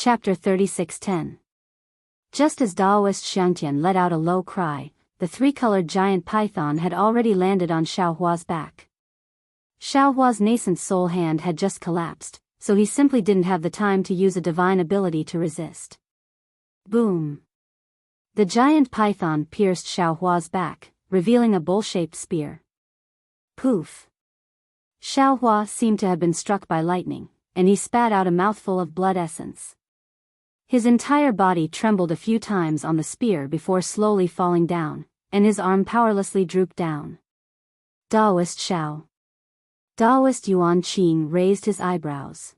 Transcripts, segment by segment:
Chapter 36:10. Just as Daoist Xiangtian let out a low cry, the three-colored giant python had already landed on Xiaohua's back. Xiaohua's nascent soul hand had just collapsed, so he simply didn't have the time to use a divine ability to resist. Boom! The giant python pierced Xiaohua's back, revealing a bowl-shaped spear. Poof! Xiaohua seemed to have been struck by lightning, and he spat out a mouthful of blood essence. His entire body trembled a few times on the spear before slowly falling down, and his arm powerlessly drooped down. Daoist Xiao. Daoist Yuan Qing raised his eyebrows.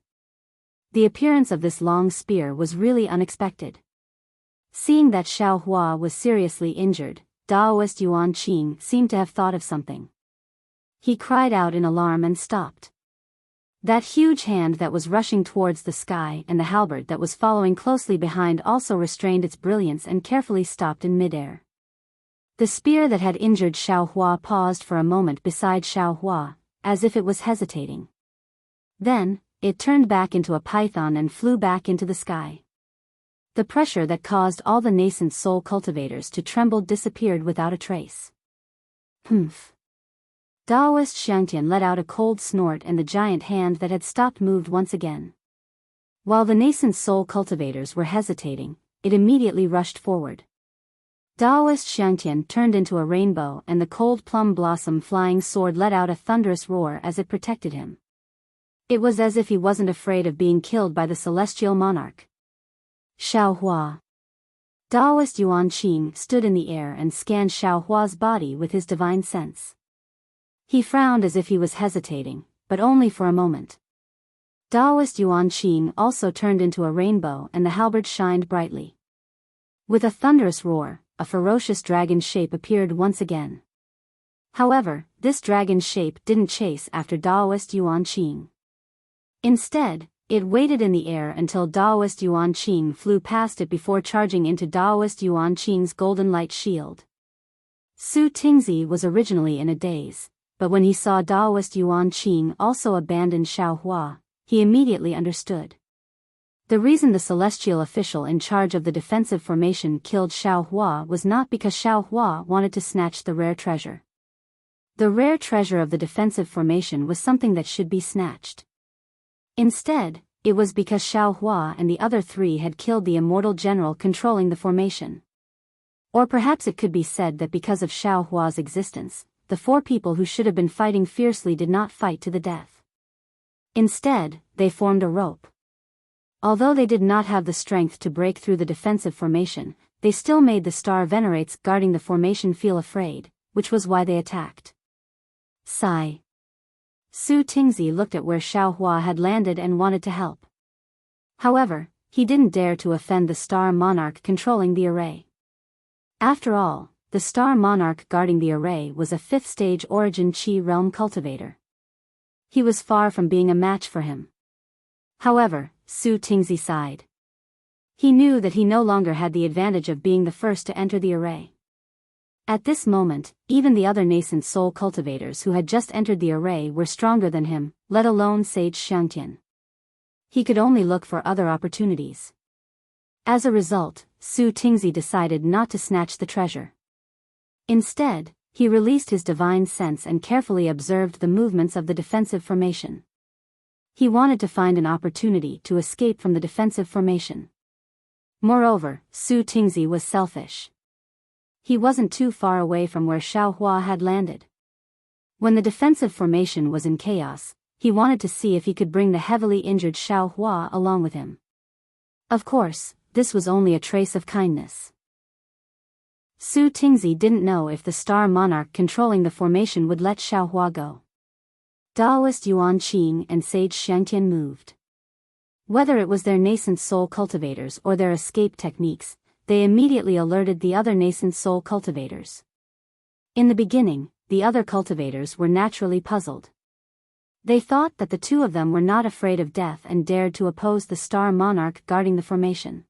The appearance of this long spear was really unexpected. Seeing that Xiaohua was seriously injured, Daoist Yuan Qing seemed to have thought of something. He cried out in alarm and stopped. That huge hand that was rushing towards the sky and the halberd that was following closely behind also restrained its brilliance and carefully stopped in midair. The spear that had injured Xiaohua paused for a moment beside Xiaohua, as if it was hesitating. Then, it turned back into a python and flew back into the sky. The pressure that caused all the nascent soul cultivators to tremble disappeared without a trace. Humph! Daoist Xiangtian let out a cold snort and the giant hand that had stopped moved once again. While the nascent soul cultivators were hesitating, it immediately rushed forward. Daoist Xiangtian turned into a rainbow and the cold plum blossom flying sword let out a thunderous roar as it protected him. It was as if he wasn't afraid of being killed by the celestial monarch. Xiaohua. Daoist Yuan Qing stood in the air and scanned Xiaohua's body with his divine sense. He frowned as if he was hesitating, but only for a moment. Daoist Yuan Qing also turned into a rainbow and the halberd shined brightly. With a thunderous roar, a ferocious dragon shape appeared once again. However, this dragon shape didn't chase after Daoist Yuan Qing. Instead, it waited in the air until Daoist Yuan Qing flew past it before charging into Daoist Yuan Qing's golden light shield. Su Tingzi was originally in a daze, but when he saw Daoist Yuan Qing also abandon Xiaohua, he immediately understood. The reason the celestial official in charge of the defensive formation killed Xiaohua was not because Xiaohua wanted to snatch the rare treasure. The rare treasure of the defensive formation was something that should be snatched. Instead, it was because Xiaohua and the other three had killed the immortal general controlling the formation. Or perhaps it could be said that because of Xiaohua's existence, the four people who should have been fighting fiercely did not fight to the death. Instead, they formed a rope. Although they did not have the strength to break through the defensive formation, they still made the star venerates guarding the formation feel afraid, which was why they attacked. Sigh. Su Tingzi looked at where Xiaohua had landed and wanted to help. However, he didn't dare to offend the star monarch controlling the array. After all, the star monarch guarding the array was a 5th-stage origin Qi realm cultivator. He was far from being a match for him. However, Su Tingzi sighed. He knew that he no longer had the advantage of being the first to enter the array. At this moment, even the other nascent soul cultivators who had just entered the array were stronger than him, let alone Sage Xiangtian. He could only look for other opportunities. As a result, Su Tingzi decided not to snatch the treasure. Instead, he released his divine sense and carefully observed the movements of the defensive formation. He wanted to find an opportunity to escape from the defensive formation. Moreover, Su Tingzi was selfish. He wasn't too far away from where Xiaohua had landed. When the defensive formation was in chaos, he wanted to see if he could bring the heavily injured Xiaohua along with him. Of course, this was only a trace of kindness. Su Tingzi didn't know if the star monarch controlling the formation would let Xiaohua go. Daoist Yuan Qing and Sage Xiangtian moved. Whether it was their nascent soul cultivators or their escape techniques, they immediately alerted the other nascent soul cultivators. In the beginning, the other cultivators were naturally puzzled. They thought that the two of them were not afraid of death and dared to oppose the star monarch guarding the formation.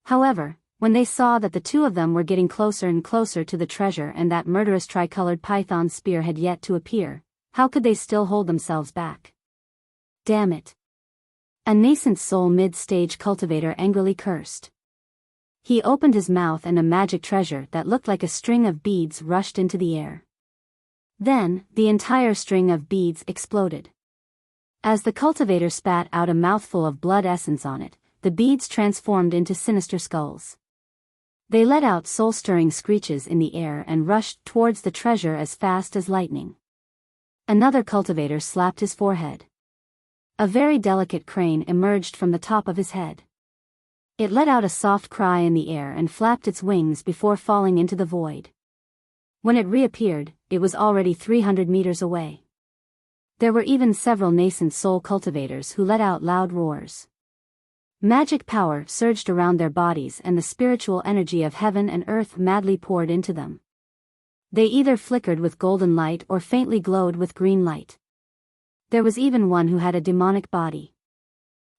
However, when they saw that the two of them were getting closer and closer to the treasure and that murderous tricolored python spear had yet to appear, how could they still hold themselves back? Damn it! A nascent soul mid-stage cultivator angrily cursed. He opened his mouth and a magic treasure that looked like a string of beads rushed into the air. Then, the entire string of beads exploded. As the cultivator spat out a mouthful of blood essence on it, the beads transformed into sinister skulls. They let out soul-stirring screeches in the air and rushed towards the treasure as fast as lightning. Another cultivator slapped his forehead. A very delicate crane emerged from the top of his head. It let out a soft cry in the air and flapped its wings before falling into the void. When it reappeared, it was already 300 meters away. There were even several nascent soul cultivators who let out loud roars. Magic power surged around their bodies and the spiritual energy of heaven and earth madly poured into them. They either flickered with golden light or faintly glowed with green light. There was even one who had a demonic body.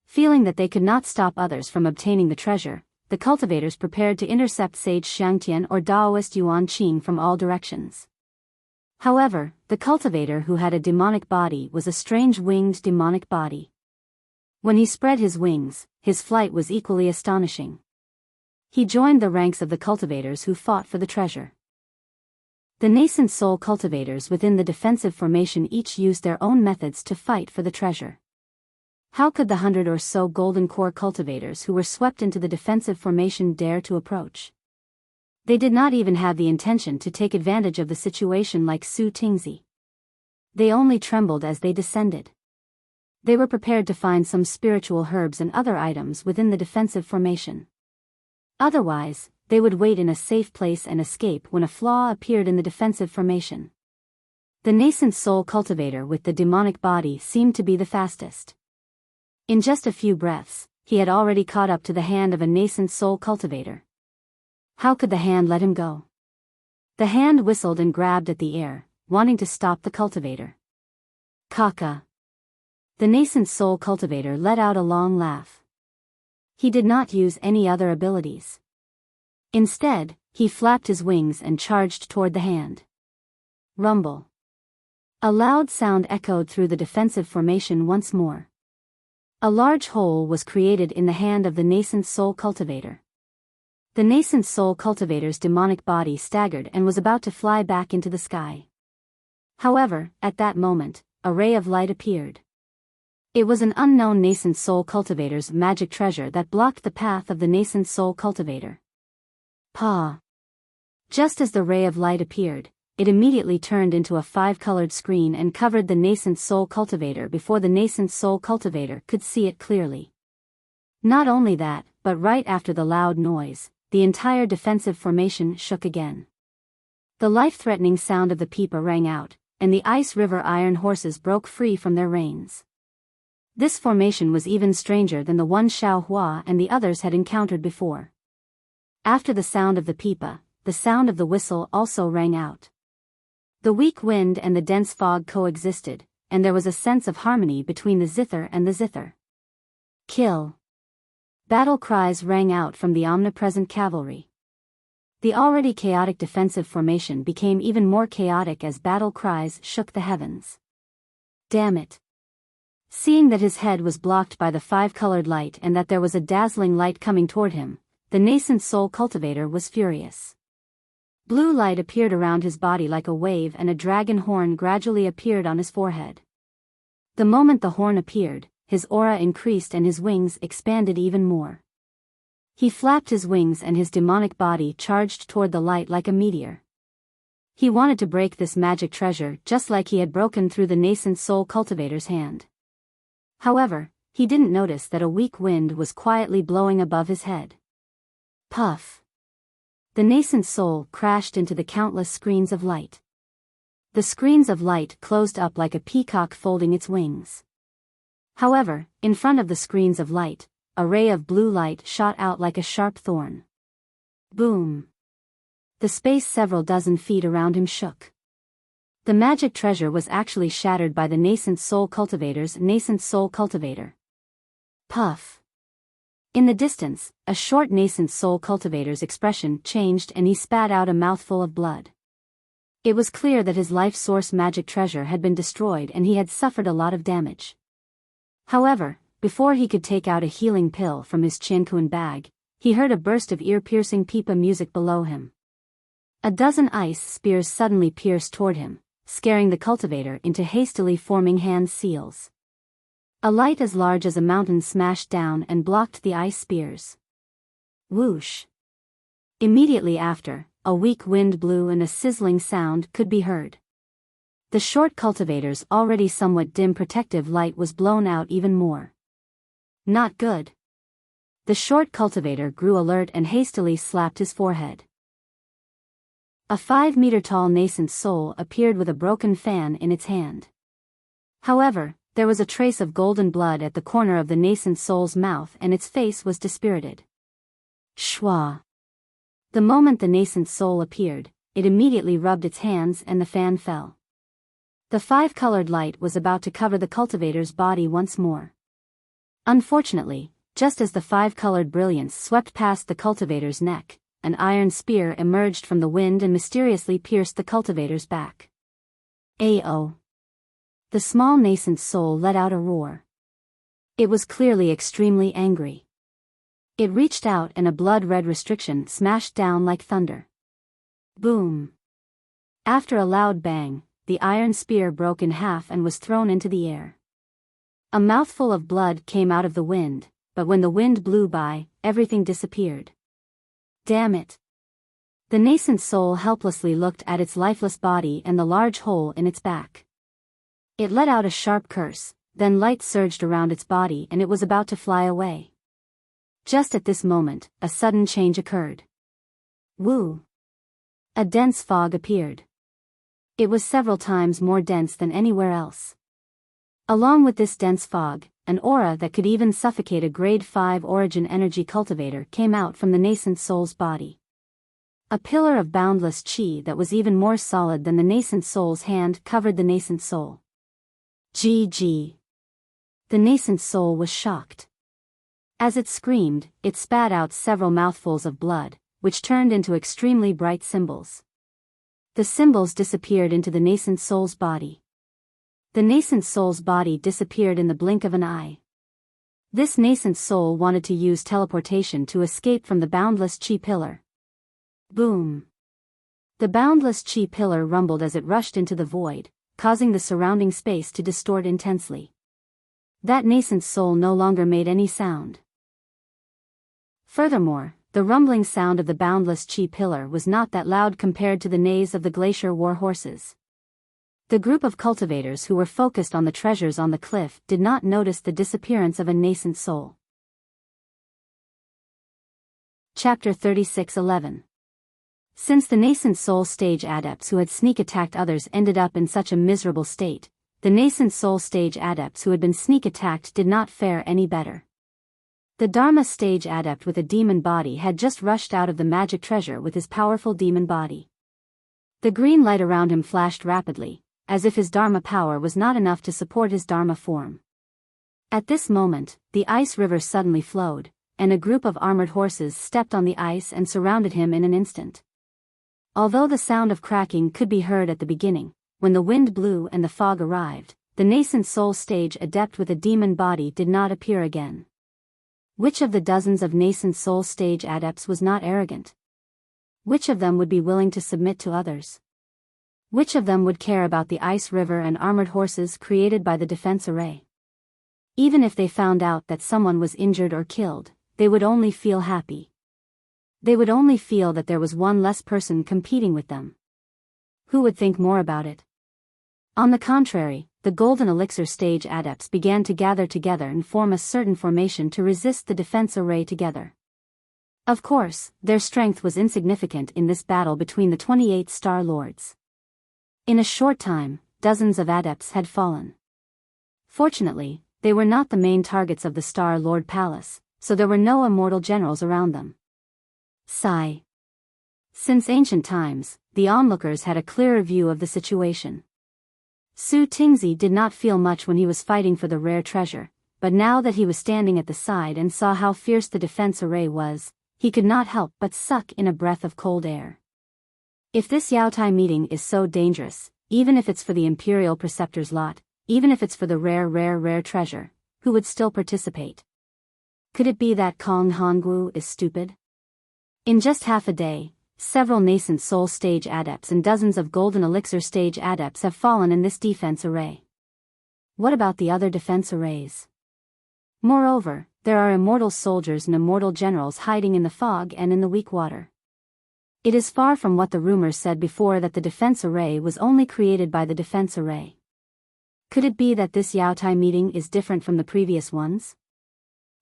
Feeling that they could not stop others from obtaining the treasure, the cultivators prepared to intercept Sage Xiangtian or Daoist Yuan Qing from all directions. However, the cultivator who had a demonic body was a strange winged demonic body. When he spread his wings, his flight was equally astonishing. He joined the ranks of the cultivators who fought for the treasure. The nascent soul cultivators within the defensive formation each used their own methods to fight for the treasure. How could the 100 or so golden core cultivators who were swept into the defensive formation dare to approach? They did not even have the intention to take advantage of the situation like Su Tingzi. They only trembled as they descended. They were prepared to find some spiritual herbs and other items within the defensive formation. Otherwise, they would wait in a safe place and escape when a flaw appeared in the defensive formation. The nascent soul cultivator with the demonic body seemed to be the fastest. In just a few breaths, he had already caught up to the hand of a nascent soul cultivator. How could the hand let him go? The hand whistled and grabbed at the air, wanting to stop the cultivator. Kaka. The nascent soul cultivator let out a long laugh. He did not use any other abilities. Instead, he flapped his wings and charged toward the hand. Rumble. A loud sound echoed through the defensive formation once more. A large hole was created in the hand of the nascent soul cultivator. The nascent soul cultivator's demonic body staggered and was about to fly back into the sky. However, at that moment, a ray of light appeared. It was an unknown nascent soul cultivator's magic treasure that blocked the path of the nascent soul cultivator. Pa! Just as the ray of light appeared, it immediately turned into a 5-colored screen and covered the nascent soul cultivator before the nascent soul cultivator could see it clearly. Not only that, but right after the loud noise, the entire defensive formation shook again. The life-threatening sound of the pipa rang out, and the Ice River iron horses broke free from their reins. This formation was even stranger than the one Xiao Hua and the others had encountered before. After the sound of the pipa, the sound of the whistle also rang out. The weak wind and the dense fog coexisted, and there was a sense of harmony between the zither and the zither. Kill! Battle cries rang out from the omnipresent cavalry. The already chaotic defensive formation became even more chaotic as battle cries shook the heavens. Damn it! Seeing that his head was blocked by the 5-colored light and that there was a dazzling light coming toward him, the nascent soul cultivator was furious. Blue light appeared around his body like a wave and a dragon horn gradually appeared on his forehead. The moment the horn appeared, his aura increased and his wings expanded even more. He flapped his wings and his demonic body charged toward the light like a meteor. He wanted to break this magic treasure just like he had broken through the nascent soul cultivator's hand. However, he didn't notice that a weak wind was quietly blowing above his head. Puff! The nascent soul crashed into the countless screens of light. The screens of light closed up like a peacock folding its wings. However, in front of the screens of light, a ray of blue light shot out like a sharp thorn. Boom! The space several dozen feet around him shook. The magic treasure was actually shattered by the nascent soul cultivator's nascent soul cultivator. Puff! In the distance, a short nascent soul cultivator's expression changed and he spat out a mouthful of blood. It was clear that his life source magic treasure had been destroyed and he had suffered a lot of damage. However, before he could take out a healing pill from his Qianquan bag, he heard a burst of ear-piercing pipa music below him. A dozen ice spears suddenly pierced toward him, scaring the cultivator into hastily forming hand seals. A light as large as a mountain smashed down and blocked the ice spears. Whoosh! Immediately after, a weak wind blew and a sizzling sound could be heard. The short cultivator's already somewhat dim protective light was blown out even more. Not good. The short cultivator grew alert and hastily slapped his forehead. A 5-meter-tall nascent soul appeared with a broken fan in its hand. However, there was a trace of golden blood at the corner of the nascent soul's mouth and its face was dispirited. Shwa! The moment the nascent soul appeared, it immediately rubbed its hands and the fan fell. The 5-colored light was about to cover the cultivator's body once more. Unfortunately, just as the 5-colored brilliance swept past the cultivator's neck, an iron spear emerged from the wind and mysteriously pierced the cultivator's back. Ayo! The small nascent soul let out a roar. It was clearly extremely angry. It reached out and a blood-red restriction smashed down like thunder. Boom! After a loud bang, the iron spear broke in half and was thrown into the air. A mouthful of blood came out of the wind, but when the wind blew by, everything disappeared. Damn it! The nascent soul helplessly looked at its lifeless body and the large hole in its back. It let out a sharp curse, then light surged around its body and it was about to fly away. Just at this moment, a sudden change occurred. Woo! A dense fog appeared. It was several times more dense than anywhere else. Along with this dense fog, an aura that could even suffocate a grade 5 origin energy cultivator came out from the nascent soul's body. A pillar of boundless chi that was even more solid than the nascent soul's hand covered the nascent soul. GG. The nascent soul was shocked. As it screamed, it spat out several mouthfuls of blood, which turned into extremely bright symbols. The symbols disappeared into the nascent soul's body. The nascent soul's body disappeared in the blink of an eye. This nascent soul wanted to use teleportation to escape from the boundless chi pillar. Boom! The boundless chi pillar rumbled as it rushed into the void, causing the surrounding space to distort intensely. That nascent soul no longer made any sound. Furthermore, the rumbling sound of the boundless chi pillar was not that loud compared to the neighs of the glacier war horses. The group of cultivators who were focused on the treasures on the cliff did not notice the disappearance of a nascent soul. Chapter 36:11. Since the nascent soul stage adepts who had sneak attacked others ended up in such a miserable state, the nascent soul stage adepts who had been sneak attacked did not fare any better. The Dharma stage adept with a demon body had just rushed out of the magic treasure with his powerful demon body. The green light around him flashed rapidly, as if his Dharma power was not enough to support his Dharma form. At this moment, the ice river suddenly flowed, and a group of armored horses stepped on the ice and surrounded him in an instant. Although the sound of cracking could be heard at the beginning, when the wind blew and the fog arrived, the nascent soul stage adept with a demon body did not appear again. Which of the dozens of nascent soul stage adepts was not arrogant? Which of them would be willing to submit to others? Which of them would care about the ice river and armored horses created by the defense array? Even if they found out that someone was injured or killed, they would only feel happy. They would only feel that there was one less person competing with them. Who would think more about it? On the contrary, the golden elixir stage adepts began to gather together and form a certain formation to resist the defense array together. Of course, their strength was insignificant in this battle between the 28 Star Lords. In a short time, dozens of adepts had fallen. Fortunately, they were not the main targets of the Star Lord Palace, so there were no immortal generals around them. Sigh. Since ancient times, the onlookers had a clearer view of the situation. Su Tingzi did not feel much when he was fighting for the rare treasure, but now that he was standing at the side and saw how fierce the defense array was, he could not help but suck in a breath of cold air. If this Yaotai meeting is so dangerous, even if it's for the Imperial Preceptor's lot, even if it's for the rare treasure, who would still participate? Could it be that Kong Honggu is stupid? In just half a day, several nascent soul stage adepts and dozens of golden elixir stage adepts have fallen in this defense array. What about the other defense arrays? Moreover, there are immortal soldiers and immortal generals hiding in the fog and in the weak water. It is far from what the rumors said before that the defense array was only created by the defense array. Could it be that this Yaotai meeting is different from the previous ones?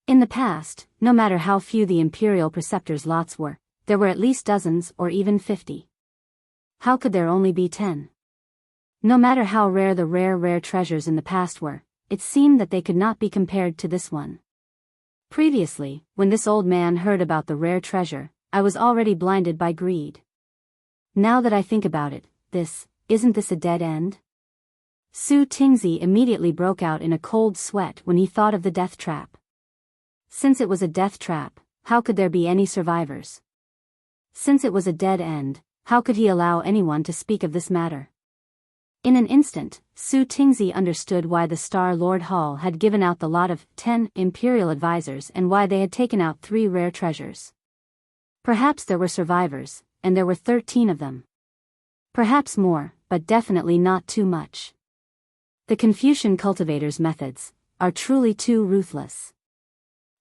In the past, no matter how few the Imperial Preceptor's lots were, there were at least dozens or even 50. How could there only be 10? No matter how rare the rare treasures in the past were, it seemed that they could not be compared to this one. Previously, when this old man heard about the rare treasure, I was already blinded by greed. Now that I think about it, isn't this a dead end? Su Tingzi immediately broke out in a cold sweat when he thought of the death trap. Since it was a death trap, how could there be any survivors? Since it was a dead end, how could he allow anyone to speak of this matter? In an instant, Su Tingzi understood why the Star Lord Hall had given out the lot of 10 Imperial advisors and why they had taken out 3 rare treasures. Perhaps there were survivors, and there were 13 of them. Perhaps more, but definitely not too much. The Confucian cultivator's methods are truly too ruthless.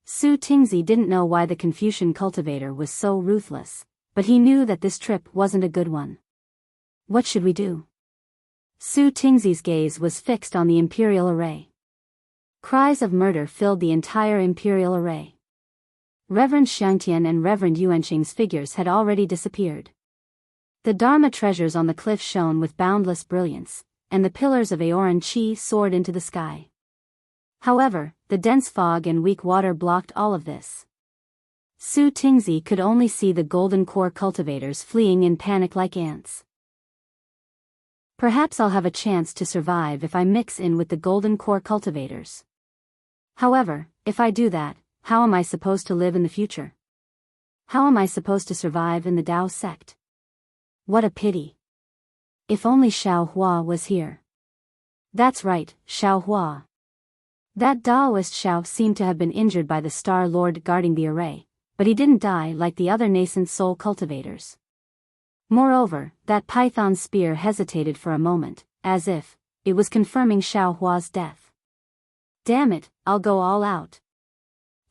Su Tingzi didn't know why the Confucian cultivator was so ruthless, but he knew that this trip wasn't a good one. What should we do? Su Tingzi's gaze was fixed on the Imperial array. Cries of murder filled the entire Imperial array. Reverend Xiangtian and Reverend Yuanqing's figures had already disappeared. The Dharma treasures on the cliff shone with boundless brilliance, and the pillars of Aoran Qi soared into the sky. However, the dense fog and weak water blocked all of this. Su Tingzi could only see the golden core cultivators fleeing in panic like ants. Perhaps I'll have a chance to survive if I mix in with the golden core cultivators. However, if I do that, how am I supposed to live in the future? How am I supposed to survive in the Dao sect? What a pity. If only Xiao Hua was here. That's right, Xiao Hua. That Daoist Xiao seemed to have been injured by the Star Lord guarding the array, but he didn't die like the other nascent soul cultivators. Moreover, that python spear hesitated for a moment, as if it was confirming Xiao Hua's death. Damn it, I'll go all out.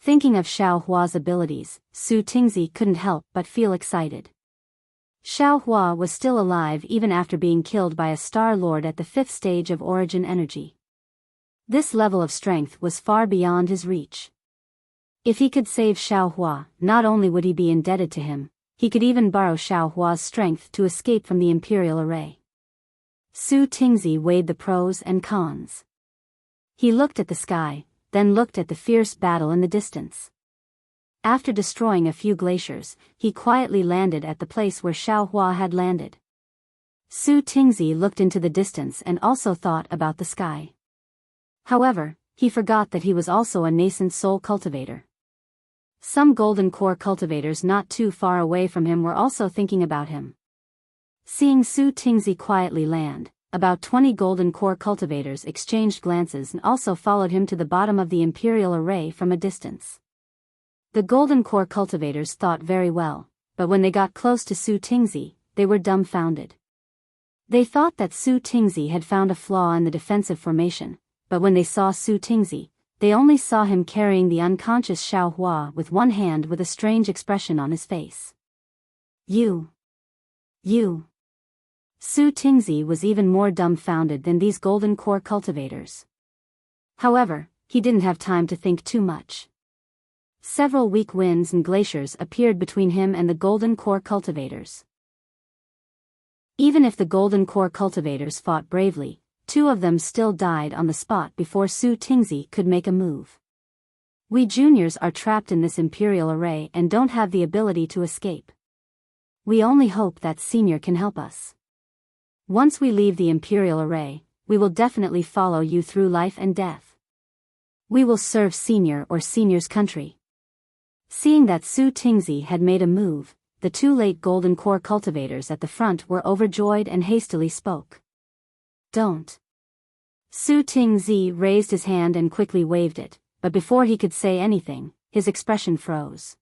Thinking of Xiao Hua's abilities, Su Tingzi couldn't help but feel excited. Xiao Hua was still alive even after being killed by a Star Lord at the 5th stage of origin energy. This level of strength was far beyond his reach. If he could save Xiao Hua, not only would he be indebted to him, he could even borrow Xiao Hua's strength to escape from the Imperial array. Su Tingzi weighed the pros and cons. He looked at the sky, then looked at the fierce battle in the distance. After destroying a few glaciers, he quietly landed at the place where Xiao Hua had landed. Su Tingzi looked into the distance and also thought about the sky. However, he forgot that he was also a nascent soul cultivator. Some golden core cultivators not too far away from him were also thinking about him. Seeing Su Tingzi quietly land, about 20 golden core cultivators exchanged glances and also followed him to the bottom of the Imperial array from a distance. The golden core cultivators thought very well, but when they got close to Su Tingzi, they were dumbfounded. They thought that Su Tingzi had found a flaw in the defensive formation, but when they saw Su Tingzi, they only saw him carrying the unconscious Xiao Hua with one hand with a strange expression on his face. You. Su Tingzi was even more dumbfounded than these golden core cultivators. However, he didn't have time to think too much. Several weak winds and glaciers appeared between him and the golden core cultivators. Even if the golden core cultivators fought bravely, 2 of them still died on the spot before Su Tingzi could make a move. We juniors are trapped in this Imperial array and don't have the ability to escape. We only hope that Senior can help us. Once we leave the Imperial array, we will definitely follow you through life and death. We will serve Senior or Senior's country. Seeing that Su Tingzi had made a move, the 2 late golden core cultivators at the front were overjoyed and hastily spoke. Don't. Su Tingzi raised his hand and quickly waved it, but before he could say anything, his expression froze.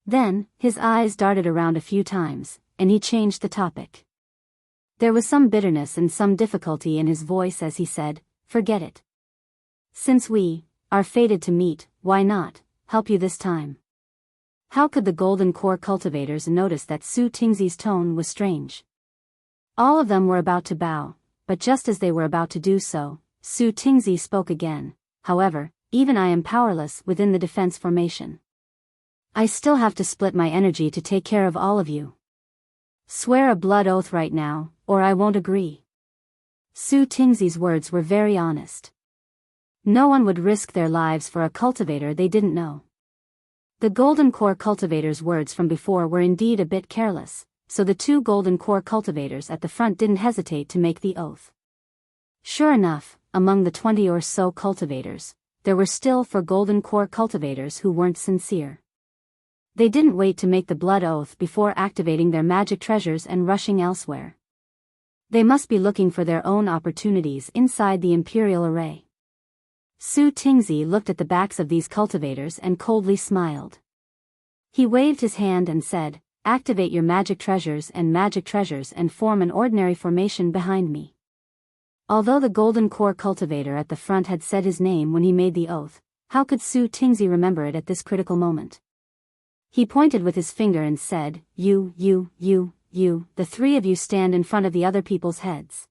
Then, his eyes darted around a few times, and he changed the topic. There was some bitterness and some difficulty in his voice as he said, "Forget it. Since we are fated to meet, why not help you this time?" How could the Golden Core cultivators notice that Su Tingzi's tone was strange? All of them were about to bow, but just as they were about to do so, Su Tingzi spoke again. "However, even I am powerless within the defense formation. I still have to split my energy to take care of all of you. Swear a blood oath right now, or I won't agree." Su Tingzi's words were very honest. No one would risk their lives for a cultivator they didn't know. The Golden Core cultivators' words from before were indeed a bit careless, so the two Golden Core cultivators at the front didn't hesitate to make the oath. Sure enough, among the 20 or so cultivators, there were still 4 Golden Core cultivators who weren't sincere. They didn't wait to make the blood oath before activating their magic treasures and rushing elsewhere. They must be looking for their own opportunities inside the Imperial Array. Su Tingzi looked at the backs of these cultivators and coldly smiled. He waved his hand and said, "Activate your magic treasures and form an ordinary formation behind me." Although the Golden Core cultivator at the front had said his name when he made the oath, how could Su Tingzi remember it at this critical moment? He pointed with his finger and said, You, the 3 of you stand in front of the other people's heads.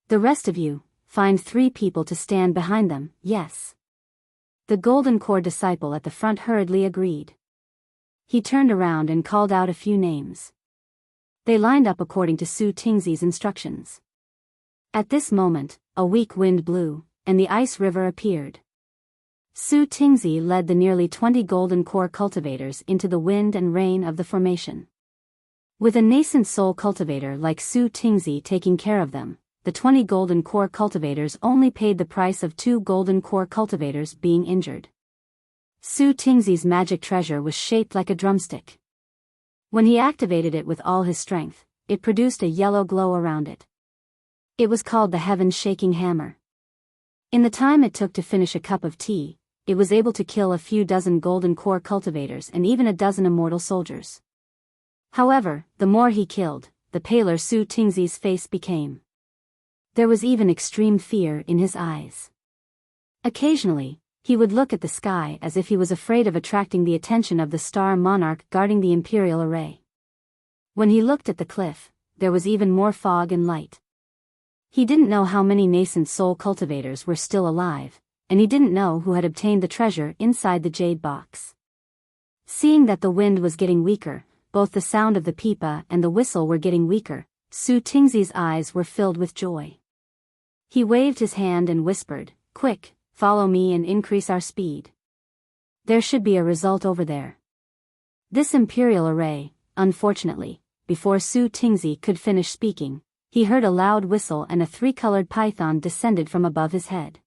The rest of you, find 3 people to stand behind them, yes." The Golden Core disciple at the front hurriedly agreed. He turned around and called out a few names. They lined up according to Su Tingzi's instructions. At this moment, a weak wind blew, and the ice river appeared. Su Tingzi led the nearly 20 Golden Core cultivators into the wind and rain of the formation. With a nascent soul cultivator like Su Tingzi taking care of them, the 20 Golden Core cultivators only paid the price of 2 Golden Core cultivators being injured. Su Tingzi's magic treasure was shaped like a drumstick. When he activated it with all his strength, it produced a yellow glow around it. It was called the Heaven-Shaking Hammer. In the time it took to finish a cup of tea, it was able to kill a few dozen Golden Core cultivators and even a dozen immortal soldiers. However, the more he killed, the paler Su Tingzi's face became. There was even extreme fear in his eyes. Occasionally, he would look at the sky as if he was afraid of attracting the attention of the Star Monarch guarding the Imperial Array. When he looked at the cliff, there was even more fog and light. He didn't know how many nascent soul cultivators were still alive, and he didn't know who had obtained the treasure inside the jade box. Seeing that the wind was getting weaker, both the sound of the pipa and the whistle were getting weaker, Su Tingzi's eyes were filled with joy. He waved his hand and whispered, "Quick, follow me and increase our speed. There should be a result over there." This Imperial Array, unfortunately, before Su Tingzi could finish speaking, he heard a loud whistle and a 3-colored python descended from above his head.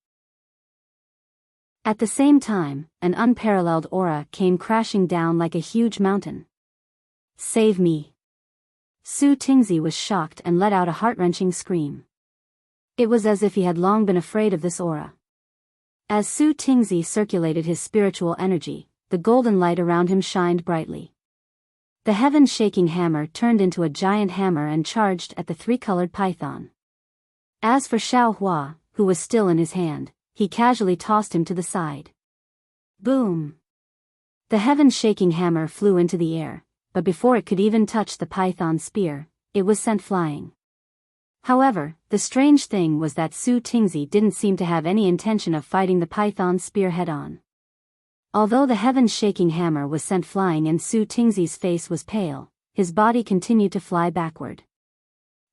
At the same time, an unparalleled aura came crashing down like a huge mountain. "Save me!" Su Tingzi was shocked and let out a heart-wrenching scream. It was as if he had long been afraid of this aura. As Su Tingzi circulated his spiritual energy, the golden light around him shined brightly. The heaven-shaking hammer turned into a giant hammer and charged at the 3-colored python. As for Xiao Hua, who was still in his hand, he casually tossed him to the side. Boom! The heaven-shaking hammer flew into the air, but before it could even touch the python spear, it was sent flying. However, the strange thing was that Su Tingzi didn't seem to have any intention of fighting the python spear head-on. Although the heaven-shaking hammer was sent flying and Su Tingzi's face was pale, his body continued to fly backward.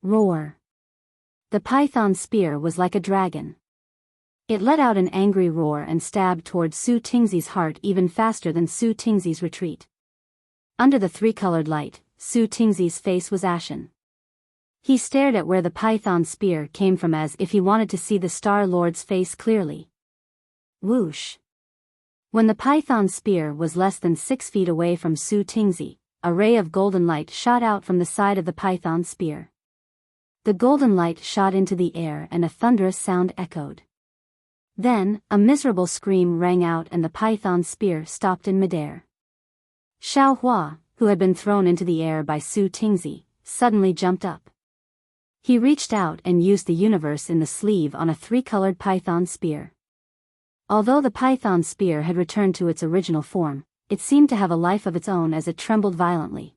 Roar! The python spear was like a dragon. It let out an angry roar and stabbed towards Su Tingzi's heart even faster than Su Tingzi's retreat. Under the 3-colored light, Su Tingzi's face was ashen. He stared at where the python spear came from as if he wanted to see the Star Lord's face clearly. Whoosh! When the python spear was less than 6 feet away from Su Tingzi, a ray of golden light shot out from the side of the python spear. The golden light shot into the air and a thunderous sound echoed. Then, a miserable scream rang out and the python spear stopped in midair. Xiao Hua, who had been thrown into the air by Su Tingzi, suddenly jumped up. He reached out and used the universe in the sleeve on a three-colored python spear. Although the python spear had returned to its original form, it seemed to have a life of its own as it trembled violently.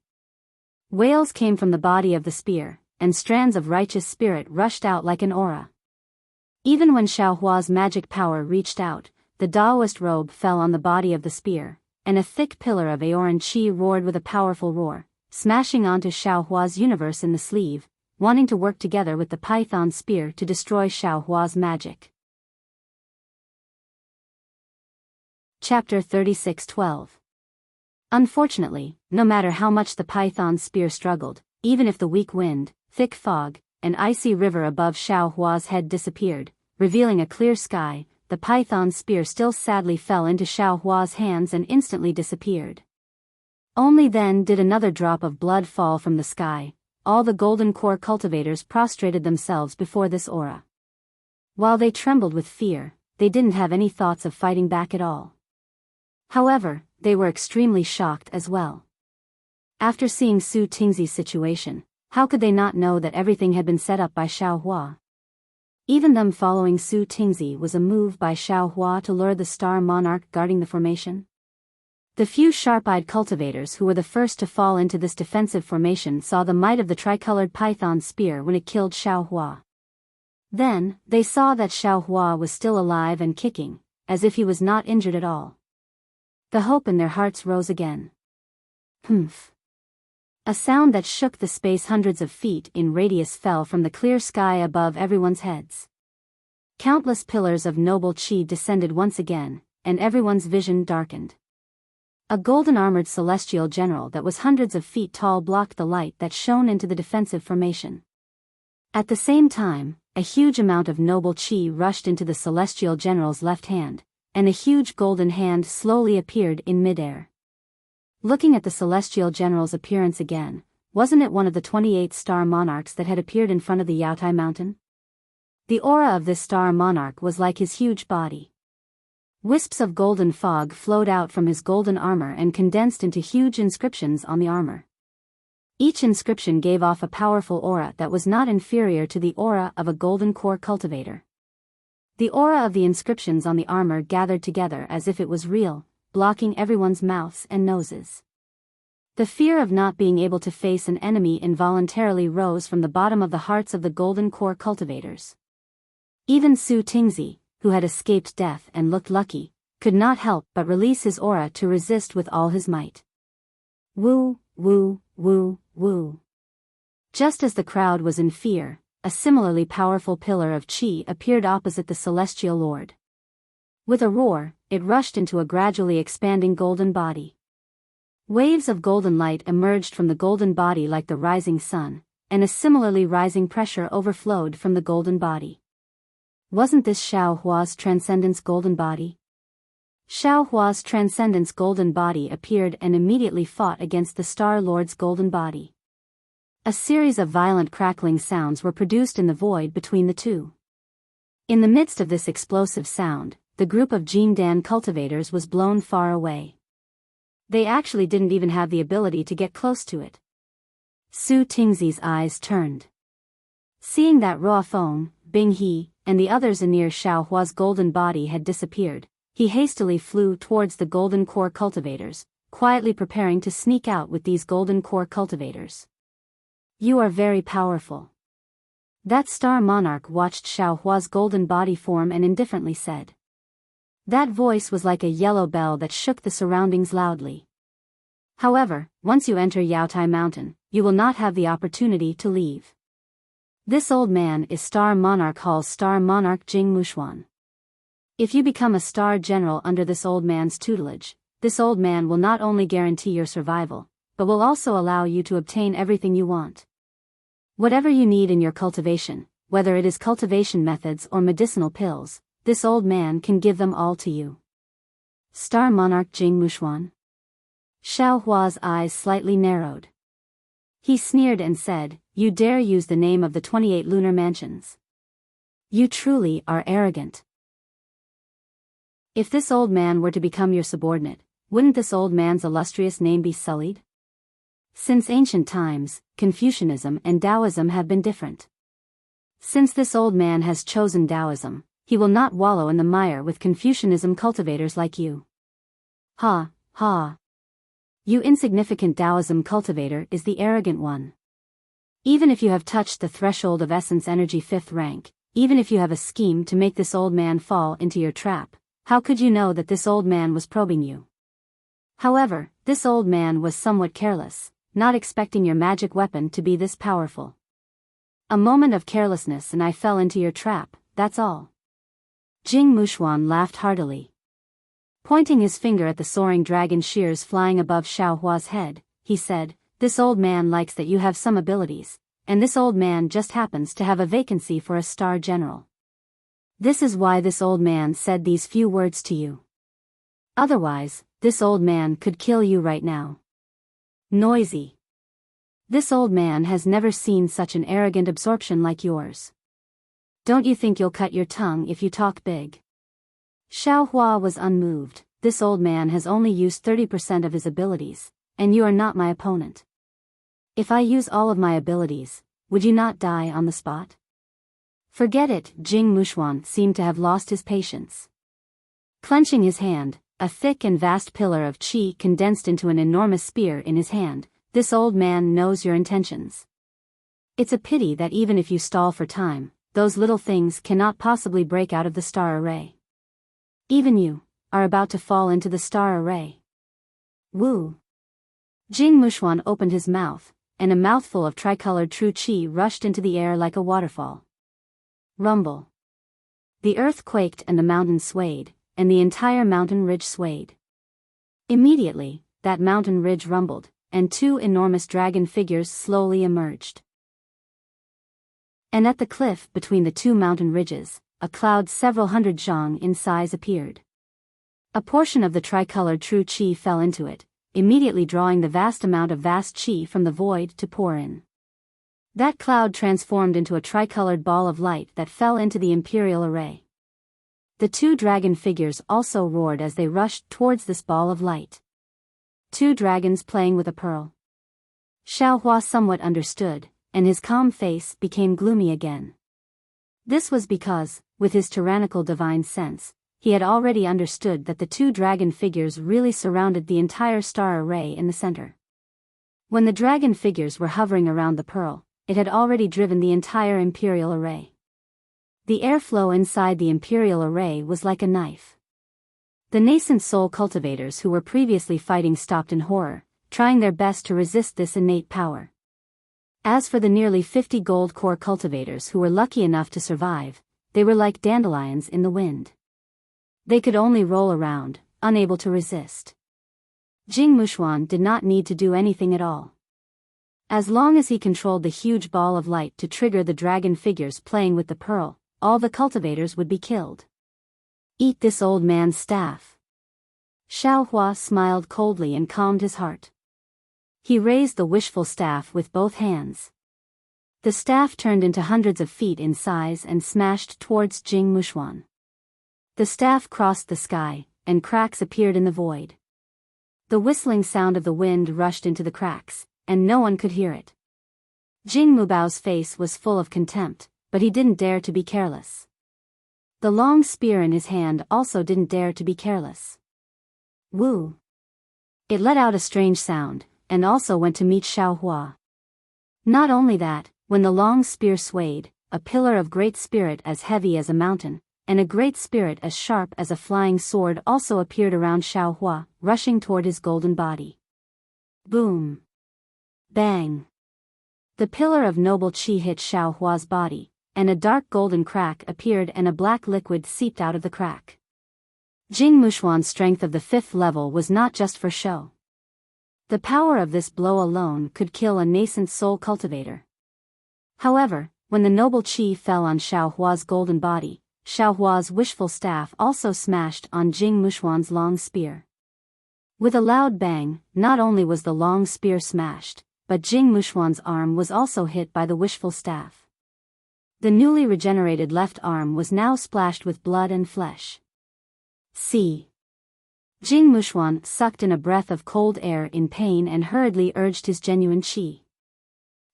Wails came from the body of the spear, and strands of righteous spirit rushed out like an aura. Even when Xiao Hua's magic power reached out, the Taoist robe fell on the body of the spear, and a thick pillar of Aoran Qi roared with a powerful roar, smashing onto Xiao Hua's universe in the sleeve, wanting to work together with the python spear to destroy Xiao Hua's magic. Chapter 36:12. Unfortunately, no matter how much the python spear struggled, even if the weak wind, thick fog, and icy river above Xiao Hua's head disappeared, revealing a clear sky, the python spear still sadly fell into Xiao Hua's hands and instantly disappeared. Only then did another drop of blood fall from the sky. All the golden core cultivators prostrated themselves before this aura. While they trembled with fear, they didn't have any thoughts of fighting back at all. However, they were extremely shocked as well. After seeing Su Tingzi's situation, how could they not know that everything had been set up by Xiao Hua? Even them following Su Tingzi was a move by Xiao Hua to lure the star monarch guarding the formation. The few sharp-eyed cultivators who were the first to fall into this defensive formation saw the might of the tricolored python spear when it killed Xiao Hua. Then, they saw that Xiao Hua was still alive and kicking, as if he was not injured at all. The hope in their hearts rose again. Humph. A sound that shook the space hundreds of feet in radius fell from the clear sky above everyone's heads. Countless pillars of noble qi descended once again, and everyone's vision darkened. A golden-armored celestial general that was hundreds of feet tall blocked the light that shone into the defensive formation. At the same time, a huge amount of noble qi rushed into the celestial general's left hand, and a huge golden hand slowly appeared in midair. Looking at the celestial general's appearance again, wasn't it one of the 28 star monarchs that had appeared in front of the Yaotai mountain? The aura of this star monarch was like his huge body. Wisps of golden fog flowed out from his golden armor and condensed into huge inscriptions on the armor. Each inscription gave off a powerful aura that was not inferior to the aura of a golden core cultivator. The aura of the inscriptions on the armor gathered together as if it was real, blocking everyone's mouths and noses. The fear of not being able to face an enemy involuntarily rose from the bottom of the hearts of the golden core cultivators. Even Su Tingzi, who had escaped death and looked lucky, could not help but release his aura to resist with all his might. Woo, woo, woo, woo. Just as the crowd was in fear, a similarly powerful pillar of qi appeared opposite the celestial lord. With a roar, it rushed into a gradually expanding golden body. Waves of golden light emerged from the golden body like the rising sun, and a similarly rising pressure overflowed from the golden body. Wasn't this Xiao Hua's transcendence golden body? Xiao Hua's transcendence golden body appeared and immediately fought against the Star Lord's golden body. A series of violent crackling sounds were produced in the void between the two. In the midst of this explosive sound, the group of Jindan cultivators was blown far away. They actually didn't even have the ability to get close to it. Su Tingzi's eyes turned. Seeing that Ruofeng, Bing He, and the others near Xiao Hua's golden body had disappeared, he hastily flew towards the golden core cultivators, quietly preparing to sneak out with these golden core cultivators. You are very powerful. That star monarch watched Xiao Hua's golden body form and indifferently said. That voice was like a yellow bell that shook the surroundings loudly. However, once you enter Yaotai Mountain, you will not have the opportunity to leave. This old man is Star Monarch Hall's Star Monarch Jing Mushuan. If you become a star general under this old man's tutelage, this old man will not only guarantee your survival, but will also allow you to obtain everything you want. Whatever you need in your cultivation, whether it is cultivation methods or medicinal pills, this old man can give them all to you. Star Monarch Jing Mushuan. Xiao Hua's eyes slightly narrowed. He sneered and said, "You dare use the name of the 28 lunar mansions? You truly are arrogant." If this old man were to become your subordinate, wouldn't this old man's illustrious name be sullied? Since ancient times, Confucianism and Taoism have been different. Since this old man has chosen Taoism, he will not wallow in the mire with Confucianism cultivators like you. Ha, ha. You insignificant Taoism cultivator is the arrogant one. Even if you have touched the threshold of essence energy 5th rank, even if you have a scheme to make this old man fall into your trap, how could you know that this old man was probing you? However, this old man was somewhat careless, not expecting your magic weapon to be this powerful. A moment of carelessness and I fell into your trap, that's all. Jing Mushuan laughed heartily. Pointing his finger at the soaring dragon shears flying above Xiaohua's head, he said, "This old man likes that you have some abilities, and this old man just happens to have a vacancy for a star general. This is why this old man said these few words to you. Otherwise, this old man could kill you right now." Noisy. This old man has never seen such an arrogant absorption like yours. Don't you think you'll cut your tongue if you talk big? Xiaohua was unmoved. This old man has only used 30% of his abilities, and you are not my opponent. If I use all of my abilities, would you not die on the spot? Forget it. Jing Mushuan seemed to have lost his patience. Clenching his hand, a thick and vast pillar of qi condensed into an enormous spear in his hand. This old man knows your intentions. It's a pity that even if you stall for time, those little things cannot possibly break out of the star array. Even you are about to fall into the star array. Woo! Jing Mushuan opened his mouth, and a mouthful of tricolored true qi rushed into the air like a waterfall. Rumble. The earth quaked and the mountain swayed, and the entire mountain ridge swayed. Immediately, that mountain ridge rumbled, and two enormous dragon figures slowly emerged. And at the cliff between the two mountain ridges, a cloud several hundred zhang in size appeared. A portion of the tricolored true qi fell into it, immediately drawing the vast amount of vast qi from the void to pour in. That cloud transformed into a tricolored ball of light that fell into the imperial array. The two dragon figures also roared as they rushed towards this ball of light. Two dragons playing with a pearl. Xiaohua somewhat understood, and his calm face became gloomy again. This was because, with his tyrannical divine sense, he had already understood that the two dragon figures really surrounded the entire star array in the center. When the dragon figures were hovering around the pearl, it had already driven the entire imperial array. The airflow inside the imperial array was like a knife. The nascent soul cultivators who were previously fighting stopped in horror, trying their best to resist this innate power. As for the nearly 50 gold core cultivators who were lucky enough to survive, they were like dandelions in the wind. They could only roll around, unable to resist. Jing Mushuan did not need to do anything at all. As long as he controlled the huge ball of light to trigger the dragon figures playing with the pearl, all the cultivators would be killed. Eat this old man's staff. Xiaohua smiled coldly and calmed his heart. He raised the wishful staff with both hands. The staff turned into hundreds of feet in size and smashed towards Jing Mushuan. The staff crossed the sky, and cracks appeared in the void. The whistling sound of the wind rushed into the cracks, and no one could hear it. Jing Mubao's face was full of contempt, but he didn't dare to be careless. The long spear in his hand also didn't dare to be careless. Woo! It let out a strange sound, and also went to meet Xiaohua. Not only that, when the long spear swayed, a pillar of great spirit as heavy as a mountain, and a great spirit as sharp as a flying sword also appeared around Xiaohua, rushing toward his golden body. Boom! Bang! The pillar of noble qi hit Xiaohua's body, and a dark golden crack appeared and a black liquid seeped out of the crack. Jing Mushuan's strength of the 5th level was not just for show. The power of this blow alone could kill a nascent soul cultivator. However, when the noble qi fell on Xiaohua's golden body, Xiaohua's wishful staff also smashed on Jing Mushuan's long spear. With a loud bang, not only was the long spear smashed, but Jing Mushuan's arm was also hit by the wishful staff. The newly regenerated left arm was now splashed with blood and flesh. See. Jing Mushuan sucked in a breath of cold air in pain and hurriedly urged his genuine qi.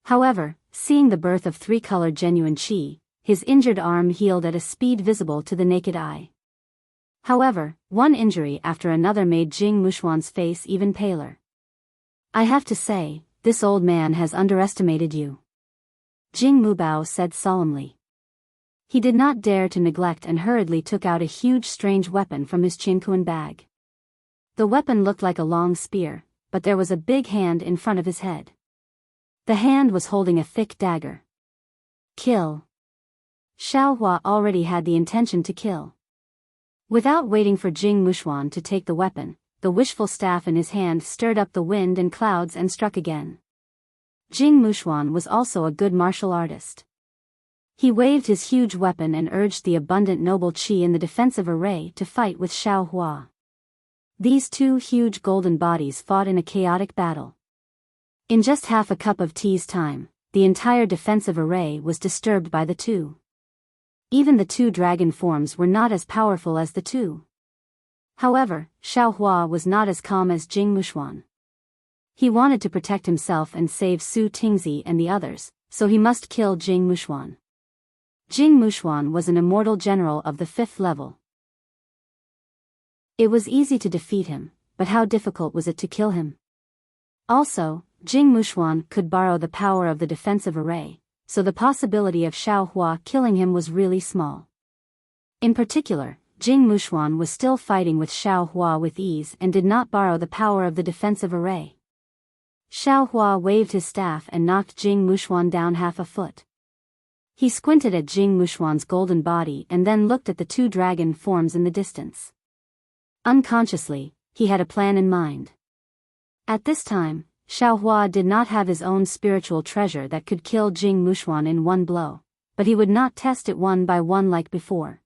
However, seeing the birth of three-colored genuine qi, his injured arm healed at a speed visible to the naked eye. However, one injury after another made Jing Mushuan's face even paler. I have to say, this old man has underestimated you. Jing Mubao said solemnly. He did not dare to neglect and hurriedly took out a huge strange weapon from his Qinkuan bag. The weapon looked like a long spear, but there was a big hand in front of his head. The hand was holding a thick dagger. Kill. Xiaohua already had the intention to kill. Without waiting for Jing Mushuan to take the weapon, the wishful staff in his hand stirred up the wind and clouds and struck again. Jing Mushuan was also a good martial artist. He waved his huge weapon and urged the abundant noble qi in the defensive array to fight with Xiaohua. These two huge golden bodies fought in a chaotic battle. In just half a cup of tea's time, the entire defensive array was disturbed by the two. Even the two dragon forms were not as powerful as the two. However, Xiaohua was not as calm as Jing Mushuan. He wanted to protect himself and save Su Tingzi and the others, so he must kill Jing Mushuan. Jing Mushuan was an immortal general of the 5th level. It was easy to defeat him, but how difficult was it to kill him? Also, Jing Mushuan could borrow the power of the defensive array, so the possibility of Xiaohua killing him was really small. In particular, Jing Mushuan was still fighting with Xiaohua with ease and did not borrow the power of the defensive array. Xiaohua waved his staff and knocked Jing Mushuan down half a foot. He squinted at Jing Mushuan's golden body and then looked at the two dragon forms in the distance. Unconsciously, he had a plan in mind. At this time, Xiaohua did not have his own spiritual treasure that could kill Jing Mushuan in one blow, but he would not test it one by one like before.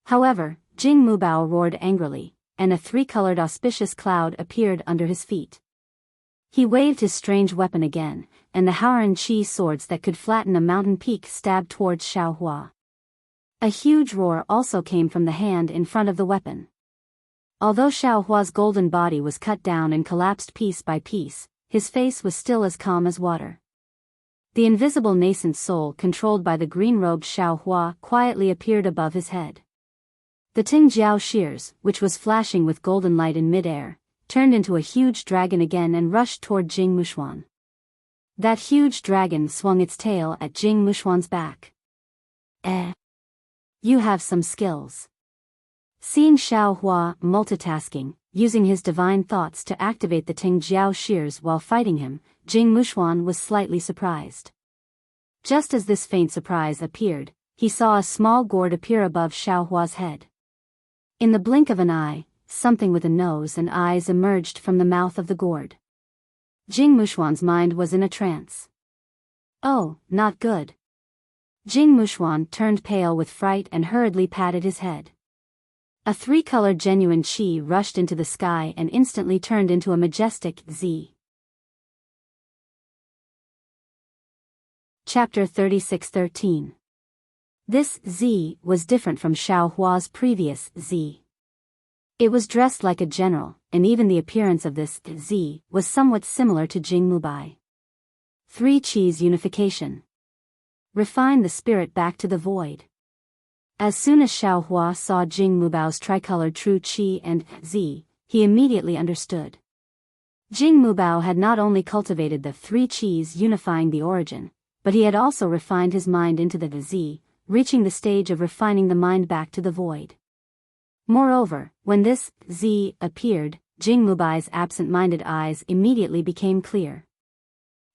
However, Jing Mubao roared angrily, and a three-colored auspicious cloud appeared under his feet. He waved his strange weapon again, and the Haoran Qi swords that could flatten a mountain peak stabbed towards Xiaohua. A huge roar also came from the hand in front of the weapon. Although Xiaohua's golden body was cut down and collapsed piece by piece, his face was still as calm as water. The invisible nascent soul controlled by the green-robed Xiaohua quietly appeared above his head. The Tingjiao shears, which was flashing with golden light in mid-air, turned into a huge dragon again and rushed toward Jing Mushuan. That huge dragon swung its tail at Jing Mushuan's back. You have some skills. Seeing Xiaohua multitasking, using his divine thoughts to activate the Tingjiao shears while fighting him, Jing Mushuan was slightly surprised. Just as this faint surprise appeared, he saw a small gourd appear above Xiaohua's head. In the blink of an eye, something with a nose and eyes emerged from the mouth of the gourd. Jing Mushuan's mind was in a trance. Oh, not good. Jing Mushuan turned pale with fright and hurriedly patted his head. A three-colored genuine qi rushed into the sky and instantly turned into a majestic Z. Chapter 36:13. This Z was different from Xiaohua's previous Z. It was dressed like a general, and even the appearance of this Z was somewhat similar to Jing Mubai. 3 Qi's unification. Refine the spirit back to the void. As soon as Xiaohua saw Jing Mubao's tricolored true Qi and Z, he immediately understood. Jing Mubao had not only cultivated the 3 Qis unifying the origin, but he had also refined his mind into the Z, reaching the stage of refining the mind back to the void. Moreover, when this Z appeared, Jing Mubai's absent-minded eyes immediately became clear.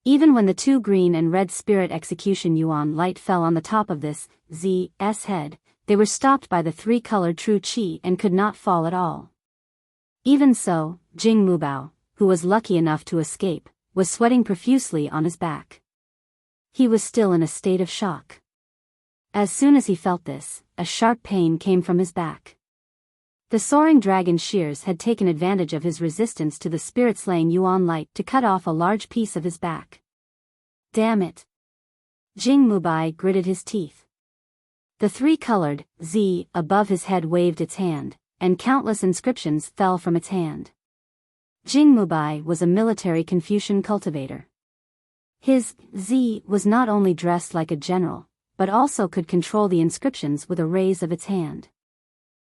Even when the 2 green and red spirit execution yuan light fell on the top of this Z's head, they were stopped by the 3-colored true Qi and could not fall at all. Even so, Jing Mubao, who was lucky enough to escape, was sweating profusely on his back. He was still in a state of shock. As soon as he felt this, a sharp pain came from his back. The soaring dragon shears had taken advantage of his resistance to the spirit-slaying yuan light to cut off a large piece of his back. Damn it! Jing Mubai gritted his teeth. The 3-colored Z above his head waved its hand, and countless inscriptions fell from its hand. Jing Mubai was a military Confucian cultivator. His Z was not only dressed like a general, but also could control the inscriptions with a raise of its hand.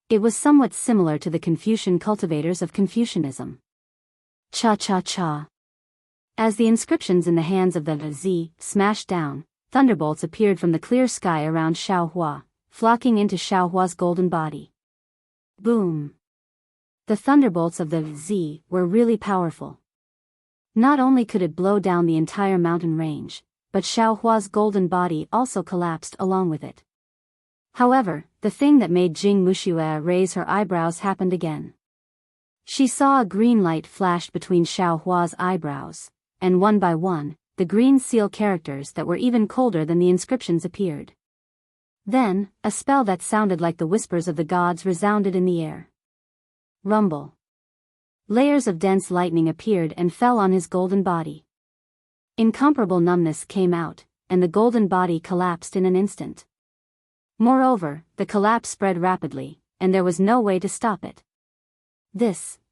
It was somewhat similar to the Confucian cultivators of Confucianism. Cha-cha-cha. As the inscriptions in the hands of the Z smashed down, thunderbolts appeared from the clear sky around Xiaohua, flocking into Xiaohua's golden body. Boom. The thunderbolts of the Z were really powerful. Not only could it blow down the entire mountain range, but Xiaohua's golden body also collapsed along with it. However, the thing that made Jing Muxia raise her eyebrows happened again. She saw a green light flash between Xiaohua's eyebrows, and one by one, the green seal characters that were even colder than the inscriptions appeared. Then, a spell that sounded like the whispers of the gods resounded in the air. Rumble. Layers of dense lightning appeared and fell on his golden body. Incomparable numbness came out, and the golden body collapsed in an instant. Moreover, the collapse spread rapidly, and there was no way to stop it.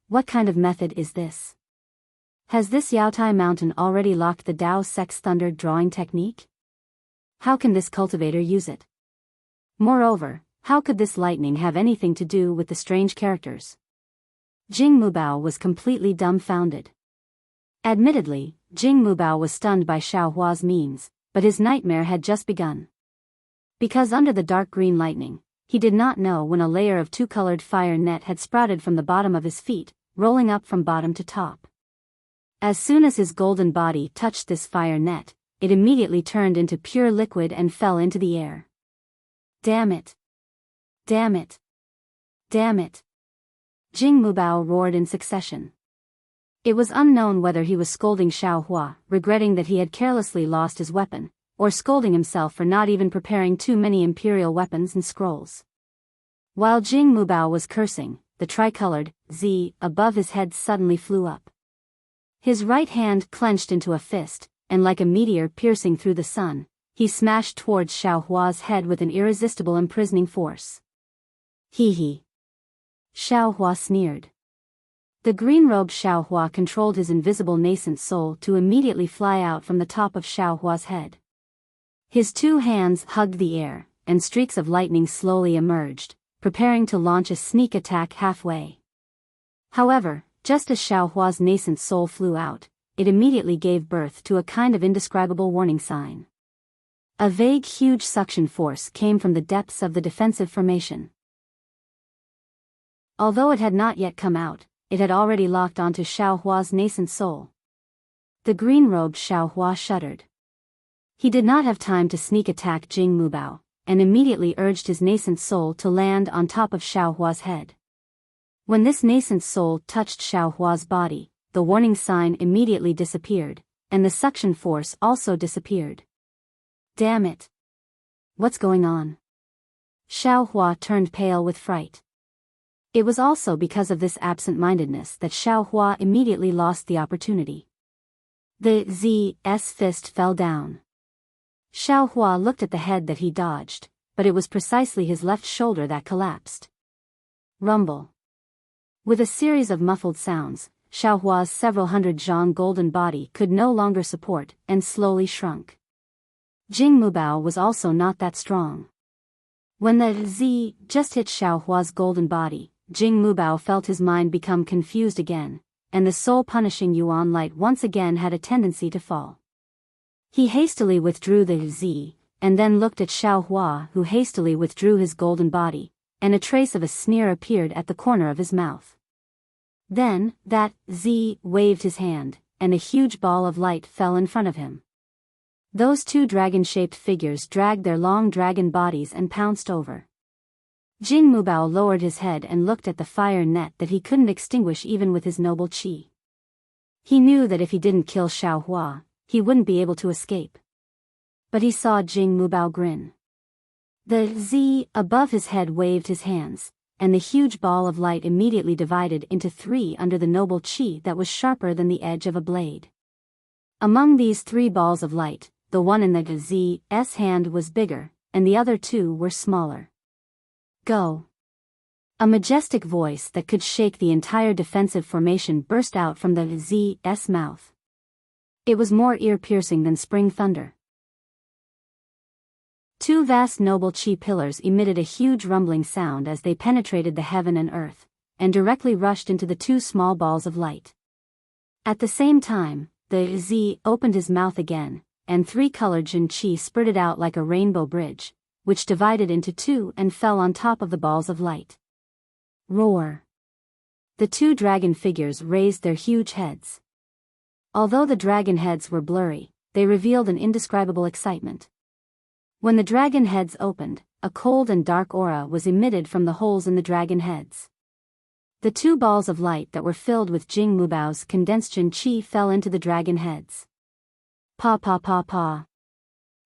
What kind of method is this? Has this Yaotai mountain already locked the Dao Sex Thunder drawing technique? How can this cultivator use it? Moreover, how could this lightning have anything to do with the strange characters? Jing Mubao was completely dumbfounded. Admittedly, Jing Mubao was stunned by Xiaohua's means, but his nightmare had just begun. Because under the dark green lightning, he did not know when a layer of two-colored fire net had sprouted from the bottom of his feet, rolling up from bottom to top. As soon as his golden body touched this fire net, it immediately turned into pure liquid and fell into the air. Damn it! Damn it! Damn it! Jing Mubao roared in succession. It was unknown whether he was scolding Xiaohua, regretting that he had carelessly lost his weapon, or scolding himself for not even preparing too many imperial weapons and scrolls. While Jing Mubao was cursing, the tricolored Z above his head suddenly flew up. His right hand clenched into a fist, and like a meteor piercing through the sun, he smashed towards Xiaohua's head with an irresistible imprisoning force. Hee hee. Xiaohua sneered. The green-robed Xiaohua controlled his invisible nascent soul to immediately fly out from the top of Xiaohua's head. His two hands hugged the air, and streaks of lightning slowly emerged, preparing to launch a sneak attack halfway. However, just as Xiaohua's nascent soul flew out, it immediately gave birth to a kind of indescribable warning sign. A vague huge suction force came from the depths of the defensive formation. Although it had not yet come out, it had already locked onto Xiaohua's nascent soul. The green-robed Xiaohua shuddered. He did not have time to sneak attack Jing Mubao, and immediately urged his nascent soul to land on top of Xiaohua's head. When this nascent soul touched Xiaohua's body, the warning sign immediately disappeared, and the suction force also disappeared. Damn it! What's going on? Xiaohua turned pale with fright. It was also because of this absent-mindedness that Xiaohua immediately lost the opportunity. The Z's fist fell down. Xiaohua looked at the head that he dodged, but it was precisely his left shoulder that collapsed. Rumble. With a series of muffled sounds, Xiaohua's several hundred zhang golden body could no longer support and slowly shrunk. Jing Mubao was also not that strong. When the Z just hit Xiaohua's golden body, Jing Mubao felt his mind become confused again, and the soul-punishing Yuan light once again had a tendency to fall. He hastily withdrew the Z, and then looked at Xiaohua, who hastily withdrew his golden body, and a trace of a sneer appeared at the corner of his mouth. Then, that Z waved his hand, and a huge ball of light fell in front of him. Those two dragon-shaped figures dragged their long dragon bodies and pounced over. Jing Mubao lowered his head and looked at the fire net that he couldn't extinguish even with his noble qi. He knew that if he didn't kill Xiaohua, he wouldn't be able to escape. But he saw Jing Mubao grin. The Z above his head waved his hands, and the huge ball of light immediately divided into three under the noble qi that was sharper than the edge of a blade. Among these three balls of light, the one in the Z's hand was bigger, and the other two were smaller. Go. A majestic voice that could shake the entire defensive formation burst out from the Z's mouth. It was more ear-piercing than spring thunder. Two vast noble chi pillars emitted a huge rumbling sound as they penetrated the heaven and earth, and directly rushed into the two small balls of light. At the same time, the Z opened his mouth again, and three-colored Jin Chi spurted out like a rainbow bridge, which divided into two and fell on top of the balls of light. Roar! The two dragon figures raised their huge heads. Although the dragon heads were blurry, they revealed an indescribable excitement. When the dragon heads opened, a cold and dark aura was emitted from the holes in the dragon heads. The two balls of light that were filled with Jing Mubao's condensed Jin Chi fell into the dragon heads. Pa pa pa pa.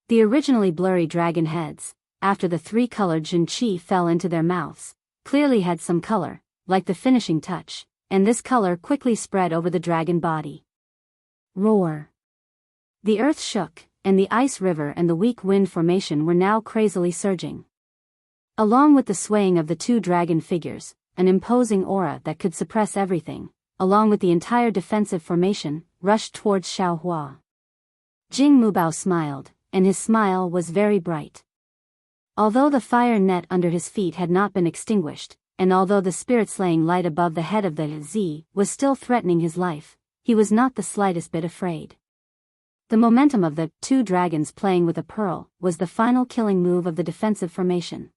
The originally blurry dragon heads, after the three-colored Jin Chi fell into their mouths, clearly had some color, like the finishing touch, and this color quickly spread over the dragon body. Roar! The earth shook, and the ice river and the weak wind formation were now crazily surging. Along with the swaying of the two dragon figures, an imposing aura that could suppress everything, along with the entire defensive formation, rushed towards Xiaohua. Jing Mubao smiled, and his smile was very bright. Although the fire net under his feet had not been extinguished, and although the spirit-slaying light above the head of the Z was still threatening his life, he was not the slightest bit afraid. The momentum of the two dragons playing with a pearl was the final killing move of the defensive formation.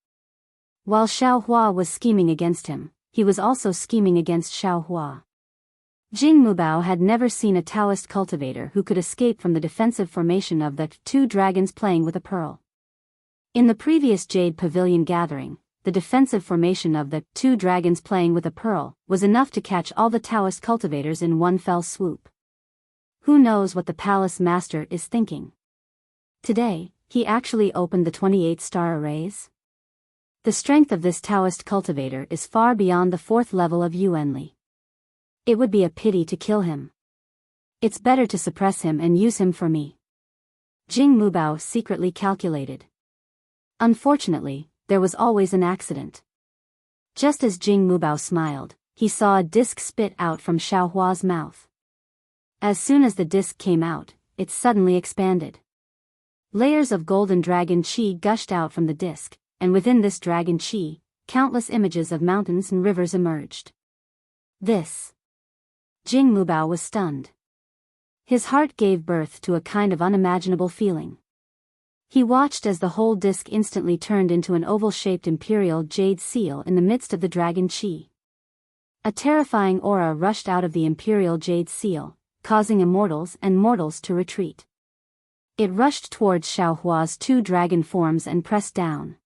While Xiaohua was scheming against him, he was also scheming against Xiaohua. Jing Mubao had never seen a Taoist cultivator who could escape from the defensive formation of the two dragons playing with a pearl. In the previous Jade Pavilion gathering, the defensive formation of the two dragons playing with a pearl was enough to catch all the Taoist cultivators in one fell swoop. Who knows what the palace master is thinking? Today, he actually opened the 28 star arrays? The strength of this Taoist cultivator is far beyond the 4th level of Yuanli. It would be a pity to kill him. It's better to suppress him and use him for me. Jing Mubao secretly calculated. Unfortunately, there was always an accident. Just as Jing Mubao smiled, he saw a disc spit out from Xiaohua's mouth. As soon as the disc came out, it suddenly expanded. Layers of golden dragon qi gushed out from the disc, and within this dragon qi, countless images of mountains and rivers emerged. This. Jing Mubao was stunned. His heart gave birth to a kind of unimaginable feeling. He watched as the whole disc instantly turned into an oval-shaped imperial jade seal in the midst of the dragon qi. A terrifying aura rushed out of the imperial jade seal, causing immortals and mortals to retreat. It rushed towards Xiaohua's two dragon forms and pressed down.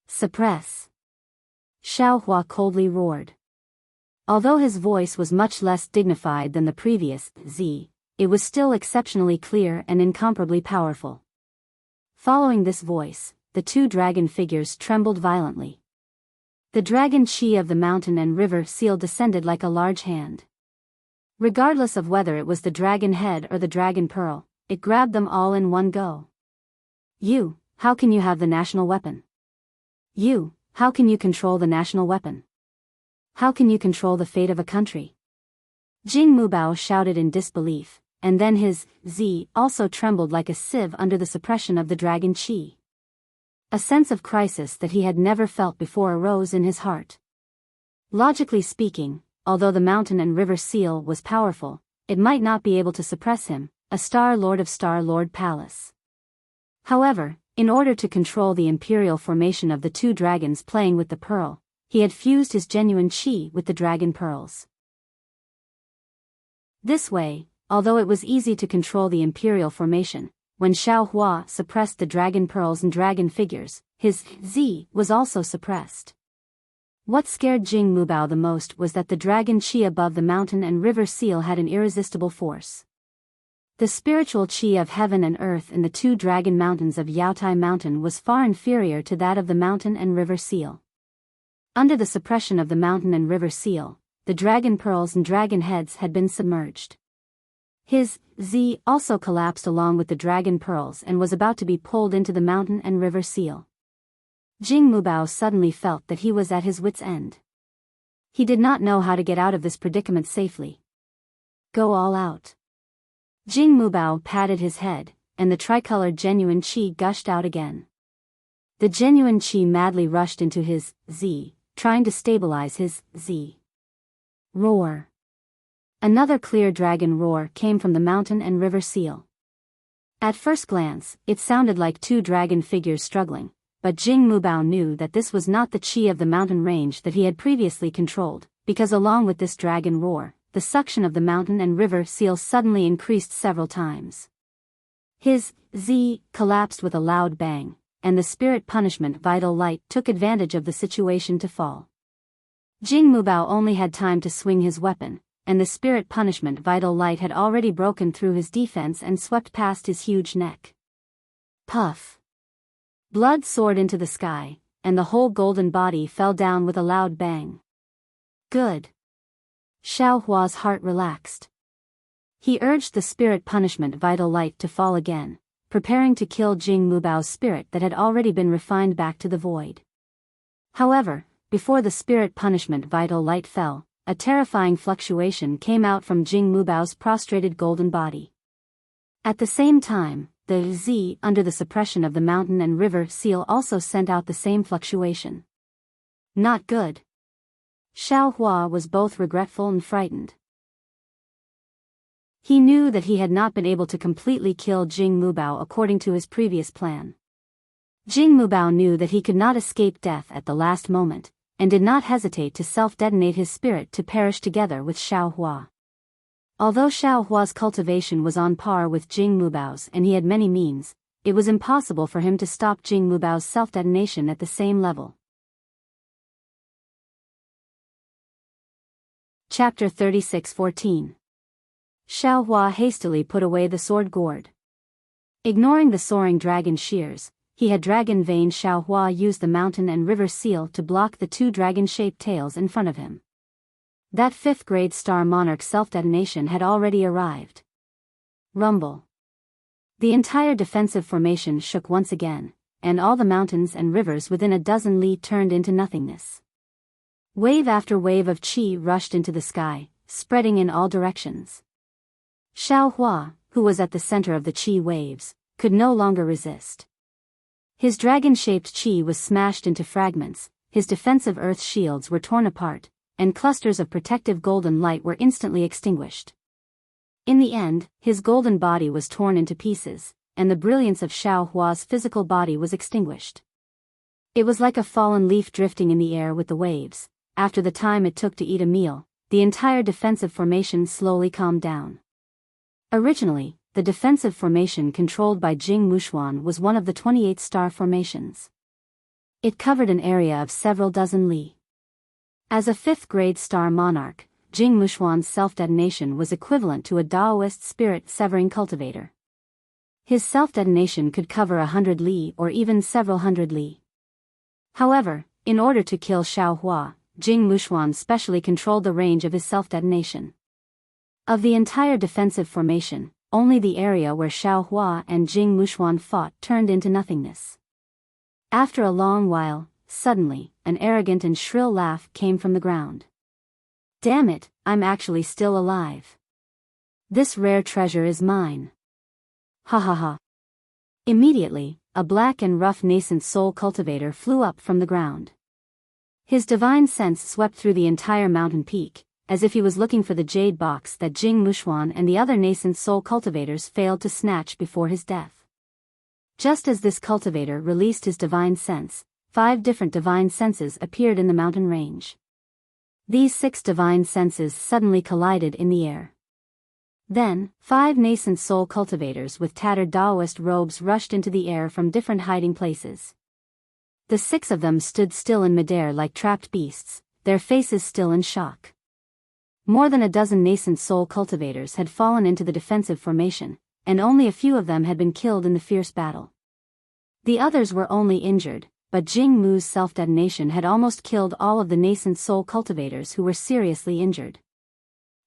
Suppress! Xiaohua coldly roared. Although his voice was much less dignified than the previous Z, it was still exceptionally clear and incomparably powerful. Following this voice, the two dragon figures trembled violently. The dragon qi of the mountain and river seal descended like a large hand. Regardless of whether it was the dragon head or the dragon pearl, it grabbed them all in one go. You, how can you have the national weapon? You, how can you control the national weapon? How can you control the fate of a country? Jing Mubao shouted in disbelief, and then his Z also trembled like a sieve under the suppression of the dragon qi. A sense of crisis that he had never felt before arose in his heart. Logically speaking, although the mountain and river seal was powerful, it might not be able to suppress him, a Star Lord of Star Lord Palace. However, in order to control the imperial formation of the two dragons playing with the pearl, he had fused his genuine qi with the dragon pearls. This way, although it was easy to control the imperial formation, when Xiaohua suppressed the dragon pearls and dragon figures, his Z was also suppressed. What scared Jing Mubao the most was that the dragon qi above the mountain and river seal had an irresistible force. The spiritual qi of heaven and earth in the two dragon mountains of Yaotai Mountain was far inferior to that of the mountain and river seal. Under the suppression of the mountain and river seal, the dragon pearls and dragon heads had been submerged. His Z also collapsed along with the dragon pearls and was about to be pulled into the mountain and river seal. Jing Mubao suddenly felt that he was at his wit's end. He did not know how to get out of this predicament safely. Go all out. Jing Mubao patted his head, and the tricolored genuine qi gushed out again. The genuine qi madly rushed into his Z, trying to stabilize his Z. Roar. Another clear dragon roar came from the mountain and river seal. At first glance, it sounded like two dragon figures struggling, but Jing Mubao knew that this was not the qi of the mountain range that he had previously controlled, because along with this dragon roar, the suction of the mountain and river seal suddenly increased several times. His Z collapsed with a loud bang, and the spirit punishment vital light took advantage of the situation to fall. Jing Mubao only had time to swing his weapon, and the spirit punishment vital light had already broken through his defense and swept past his huge neck. Puff. Blood soared into the sky, and the whole golden body fell down with a loud bang. Good. Xiao Hua's heart relaxed. He urged the spirit punishment vital light to fall again, preparing to kill Jing Mubao's spirit that had already been refined back to the void. However, before the spirit punishment vital light fell, a terrifying fluctuation came out from Jing Mubao's prostrated golden body. At the same time, the Z under the suppression of the mountain and river seal also sent out the same fluctuation. Not good. Xiao Hua was both regretful and frightened. He knew that he had not been able to completely kill Jing Mubao according to his previous plan. Jing Mubao knew that he could not escape death at the last moment, and did not hesitate to self-detonate his spirit to perish together with Xiao Hua. Although Xiao Hua's cultivation was on par with Jing Mubao's and he had many means, it was impossible for him to stop Jing Mubao's self-detonation at the same level. Chapter 36:14. Xiao Hua hastily put away the sword gourd. Ignoring the soaring dragon shears, he had dragon vein. Xiao Hua used the mountain and river seal to block the two dragon-shaped tails in front of him. That 5th grade star monarch self-detonation had already arrived. Rumble. The entire defensive formation shook once again, and all the mountains and rivers within a dozen li turned into nothingness. Wave after wave of qi rushed into the sky, spreading in all directions. Xiao Hua, who was at the center of the qi waves, could no longer resist. His dragon-shaped qi was smashed into fragments, his defensive earth shields were torn apart, and clusters of protective golden light were instantly extinguished. In the end, his golden body was torn into pieces, and the brilliance of Xiao Hua's physical body was extinguished. It was like a fallen leaf drifting in the air with the waves. After the time it took to eat a meal, the entire defensive formation slowly calmed down. Originally, the defensive formation controlled by Jing Mushuan was one of the 28 star formations. It covered an area of several dozen li. As a 5th grade star monarch, Jing Mushuan's self-detonation was equivalent to a Daoist spirit-severing cultivator. His self-detonation could cover 100 li or even several hundred li. However, in order to kill Xiao Hua, Jing Mushuan specially controlled the range of his self-detonation. Of the entire defensive formation, only the area where Xiao Hua and Jing Mushuan fought turned into nothingness. After a long while, suddenly, an arrogant and shrill laugh came from the ground. Damn it, I'm actually still alive. This rare treasure is mine. Ha ha ha. Immediately, a black and rough nascent soul cultivator flew up from the ground. His divine sense swept through the entire mountain peak, as if he was looking for the jade box that Jing Mushuan and the other nascent soul cultivators failed to snatch before his death. Just as this cultivator released his divine sense, 5 different divine senses appeared in the mountain range. These 6 divine senses suddenly collided in the air. Then, 5 nascent soul cultivators with tattered Daoist robes rushed into the air from different hiding places. The 6 of them stood still in midair like trapped beasts, their faces still in shock. More than a dozen nascent soul cultivators had fallen into the defensive formation, and only a few of them had been killed in the fierce battle. The others were only injured, but Jing Mu's self-detonation had almost killed all of the nascent soul cultivators who were seriously injured.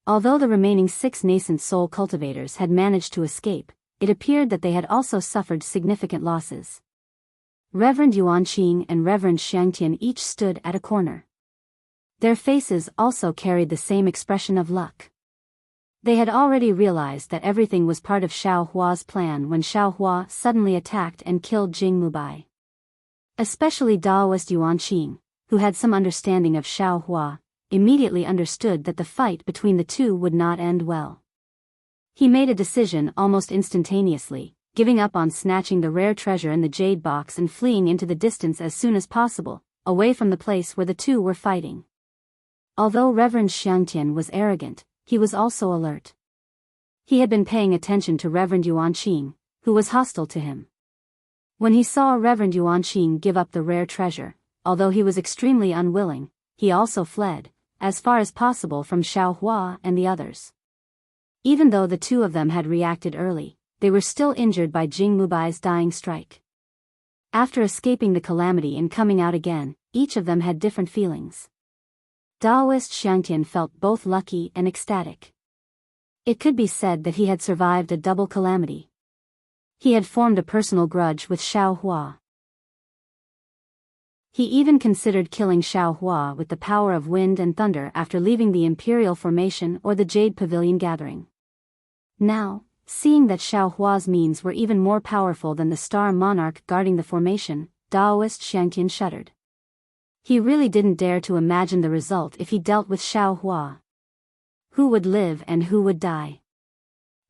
Although the remaining 6 nascent soul cultivators had managed to escape, it appeared that they had also suffered significant losses. Reverend Yuanqing and Reverend Xiangtian each stood at a corner. Their faces also carried the same expression of luck. They had already realized that everything was part of Xiao Hua's plan when Xiao Hua suddenly attacked and killed Jing Mubai. Especially Daoist Yuan Qing, who had some understanding of Xiao Hua, immediately understood that the fight between the two would not end well. He made a decision almost instantaneously, giving up on snatching the rare treasure in the jade box and fleeing into the distance as soon as possible, away from the place where the two were fighting. Although Reverend Xiangtian was arrogant, he was also alert. He had been paying attention to Reverend Yuan Qing, who was hostile to him. When he saw Reverend Yuan Qing give up the rare treasure, although he was extremely unwilling, he also fled, as far as possible from Xiao Hua and the others. Even though the two of them had reacted early, they were still injured by Jing Mubai's dying strike. After escaping the calamity and coming out again, each of them had different feelings. Daoist Xiangtian felt both lucky and ecstatic. It could be said that he had survived a double calamity. He had formed a personal grudge with Xiao Hua. He even considered killing Xiao Hua with the power of wind and thunder after leaving the Imperial Formation or the Jade Pavilion gathering. Now, seeing that Xiao Hua's means were even more powerful than the Star Monarch guarding the formation, Daoist Xiangtian shuddered. He really didn't dare to imagine the result if he dealt with Xiao Hua. Who would live and who would die?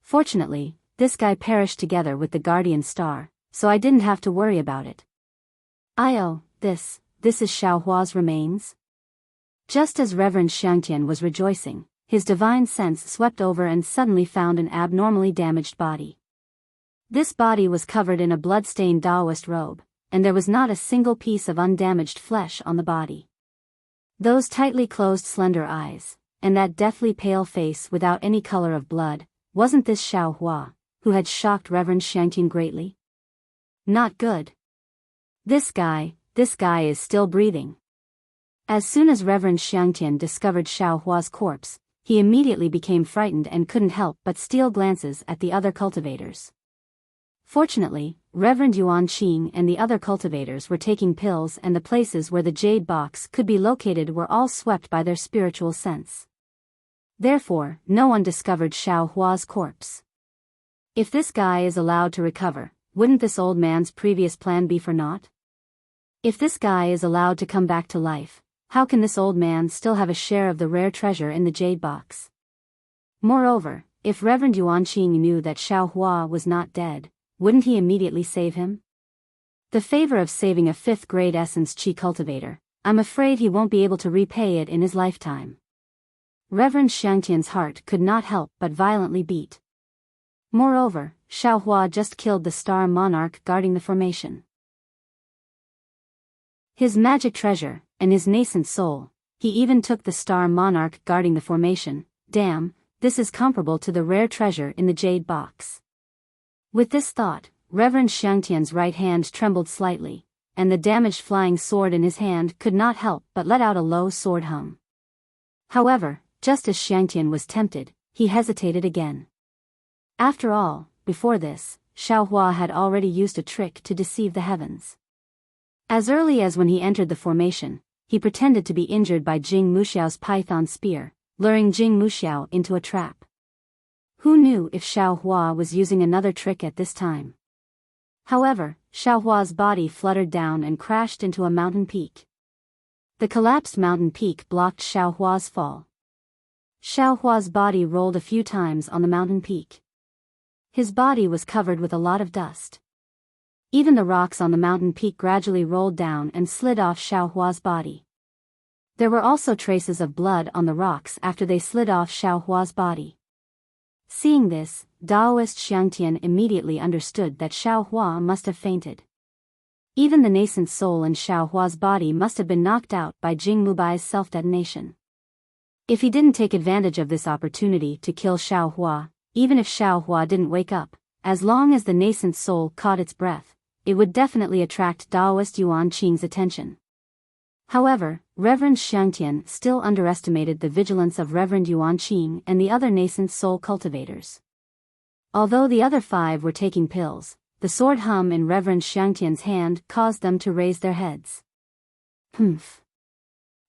Fortunately, this guy perished together with the Guardian Star, so I didn't have to worry about it. This is Xiao Hua's remains? Just as Reverend Xiangtian was rejoicing, his divine sense swept over and suddenly found an abnormally damaged body. This body was covered in a blood-stained Daoist robe, and there was not a single piece of undamaged flesh on the body. Those tightly closed slender eyes, and that deathly pale face without any color of blood, wasn't this Xiao Hua, who had shocked Reverend Xiangtian greatly? Not good. This guy is still breathing. As soon as Reverend Xiangtian discovered Xiao Hua's corpse, he immediately became frightened and couldn't help but steal glances at the other cultivators. Fortunately, Reverend Yuan Qing and the other cultivators were taking pills, and the places where the jade box could be located were all swept by their spiritual sense. Therefore, no one discovered Xiao Hua's corpse. If this guy is allowed to recover, wouldn't this old man's previous plan be for naught? If this guy is allowed to come back to life, how can this old man still have a share of the rare treasure in the jade box? Moreover, if Reverend Yuan Qing knew that Xiao Hua was not dead, wouldn't he immediately save him? The favor of saving a 5th-grade essence Qi cultivator, I'm afraid he won't be able to repay it in his lifetime. Reverend Xiangtian's heart could not help but violently beat. Moreover, Xiao Hua just killed the Star Monarch guarding the formation. His magic treasure, and his nascent soul, he even took the Star Monarch guarding the formation. Damn, this is comparable to the rare treasure in the jade box. With this thought, Reverend Xiangtian's right hand trembled slightly, and the damaged flying sword in his hand could not help but let out a low sword hum. However, just as Xiangtian was tempted, he hesitated again. After all, before this, Xiao Hua had already used a trick to deceive the heavens. As early as when he entered the formation, he pretended to be injured by Jing Muxiao's python spear, luring Jing Muxiao into a trap. Who knew if Xiao Hua was using another trick at this time? However, Xiao Hua's body fluttered down and crashed into a mountain peak. The collapsed mountain peak blocked Xiao Hua's fall. Xiao Hua's body rolled a few times on the mountain peak. His body was covered with a lot of dust. Even the rocks on the mountain peak gradually rolled down and slid off Xiao Hua's body. There were also traces of blood on the rocks after they slid off Xiao Hua's body. Seeing this, Daoist Xiangtian immediately understood that Xiao Hua must have fainted. Even the nascent soul in Xiao Hua's body must have been knocked out by Jing Mubai's self-detonation. If he didn't take advantage of this opportunity to kill Xiao Hua, even if Xiao Hua didn't wake up, as long as the nascent soul caught its breath, it would definitely attract Daoist Yuan Qing's attention. However, Reverend Xiangtian still underestimated the vigilance of Reverend Yuan Qing and the other nascent soul cultivators. Although the other 5 were taking pills, the sword hum in Reverend Xiangtian's hand caused them to raise their heads. Humph.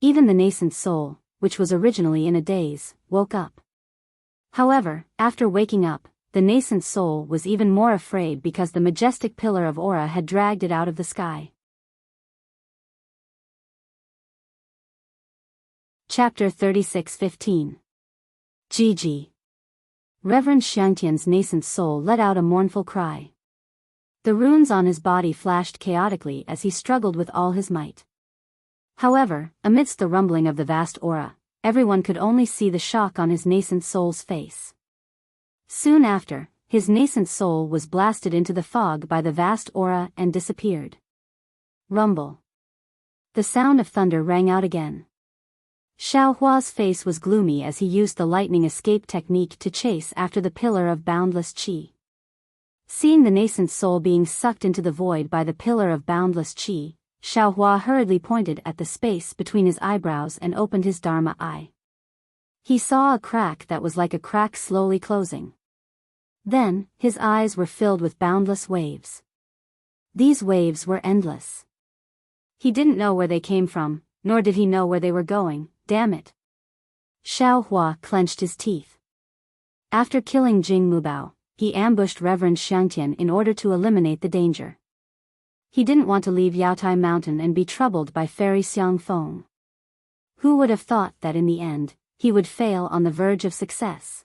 Even the nascent soul, which was originally in a daze, woke up. However, after waking up, the nascent soul was even more afraid because the majestic pillar of aura had dragged it out of the sky. Chapter 36:15. Gigi. Reverend Xiangtian's nascent soul let out a mournful cry. The runes on his body flashed chaotically as he struggled with all his might. However, amidst the rumbling of the vast aura, everyone could only see the shock on his nascent soul's face. Soon after, his nascent soul was blasted into the fog by the vast aura and disappeared. Rumble. The sound of thunder rang out again. Xiaohua's face was gloomy as he used the lightning escape technique to chase after the pillar of boundless qi. Seeing the nascent soul being sucked into the void by the pillar of boundless qi, Xiaohua hurriedly pointed at the space between his eyebrows and opened his Dharma eye. He saw a crack that was like a crack slowly closing. Then, his eyes were filled with boundless waves. These waves were endless. He didn't know where they came from, nor did he know where they were going, damn it. Xiaohua clenched his teeth. After killing Jing Mubao, he ambushed Reverend Xiangtian in order to eliminate the danger. He didn't want to leave Yaotai Mountain and be troubled by Fairy Xiangfeng. Who would have thought that in the end, he would fail on the verge of success?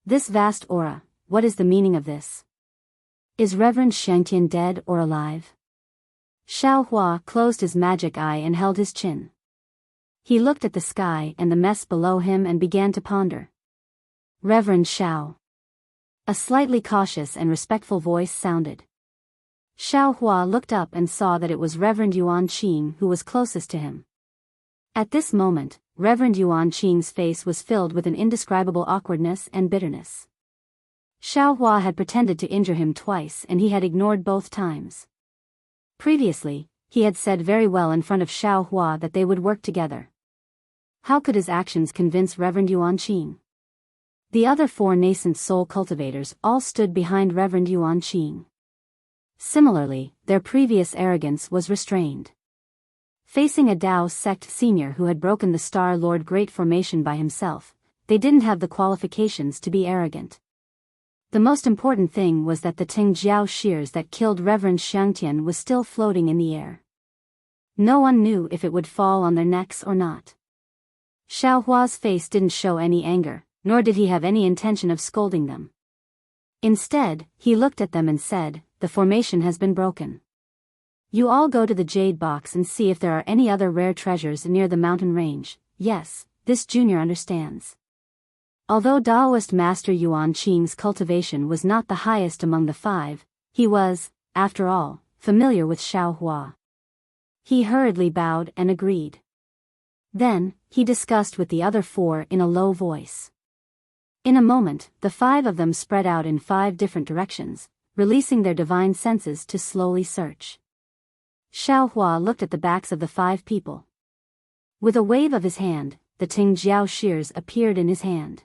This vast aura, what is the meaning of this? Is Reverend Xiangtian dead or alive? Xiaohua closed his magic eye and held his chin. He looked at the sky and the mess below him and began to ponder. Reverend Xiao. A slightly cautious and respectful voice sounded. Xiaohua looked up and saw that it was Reverend Yuan Qing who was closest to him. At this moment, Reverend Yuan Qing's face was filled with an indescribable awkwardness and bitterness. Xiaohua had pretended to injure him twice and he had ignored both times. Previously, he had said very well in front of Xiaohua that they would work together. How could his actions convince Reverend Yuan Qing? The other 4 nascent soul cultivators all stood behind Reverend Yuan Qing. Similarly, their previous arrogance was restrained. Facing a Dao sect senior who had broken the Star Lord Great Formation by himself, they didn't have the qualifications to be arrogant. The most important thing was that the Tingjiao shears that killed Reverend Xiangtian was still floating in the air. No one knew if it would fall on their necks or not. Xiaohua's face didn't show any anger, nor did he have any intention of scolding them. Instead, he looked at them and said, "The formation has been broken. You all go to the Jade Box and see if there are any other rare treasures near the mountain range." Yes, this junior understands. Although Daoist Master Yuan Qing's cultivation was not the highest among the 5, he was, after all, familiar with Xiaohua. He hurriedly bowed and agreed. Then, he discussed with the other 4 in a low voice. In a moment, the 5 of them spread out in 5 different directions, releasing their divine senses to slowly search. Xiaohua looked at the backs of the 5 people. With a wave of his hand, the Tingjiao shears appeared in his hand.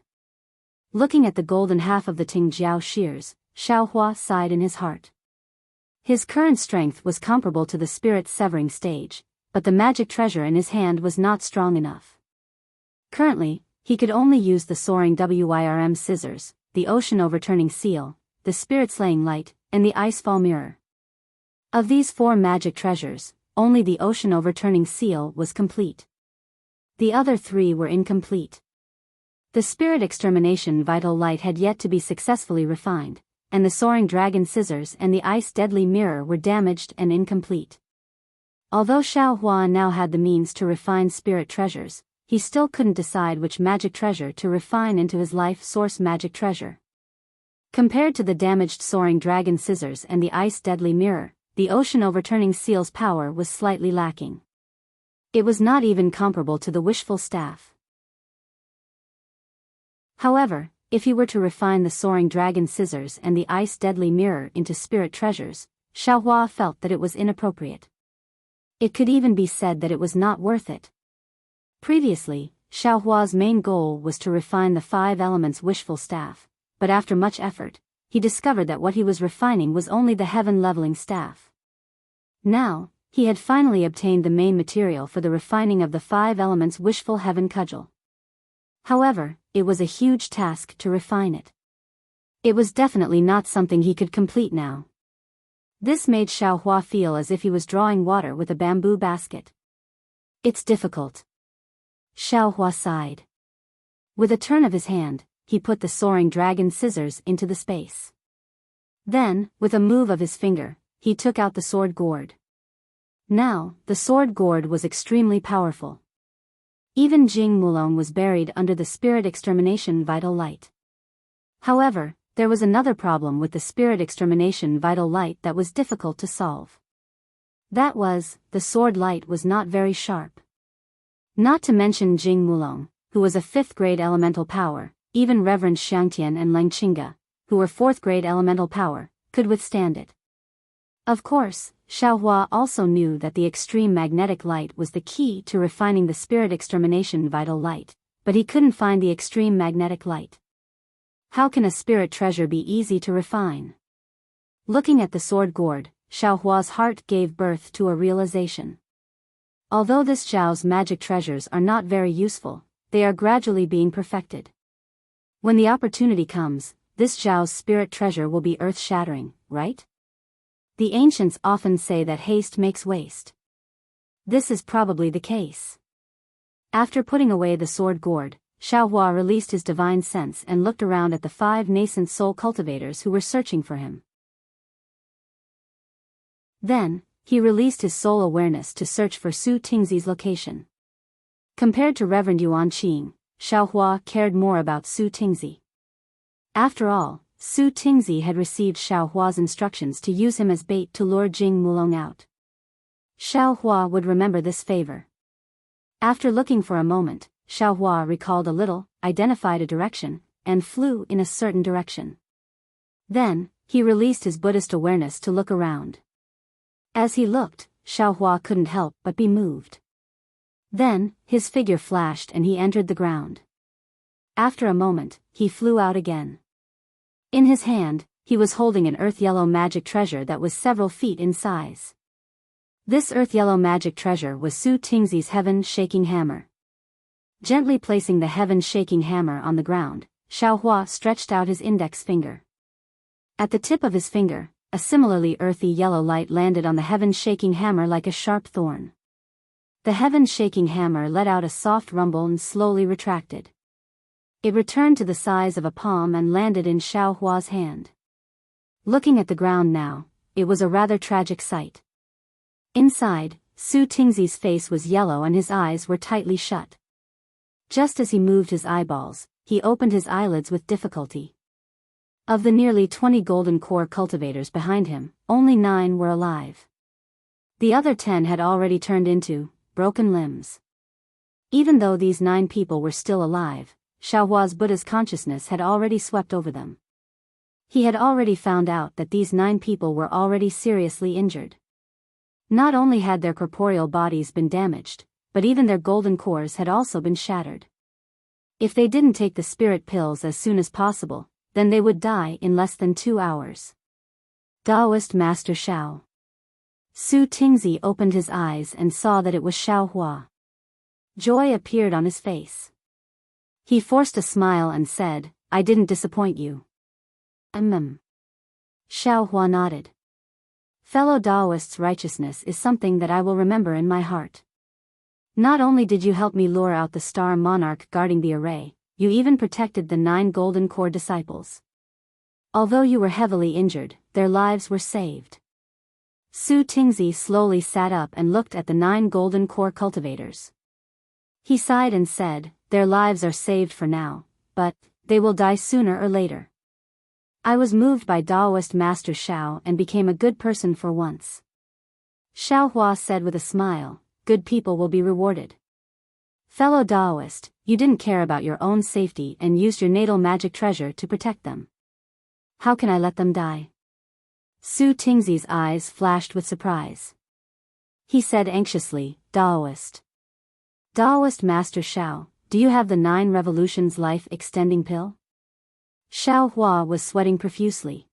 Looking at the golden half of the Tingjiao shears, Xiaohua sighed in his heart. His current strength was comparable to the spirit severing stage, but the magic treasure in his hand was not strong enough. Currently, he could only use the soaring Wyrm scissors, the ocean overturning seal, the spirit slaying light, and the icefall mirror. Of these 4 magic treasures, only the ocean overturning seal was complete. The other 3 were incomplete. The spirit extermination vital light had yet to be successfully refined, and the soaring dragon scissors and the ice deadly mirror were damaged and incomplete. Although Xiaohua now had the means to refine spirit treasures, he still couldn't decide which magic treasure to refine into his life source magic treasure. Compared to the damaged soaring dragon scissors and the ice deadly mirror, the ocean overturning seal's power was slightly lacking. It was not even comparable to the wishful staff. However, if he were to refine the soaring dragon scissors and the ice deadly mirror into spirit treasures, Xiaohua felt that it was inappropriate. It could even be said that it was not worth it. Previously, Xiaohua's main goal was to refine the 5 elements wishful staff, but after much effort, he discovered that what he was refining was only the heaven leveling staff. Now, He had finally obtained the main material for the refining of the 5 elements wishful heaven cudgel. However, it was a huge task to refine it. It was definitely not something he could complete now. This made Xiaohua feel as if he was drawing water with a bamboo basket. It's difficult. Xiaohua sighed. With a turn of his hand, he put the soaring dragon scissors into the space. Then, with a move of his finger, he took out the sword gourd. Now, the sword gourd was extremely powerful. Even Jing Mulong was buried under the spirit extermination vital light. However, there was another problem with the spirit extermination vital light that was difficult to solve. That was, the sword light was not very sharp. Not to mention Jing Mulong, who was a 5th grade elemental power, even Reverend Xiangtian and Leng Qingge, who were 4th grade elemental power, could withstand it. Of course, Xiaohua also knew that the extreme magnetic light was the key to refining the spirit extermination vital light, but he couldn't find the extreme magnetic light. How can a spirit treasure be easy to refine? Looking at the sword gourd, Xiaohua's heart gave birth to a realization. Although this Zhao's magic treasures are not very useful, they are gradually being perfected. When the opportunity comes, this Zhao's spirit treasure will be earth-shattering, right? The ancients often say that haste makes waste. This is probably the case. After putting away the sword gourd, Xiaohua released his divine sense and looked around at the 5 nascent soul cultivators who were searching for him. Then, he released his soul awareness to search for Su Tingzi's location. Compared to Reverend Yuan Qing, Xiaohua cared more about Su Tingzi. After all, Su Tingzi had received Xiaohua's instructions to use him as bait to lure Jing Mulong out. Xiaohua would remember this favor. After looking for a moment, Xiaohua recalled a little, identified a direction, and flew in a certain direction. Then, he released his Buddhist awareness to look around. As he looked, Xiaohua couldn't help but be moved. Then, his figure flashed and he entered the ground. After a moment, he flew out again. In his hand, he was holding an earth-yellow magic treasure that was several feet in size. This earth-yellow magic treasure was Su Tingzi's heaven-shaking hammer. Gently placing the heaven-shaking hammer on the ground, Xiaohua stretched out his index finger. At the tip of his finger, a similarly earthy yellow light landed on the heaven-shaking hammer like a sharp thorn. The heaven-shaking hammer let out a soft rumble and slowly retracted. It returned to the size of a palm and landed in Xiaohua's hand. Looking at the ground now, it was a rather tragic sight. Inside, Su Tingzi's face was yellow and his eyes were tightly shut. Just as he moved his eyeballs, he opened his eyelids with difficulty. Of the nearly 20 golden core cultivators behind him, only 9 were alive. The other 10 had already turned into broken limbs. Even though these 9 people were still alive, Xiaohua's Buddha's consciousness had already swept over them. He had already found out that these 9 people were already seriously injured. Not only had their corporeal bodies been damaged, but even their golden cores had also been shattered. If they didn't take the spirit pills as soon as possible, then they would die in less than 2 hours. Taoist Master Xiao. Su Tingzi opened his eyes and saw that it was Xiaohua. Joy appeared on his face. He forced a smile and said, "I didn't disappoint you." Xiaohua nodded. Fellow Taoists' righteousness is something that I will remember in my heart. Not only did you help me lure out the star monarch guarding the array, you even protected the 9 golden core disciples. Although you were heavily injured, their lives were saved. Su Tingzi slowly sat up and looked at the 9 golden core cultivators. He sighed and said, "Their lives are saved for now, but they will die sooner or later. I was moved by Taoist Master Xiao and became a good person for once." Xiaohua said with a smile, "Good people will be rewarded. Fellow Taoist, you didn't care about your own safety and used your natal magic treasure to protect them. How can I let them die?" Su Tingzi's eyes flashed with surprise. He said anxiously, "Taoist. Taoist Master Xiao, do you have the 9 Revolutions life-extending pill?" Xiaohua was sweating profusely.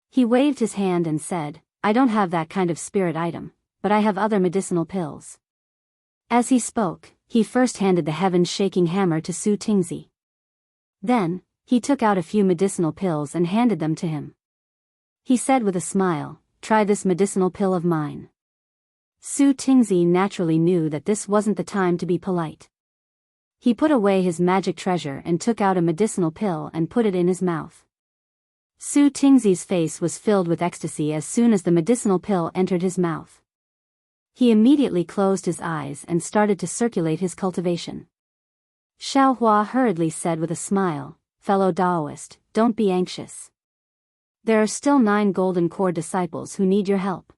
He waved his hand and said, "I don't have that kind of spirit item, but I have other medicinal pills. As he spoke, he first handed the heaven-shaking hammer to Su Tingzi. Then, he took out a few medicinal pills and handed them to him. He said with a smile, "Try this medicinal pill of mine." Su Tingzi naturally knew that this wasn't the time to be polite. He put away his magic treasure and took out a medicinal pill and put it in his mouth. Su Tingzi's face was filled with ecstasy as soon as the medicinal pill entered his mouth. He immediately closed his eyes and started to circulate his cultivation. Xiaohua hurriedly said with a smile, "Fellow Taoist, don't be anxious. There are still 9 golden core disciples who need your help.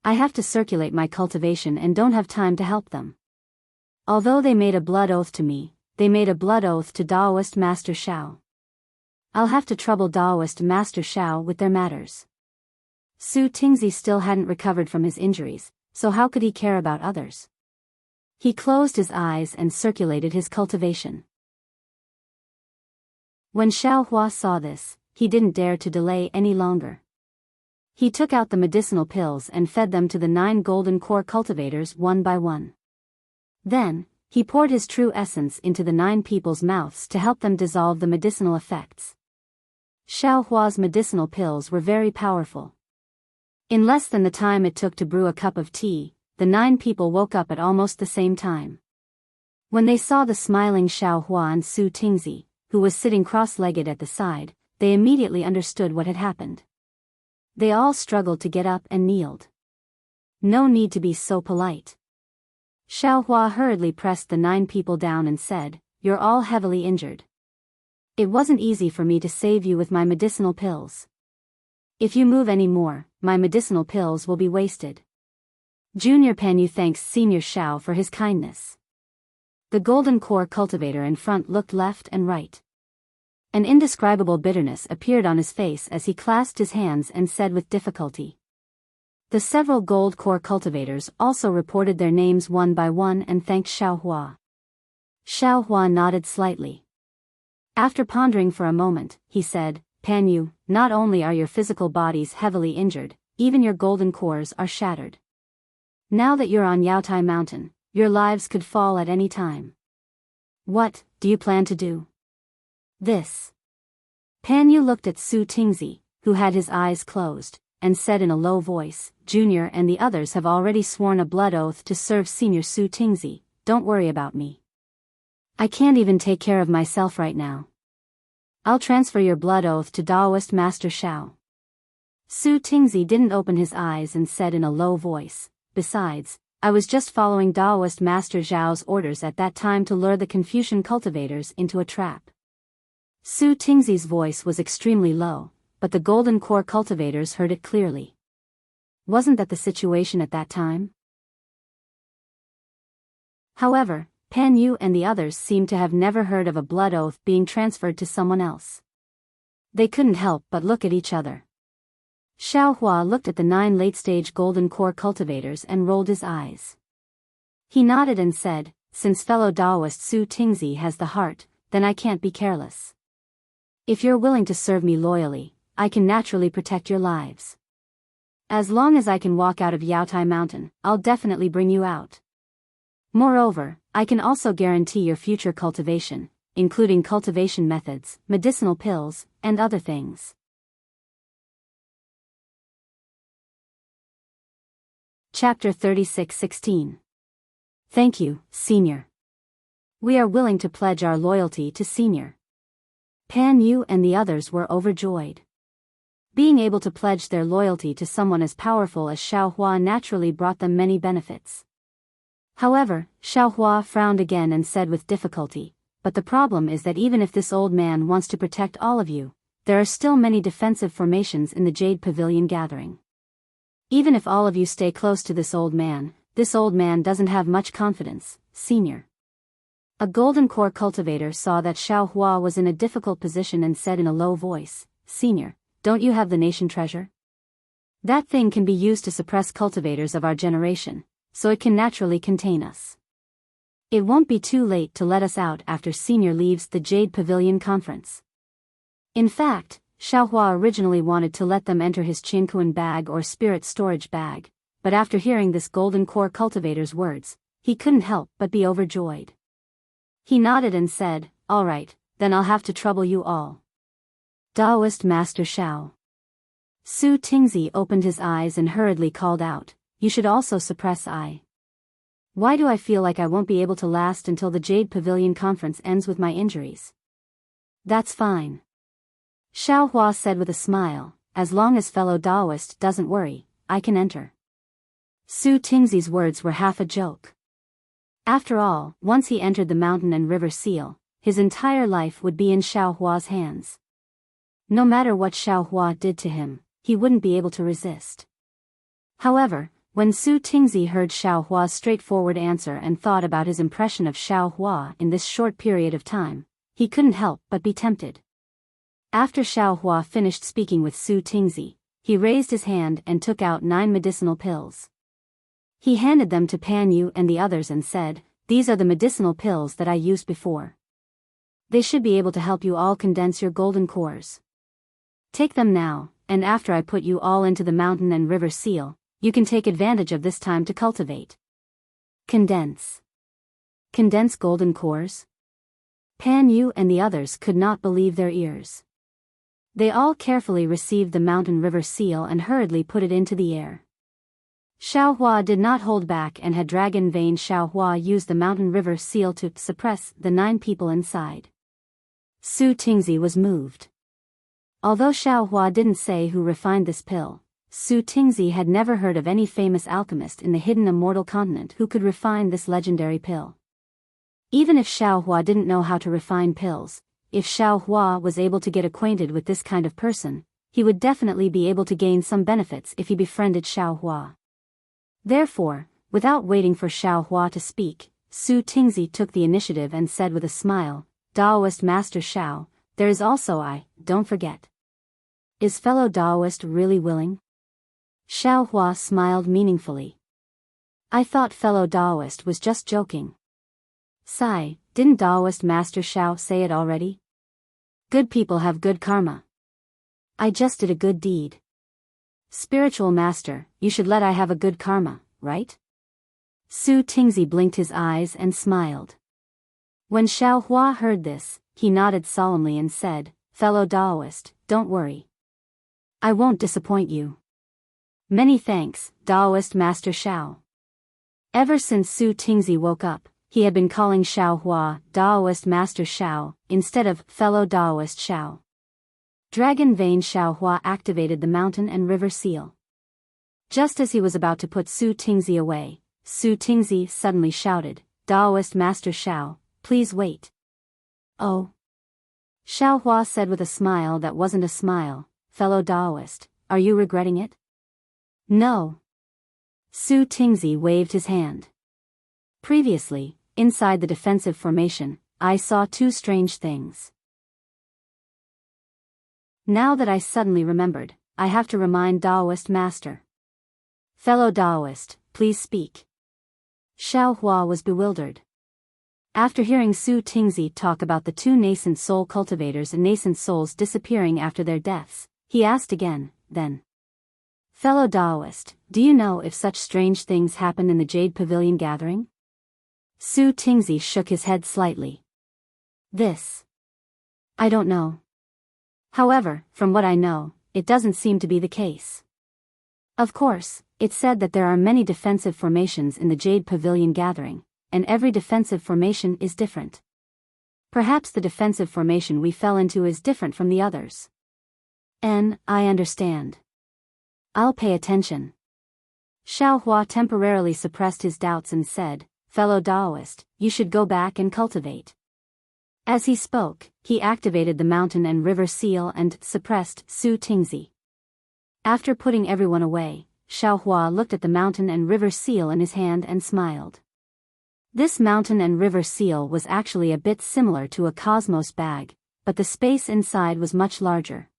I have to circulate my cultivation and don't have time to help them. Although they made a blood oath to me, they made a blood oath to Taoist Master Xiao. I'll have to trouble Taoist Master Xiao with their matters." Su Tingzi still hadn't recovered from his injuries, so how could he care about others? He closed his eyes and circulated his cultivation. When Xiaohua saw this, he didn't dare to delay any longer. He took out the medicinal pills and fed them to the 9 golden core cultivators one by one. Then, he poured his true essence into the 9 people's mouths to help them dissolve the medicinal effects. Xiaohua's medicinal pills were very powerful. In less than the time it took to brew a cup of tea, the 9 people woke up at almost the same time. When they saw the smiling Xiaohua and Su Tingzi, who was sitting cross-legged at the side, they immediately understood what had happened. They all struggled to get up and kneeled. No need to be so polite. Xiaohua hurriedly pressed the 9 people down and said, "You're all heavily injured. It wasn't easy for me to save you with my medicinal pills. If you move any more, my medicinal pills will be wasted. Junior Panyu thanks Senior Xiao for his kindness." The golden core cultivator in front looked left and right. An indescribable bitterness appeared on his face as he clasped his hands and said with difficulty. The several gold core cultivators also reported their names one by one and thanked Xiaohua. Xiaohua nodded slightly. After pondering for a moment, he said, "Panyu, not only are your physical bodies heavily injured, even your golden cores are shattered. Now that you're on Yaotai Mountain, your lives could fall at any time. What do you plan to do?" "This." Panyu looked at Su Tingzi, who had his eyes closed, and said in a low voice, "Junior and the others have already sworn a blood oath to serve Senior Su Tingzi, don't worry about me. I can't even take care of myself right now. I'll transfer your blood oath to Taoist Master Xiao." Su Tingzi didn't open his eyes and said in a low voice, "Besides, I was just following Taoist Master Zhao's orders at that time to lure the Confucian cultivators into a trap." Su Tingzi's voice was extremely low, but the golden core cultivators heard it clearly. Wasn't that the situation at that time? However, Pan Yu and the others seemed to have never heard of a blood oath being transferred to someone else. They couldn't help but look at each other. Xiaohua looked at the 9 late-stage golden core cultivators and rolled his eyes. He nodded and said, "Since fellow Taoist Su Tingzi has the heart, then I can't be careless. If you're willing to serve me loyally, I can naturally protect your lives. As long as I can walk out of Yaotai Mountain, I'll definitely bring you out. Moreover, I can also guarantee your future cultivation, including cultivation methods, medicinal pills, and other things." Chapter 36:16. Thank you, Senior. We are willing to pledge our loyalty to Senior. Pan Yu and the others were overjoyed. Being able to pledge their loyalty to someone as powerful as Xiaohua naturally brought them many benefits. However, Xiaohua frowned again and said with difficulty, "But the problem is that even if this old man wants to protect all of you, there are still many defensive formations in the Jade Pavilion gathering. Even if all of you stay close to this old man doesn't have much confidence, Senior." A golden core cultivator saw that Xiaohua was in a difficult position and said in a low voice, "Senior, don't you have the nation treasure? That thing can be used to suppress cultivators of our generation, so it can naturally contain us. It won't be too late to let us out after Senior leaves the Jade Pavilion conference." In fact, Xiaohua originally wanted to let them enter his Qinkuan bag or spirit storage bag, but after hearing this golden core cultivator's words, he couldn't help but be overjoyed. He nodded and said, "All right, then I'll have to trouble you all." Taoist Master Shao. Su Tingzi opened his eyes and hurriedly called out, "You should also suppress I. Why do I feel like I won't be able to last until the Jade Pavilion conference ends with my injuries?" "That's fine," Xiao Hua said with a smile, "as long as fellow Taoist doesn't worry, I can enter." Su Tingzi's words were half a joke. After all, once he entered the mountain and river seal, his entire life would be in Xiao Hua's hands. No matter what Xiao Hua did to him, he wouldn't be able to resist. However, when Su Tingzi heard Xiao Hua's straightforward answer and thought about his impression of Xiao Hua in this short period of time, he couldn't help but be tempted. After Xiao Hua finished speaking with Su Tingzi, he raised his hand and took out 9 medicinal pills. He handed them to Pan Yu and the others and said, "These are the medicinal pills that I used before. They should be able to help you all condense your golden cores. Take them now, and after I put you all into the mountain and river seal, you can take advantage of this time to cultivate." Condense golden cores? Pan Yu and the others could not believe their ears. They all carefully received the mountain river seal and hurriedly put it into the air. Xiao Hua did not hold back and had dragon vein Xiao Hua used the mountain river seal to suppress the 9 people inside. Su Tingzi was moved. Although Xiao Hua didn't say who refined this pill, Su Tingzi had never heard of any famous alchemist in the hidden Immortal continent who could refine this legendary pill. Even if Xiao Hua didn't know how to refine pills, if Xiao Hua was able to get acquainted with this kind of person, he would definitely be able to gain some benefits if he befriended Xiao Hua. Therefore, without waiting for Xiao Hua to speak, Su Tingzi took the initiative and said with a smile, "Taoist Master Xiao, there is also I, don't forget. Is fellow Taoist really willing?" Xiao Hua smiled meaningfully. "I thought fellow Taoist was just joking." "Sigh, didn't Taoist Master Xiao say it already? Good people have good karma. I just did a good deed. Spiritual Master, you should let I have a good karma, right?" Su Tingzi blinked his eyes and smiled. When Xiao Hua heard this, he nodded solemnly and said, "Fellow Taoist, don't worry. I won't disappoint you." "Many thanks, Taoist Master Xiao." Ever since Su Tingzi woke up, he had been calling Xiao Hua Taoist Master Xiao instead of fellow Taoist Xiao. Dragon vein Xiao Hua activated the mountain and river seal. Just as he was about to put Su Tingzi away, Su Tingzi suddenly shouted, "Taoist Master Xiao, please wait." "Oh?" Xiao Hua said with a smile that wasn't a smile, "Fellow Taoist, are you regretting it?" "No." Su Tingzi waved his hand. "Previously, inside the defensive formation, I saw 2 strange things. Now that I suddenly remembered, I have to remind Taoist Master. Fellow Taoist, please speak." Xiao Hua was bewildered. After hearing Su Tingzi talk about the 2 nascent soul cultivators and nascent souls disappearing after their deaths, he asked again, then. "Fellow Taoist, do you know if such strange things happened in the Jade Pavilion gathering?" Su Tingzi shook his head slightly. "This. I don't know. However, from what I know, it doesn't seem to be the case. Of course, it's said that there are many defensive formations in the Jade Pavilion gathering, and every defensive formation is different. Perhaps the defensive formation we fell into is different from the others." I understand. I'll pay attention." Xiao Hua temporarily suppressed his doubts and said, "Fellow Taoist, you should go back and cultivate." As he spoke, he activated the mountain and river seal and suppressed Su Tingzi. After putting everyone away, Xiao Hua looked at the mountain and river seal in his hand and smiled. This mountain and river seal was actually a bit similar to a cosmos bag, but the space inside was much larger.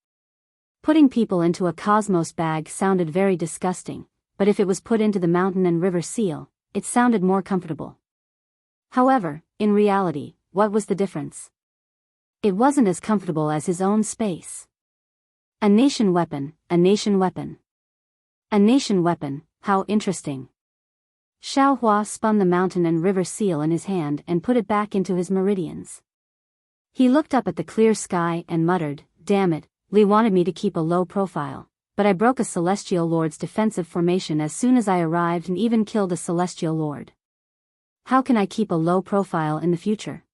Putting people into a cosmos bag sounded very disgusting, but if it was put into the mountain and river seal, it sounded more comfortable. However, in reality, what was the difference? It wasn't as comfortable as his own space. A nation weapon, a nation weapon. A nation weapon, how interesting. Xiao Hua spun the mountain and river seal in his hand and put it back into his meridians. He looked up at the clear sky and muttered, "Damn it, Li wanted me to keep a low profile, but I broke a Celestial Lord's defensive formation as soon as I arrived and even killed a Celestial Lord. How can I keep a low profile in the future?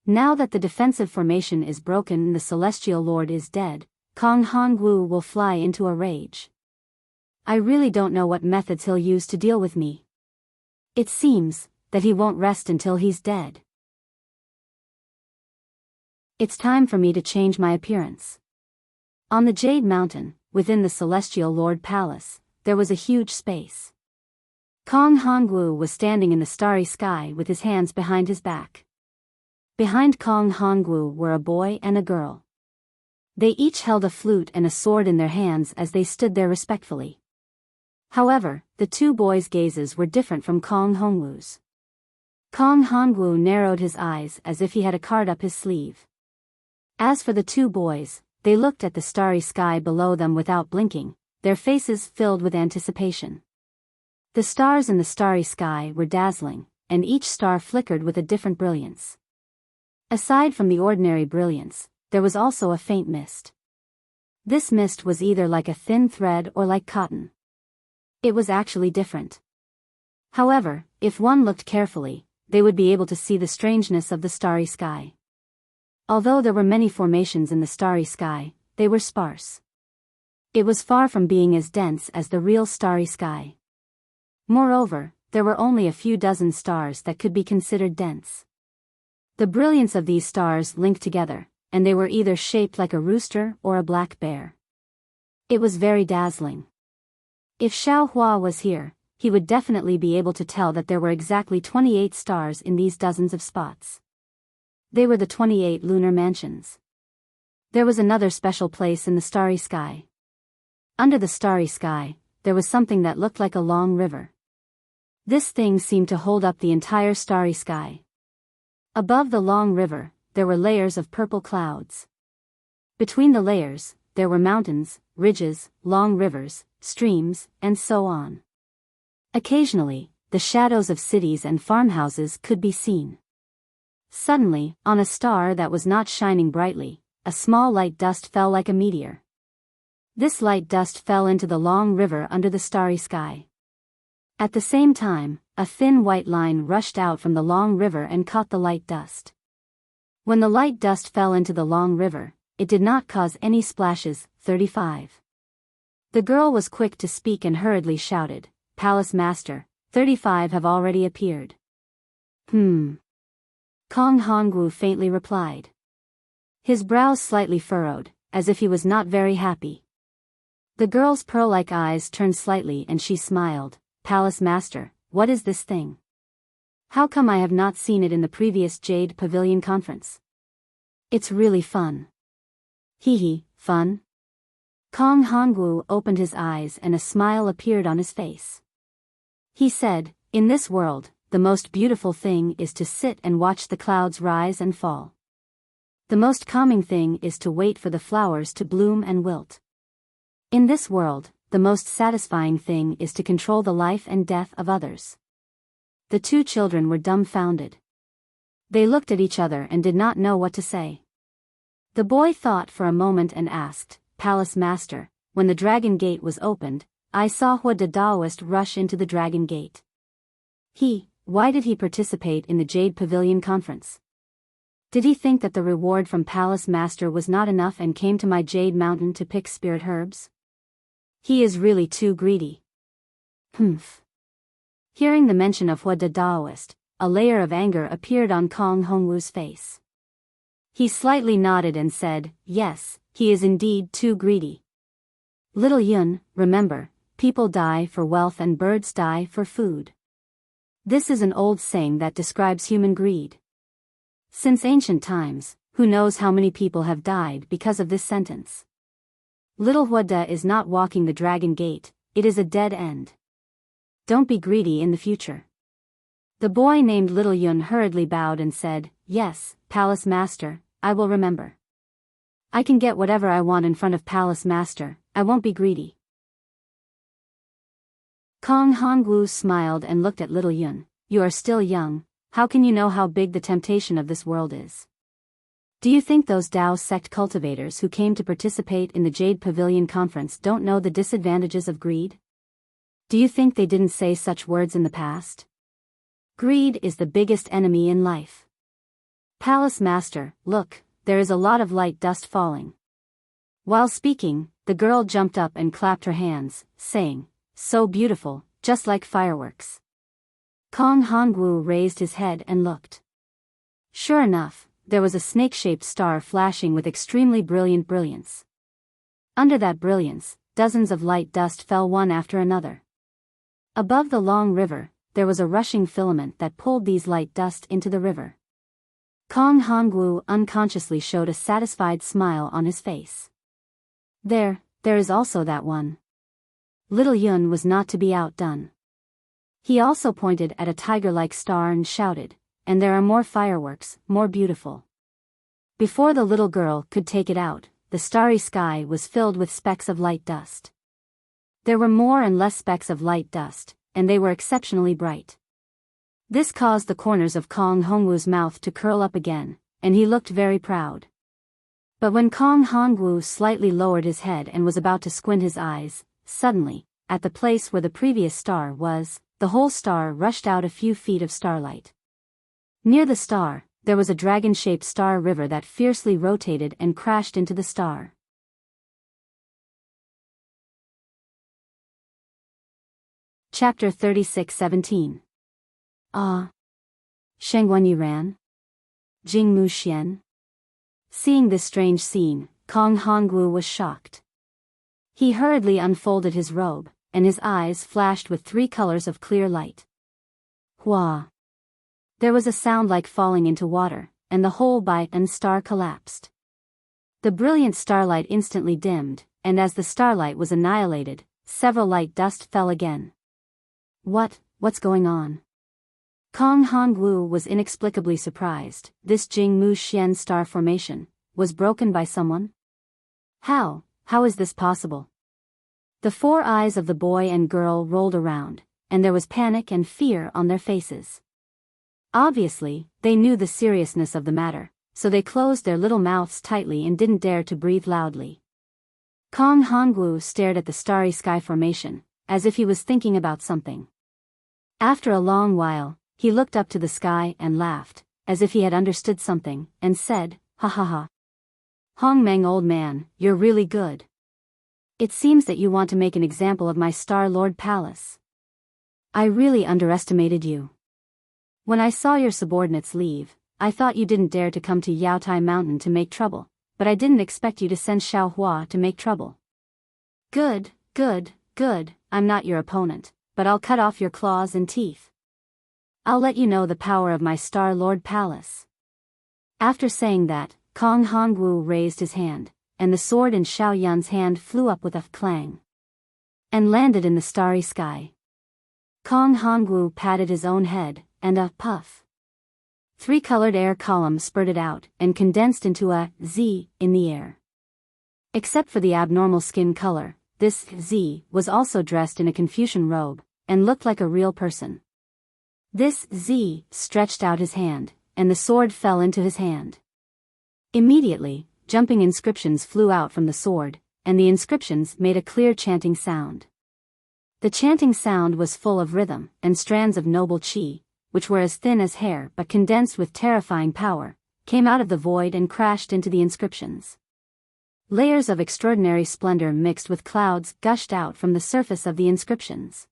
Now that the defensive formation is broken and the Celestial Lord is dead, Kong Hongwu will fly into a rage. I really don't know what methods he'll use to deal with me. It seems that he won't rest until he's dead. It's time for me to change my appearance." On the Jade Mountain, within the Celestial Lord Palace, there was a huge space. Kong Hongwu was standing in the starry sky with his hands behind his back. Behind Kong Hongwu were a boy and a girl. They each held a flute and a sword in their hands as they stood there respectfully. However, the two boys' gazes were different from Kong Hongwu's. Kong Hongwu narrowed his eyes as if he had a card up his sleeve. As for the two boys, they looked at the starry sky below them without blinking, their faces filled with anticipation. The stars in the starry sky were dazzling, and each star flickered with a different brilliance. Aside from the ordinary brilliance, there was also a faint mist. This mist was either like a thin thread or like cotton. It was actually different. However, if one looked carefully, they would be able to see the strangeness of the starry sky. Although there were many formations in the starry sky, they were sparse. It was far from being as dense as the real starry sky. Moreover, there were only a few dozen stars that could be considered dense. The brilliance of these stars linked together, and they were either shaped like a rooster or a black bear. It was very dazzling. If Xiao Hua was here, he would definitely be able to tell that there were exactly 28 stars in these dozens of spots. They were the 28 lunar mansions. There was another special place in the starry sky. Under the starry sky, there was something that looked like a long river. This thing seemed to hold up the entire starry sky. Above the long river, there were layers of purple clouds. Between the layers, there were mountains, ridges, long rivers, streams, and so on. Occasionally, the shadows of cities and farmhouses could be seen. Suddenly, on a star that was not shining brightly, a small light dust fell like a meteor. This light dust fell into the long river under the starry sky. At the same time, a thin white line rushed out from the long river and caught the light dust. When the light dust fell into the long river, it did not cause any splashes. 35. The girl was quick to speak and hurriedly shouted, "Palace Master, 35 have already appeared." Kong Hongwu faintly replied. His brows slightly furrowed, as if he was not very happy. The girl's pearl-like eyes turned slightly and she smiled, "Palace Master, what is this thing? How come I have not seen it in the previous Jade Pavilion conference? It's really fun." Hee, fun? Kong Hongwu opened his eyes and a smile appeared on his face. He said, "In this world, the most beautiful thing is to sit and watch the clouds rise and fall. The most calming thing is to wait for the flowers to bloom and wilt. In this world, the most satisfying thing is to control the life and death of others." The two children were dumbfounded. They looked at each other and did not know what to say. The boy thought for a moment and asked, "Palace Master, when the Dragon Gate was opened, I saw Hua the Taoist rush into the Dragon Gate. Why did he participate in the Jade Pavilion conference? Did he think that the reward from Palace Master was not enough and came to my Jade Mountain to pick spirit herbs? He is really too greedy." Hearing the mention of Hua the Taoist, a layer of anger appeared on Kong Hongwu's face. He slightly nodded and said, "Yes, he is indeed too greedy. Little Yun, remember, people die for wealth and birds die for food. This is an old saying that describes human greed. Since ancient times, who knows how many people have died because of this sentence. Little Huada is not walking the Dragon Gate, it is a dead end. Don't be greedy in the future." The boy named Little Yun hurriedly bowed and said, "Yes, Palace Master, I will remember. I can get whatever I want in front of Palace Master, I won't be greedy." Kong Hongwu smiled and looked at little Yun. You are still young, how can you know how big the temptation of this world is? Do you think those Dao sect cultivators who came to participate in the Jade Pavilion conference don't know the disadvantages of greed? Do you think they didn't say such words in the past? Greed is the biggest enemy in life. Palace Master, look, there is a lot of light dust falling. While speaking, the girl jumped up and clapped her hands, saying, so beautiful, just like fireworks. Kong Hongwu raised his head and looked. Sure enough, there was a snake-shaped star flashing with extremely brilliant brilliance. Under that brilliance, dozens of light dust fell one after another. Above the long river, there was a rushing filament that pulled these light dust into the river. Kong Hongwu unconsciously showed a satisfied smile on his face. There is also that one. Little Yun was not to be outdone. He also pointed at a tiger-like star and shouted, and there are more fireworks, more beautiful. Before the little girl could take it out, the starry sky was filled with specks of light dust. There were more and less specks of light dust, and they were exceptionally bright. This caused the corners of Kong Hongwu's mouth to curl up again, and he looked very proud. But when Kong Hongwu slightly lowered his head and was about to squint his eyes, suddenly, at the place where the previous star was, the whole star rushed out a few feet of starlight. Near the star, there was a dragon-shaped star river that fiercely rotated and crashed into the star. Chapter 36:17. Ah. Shengwen Yiran? Jingmu Xian? Seeing this strange scene, Kong Hongwu was shocked. He hurriedly unfolded his robe, and his eyes flashed with 3 colors of clear light. Hua! There was a sound like falling into water, and the whole Biyao star collapsed. The brilliant starlight instantly dimmed, and as the starlight was annihilated, several light dust fell again. What's going on? Kong Hongwu was inexplicably surprised. This Jingmu Xian star formation was broken by someone? How is this possible? The 4 eyes of the boy and girl rolled around, and there was panic and fear on their faces. Obviously, they knew the seriousness of the matter, so they closed their little mouths tightly and didn't dare to breathe loudly. Kong Hongwu stared at the starry sky formation, as if he was thinking about something. After a long while, he looked up to the sky and laughed, as if he had understood something, and said, ha ha ha. Hongmeng old man, you're really good. It seems that you want to make an example of my Star Lord Palace. I really underestimated you. When I saw your subordinates leave, I thought you didn't dare to come to Yaotai Mountain to make trouble, but I didn't expect you to send Xiaohua to make trouble. Good, I'm not your opponent, but I'll cut off your claws and teeth. I'll let you know the power of my Star Lord Palace. After saying that, Kong Hongwu raised his hand, and the sword in Xiao Yun's hand flew up with a clang and landed in the starry sky. Kong Hongwu patted his own head, and a puff. 3-colored air column spurted out and condensed into a Z in the air. Except for the abnormal skin color, this Z was also dressed in a Confucian robe, and looked like a real person. This Z stretched out his hand, and the sword fell into his hand. Immediately, jumping inscriptions flew out from the sword, and the inscriptions made a clear chanting sound. The chanting sound was full of rhythm, and strands of noble qi, which were as thin as hair but condensed with terrifying power, came out of the void and crashed into the inscriptions. Layers of extraordinary splendor mixed with clouds gushed out from the surface of the inscriptions.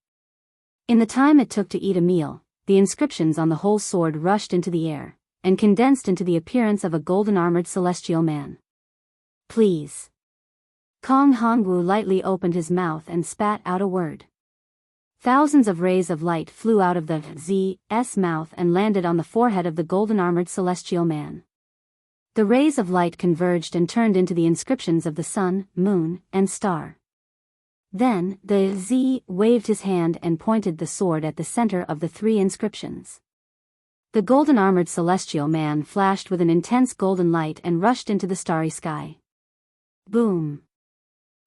In the time it took to eat a meal, the inscriptions on the whole sword rushed into the air, and condensed into the appearance of a golden-armored celestial man. Please. Kong Hongwu lightly opened his mouth and spat out a word. Thousands of rays of light flew out of the Z's mouth and landed on the forehead of the golden-armored celestial man. The rays of light converged and turned into the inscriptions of the sun, moon, and star. Then, the Z waved his hand and pointed the sword at the center of the 3 inscriptions. The golden-armored celestial man flashed with an intense golden light and rushed into the starry sky. Boom!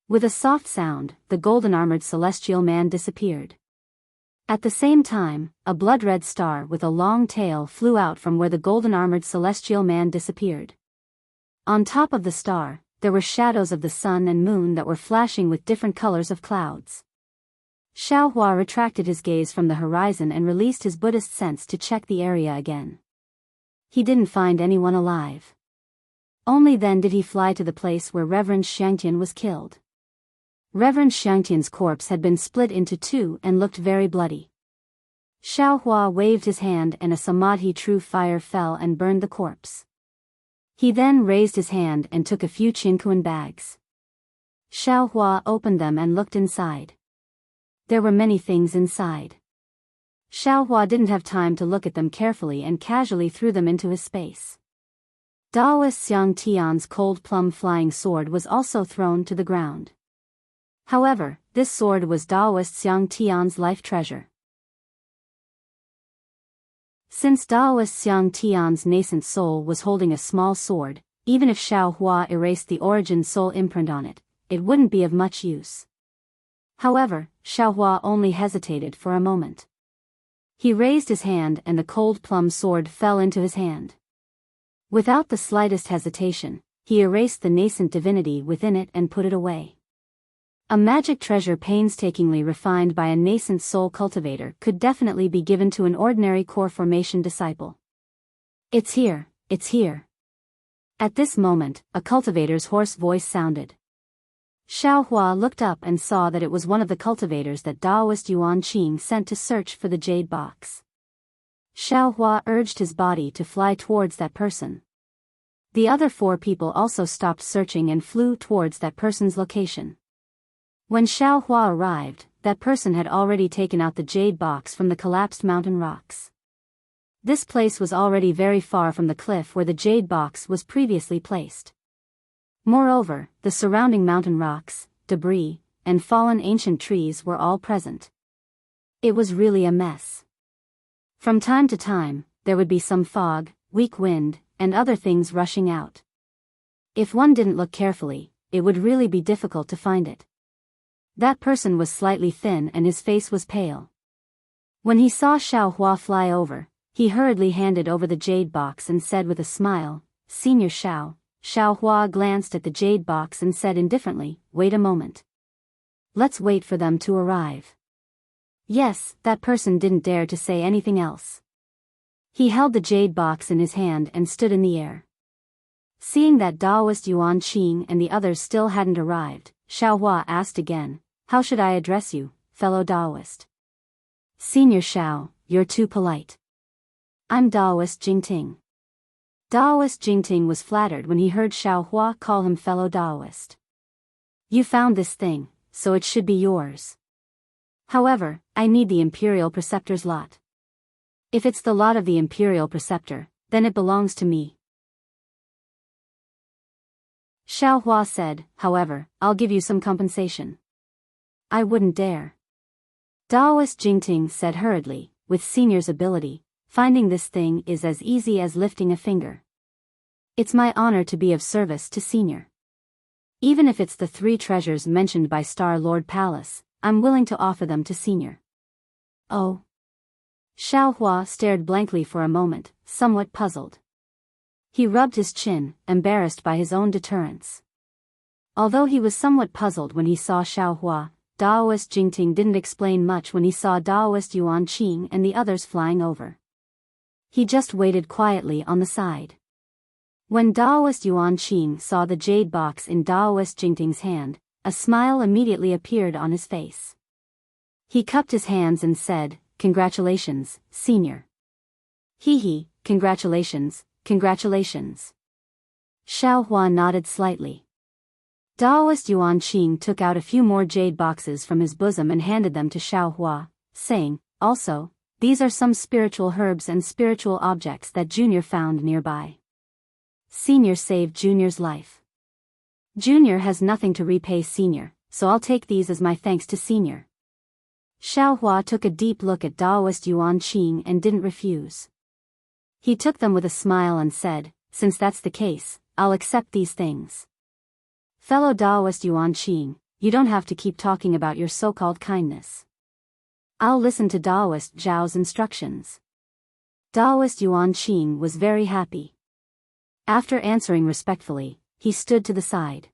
With a soft sound, the golden-armored celestial man disappeared. At the same time, a blood-red star with a long tail flew out from where the golden-armored celestial man disappeared. On top of the star, there were shadows of the sun and moon that were flashing with different colors of clouds. Xiaohua retracted his gaze from the horizon and released his Buddhist sense to check the area again. He didn't find anyone alive. Only then did he fly to the place where Reverend Xiangtian was killed. Reverend Xiangtian's corpse had been split into two and looked very bloody. Xiaohua waved his hand and a samadhi true fire fell and burned the corpse. He then raised his hand and took a few qinkuan bags. Xiaohua opened them and looked inside. There were many things inside. Xiaohua didn't have time to look at them carefully and casually threw them into his space. Daoist Xiang Tian's cold plum flying sword was also thrown to the ground. However, this sword was Daoist Xiang Tian's life treasure. Since Daoist Xiang Tian's nascent soul was holding a small sword, even if Xiaohua erased the origin soul imprint on it, it wouldn't be of much use. However, Xiaohua only hesitated for a moment. He raised his hand and the cold plum sword fell into his hand. Without the slightest hesitation, he erased the nascent divinity within it and put it away. A magic treasure painstakingly refined by a nascent soul cultivator could definitely be given to an ordinary core formation disciple. It's here, it's here. At this moment, a cultivator's hoarse voice sounded. Xiaohua looked up and saw that it was one of the cultivators that Daoist Yuan Qing sent to search for the jade box. Xiaohua urged his body to fly towards that person. The other four people also stopped searching and flew towards that person's location. When Xiaohua arrived, that person had already taken out the jade box from the collapsed mountain rocks. This place was already very far from the cliff where the jade box was previously placed. Moreover, the surrounding mountain rocks, debris, and fallen ancient trees were all present. It was really a mess. From time to time, there would be some fog, weak wind, and other things rushing out. If one didn't look carefully, it would really be difficult to find it. That person was slightly thin and his face was pale. When he saw Xiaohua fly over, he hurriedly handed over the jade box and said with a smile, "Senior Xiao." Xiaohua glanced at the jade box and said indifferently, "Wait a moment. Let's wait for them to arrive." Yes, that person didn't dare to say anything else. He held the jade box in his hand and stood in the air. Seeing that Daoist Yuan Qing and the others still hadn't arrived, Xiaohua asked again, "How should I address you, fellow Daoist?" "Senior Xiao, you're too polite. I'm Daoist Jingting." Daoist Jingting was flattered when he heard Xiaohua call him fellow Daoist. "You found this thing, so it should be yours. However, I need the Imperial Preceptor's lot. If it's the lot of the Imperial Preceptor, then it belongs to me." Xiaohua said, "However, I'll give you some compensation." "I wouldn't dare." Daoist Jingting said hurriedly, "With Senior's ability, finding this thing is as easy as lifting a finger. It's my honor to be of service to Senior. Even if it's the 3 treasures mentioned by Star Lord Palace, I'm willing to offer them to Senior." "Oh?" Xiaohua stared blankly for a moment, somewhat puzzled. He rubbed his chin, embarrassed by his own deterrence. Although he was somewhat puzzled when he saw Xiaohua, Daoist Jingting didn't explain much when he saw Daoist Yuan Qing and the others flying over. He just waited quietly on the side. When Daoist Yuan Qing saw the jade box in Daoist Jingting's hand, a smile immediately appeared on his face. He cupped his hands and said, "Congratulations, Senior." "Hee, congratulations, congratulations." Xiaohua nodded slightly. Daoist Yuan Qing took out a few more jade boxes from his bosom and handed them to Xiaohua, saying, "Also, these are some spiritual herbs and spiritual objects that Junior found nearby. Senior saved Junior's life. Junior has nothing to repay Senior, so I'll take these as my thanks to Senior." Xiaohua took a deep look at Daoist Yuan Qing and didn't refuse. He took them with a smile and said, "Since that's the case, I'll accept these things. Fellow Daoist Yuan Qing, you don't have to keep talking about your so-called kindness. I'll listen to Daoist Zhao's instructions. Daoist Yuan Qing was very happy. After answering respectfully, he stood to the side.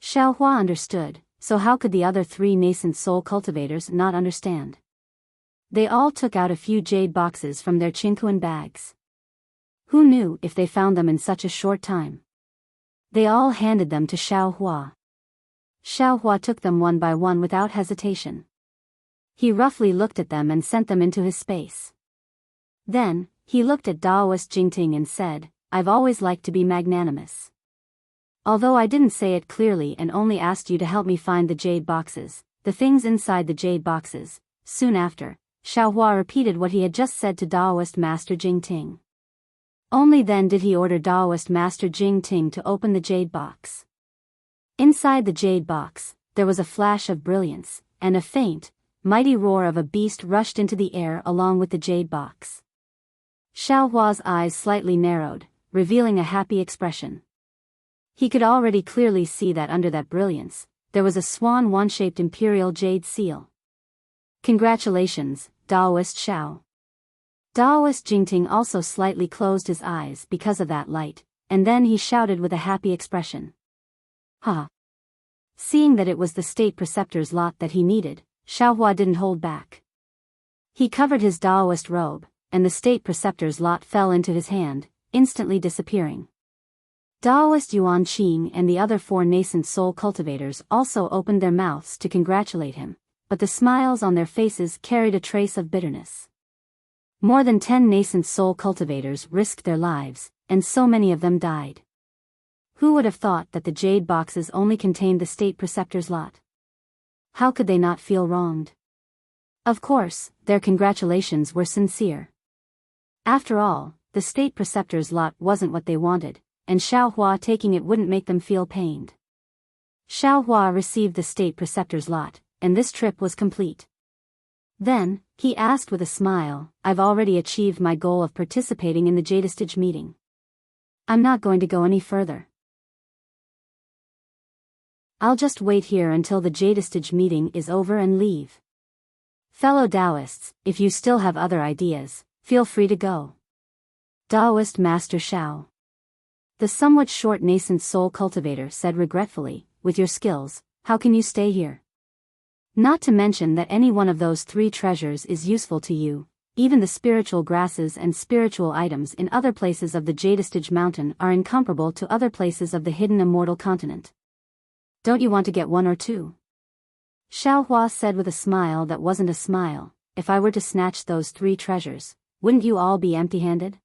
Xiao Hua understood, so how could the other three nascent soul cultivators not understand? They all took out a few jade boxes from their Qingquan bags. Who knew if they found them in such a short time? They all handed them to Xiao Hua. Xiao Hua took them one by one without hesitation. He roughly looked at them and sent them into his space. Then, he looked at Daoist Jingting and said, I've always liked to be magnanimous. Although I didn't say it clearly and only asked you to help me find the jade boxes, the things inside the jade boxes. Soon after, Xiao Hua repeated what he had just said to Daoist Master Jingting. Only then did he order Daoist Master Jingting to open the jade box. Inside the jade box, there was a flash of brilliance, and a faint, mighty roar of a beast rushed into the air along with the jade box. Xiao Hua's eyes slightly narrowed, revealing a happy expression. He could already clearly see that under that brilliance, there was a swan one-shaped imperial jade seal. Congratulations, Daoist Xiao. Daoist Jingting also slightly closed his eyes because of that light, and then he shouted with a happy expression. Ha! Seeing that it was the state preceptor's lot that he needed, Xiao Hua didn't hold back. He covered his Daoist robe, and the state preceptor's lot fell into his hand, instantly disappearing. Daoist Yuan Qing and the other 4 nascent soul cultivators also opened their mouths to congratulate him, but the smiles on their faces carried a trace of bitterness. More than 10 nascent soul cultivators risked their lives, and so many of them died. Who would have thought that the jade boxes only contained the state preceptor's lot? How could they not feel wronged? Of course, their congratulations were sincere. After all, the state preceptor's lot wasn't what they wanted, and Xiao Hua taking it wouldn't make them feel pained. Xiao Hua received the state preceptor's lot, and this trip was complete. Then, he asked with a smile, I've already achieved my goal of participating in the Jadestage meeting. I'm not going to go any further. I'll just wait here until the Jadestage meeting is over and leave. Fellow Taoists, if you still have other ideas, feel free to go. Taoist Master Xiao. The somewhat short nascent soul cultivator said regretfully, with your skills, how can you stay here? Not to mention that any one of those 3 treasures is useful to you, even the spiritual grasses and spiritual items in other places of the Jadestage mountain are incomparable to other places of the hidden immortal continent. Don't you want to get 1 or 2? Xiao Hua said with a smile that wasn't a smile, if I were to snatch those 3 treasures, wouldn't you all be empty-handed?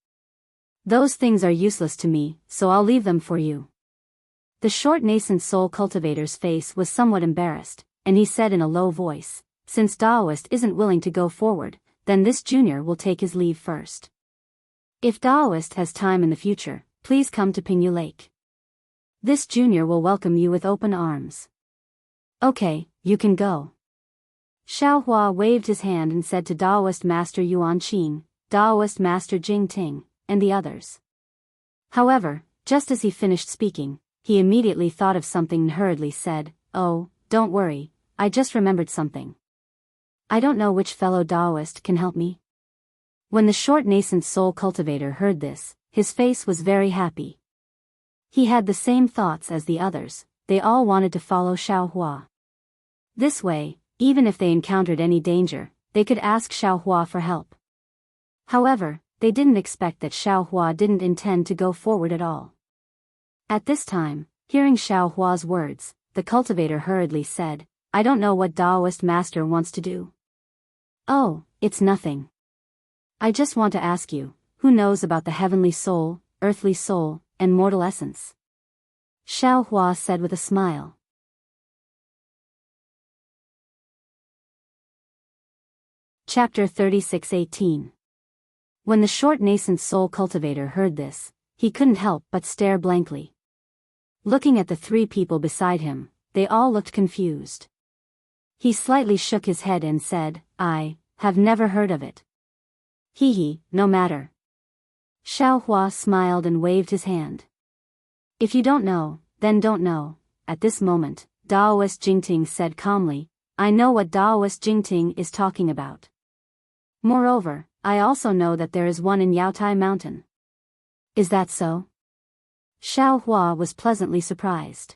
Those things are useless to me, so I'll leave them for you. The short nascent soul cultivator's face was somewhat embarrassed, and he said in a low voice, since Daoist isn't willing to go forward, then this junior will take his leave first. If Daoist has time in the future, please come to Pingyu Lake. This junior will welcome you with open arms. Okay, you can go. Xiao Hua waved his hand and said to Daoist Master Yuan Qing, Daoist Master Jing Ting, and the others. However, just as he finished speaking, he immediately thought of something and hurriedly said, Oh, don't worry, I just remembered something. I don't know which fellow Daoist can help me. When the short nascent soul cultivator heard this, his face was very happy. He had the same thoughts as the others, they all wanted to follow Xiao Hua. This way, even if they encountered any danger, they could ask Xiao Hua for help. However, they didn't expect that Xiao Hua didn't intend to go forward at all. At this time, hearing Xiao Hua's words, the cultivator hurriedly said, I don't know what Daoist master wants to do. Oh, it's nothing. I just want to ask you, who knows about the heavenly soul, earthly soul, and mortal essence? Xiao Hua said with a smile. Chapter 36:18. When the short nascent soul cultivator heard this, he couldn't help but stare blankly. Looking at the 3 people beside him, they all looked confused. He slightly shook his head and said, I have never heard of it. Hee, no matter. Xiao Hua smiled and waved his hand. If you don't know, then don't know. At this moment, Daoist Jingting said calmly, I know what Daoist Jingting is talking about. Moreover, I also know that there is one in Yaotai Mountain. Is that so? Xiao Hua was pleasantly surprised.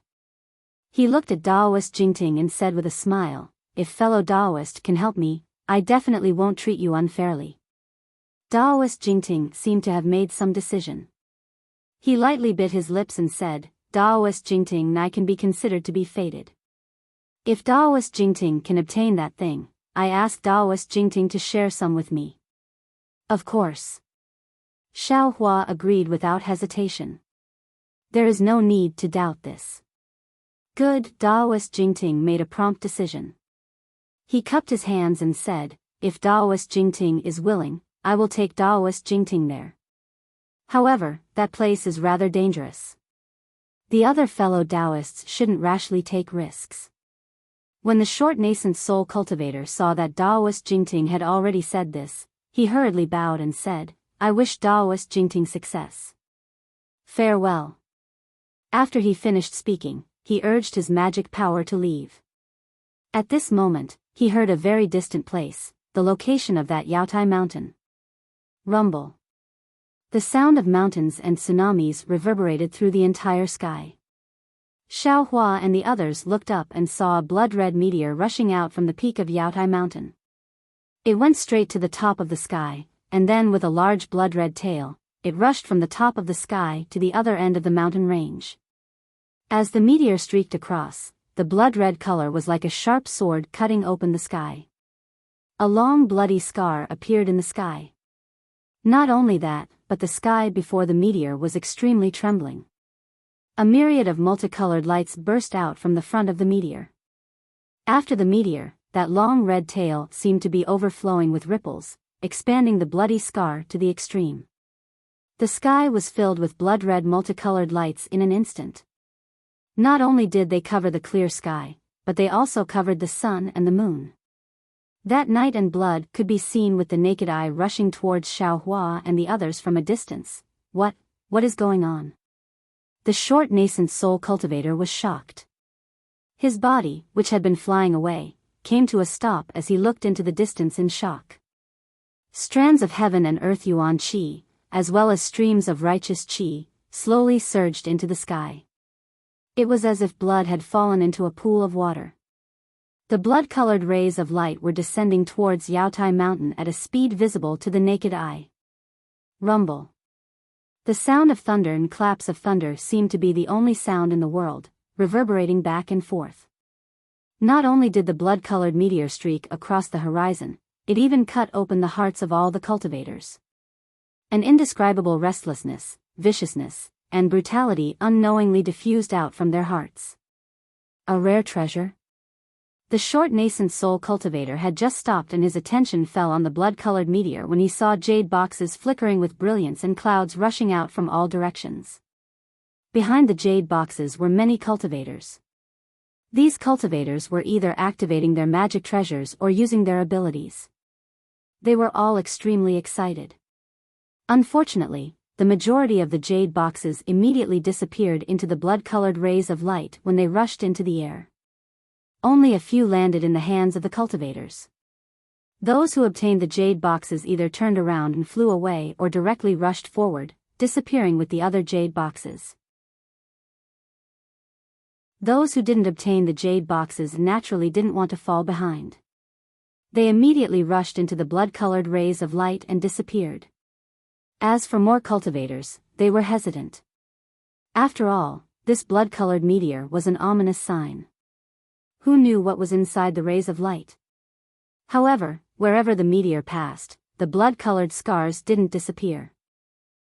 He looked at Daoist Jingting and said with a smile, if fellow Daoist can help me, I definitely won't treat you unfairly. Daoist Jingting seemed to have made some decision. He lightly bit his lips and said, Daoist Jingting Nai can be considered to be fated. If Daoist Jingting can obtain that thing, I ask Daoist Jingting to share some with me. Of course. Xiao Hua agreed without hesitation. There is no need to doubt this. Good, Daoist Jingting made a prompt decision. He cupped his hands and said, if Daoist Jingting is willing, I will take Daoist Jingting there. However, that place is rather dangerous. The other fellow Taoists shouldn't rashly take risks. When the short nascent soul cultivator saw that Daoist Jingting had already said this, he hurriedly bowed and said, I wish Daoist Jingting success. Farewell. After he finished speaking, he urged his magic power to leave. At this moment, he heard a very distant place, the location of that Yaotai mountain. Rumble. The sound of mountains and tsunamis reverberated through the entire sky. Xiao Hua and the others looked up and saw a blood-red meteor rushing out from the peak of Yaotai mountain. It went straight to the top of the sky, and then with a large blood-red tail, it rushed from the top of the sky to the other end of the mountain range. As the meteor streaked across, the blood-red color was like a sharp sword cutting open the sky. A long bloody scar appeared in the sky. Not only that, but the sky before the meteor was extremely trembling. A myriad of multicolored lights burst out from the front of the meteor. After the meteor, that long red tail seemed to be overflowing with ripples, expanding the bloody scar to the extreme. The sky was filled with blood-red multicolored lights in an instant. Not only did they cover the clear sky, but they also covered the sun and the moon. That night and blood could be seen with the naked eye rushing towards Xiao Hua and the others from a distance. What is going on? The short nascent soul cultivator was shocked. His body, which had been flying away, came to a stop as he looked into the distance in shock. Strands of heaven and earth yuan qi, as well as streams of righteous qi, slowly surged into the sky. It was as if blood had fallen into a pool of water. The blood-colored rays of light were descending towards Yaotai Mountain at a speed visible to the naked eye. Rumble. The sound of thunder and claps of thunder seemed to be the only sound in the world, reverberating back and forth. Not only did the blood-colored meteor streak across the horizon, it even cut open the hearts of all the cultivators. An indescribable restlessness, viciousness, and brutality unknowingly diffused out from their hearts. A rare treasure? The short nascent soul cultivator had just stopped and his attention fell on the blood-colored meteor when he saw jade boxes flickering with brilliance and clouds rushing out from all directions. Behind the jade boxes were many cultivators. These cultivators were either activating their magic treasures or using their abilities. They were all extremely excited. Unfortunately, the majority of the jade boxes immediately disappeared into the blood-colored rays of light when they rushed into the air. Only a few landed in the hands of the cultivators. Those who obtained the jade boxes either turned around and flew away or directly rushed forward, disappearing with the other jade boxes. Those who didn't obtain the jade boxes naturally didn't want to fall behind. They immediately rushed into the blood-colored rays of light and disappeared. As for more cultivators, they were hesitant. After all, this blood-colored meteor was an ominous sign. Who knew what was inside the rays of light? However, wherever the meteor passed, the blood-colored scars didn't disappear.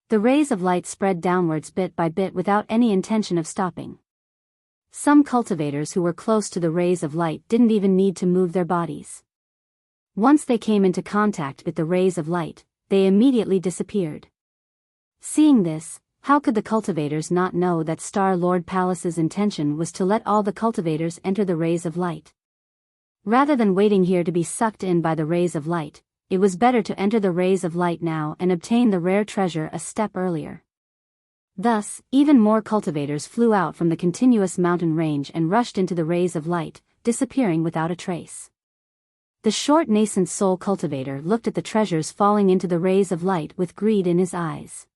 The rays of light spread downwards bit by bit without any intention of stopping. Some cultivators who were close to the rays of light didn't even need to move their bodies. Once they came into contact with the rays of light, they immediately disappeared. Seeing this, how could the cultivators not know that Star Lord Palace's intention was to let all the cultivators enter the rays of light? Rather than waiting here to be sucked in by the rays of light, it was better to enter the rays of light now and obtain the rare treasure a step earlier. Thus, even more cultivators flew out from the continuous mountain range and rushed into the rays of light, disappearing without a trace. The short nascent soul cultivator looked at the treasures falling into the rays of light with greed in his eyes.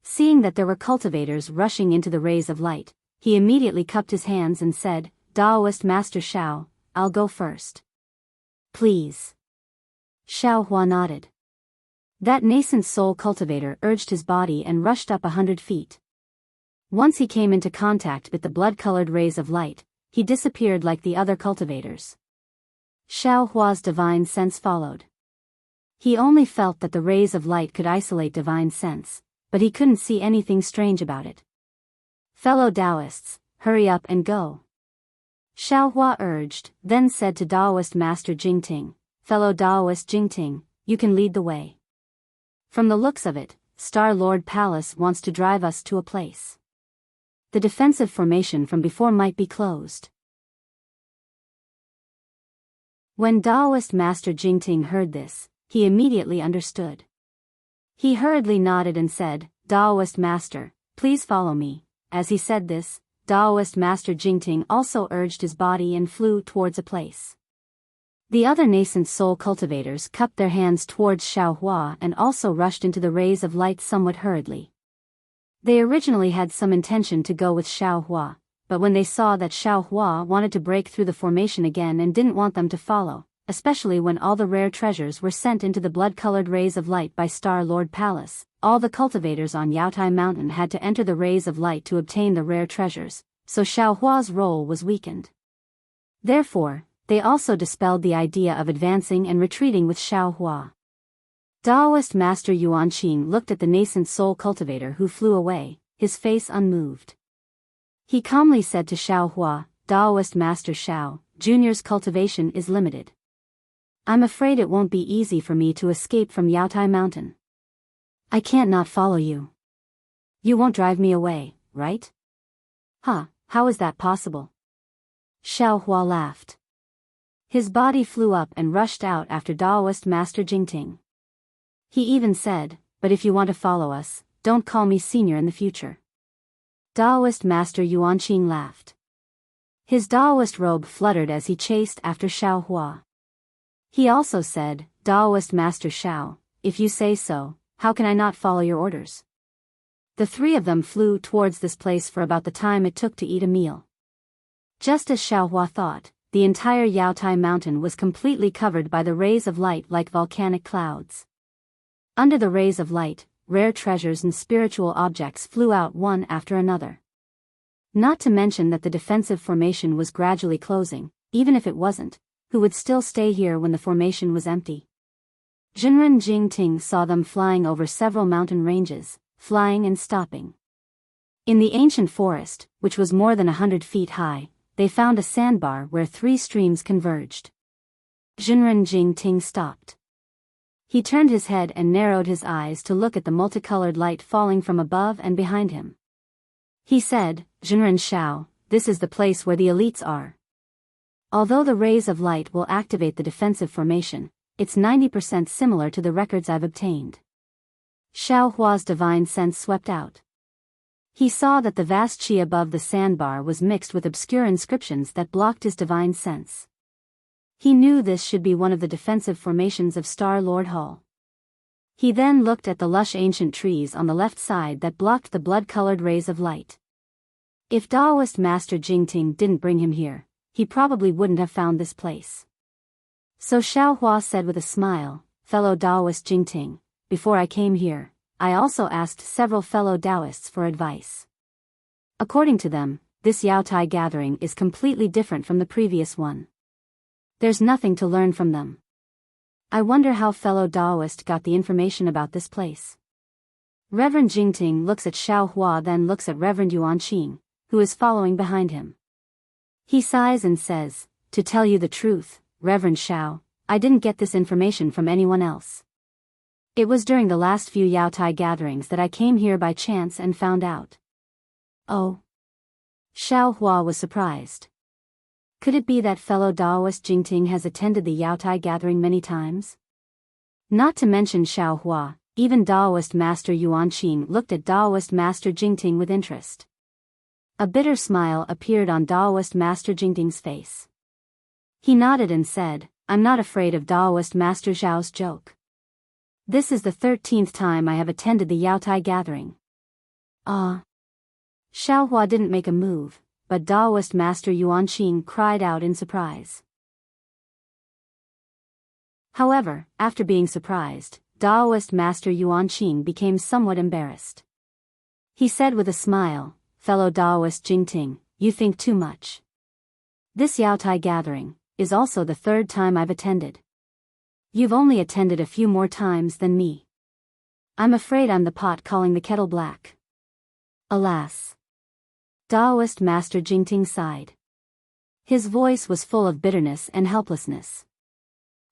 Seeing that there were cultivators rushing into the rays of light, he immediately cupped his hands and said, "Daoist Master Xiao, I'll go first." "Please." Xiao Hua nodded. That nascent soul cultivator urged his body and rushed up 100 feet. Once he came into contact with the blood-colored rays of light, he disappeared like the other cultivators. Xiao Hua's divine sense followed. He only felt that the rays of light could isolate divine sense, but he couldn't see anything strange about it. "Fellow Taoists, hurry up and go," Xiao Hua urged, then said to Taoist Master Jingting, "Fellow Taoist Jingting, you can lead the way. From the looks of it, Star Lord Palace wants to drive us to a place. The defensive formation from before might be closed." When Taoist Master Jingting heard this, he immediately understood. He hurriedly nodded and said, "Taoist Master, please follow me." As he said this, Taoist Master Jingting also urged his body and flew towards a place. The other nascent soul cultivators cupped their hands towards Xiao Hua and also rushed into the rays of light somewhat hurriedly. They originally had some intention to go with Xiao Hua, but when they saw that Xiao Hua wanted to break through the formation again and didn't want them to follow, especially when all the rare treasures were sent into the blood-colored rays of light by Star Lord Palace, all the cultivators on Yaotai Mountain had to enter the rays of light to obtain the rare treasures, so Xiao Hua's role was weakened. Therefore, they also dispelled the idea of advancing and retreating with Xiao Hua. Taoist Master Yuanqing looked at the nascent soul cultivator who flew away, his face unmoved. He calmly said to Xiao Hua, "Taoist Master Xiao, Junior's cultivation is limited. I'm afraid it won't be easy for me to escape from Yaotai Mountain. I can't not follow you. You won't drive me away, right?" "Huh, how is that possible?" Xiao Hua laughed. His body flew up and rushed out after Taoist Master Jingting. He even said, "But if you want to follow us, don't call me senior in the future." Taoist Master Yuanqing laughed. His Taoist robe fluttered as he chased after Xiao Hua. He also said, "Taoist Master Xiao, if you say so, how can I not follow your orders?" The three of them flew towards this place for about the time it took to eat a meal. Just as Xiao Hua thought, the entire Yaotai Mountain was completely covered by the rays of light like volcanic clouds. Under the rays of light, rare treasures and spiritual objects flew out one after another. Not to mention that the defensive formation was gradually closing, even if it wasn't, who would still stay here when the formation was empty? Jinren Jingting saw them flying over several mountain ranges, flying and stopping. In the ancient forest, which was more than 100 feet high, they found a sandbar where 3 streams converged. Jinren Jingting stopped. He turned his head and narrowed his eyes to look at the multicolored light falling from above and behind him. He said, "Jinren Xiao, this is the place where the elites are. Although the rays of light will activate the defensive formation, it's 90% similar to the records I've obtained." Xiao Hua's divine sense swept out. He saw that the vast qi above the sandbar was mixed with obscure inscriptions that blocked his divine sense. He knew this should be one of the defensive formations of Star Lord Hall. He then looked at the lush ancient trees on the left side that blocked the blood-colored rays of light. If Taoist Master Jingting didn't bring him here, he probably wouldn't have found this place. So Xiao Hua said with a smile, "Fellow Taoist Jingting, before I came here, I also asked several fellow Taoists for advice. According to them, this Yaotai gathering is completely different from the previous one. There's nothing to learn from them. I wonder how fellow Taoist got the information about this place." Reverend Jingting looks at Xiao Hua, then looks at Reverend Yuanqing, who is following behind him. He sighs and says, "To tell you the truth, Reverend Xiao, I didn't get this information from anyone else. It was during the last few Yaotai gatherings that I came here by chance and found out." "Oh." Xiao Hua was surprised. Could it be that fellow Taoist Jingting has attended the Yaotai gathering many times? Not to mention Xiao Hua, even Taoist Master Yuanqing looked at Taoist Master Jingting with interest. A bitter smile appeared on Taoist Master Jingting's face. He nodded and said, I'm not afraid of Daoist Master Zhao's joke. This is the 13th time I have attended the Yaotai gathering. Ah. Xiaohua didn't make a move, but Daoist Master Yuanqing cried out in surprise. However, after being surprised, Daoist Master Yuanqing became somewhat embarrassed. He said with a smile, fellow Daoist Jingting, you think too much. This Yaotai gathering is also the 3rd time I've attended. You've only attended a few more times than me. I'm afraid I'm the pot calling the kettle black. Alas. Daoist Master Jingting sighed. His voice was full of bitterness and helplessness.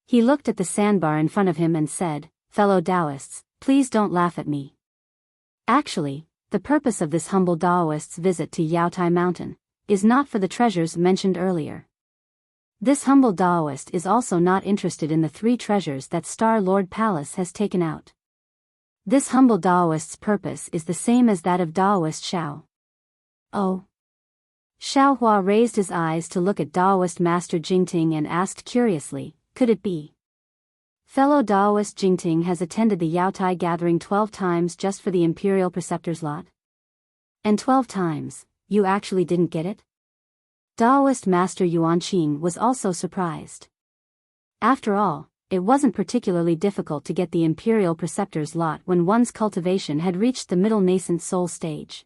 He looked at the sandbar in front of him and said, fellow Daoists, please don't laugh at me. Actually, the purpose of this humble Daoist's visit to Yaotai Mountain is not for the treasures mentioned earlier. This humble Daoist is also not interested in the 3 treasures that Star Lord Palace has taken out. This humble Daoist's purpose is the same as that of Daoist Xiao. Oh. Xiaohua raised his eyes to look at Daoist Master Jingting and asked curiously, could it be? Fellow Daoist Jingting has attended the Yaotai gathering 12 times just for the Imperial Preceptor's lot? And 12 times, you actually didn't get it? Daoist Master Yuanqing was also surprised. After all, it wasn't particularly difficult to get the Imperial Preceptor's lot when one's cultivation had reached the middle nascent soul stage.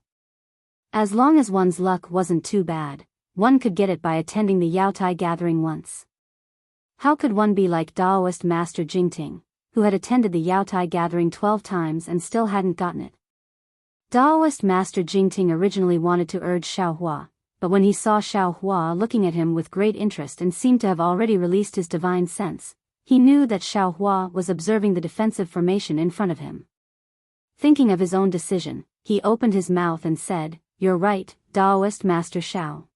As long as one's luck wasn't too bad, one could get it by attending the Yaotai gathering once. How could one be like Daoist Master Jingting, who had attended the Yaotai gathering 12 times and still hadn't gotten it? Daoist Master Jingting originally wanted to urge Xiaohua, but when he saw Xiaohua looking at him with great interest and seemed to have already released his divine sense, he knew that Xiaohua was observing the defensive formation in front of him. Thinking of his own decision, he opened his mouth and said, you're right, Daoist Master Xiao.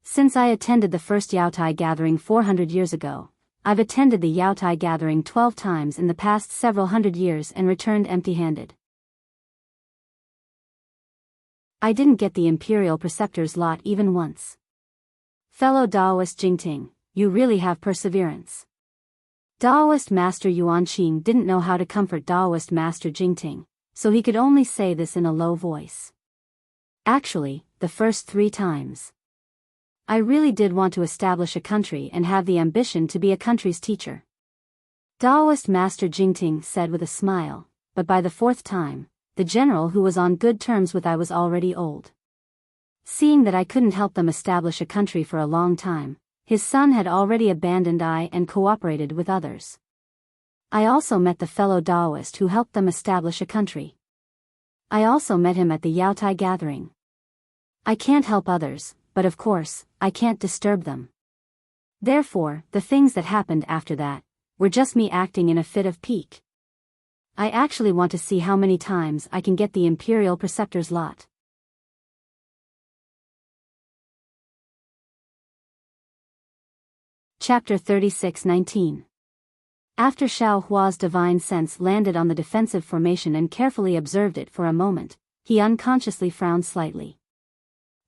Since I attended the first Yaotai gathering 400 years ago, I've attended the Yaotai gathering 12 times in the past several hundred years and returned empty-handed. I didn't get the Imperial Preceptor's lot even once. Fellow Daoist Jingting, you really have perseverance. Daoist Master Yuanqing didn't know how to comfort Daoist Master Jingting, so he could only say this in a low voice. Actually, the first 3 times. I really did want to establish a country and have the ambition to be a country's teacher. Daoist Master Jingting said with a smile, but by the 4th time, the general who was on good terms with I was already old. Seeing that I couldn't help them establish a country for a long time, his son had already abandoned I and cooperated with others. I also met the fellow Daoist who helped them establish a country. I also met him at the Yaotai gathering. I can't help others, but of course, I can't disturb them. Therefore, the things that happened after that were just me acting in a fit of pique. I actually want to see how many times I can get the Imperial Preceptor's lot. Chapter 36:19. After Xiaohua's divine sense landed on the defensive formation and carefully observed it for a moment, he unconsciously frowned slightly.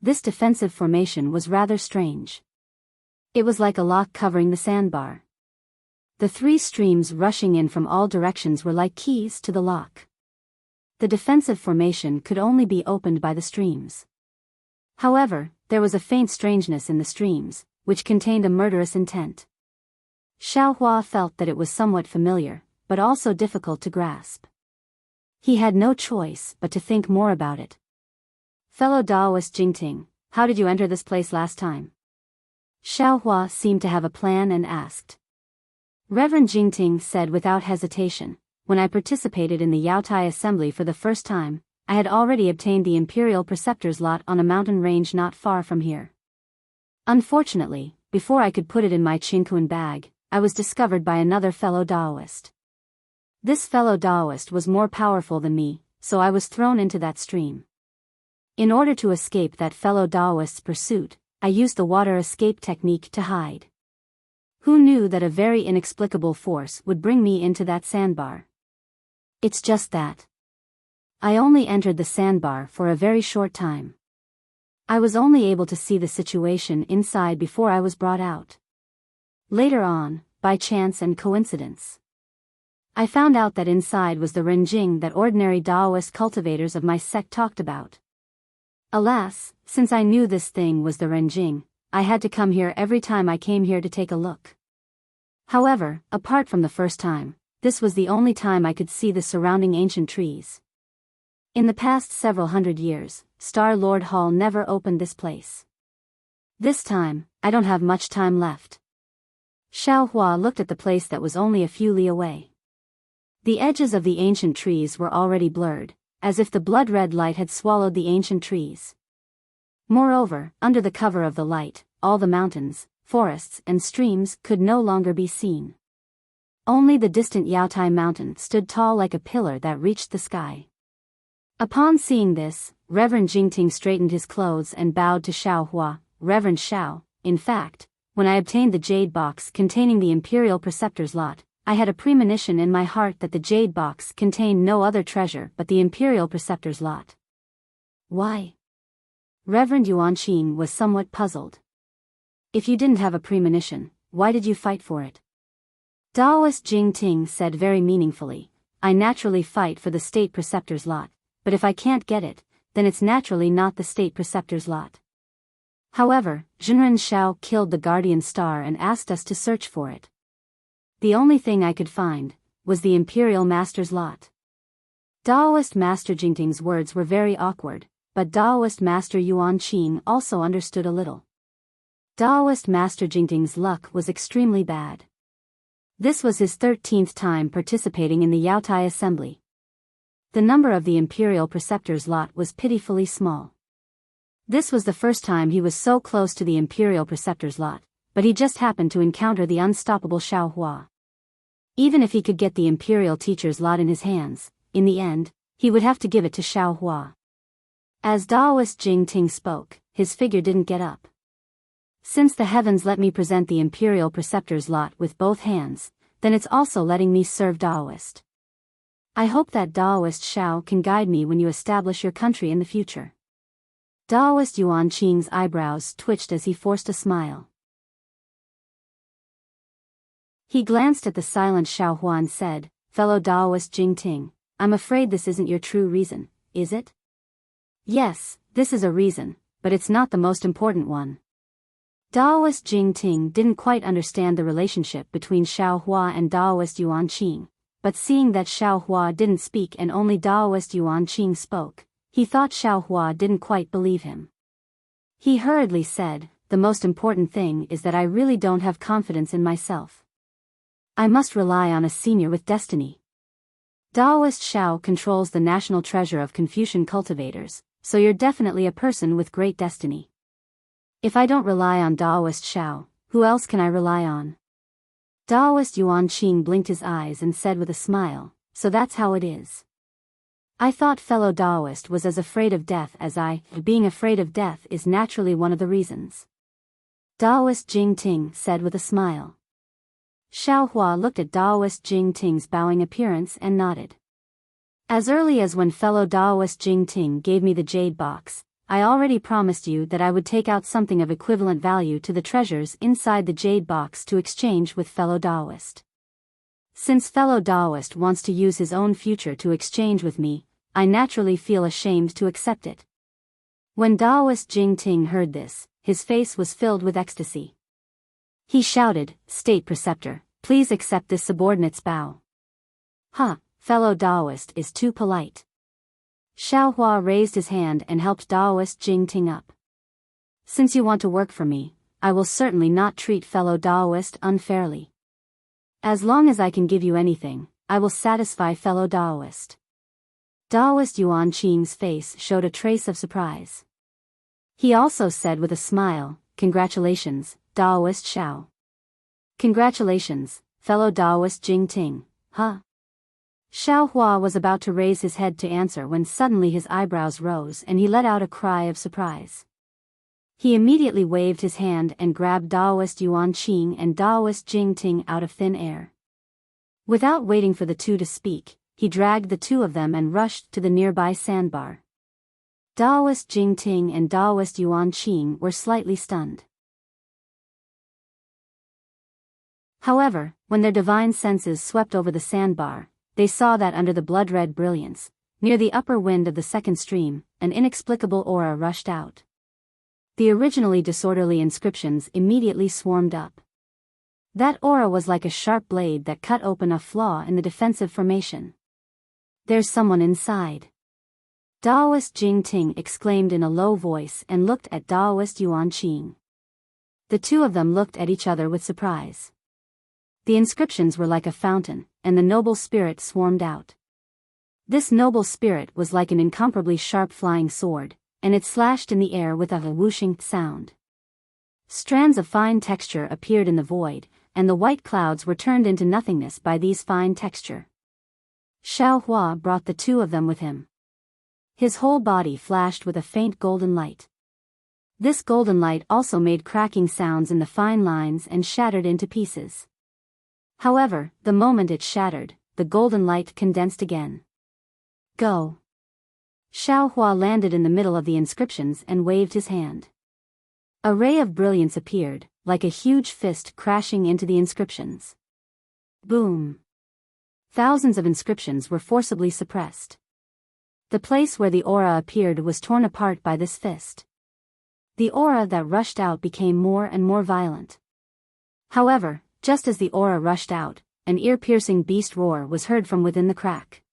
This defensive formation was rather strange. It was like a lock covering the sandbar. The 3 streams rushing in from all directions were like keys to the lock. The defensive formation could only be opened by the streams. However, there was a faint strangeness in the streams, which contained a murderous intent. Xiaohua felt that it was somewhat familiar, but also difficult to grasp. He had no choice but to think more about it. Fellow Daoist Jingting, how did you enter this place last time? Xiaohua seemed to have a plan and asked. Reverend Jingting said without hesitation, when I participated in the Yaotai assembly for the first time, I had already obtained the Imperial Preceptor's lot on a mountain range not far from here. Unfortunately, before I could put it in my Qingquan bag, I was discovered by another fellow Daoist. This fellow Daoist was more powerful than me, so I was thrown into that stream. In order to escape that fellow Daoist's pursuit, I used the water escape technique to hide. Who knew that a very inexplicable force would bring me into that sandbar? It's just that. I only entered the sandbar for a very short time. I was only able to see the situation inside before I was brought out. Later on, by chance and coincidence, I found out that inside was the renjing that ordinary Taoist cultivators of my sect talked about. Alas, since I knew this thing was the renjing, I had to come here every time I came here to take a look. However, apart from the first time, this was the only time I could see the surrounding ancient trees. In the past several hundred years, Star Lord Hall never opened this place. This time, I don't have much time left. Xiao Hua looked at the place that was only a few li away. The edges of the ancient trees were already blurred, as if the blood-red light had swallowed the ancient trees. Moreover, under the cover of the light, all the mountains, forests and streams could no longer be seen. Only the distant Yaotai mountain stood tall like a pillar that reached the sky. Upon seeing this, Reverend Jingting straightened his clothes and bowed to Xiao Hua. Reverend Xiao, in fact, when I obtained the jade box containing the Imperial Preceptor's lot, I had a premonition in my heart that the jade box contained no other treasure but the Imperial Preceptor's lot. Why? Reverend Yuanqing was somewhat puzzled. If you didn't have a premonition, why did you fight for it? Taoist Jingting said very meaningfully, I naturally fight for the State Preceptor's lot, but if I can't get it, then it's naturally not the State Preceptor's lot. However, Zhenren Xiao killed the Guardian Star and asked us to search for it. The only thing I could find was the Imperial Master's lot. Taoist Master Jingting's words were very awkward, but Taoist Master Yuanqing also understood a little. Taoist Master Jingting's luck was extremely bad. This was his 13th time participating in the Yaotai Assembly. The number of the Imperial Preceptor's lot was pitifully small. This was the first time he was so close to the Imperial Preceptor's lot, but he just happened to encounter the unstoppable Xiao Hua. Even if he could get the Imperial Teacher's lot in his hands, in the end, he would have to give it to Xiao Hua. As Taoist Jingting spoke, his figure didn't get up. Since the heavens let me present the Imperial Preceptor's lot with both hands, then it's also letting me serve Taoist. I hope that Taoist Xiao can guide me when you establish your country in the future. Taoist Yuanqing's eyebrows twitched as he forced a smile. He glanced at the silent Xiao Hua and said, Fellow Taoist Jingting, I'm afraid this isn't your true reason, is it? Yes, this is a reason, but it's not the most important one. Taoist Jingting didn't quite understand the relationship between Xiao Hua and Taoist Yuanqing, but seeing that Xiao Hua didn't speak and only Taoist Yuanqing spoke, he thought Xiao Hua didn't quite believe him. He hurriedly said, the most important thing is that I really don't have confidence in myself. I must rely on a senior with destiny. Taoist Xiao controls the national treasure of Confucian cultivators, so you're definitely a person with great destiny. If I don't rely on Taoist Xiao, who else can I rely on? Taoist Yuanqing blinked his eyes and said with a smile, so that's how it is. I thought fellow Taoist was as afraid of death as I. Being afraid of death is naturally one of the reasons. Taoist Jingting said with a smile. Xiao Hua looked at Taoist Jingting's bowing appearance and nodded. As early as when fellow Taoist Jingting gave me the jade box, I already promised you that I would take out something of equivalent value to the treasures inside the jade box to exchange with fellow Taoist. Since fellow Taoist wants to use his own future to exchange with me, I naturally feel ashamed to accept it. When Taoist Jingting heard this, his face was filled with ecstasy. He shouted, State Preceptor, please accept this subordinate's bow. Fellow Taoist is too polite. Xiao Hua raised his hand and helped Taoist Jingting up. Since you want to work for me, I will certainly not treat fellow Taoist unfairly. As long as I can give you anything, I will satisfy fellow Taoist. Taoist Yuanqing's face showed a trace of surprise. He also said with a smile, Congratulations, Taoist Xiao. Congratulations, fellow Taoist Jingting, Xiao Hua was about to raise his head to answer when suddenly his eyebrows rose and he let out a cry of surprise. He immediately waved his hand and grabbed Taoist Yuanqing and Taoist Jingting out of thin air. Without waiting for the two to speak, he dragged the two of them and rushed to the nearby sandbar. Taoist Jingting and Taoist Yuanqing were slightly stunned. However, when their divine senses swept over the sandbar, they saw that under the blood-red brilliance, near the upper wind of the second stream, an inexplicable aura rushed out. The originally disorderly inscriptions immediately swarmed up. That aura was like a sharp blade that cut open a flaw in the defensive formation. "There's someone inside," Daoist Jing Ting exclaimed in a low voice and looked at Daoist Yuan Qing. The two of them looked at each other with surprise. The inscriptions were like a fountain, and the noble spirit swarmed out. This noble spirit was like an incomparably sharp flying sword, and it slashed in the air with a whooshing sound. Strands of fine texture appeared in the void, and the white clouds were turned into nothingness by these fine texture. Xiao Hua brought the two of them with him. His whole body flashed with a faint golden light. This golden light also made cracking sounds in the fine lines and shattered into pieces. However, the moment it shattered, the golden light condensed again. "Go." Xiao Hua landed in the middle of the inscriptions and waved his hand. A ray of brilliance appeared, like a huge fist crashing into the inscriptions. Boom! Thousands of inscriptions were forcibly suppressed. The place where the aura appeared was torn apart by this fist. The aura that rushed out became more and more violent. However, just as the aura rushed out, an ear-piercing beast roar was heard from within the crack.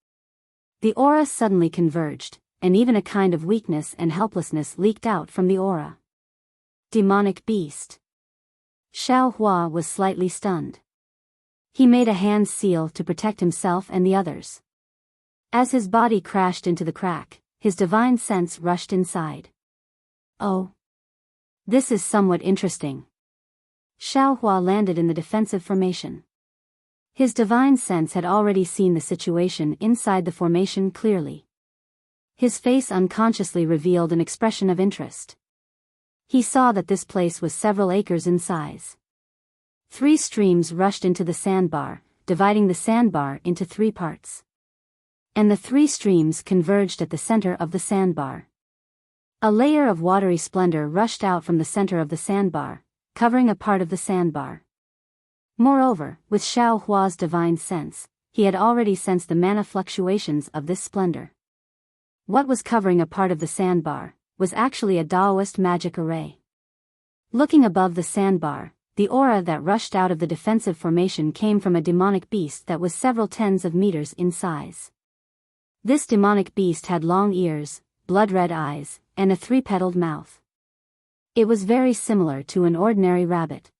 The aura suddenly converged, and even a kind of weakness and helplessness leaked out from the aura. Demonic beast. Xiao Hua was slightly stunned. He made a hand seal to protect himself and the others. As his body crashed into the crack, his divine sense rushed inside. "Oh. This is somewhat interesting." Xiao Hua landed in the defensive formation. His divine sense had already seen the situation inside the formation clearly. His face unconsciously revealed an expression of interest. He saw that this place was several acres in size. 3 streams rushed into the sandbar, dividing the sandbar into 3 parts. And the 3 streams converged at the center of the sandbar. A layer of watery splendor rushed out from the center of the sandbar, covering a part of the sandbar. Moreover, with Xiao Hua's divine sense, he had already sensed the mana fluctuations of this splendor. What was covering a part of the sandbar was actually a Daoist magic array. Looking above the sandbar, the aura that rushed out of the defensive formation came from a demonic beast that was several tens of meters in size. This demonic beast had long ears, blood-red eyes, and a 3-petaled mouth. It was very similar to an ordinary rabbit.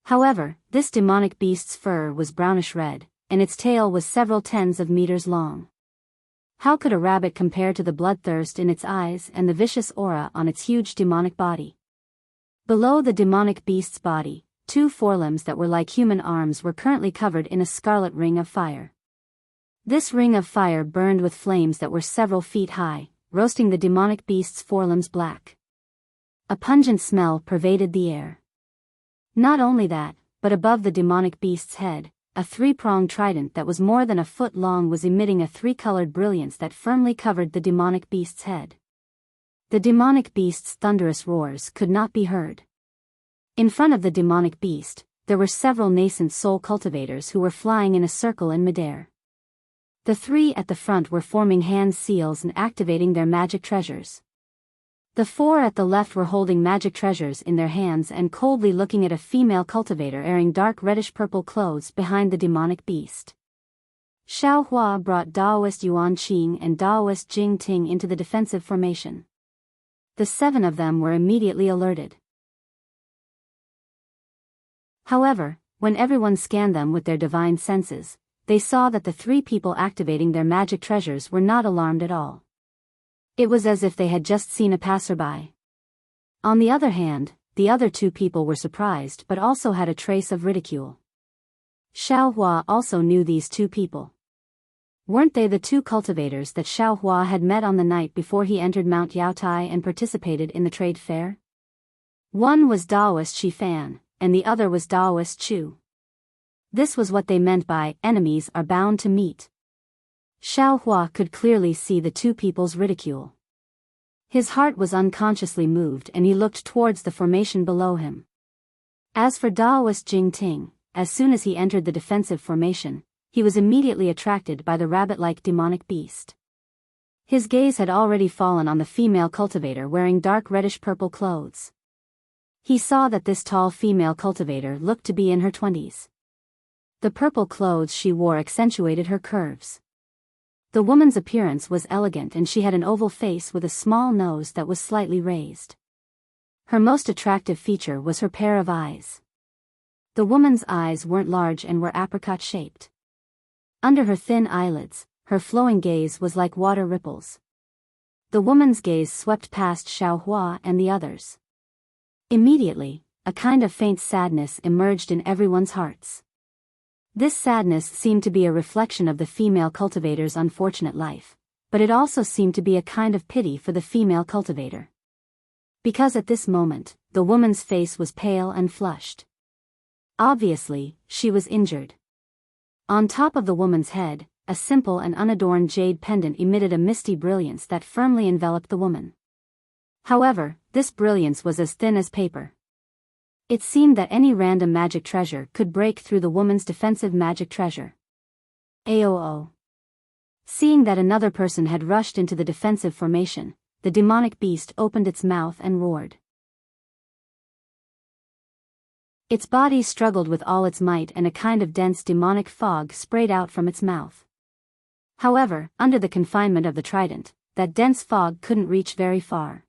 However, this demonic beast's fur was brownish-red, and its tail was several tens of meters long. How could a rabbit compare to the bloodthirst in its eyes and the vicious aura on its huge demonic body? Below the demonic beast's body, 2 forelimbs that were like human arms were currently covered in a scarlet ring of fire. This ring of fire burned with flames that were several feet high, roasting the demonic beast's forelimbs black. A pungent smell pervaded the air. Not only that, but above the demonic beast's head, a 3-pronged trident that was more than a foot long was emitting a 3-colored brilliance that firmly covered the demonic beast's head. The demonic beast's thunderous roars could not be heard. In front of the demonic beast, there were several nascent soul cultivators who were flying in a circle in midair. The 3 at the front were forming hand seals and activating their magic treasures. The 4 at the left were holding magic treasures in their hands and coldly looking at a female cultivator wearing dark reddish-purple clothes behind the demonic beast. Xiao Hua brought Daoist Yuan Qing and Daoist Jing Ting into the defensive formation. The 7 of them were immediately alerted. However, when everyone scanned them with their divine senses, they saw that the 3 people activating their magic treasures were not alarmed at all. It was as if they had just seen a passerby. On the other hand, the other 2 people were surprised but also had a trace of ridicule. Xiao Hua also knew these 2 people. Weren't they the 2 cultivators that Xiao Hua had met on the night before he entered Mount Yaotai and participated in the trade fair? One was Daoist Shifan, and the other was Daoist Chu. This was what they meant by enemies are bound to meet. Xiao Hua could clearly see the 2 people's ridicule. His heart was unconsciously moved and he looked towards the formation below him. As for Daoist Jing Ting, as soon as he entered the defensive formation, he was immediately attracted by the rabbit-like demonic beast. His gaze had already fallen on the female cultivator wearing dark reddish-purple clothes. He saw that this tall female cultivator looked to be in her 20s. The purple clothes she wore accentuated her curves. The woman's appearance was elegant and she had an oval face with a small nose that was slightly raised. Her most attractive feature was her pair of eyes. The woman's eyes weren't large and were apricot-shaped. Under her thin eyelids, her flowing gaze was like water ripples. The woman's gaze swept past Xiaohua and the others. Immediately, a kind of faint sadness emerged in everyone's hearts. This sadness seemed to be a reflection of the female cultivator's unfortunate life, but it also seemed to be a kind of pity for the female cultivator. Because at this moment, the woman's face was pale and flushed. Obviously, she was injured. On top of the woman's head, a simple and unadorned jade pendant emitted a misty brilliance that firmly enveloped the woman. However, this brilliance was as thin as paper. It seemed that any random magic treasure could break through the woman's defensive magic treasure. Aoo. Seeing that another person had rushed into the defensive formation, the demonic beast opened its mouth and roared. Its body struggled with all its might and a kind of dense demonic fog sprayed out from its mouth. However, under the confinement of the trident, that dense fog couldn't reach very far.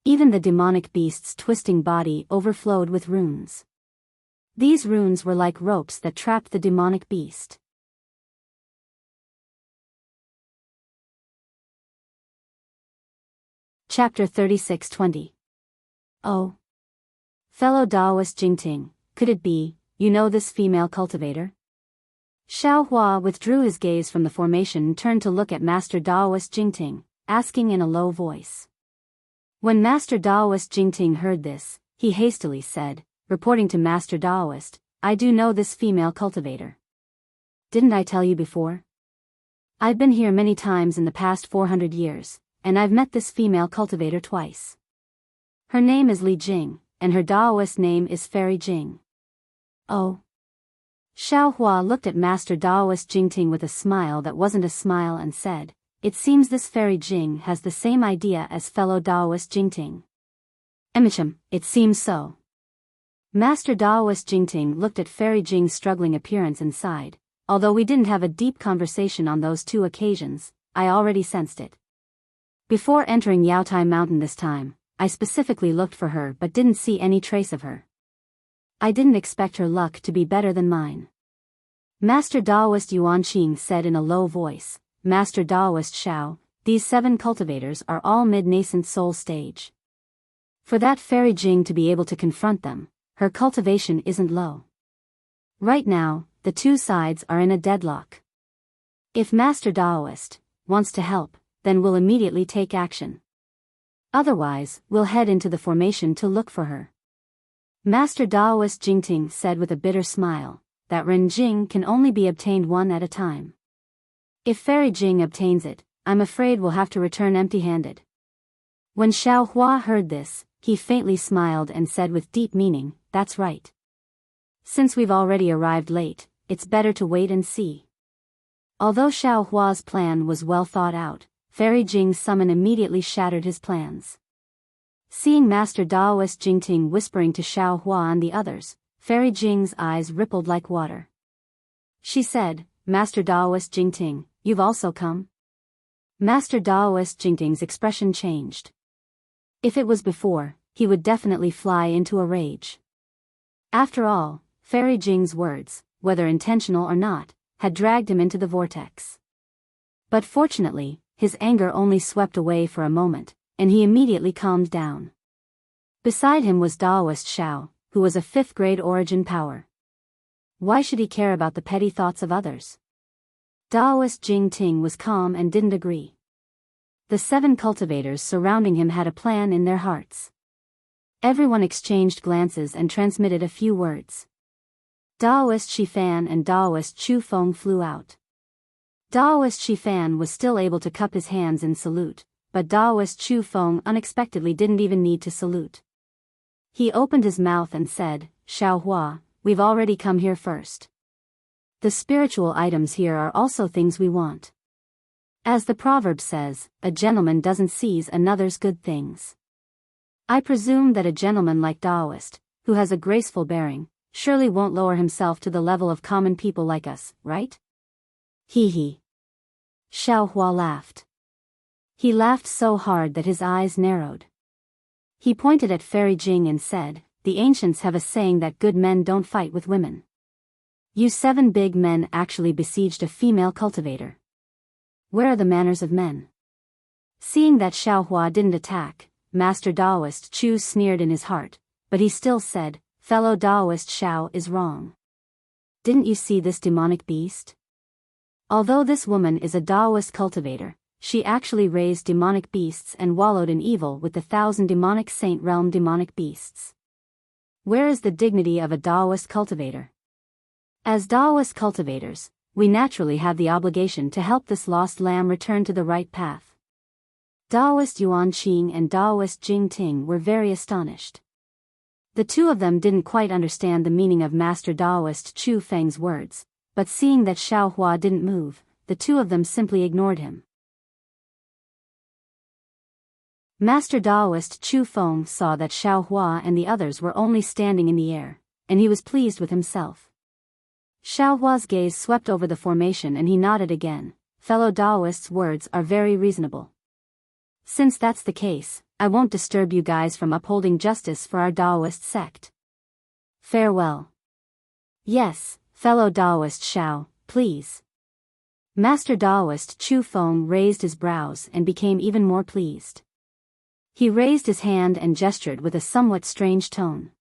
Even the demonic beast's twisting body overflowed with runes. These runes were like ropes that trapped the demonic beast. Chapter 36-20. Oh. Fellow Taoist Jingting, could it be, you know this female cultivator? Xiaohua withdrew his gaze from the formation and turned to look at Master Taoist Jingting, asking in a low voice. When Master Taoist Jingting heard this, he hastily said, reporting to Master Taoist, I do know this female cultivator. Didn't I tell you before? I've been here many times in the past 400 years, and I've met this female cultivator twice. Her name is Li Jing, and her Taoist name is Fairy Jing. Oh. Xiaohua looked at Master Taoist Jingting with a smile that wasn't a smile and said, it seems this Fairy Jing has the same idea as fellow Taoist Jingting. Emicham, it seems so. Master Taoist Jingting looked at Fairy Jing's struggling appearance and sighed, although we didn't have a deep conversation on those two occasions, I already sensed it. Before entering Yaotai Mountain this time, I specifically looked for her but didn't see any trace of her. I didn't expect her luck to be better than mine. Master Taoist Yuanqing said in a low voice, Master Taoist Xiao, these 7 cultivators are all mid-nascent soul stage. For that Fairy Jing to be able to confront them, her cultivation isn't low. Right now, the two sides are in a deadlock. If Master Taoist wants to help, then we'll immediately take action. Otherwise, we'll head into the formation to look for her. Master Taoist Jingting said with a bitter smile, that Ren Jing can only be obtained one at a time. If Fairy Jing obtains it, I'm afraid we'll have to return empty-handed. When Xiaohua heard this, he faintly smiled and said with deep meaning, that's right. Since we've already arrived late, it's better to wait and see. Although Xiaohua's plan was well thought out, Fairy Jing's summon immediately shattered his plans. Seeing Master Taoist Jingting whispering to Xiaohua and the others, Fairy Jing's eyes rippled like water. She said, Master Taoist Jingting, you've also come? Master Taoist Jingting's expression changed. If it was before, he would definitely fly into a rage. After all, Fairy Jing's words, whether intentional or not, had dragged him into the vortex. But fortunately, his anger only swept away for a moment, and he immediately calmed down. Beside him was Taoist Xiao, who was a 5th-grade origin power. Why should he care about the petty thoughts of others? Taoist Jingting was calm and didn't agree. The 7 cultivators surrounding him had a plan in their hearts. Everyone exchanged glances and transmitted a few words. Taoist Shifan and Taoist Chu Feng flew out. Taoist Shifan was still able to cup his hands in salute, but Taoist Chu Feng unexpectedly didn't even need to salute. He opened his mouth and said, Xiaohua, we've already come here first. The spiritual items here are also things we want. As the proverb says, a gentleman doesn't seize another's good things. I presume that a gentleman like Taoist, who has a graceful bearing, surely won't lower himself to the level of common people like us, right? Hee hee. Xiao Hua laughed. He laughed so hard that his eyes narrowed. He pointed at Fairy Jing and said, the ancients have a saying that good men don't fight with women. You 7 big men actually besieged a female cultivator. Where are the manners of men? Seeing that Xiao Hua didn't attack, Master Taoist Chu sneered in his heart, but he still said, fellow Taoist Xiao is wrong. Didn't you see this demonic beast? Although this woman is a Taoist cultivator, she actually raised demonic beasts and wallowed in evil with the 1,000 demonic saint realm demonic beasts. Where is the dignity of a Taoist cultivator? As Taoist cultivators, we naturally have the obligation to help this lost lamb return to the right path. Taoist Yuan Qing and Taoist Jing Ting were very astonished. The two of them didn't quite understand the meaning of Master Taoist Chu Feng's words, but seeing that Xiao Hua didn't move, the two of them simply ignored him. Master Taoist Chu Feng saw that Xiao Hua and the others were only standing in the air, and he was pleased with himself. Xiao Hua's gaze swept over the formation and he nodded again. Fellow Taoists' words are very reasonable. Since that's the case, I won't disturb you guys from upholding justice for our Taoist sect. Farewell. Yes, fellow Taoist Xiao, please. Master Taoist Chu Feng raised his brows and became even more pleased. He raised his hand and gestured with a somewhat strange tone.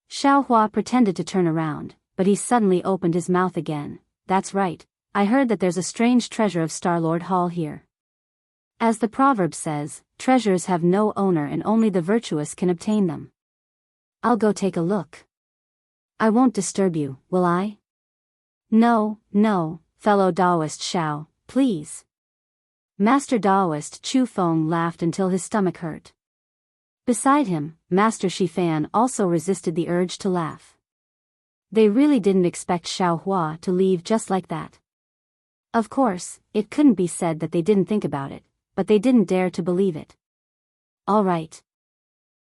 Xiao Hua pretended to turn around, but he suddenly opened his mouth again. That's right, I heard that there's a strange treasure of Star-Lord Hall here. As the proverb says, treasures have no owner and only the virtuous can obtain them. I'll go take a look. I won't disturb you, will I? No, fellow Taoist Xiao, please. Master Taoist Chu Feng laughed until his stomach hurt. Beside him, Master Shifan also resisted the urge to laugh. They really didn't expect Xiao Hua to leave just like that. Of course, it couldn't be said that they didn't think about it, but they didn't dare to believe it. All right.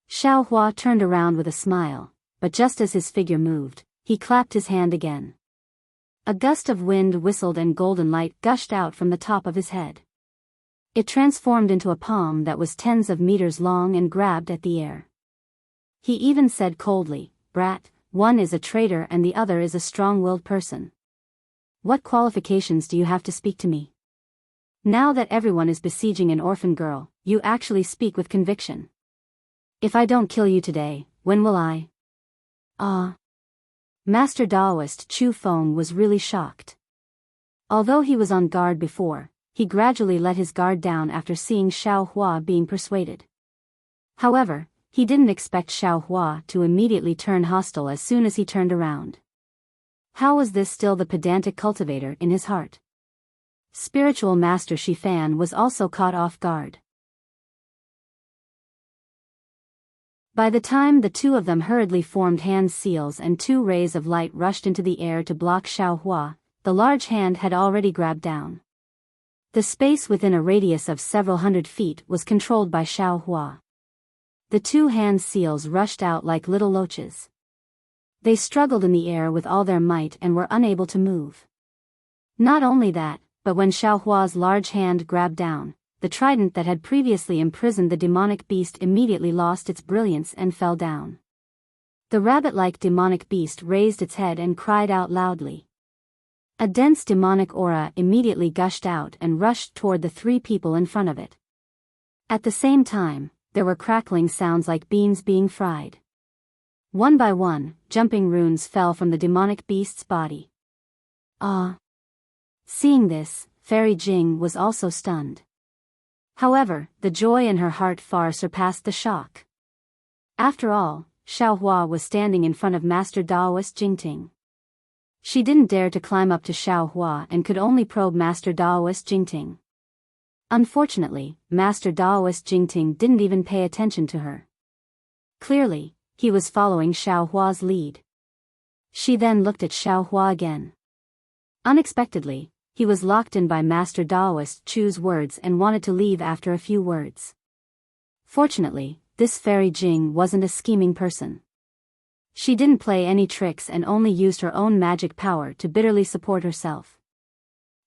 Xiao Hua turned around with a smile, but just as his figure moved, he clapped his hand again. A gust of wind whistled and golden light gushed out from the top of his head. It transformed into a palm that was tens of meters long and grabbed at the air. He even said coldly, "Brat, one is a traitor and the other is a strong-willed person. What qualifications do you have to speak to me? Now that everyone is besieging an orphan girl, you actually speak with conviction. If I don't kill you today, when will I?" Master Taoist Chu Feng was really shocked. Although he was on guard before, he gradually let his guard down after seeing Xiao Hua being persuaded. However, he didn't expect Xiao Hua to immediately turn hostile as soon as he turned around. How was this still the pedantic cultivator in his heart? Spiritual Master Shifan was also caught off guard. By the time the two of them hurriedly formed hand seals and 2 rays of light rushed into the air to block Xiao Hua, the large hand had already grabbed down. The space within a radius of several hundred feet was controlled by Xiao Hua. The 2 hand seals rushed out like little loaches. They struggled in the air with all their might and were unable to move. Not only that, but when Xiao Hua's large hand grabbed down, the trident that had previously imprisoned the demonic beast immediately lost its brilliance and fell down. The rabbit-like demonic beast raised its head and cried out loudly. A dense demonic aura immediately gushed out and rushed toward the 3 people in front of it. At the same time, there were crackling sounds like beans being fried. One by one, jumping runes fell from the demonic beast's body. Seeing this, Fairy Jing was also stunned. However, the joy in her heart far surpassed the shock. After all, Xiao Hua was standing in front of Master Taoist Jingting. She didn't dare to climb up to Xiao Hua and could only probe Master Taoist Jingting. Unfortunately, Master Taoist Jingting didn't even pay attention to her. Clearly, he was following Xiao Hua's lead. She then looked at Xiaohua again. Unexpectedly, he was locked in by Master Daoist Chu's words and wanted to leave after a few words. Fortunately, this fairy Jing wasn't a scheming person. She didn't play any tricks and only used her own magic power to bitterly support herself.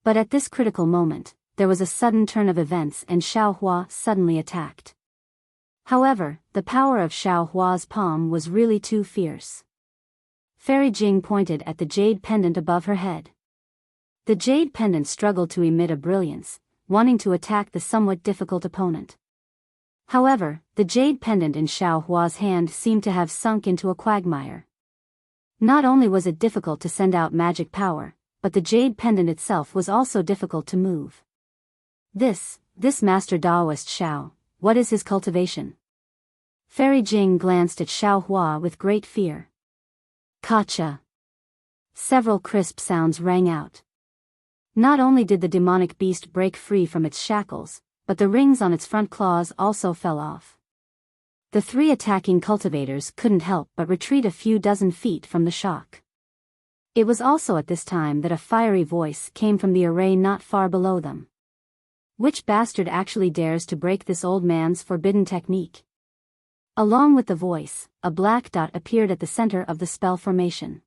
But at this critical moment, there was a sudden turn of events and Xiaohua suddenly attacked. However, the power of Xiaohua's palm was really too fierce. Fairy Jing pointed at the jade pendant above her head. The jade pendant struggled to emit a brilliance, wanting to attack the somewhat difficult opponent. However, the jade pendant in Xiaohua's hand seemed to have sunk into a quagmire. Not only was it difficult to send out magic power, but the jade pendant itself was also difficult to move. This Master Daoist Xiao, what is his cultivation? Fairy Jing glanced at Xiaohua with great fear. Kacha. Several crisp sounds rang out. Not only did the demonic beast break free from its shackles, but the rings on its front claws also fell off. The three attacking cultivators couldn't help but retreat a few dozen feet from the shock. It was also at this time that a fiery voice came from the array not far below them. Which bastard actually dares to break this old man's forbidden technique? Along with the voice, a black dot appeared at the center of the spell formation.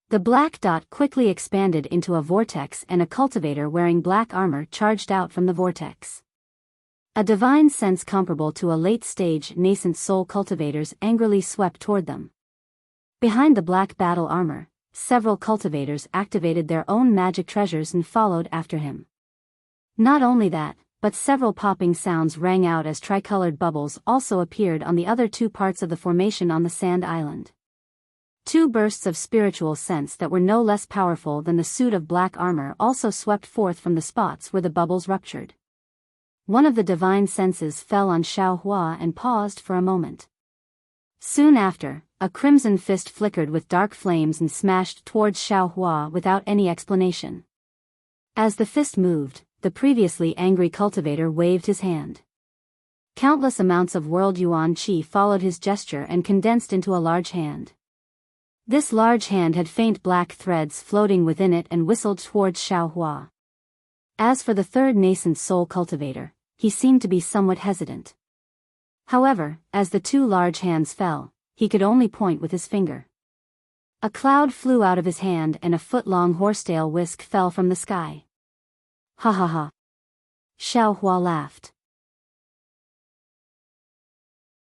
The black dot quickly expanded into a vortex and a cultivator wearing black armor charged out from the vortex. A divine sense comparable to a late-stage nascent soul cultivators angrily swept toward them. Behind the black battle armor, several cultivators activated their own magic treasures and followed after him. Not only that, but several popping sounds rang out as tricolored bubbles also appeared on the other two parts of the formation on the sand island. Two bursts of spiritual sense that were no less powerful than the suit of black armor also swept forth from the spots where the bubbles ruptured. One of the divine senses fell on Xiaohua and paused for a moment. Soon after, a crimson fist flickered with dark flames and smashed towards Xiaohua without any explanation. As the fist moved, the previously angry cultivator waved his hand. Countless amounts of world yuan qi followed his gesture and condensed into a large hand. This large hand had faint black threads floating within it and whistled towards Xiaohua. As for the third nascent soul cultivator, he seemed to be somewhat hesitant. However, as the two large hands fell, he could only point with his finger. A cloud flew out of his hand and a foot-long horsetail whisk fell from the sky. Ha ha ha. Xiaohua laughed.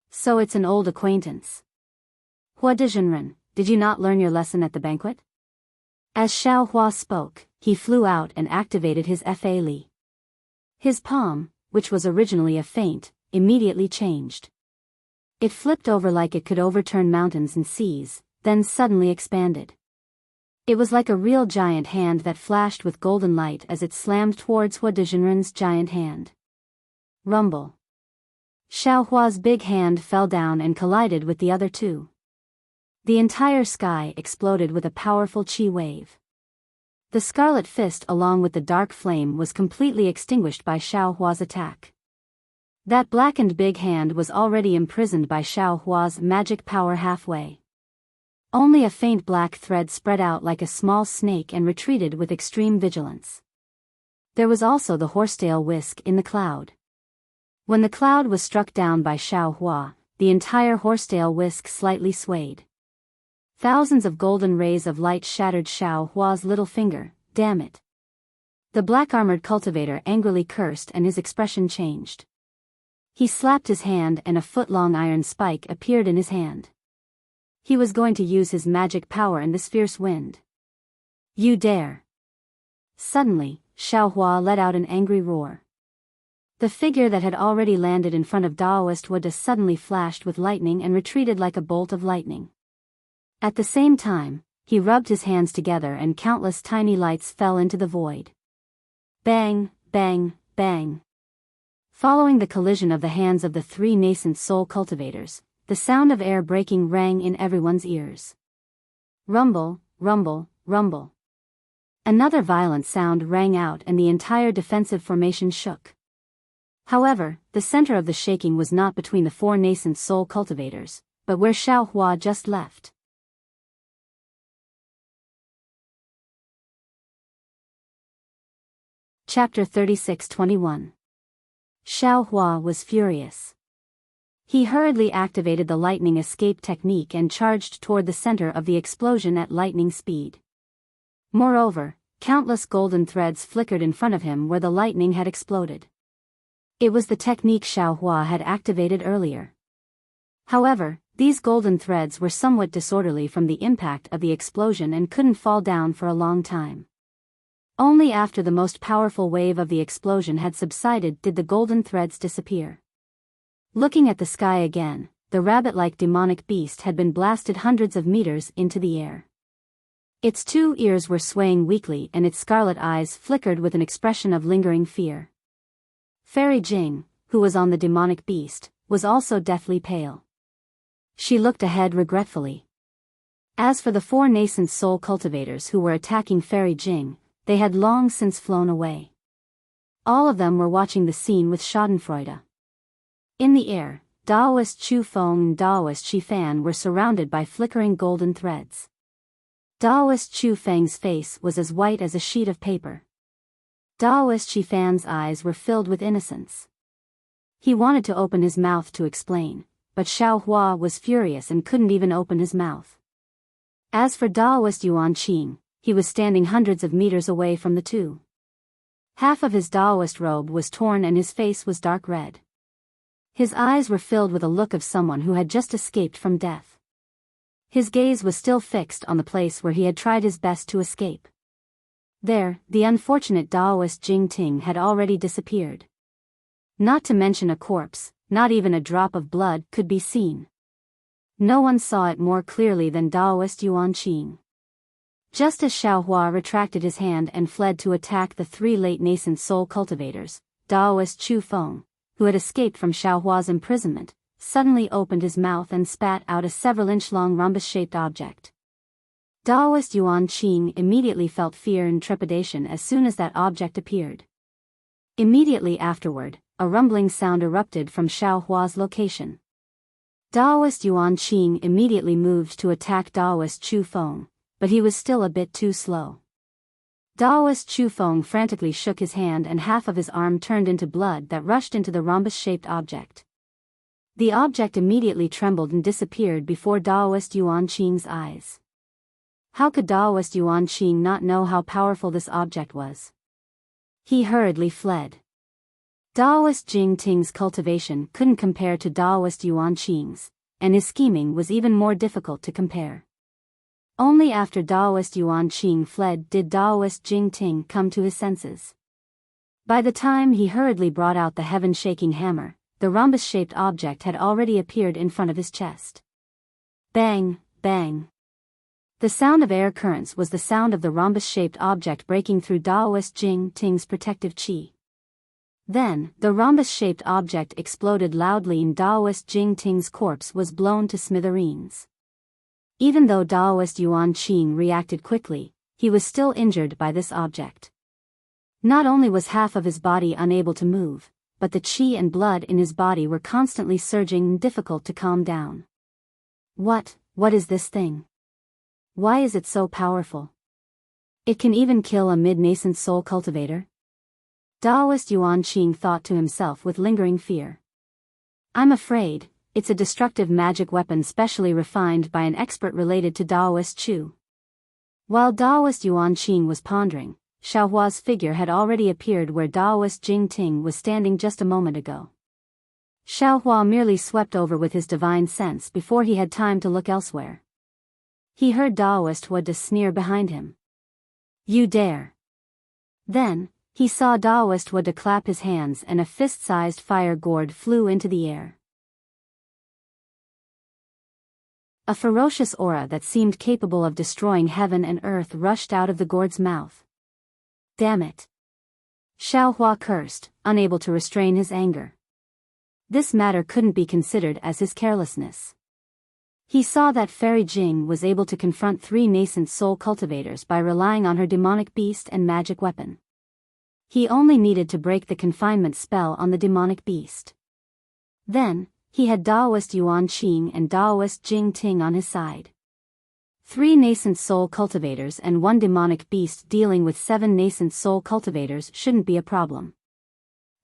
So it's an old acquaintance. Hua Dizhenren, did you not learn your lesson at the banquet? As Xiaohua spoke, he flew out and activated his Fa Li. His palm, which was originally a feint, immediately changed. It flipped over like it could overturn mountains and seas, then suddenly expanded. It was like a real giant hand that flashed with golden light as it slammed towards Hua Dizhenren's giant hand. Rumble. Xiaohua's big hand fell down and collided with the other two. The entire sky exploded with a powerful qi wave. The scarlet fist along with the dark flame was completely extinguished by Xiaohua's attack. That blackened big hand was already imprisoned by Xiaohua's magic power halfway. Only a faint black thread spread out like a small snake and retreated with extreme vigilance. There was also the horsetail whisk in the cloud. When the cloud was struck down by Xiaohua, the entire horsetail whisk slightly swayed. Thousands of golden rays of light shattered Xiaohua's little finger. Damn it. The black-armored cultivator angrily cursed and his expression changed. He slapped his hand and a foot-long iron spike appeared in his hand. He was going to use his magic power in this fierce wind. You dare! Suddenly, Xiaohua let out an angry roar. The figure that had already landed in front of Daoist Wuda suddenly flashed with lightning and retreated like a bolt of lightning. At the same time, he rubbed his hands together and countless tiny lights fell into the void. Bang, bang, bang. Following the collision of the hands of the three nascent soul cultivators, the sound of air breaking rang in everyone's ears. Rumble, rumble, rumble. Another violent sound rang out and the entire defensive formation shook. However, the center of the shaking was not between the four nascent soul cultivators, but where Xiaohua just left. Chapter 36-21. Xiao Hua was furious. He hurriedly activated the lightning escape technique and charged toward the center of the explosion at lightning speed. Moreover, countless golden threads flickered in front of him where the lightning had exploded. It was the technique Xiao Hua had activated earlier. However, these golden threads were somewhat disorderly from the impact of the explosion and couldn't fall down for a long time. Only after the most powerful wave of the explosion had subsided did the golden threads disappear. Looking at the sky again, the rabbit-like demonic beast had been blasted hundreds of meters into the air. Its two ears were swaying weakly and its scarlet eyes flickered with an expression of lingering fear. Fairy Jing, who was on the demonic beast, was also deathly pale. She looked ahead regretfully. As for the four nascent soul cultivators who were attacking Fairy Jing, they had long since flown away. All of them were watching the scene with schadenfreude. In the air, Daoist Chu Feng and Daoist Qi Fan were surrounded by flickering golden threads. Daoist Chu Feng's face was as white as a sheet of paper. Daoist Qi Fan's eyes were filled with innocence. He wanted to open his mouth to explain, but Xiao Hua was furious and couldn't even open his mouth. As for Daoist Yuan Qing, he was standing hundreds of meters away from the two. Half of his Daoist robe was torn and his face was dark red. His eyes were filled with a look of someone who had just escaped from death. His gaze was still fixed on the place where he had tried his best to escape. There, the unfortunate Daoist Jing Ting had already disappeared. Not to mention a corpse, not even a drop of blood could be seen. No one saw it more clearly than Daoist Yuan Qing. Just as Xiao Hua retracted his hand and fled to attack the three late nascent soul cultivators, Daoist Chu Feng, who had escaped from Xiao Hua's imprisonment, suddenly opened his mouth and spat out a several-inch-long rhombus-shaped object. Daoist Yuan Qing immediately felt fear and trepidation as soon as that object appeared. Immediately afterward, a rumbling sound erupted from Xiao Hua's location. Daoist Yuan Qing immediately moved to attack Daoist Chu Feng, but he was still a bit too slow. Daoist Chu Feng frantically shook his hand and half of his arm turned into blood that rushed into the rhombus-shaped object. The object immediately trembled and disappeared before Daoist Yuan Qing's eyes. How could Daoist Yuan Qing not know how powerful this object was? He hurriedly fled. Daoist Jing Ting's cultivation couldn't compare to Daoist Yuan Qing's, and his scheming was even more difficult to compare. Only after Daoist Yuan Qing fled did Daoist Jing Ting come to his senses. By the time he hurriedly brought out the heaven-shaking hammer, the rhombus-shaped object had already appeared in front of his chest. Bang, bang. The sound of air currents was the sound of the rhombus-shaped object breaking through Daoist Jing Ting's protective qi. Then, the rhombus-shaped object exploded loudly and Daoist Jing Ting's corpse was blown to smithereens. Even though Daoist Yuan Qing reacted quickly, he was still injured by this object. Not only was half of his body unable to move, but the qi and blood in his body were constantly surging and difficult to calm down. What is this thing? Why is it so powerful? It can even kill a mid-nascent soul cultivator? Daoist Yuan Qing thought to himself with lingering fear. I'm afraid, it's a destructive magic weapon specially refined by an expert related to Daoist Chu. While Daoist Yuan Qing was pondering, Xiao Hua's figure had already appeared where Daoist Jing Ting was standing just a moment ago. Xiao Hua merely swept over with his divine sense before he had time to look elsewhere. He heard Daoist Hua sneer behind him. You dare! Then, he saw Daoist Hua clap his hands and a fist-sized fire gourd flew into the air. A ferocious aura that seemed capable of destroying heaven and earth rushed out of the gourd's mouth. Damn it! Xiao Hua cursed, unable to restrain his anger. This matter couldn't be considered as his carelessness. He saw that Fairy Jing was able to confront three nascent soul cultivators by relying on her demonic beast and magic weapon. He only needed to break the confinement spell on the demonic beast. Then, he had Daoist Yuan Qing and Daoist Jing Ting on his side. 3 nascent soul cultivators and 1 demonic beast dealing with 7 nascent soul cultivators shouldn't be a problem.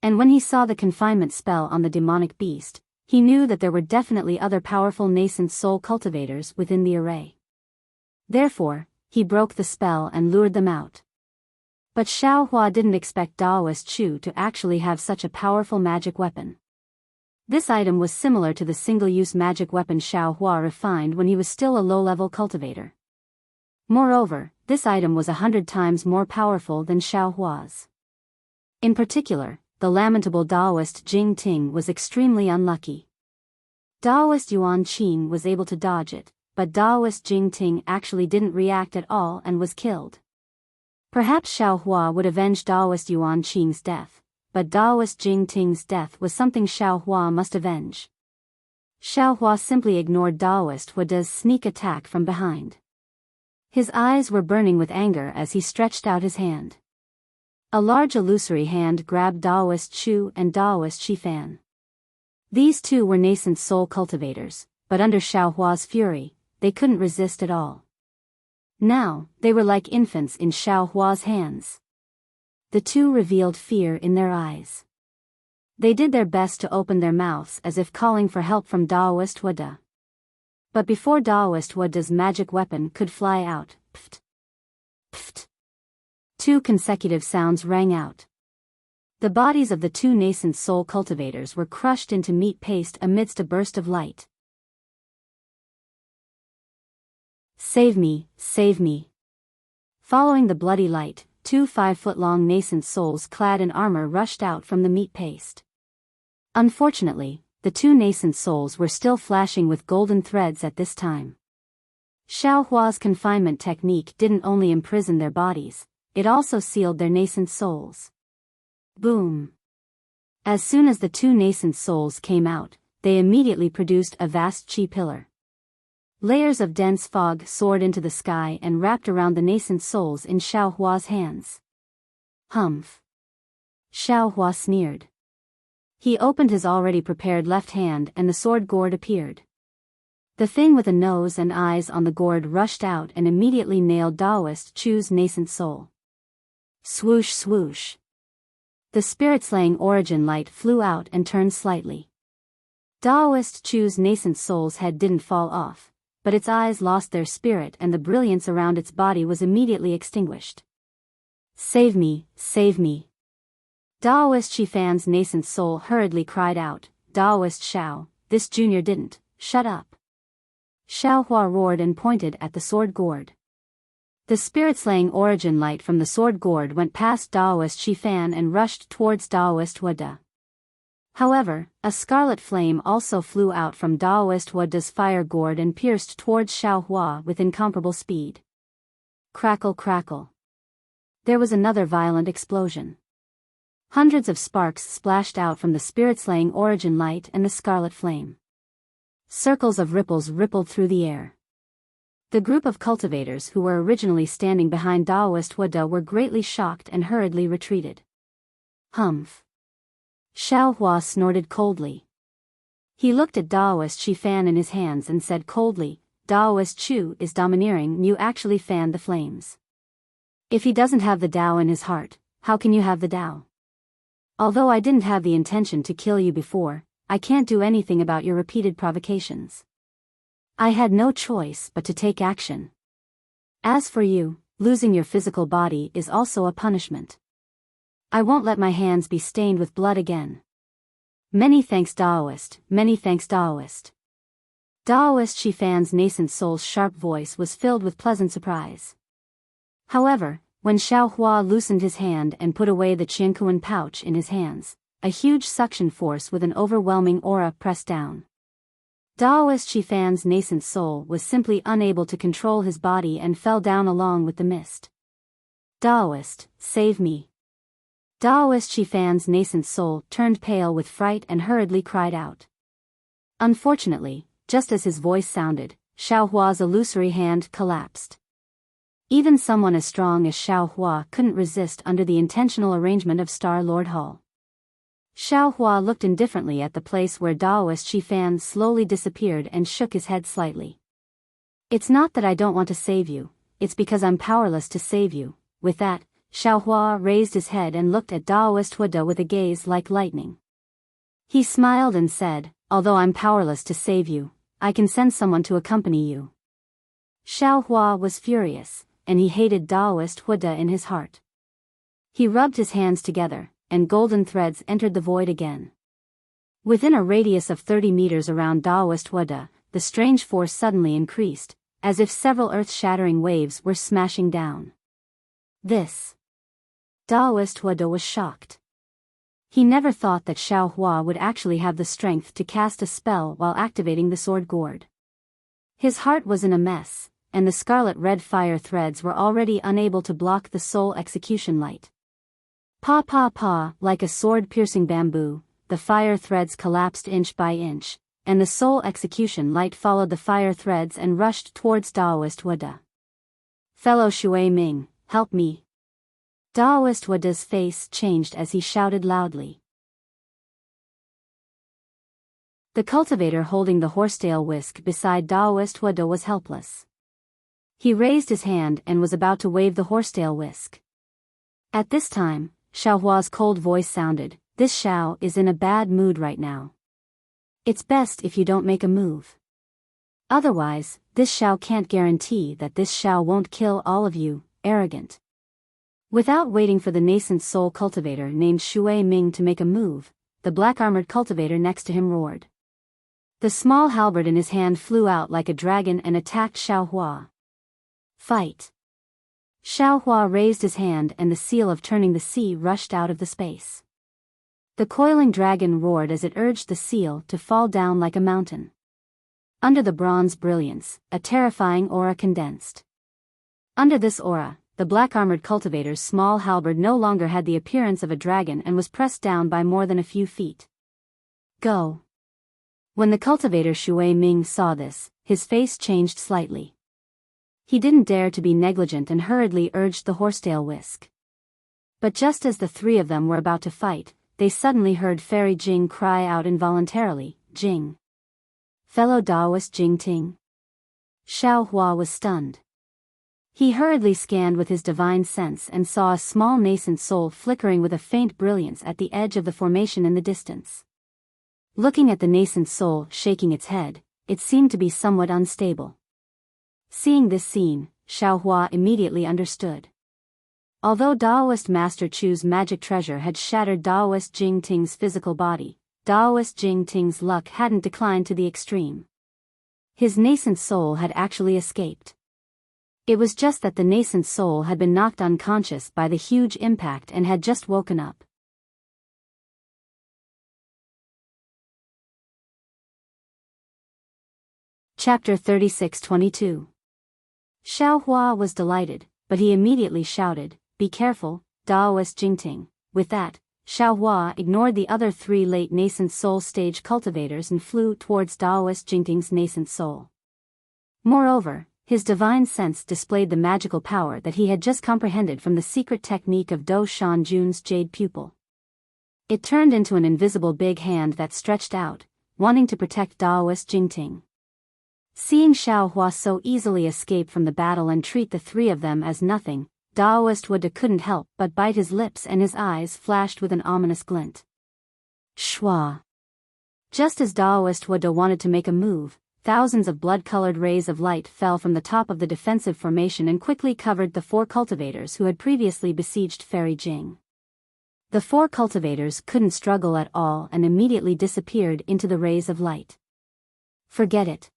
And when he saw the confinement spell on the demonic beast, he knew that there were definitely other powerful nascent soul cultivators within the array. Therefore, he broke the spell and lured them out. But Xiaohua didn't expect Daoist Chu to actually have such a powerful magic weapon. This item was similar to the single-use magic weapon Xiaohua refined when he was still a low-level cultivator. Moreover, this item was 100 times more powerful than Xiaohua's. In particular, the lamentable Daoist Jing Ting was extremely unlucky. Daoist Yuan Qing was able to dodge it, but Daoist Jing Ting actually didn't react at all and was killed. Perhaps Xiaohua would avenge Daoist Yuan Qing's death, but Daoist Jing Ting's death was something Xiaohua must avenge. Xiaohua simply ignored Daoist Huada's sneak attack from behind. His eyes were burning with anger as he stretched out his hand. A large illusory hand grabbed Daoist Chu and Daoist Shifan. These two were nascent soul cultivators, but under Xiaohua's fury, they couldn't resist at all. Now, they were like infants in Xiaohua's hands. The two revealed fear in their eyes. They did their best to open their mouths as if calling for help from Daoist Huada. But before Daoist Huada's magic weapon could fly out, pft, pft, 2 consecutive sounds rang out. The bodies of the 2 nascent soul cultivators were crushed into meat paste amidst a burst of light. Save me, save me. Following the bloody light, 2 5-foot-long nascent souls clad in armor rushed out from the meat paste. Unfortunately, the 2 nascent souls were still flashing with golden threads at this time. Xiaohua's confinement technique didn't only imprison their bodies, it also sealed their nascent souls. Boom! As soon as the 2 nascent souls came out, they immediately produced a vast chi pillar. Layers of dense fog soared into the sky and wrapped around the nascent souls in Xiaohua's hands. Humph! Xiaohua sneered. He opened his already prepared left hand and the sword gourd appeared. The thing with a nose and eyes on the gourd rushed out and immediately nailed Daoist Chu's nascent soul. Swoosh swoosh. The spirit-slaying origin light flew out and turned slightly. Daoist Chu's nascent soul's head didn't fall off, but its eyes lost their spirit and the brilliance around its body was immediately extinguished. Save me, save me. Daoist Shifan's nascent soul hurriedly cried out, Daoist Xiao, this junior didn't, shut up. Xiaohua roared and pointed at the sword gourd. The spirit-slaying origin light from the sword gourd went past Daoist Shifan and rushed towards Daoist Huada. However, a scarlet flame also flew out from Daoist Huada's fire gourd and pierced towards Xiaohua with incomparable speed. Crackle crackle. There was another violent explosion. Hundreds of sparks splashed out from the spirit-slaying origin light and the scarlet flame. Circles of ripples rippled through the air. The group of cultivators who were originally standing behind Daoist Huada were greatly shocked and hurriedly retreated. Humph! Xiaohua snorted coldly. He looked at Daoist Shifan in his hands and said coldly, Daoist Chu is domineering, you actually fan the flames. If he doesn't have the Tao in his heart, how can you have the Tao? Although I didn't have the intention to kill you before, I can't do anything about your repeated provocations. I had no choice but to take action. As for you, losing your physical body is also a punishment. I won't let my hands be stained with blood again. Many thanks Daoist, many thanks Daoist. Daoist Shifan's nascent soul's sharp voice was filled with pleasant surprise. However, when Xiaohua loosened his hand and put away the Qiankuan pouch in his hands, a huge suction force with an overwhelming aura pressed down. Daoist Shifan's nascent soul was simply unable to control his body and fell down along with the mist. Daoist, save me. Daoist Shifan's nascent soul turned pale with fright and hurriedly cried out. Unfortunately, just as his voice sounded, Xiaohua's illusory hand collapsed. Even someone as strong as Xiaohua couldn't resist under the intentional arrangement of Star Lord Hull. Xiaohua looked indifferently at the place where Daoist Shifan slowly disappeared and shook his head slightly. It's not that I don't want to save you, it's because I'm powerless to save you. With that, Xiaohua raised his head and looked at Daoist Huda with a gaze like lightning. He smiled and said, although I'm powerless to save you, I can send someone to accompany you. Xiaohua was furious, and he hated Daoist Huda in his heart. He rubbed his hands together, and golden threads entered the void again. Within a radius of 30 meters around Daoist Huda, the strange force suddenly increased, as if several earth-shattering waves were smashing down. This. Daoist Huda was shocked. He never thought that Xiaohua would actually have the strength to cast a spell while activating the sword gourd. His heart was in a mess, and the scarlet-red fire threads were already unable to block the soul execution light. Pa pa pa, like a sword-piercing bamboo, the fire threads collapsed inch by inch, and the soul execution light followed the fire threads and rushed towards Daoist Huda. Fellow Shui Ming, help me. Daoist Huda's face changed as he shouted loudly. The cultivator holding the horsetail whisk beside Daoist Huda was helpless. He raised his hand and was about to wave the horsetail whisk. At this time, Xiaohua's cold voice sounded, "This Xiao is in a bad mood right now. It's best if you don't make a move. Otherwise, this Xiao can't guarantee that this Xiao won't kill all of you, arrogant." Without waiting for the nascent soul cultivator named Shui Ming to make a move, the black-armored cultivator next to him roared. The small halberd in his hand flew out like a dragon and attacked Xiaohua. Fight! Xiaohua raised his hand and the seal of turning the sea rushed out of the space. The coiling dragon roared as it urged the seal to fall down like a mountain. Under the bronze brilliance, a terrifying aura condensed. Under this aura, the black-armored cultivator's small halberd no longer had the appearance of a dragon and was pressed down by more than a few feet. Go! When the cultivator Shui Ming saw this, his face changed slightly. He didn't dare to be negligent and hurriedly urged the horsetail whisk. But just as the three of them were about to fight, they suddenly heard Fairy Jing cry out involuntarily, "Jing! Fellow Daoist Jing Ting!" Xiaohua was stunned. He hurriedly scanned with his divine sense and saw a small nascent soul flickering with a faint brilliance at the edge of the formation in the distance. Looking at the nascent soul shaking its head, it seemed to be somewhat unstable. Seeing this scene, Xiaohua immediately understood. Although Daoist Master Chu's magic treasure had shattered Daoist Jing Ting's physical body, Daoist Jing Ting's luck hadn't declined to the extreme. His nascent soul had actually escaped. It was just that the nascent soul had been knocked unconscious by the huge impact and had just woken up. Chapter 36-22. Xiaohua was delighted, but he immediately shouted, "Be careful, Daoist Jingting." With that, Xiaohua ignored the other three late nascent soul stage cultivators and flew towards Daoist Jingting's nascent soul. Moreover, his divine sense displayed the magical power that he had just comprehended from the secret technique of Do Shan Jun's jade pupil. It turned into an invisible big hand that stretched out, wanting to protect Daoist Jingting. Seeing Xiaohua so easily escape from the battle and treat the three of them as nothing, Daoist Huda couldn't help but bite his lips and his eyes flashed with an ominous glint. Shwa! Just as Daoist Huda wanted to make a move, thousands of blood-colored rays of light fell from the top of the defensive formation and quickly covered the four cultivators who had previously besieged Fairy Jing. The four cultivators couldn't struggle at all and immediately disappeared into the rays of light. Forget it.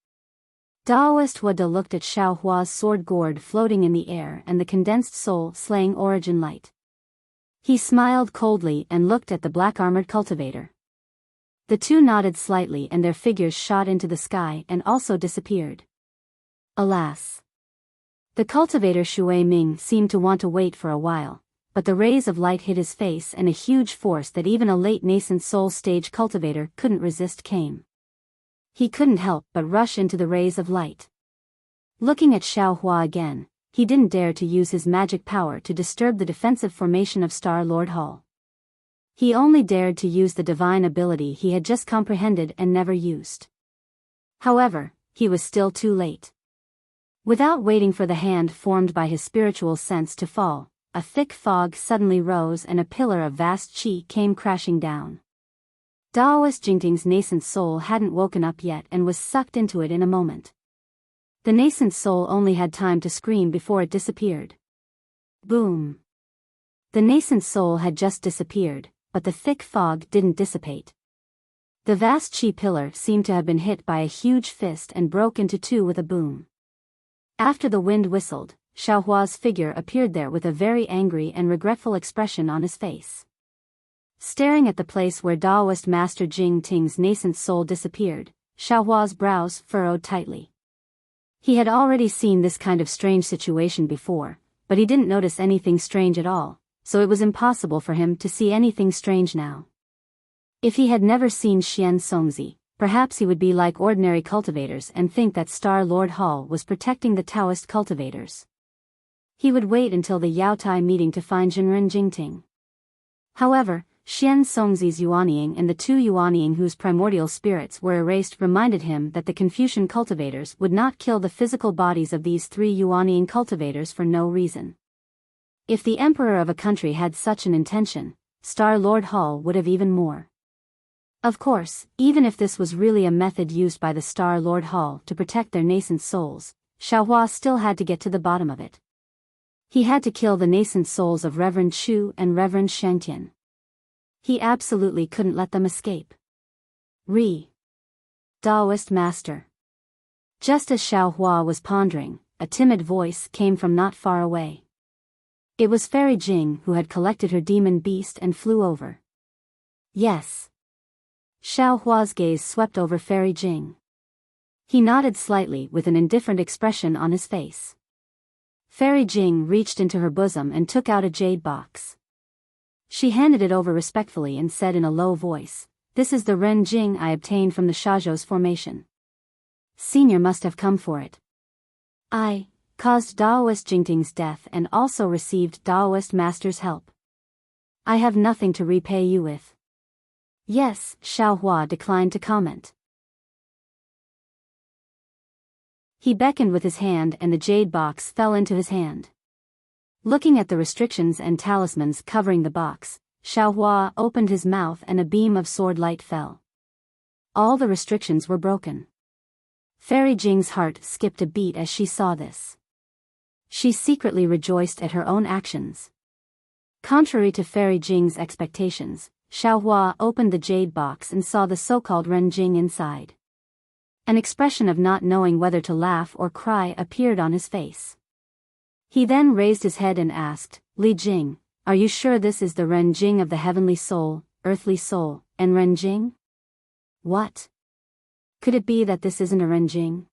Daoist Huda looked at Xiaohua's sword gourd floating in the air and the condensed soul-slaying origin light. He smiled coldly and looked at the black-armored cultivator. The two nodded slightly and their figures shot into the sky and also disappeared. Alas! The cultivator Shui Ming seemed to want to wait for a while, but the rays of light hit his face and a huge force that even a late nascent soul stage cultivator couldn't resist came. He couldn't help but rush into the rays of light. Looking at Xiaohua again, he didn't dare to use his magic power to disturb the defensive formation of Star Lord Hall. He only dared to use the divine ability he had just comprehended and never used. However, he was still too late. Without waiting for the hand formed by his spiritual sense to fall, a thick fog suddenly rose and a pillar of vast qi came crashing down. Daoist Jingting's nascent soul hadn't woken up yet and was sucked into it in a moment. The nascent soul only had time to scream before it disappeared. Boom! The nascent soul had just disappeared, but the thick fog didn't dissipate. The vast qi pillar seemed to have been hit by a huge fist and broke into two with a boom. After the wind whistled, Xiaohua's figure appeared there with a very angry and regretful expression on his face. Staring at the place where Daoist Master Jing Ting's nascent soul disappeared, Xiaohua's brows furrowed tightly. He had already seen this kind of strange situation before, but he didn't notice anything strange at all, so it was impossible for him to see anything strange now. If he had never seen Xian Songzi, perhaps he would be like ordinary cultivators and think that Star Lord Hall was protecting the Taoist cultivators. He would wait until the Yaotai meeting to find Jinren Jingting. However, Xian Songzi's Yuanying and the two Yuanying whose primordial spirits were erased reminded him that the Confucian cultivators would not kill the physical bodies of these three Yuanying cultivators for no reason. If the emperor of a country had such an intention, Star Lord Hall would have even more. Of course, even if this was really a method used by the Star Lord Hall to protect their nascent souls, Xiaohua still had to get to the bottom of it. He had to kill the nascent souls of Reverend Shu and Reverend Shengtian. He absolutely couldn't let them escape. Daoist Master. Just as Xiaohua was pondering, a timid voice came from not far away. It was Fairy Jing who had collected her demon beast and flew over. Yes. Xiaohua's gaze swept over Fairy Jing. He nodded slightly with an indifferent expression on his face. Fairy Jing reached into her bosom and took out a jade box. She handed it over respectfully and said in a low voice, "This is the Ren Jing I obtained from the Shazhou's formation. Senior must have come for it. I caused Daoist Jingting's death and also received Daoist Master's help. I have nothing to repay you with." Yes, Xiaohua declined to comment. He beckoned with his hand and the jade box fell into his hand. Looking at the restrictions and talismans covering the box, Xiaohua opened his mouth and a beam of sword light fell. All the restrictions were broken. Fairy Jing's heart skipped a beat as she saw this. She secretly rejoiced at her own actions. Contrary to Fairy Jing's expectations, Xiaohua opened the jade box and saw the so-called Ren Jing inside. An expression of not knowing whether to laugh or cry appeared on his face. He then raised his head and asked, "Li Jing, are you sure this is the Ren Jing of the heavenly soul, earthly soul, and Ren Jing?" "What? Could it be that this isn't a Ren Jing?"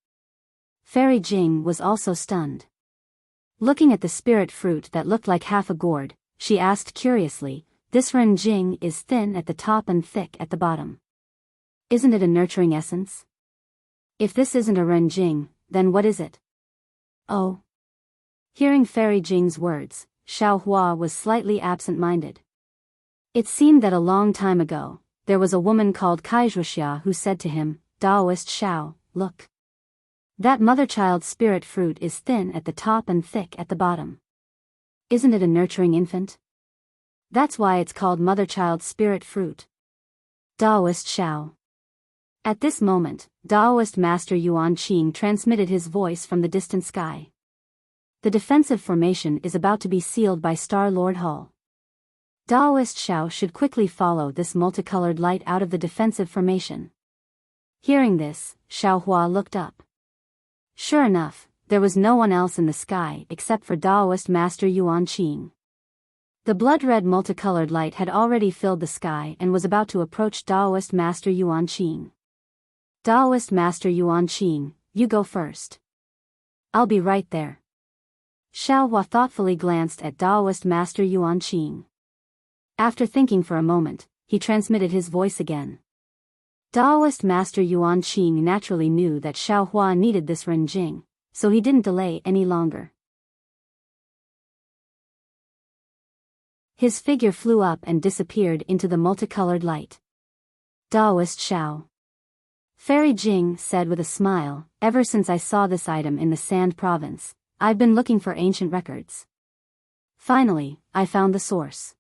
Fairy Jing was also stunned. Looking at the spirit fruit that looked like half a gourd, she asked curiously, "This Ren Jing is thin at the top and thick at the bottom. Isn't it a nurturing essence? If this isn't a Ren Jing, then what is it?" "Oh." Hearing Fairy Jing's words, Xiaohua was slightly absent-minded. It seemed that a long time ago, there was a woman called Kaizhuxia who said to him, "Daoist Xiao, look. That mother-child spirit fruit is thin at the top and thick at the bottom. Isn't it a nurturing infant? That's why it's called mother-child spirit fruit. Daoist Xiao." At this moment, Daoist Master Yuan Qing transmitted his voice from the distant sky. The defensive formation is about to be sealed by Star Lord Hall. Daoist Xiao should quickly follow this multicolored light out of the defensive formation. Hearing this, Xiaohua looked up. Sure enough, there was no one else in the sky except for Daoist Master Yuan Qing. The blood-red multicolored light had already filled the sky and was about to approach Daoist Master Yuan Qing. "Daoist Master Yuan Qing, you go first. I'll be right there." Xiaohua thoughtfully glanced at Daoist Master Yuan Qing. After thinking for a moment, he transmitted his voice again. Daoist Master Yuan Qing naturally knew that Xiaohua needed this Ren Jing, so he didn't delay any longer. His figure flew up and disappeared into the multicolored light. Daoist Xiao. Fairy Jing said with a smile, ever since I saw this item in the Sand Province, I've been looking for ancient records. Finally, I found the source.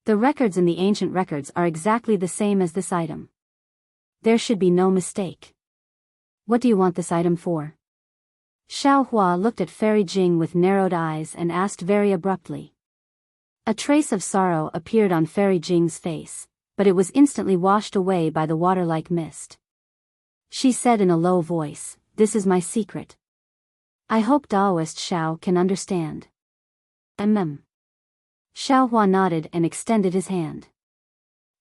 The records in the ancient records are exactly the same as this item. There should be no mistake. What do you want this item for? Xiao Hua looked at Fairy Jing with narrowed eyes and asked very abruptly. A trace of sorrow appeared on Fairy Jing's face, but it was instantly washed away by the water-like mist. She said in a low voice, "This is my secret. I hope Daoist Xiao can understand." Xiao Hua nodded and extended his hand.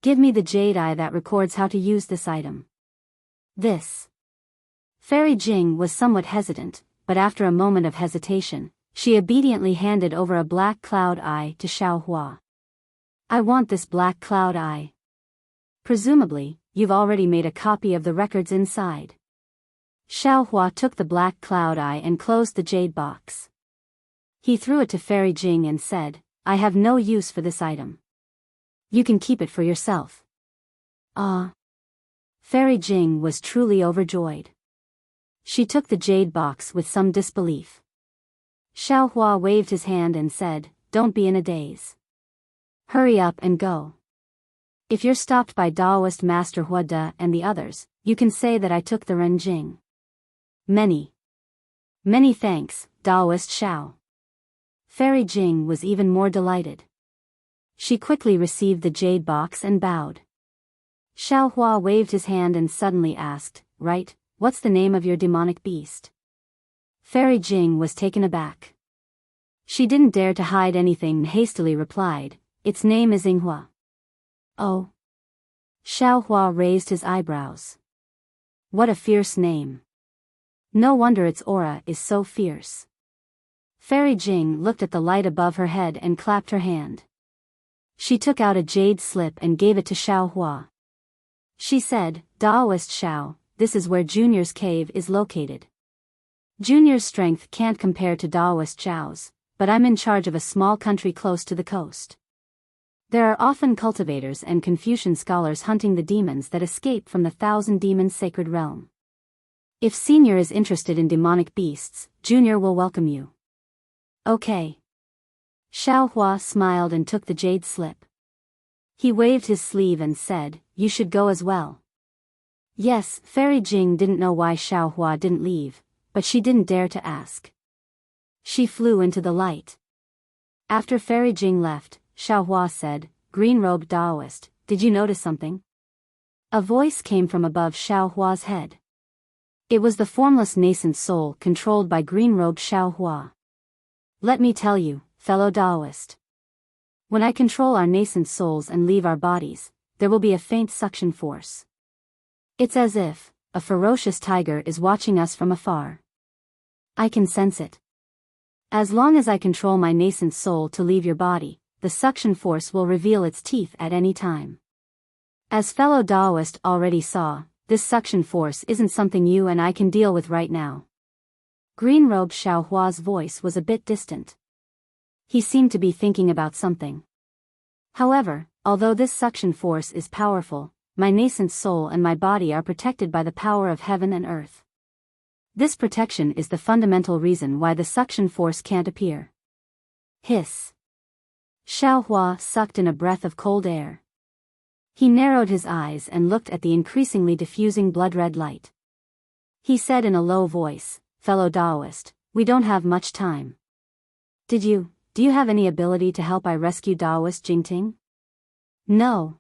"Give me the jade eye that records how to use this item." This. Fairy Jing was somewhat hesitant, but after a moment of hesitation, she obediently handed over a black cloud eye to Xiao Hua. "I want this black cloud eye. Presumably, you've already made a copy of the records inside." Xiao Hua took the black cloud eye and closed the jade box. He threw it to Fairy Jing and said, "I have no use for this item. You can keep it for yourself." Ah! Fairy Jing was truly overjoyed. She took the jade box with some disbelief. Xiao Hua waved his hand and said, "Don't be in a daze. Hurry up and go. If you're stopped by Daoist Master Hua De and the others, you can say that I took the Ren Jing." Many thanks, Daoist Xiao." Fairy Jing was even more delighted. She quickly received the jade box and bowed. Xiao Hua waved his hand and suddenly asked, "Right, what's the name of your demonic beast?" Fairy Jing was taken aback. She didn't dare to hide anything and hastily replied, "Its name is Yinghua." "Oh." Xiao Hua raised his eyebrows. "What a fierce name. No wonder its aura is so fierce." Fairy Jing looked at the light above her head and clapped her hand. She took out a jade slip and gave it to Xiao Hua. She said, "Daoist Xiao, this is where Junior's cave is located. Junior's strength can't compare to Daoist Xiao's, but I'm in charge of a small country close to the coast. There are often cultivators and Confucian scholars hunting the demons that escape from the Thousand Demons Sacred Realm. If Senior is interested in demonic beasts, Junior will welcome you." "Okay." Xiao Hua smiled and took the jade slip. He waved his sleeve and said, "You should go as well." Yes, Fairy Jing didn't know why Xiao Hua didn't leave, but she didn't dare to ask. She flew into the light. After Fairy Jing left, Xiao Hua said, "Green-robed Daoist, did you notice something?" A voice came from above Xiao Hua's head. It was the formless nascent soul controlled by green-robed Xiao Hua. "Let me tell you, fellow Daoist. When I control our nascent souls and leave our bodies, there will be a faint suction force. It's as if a ferocious tiger is watching us from afar. I can sense it. As long as I control my nascent soul to leave your body, the suction force will reveal its teeth at any time. As fellow Daoist already saw, this suction force isn't something you and I can deal with right now." Green-robed Xiao Hua's voice was a bit distant. He seemed to be thinking about something. "However, although this suction force is powerful, my nascent soul and my body are protected by the power of heaven and earth. This protection is the fundamental reason why the suction force can't appear." Hiss. Xiao Hua sucked in a breath of cold air. He narrowed his eyes and looked at the increasingly diffusing blood-red light. He said in a low voice, "Fellow Daoist, we don't have much time. Do you have any ability to help I rescue Daoist Jingting?" "No."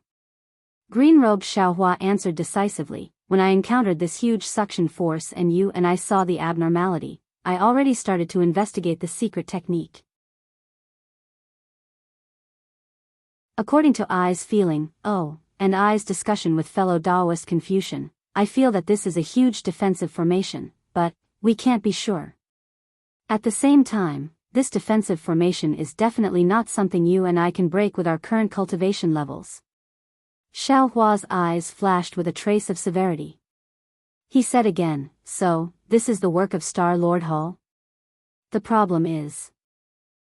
Green-robed Xiao Hua answered decisively, "When I encountered this huge suction force and I saw the abnormality, I already started to investigate the secret technique. According to I's feeling, and I's discussion with fellow Daoist Confucian, I feel that this is a huge defensive formation, but we can't be sure. At the same time, this defensive formation is definitely not something you and I can break with our current cultivation levels." Xiao Hua's eyes flashed with a trace of severity. He said again, "So, this is the work of Star Lord Hull?" "The problem is..."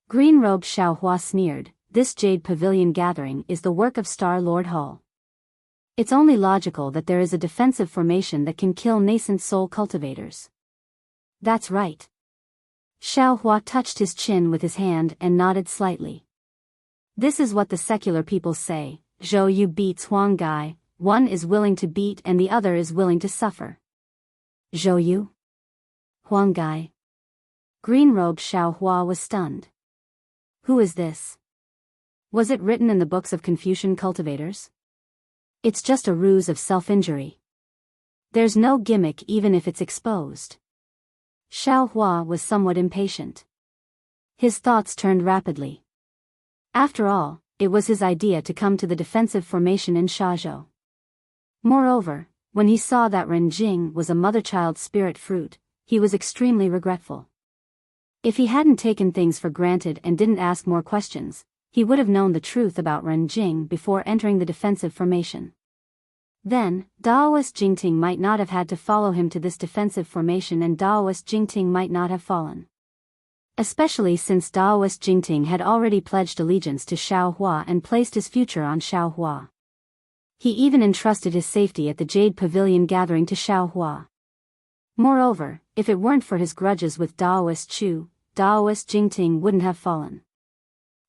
Green-robed Xiao Hua sneered, "This Jade Pavilion gathering is the work of Star Lord Hull. It's only logical that there is a defensive formation that can kill nascent soul cultivators. That's right. Xiao Hua touched his chin with his hand and nodded slightly. This is what the secular people say, Zhou Yu beats Huang Gai, one is willing to beat and the other is willing to suffer. Zhou Yu? Huang Gai? Green-robed Xiao Hua was stunned. Who is this? Was it written in the books of Confucian cultivators? It's just a ruse of self-injury. There's no gimmick even if it's exposed. Xiao Hua was somewhat impatient. His thoughts turned rapidly. After all, it was his idea to come to the defensive formation in Shazhou. Moreover, when he saw that Renjing was a mother-child spirit fruit, he was extremely regretful. If he hadn't taken things for granted and didn't ask more questions, he would have known the truth about Renjing before entering the defensive formation. Then, Daoist Jingting might not have had to follow him to this defensive formation and Daoist Jingting might not have fallen. Especially since Daoist Jingting had already pledged allegiance to Xiao Hua and placed his future on Xiao Hua. He even entrusted his safety at the Jade Pavilion gathering to Xiao Hua. Moreover, if it weren't for his grudges with Daoist Chu, Daoist Jingting wouldn't have fallen.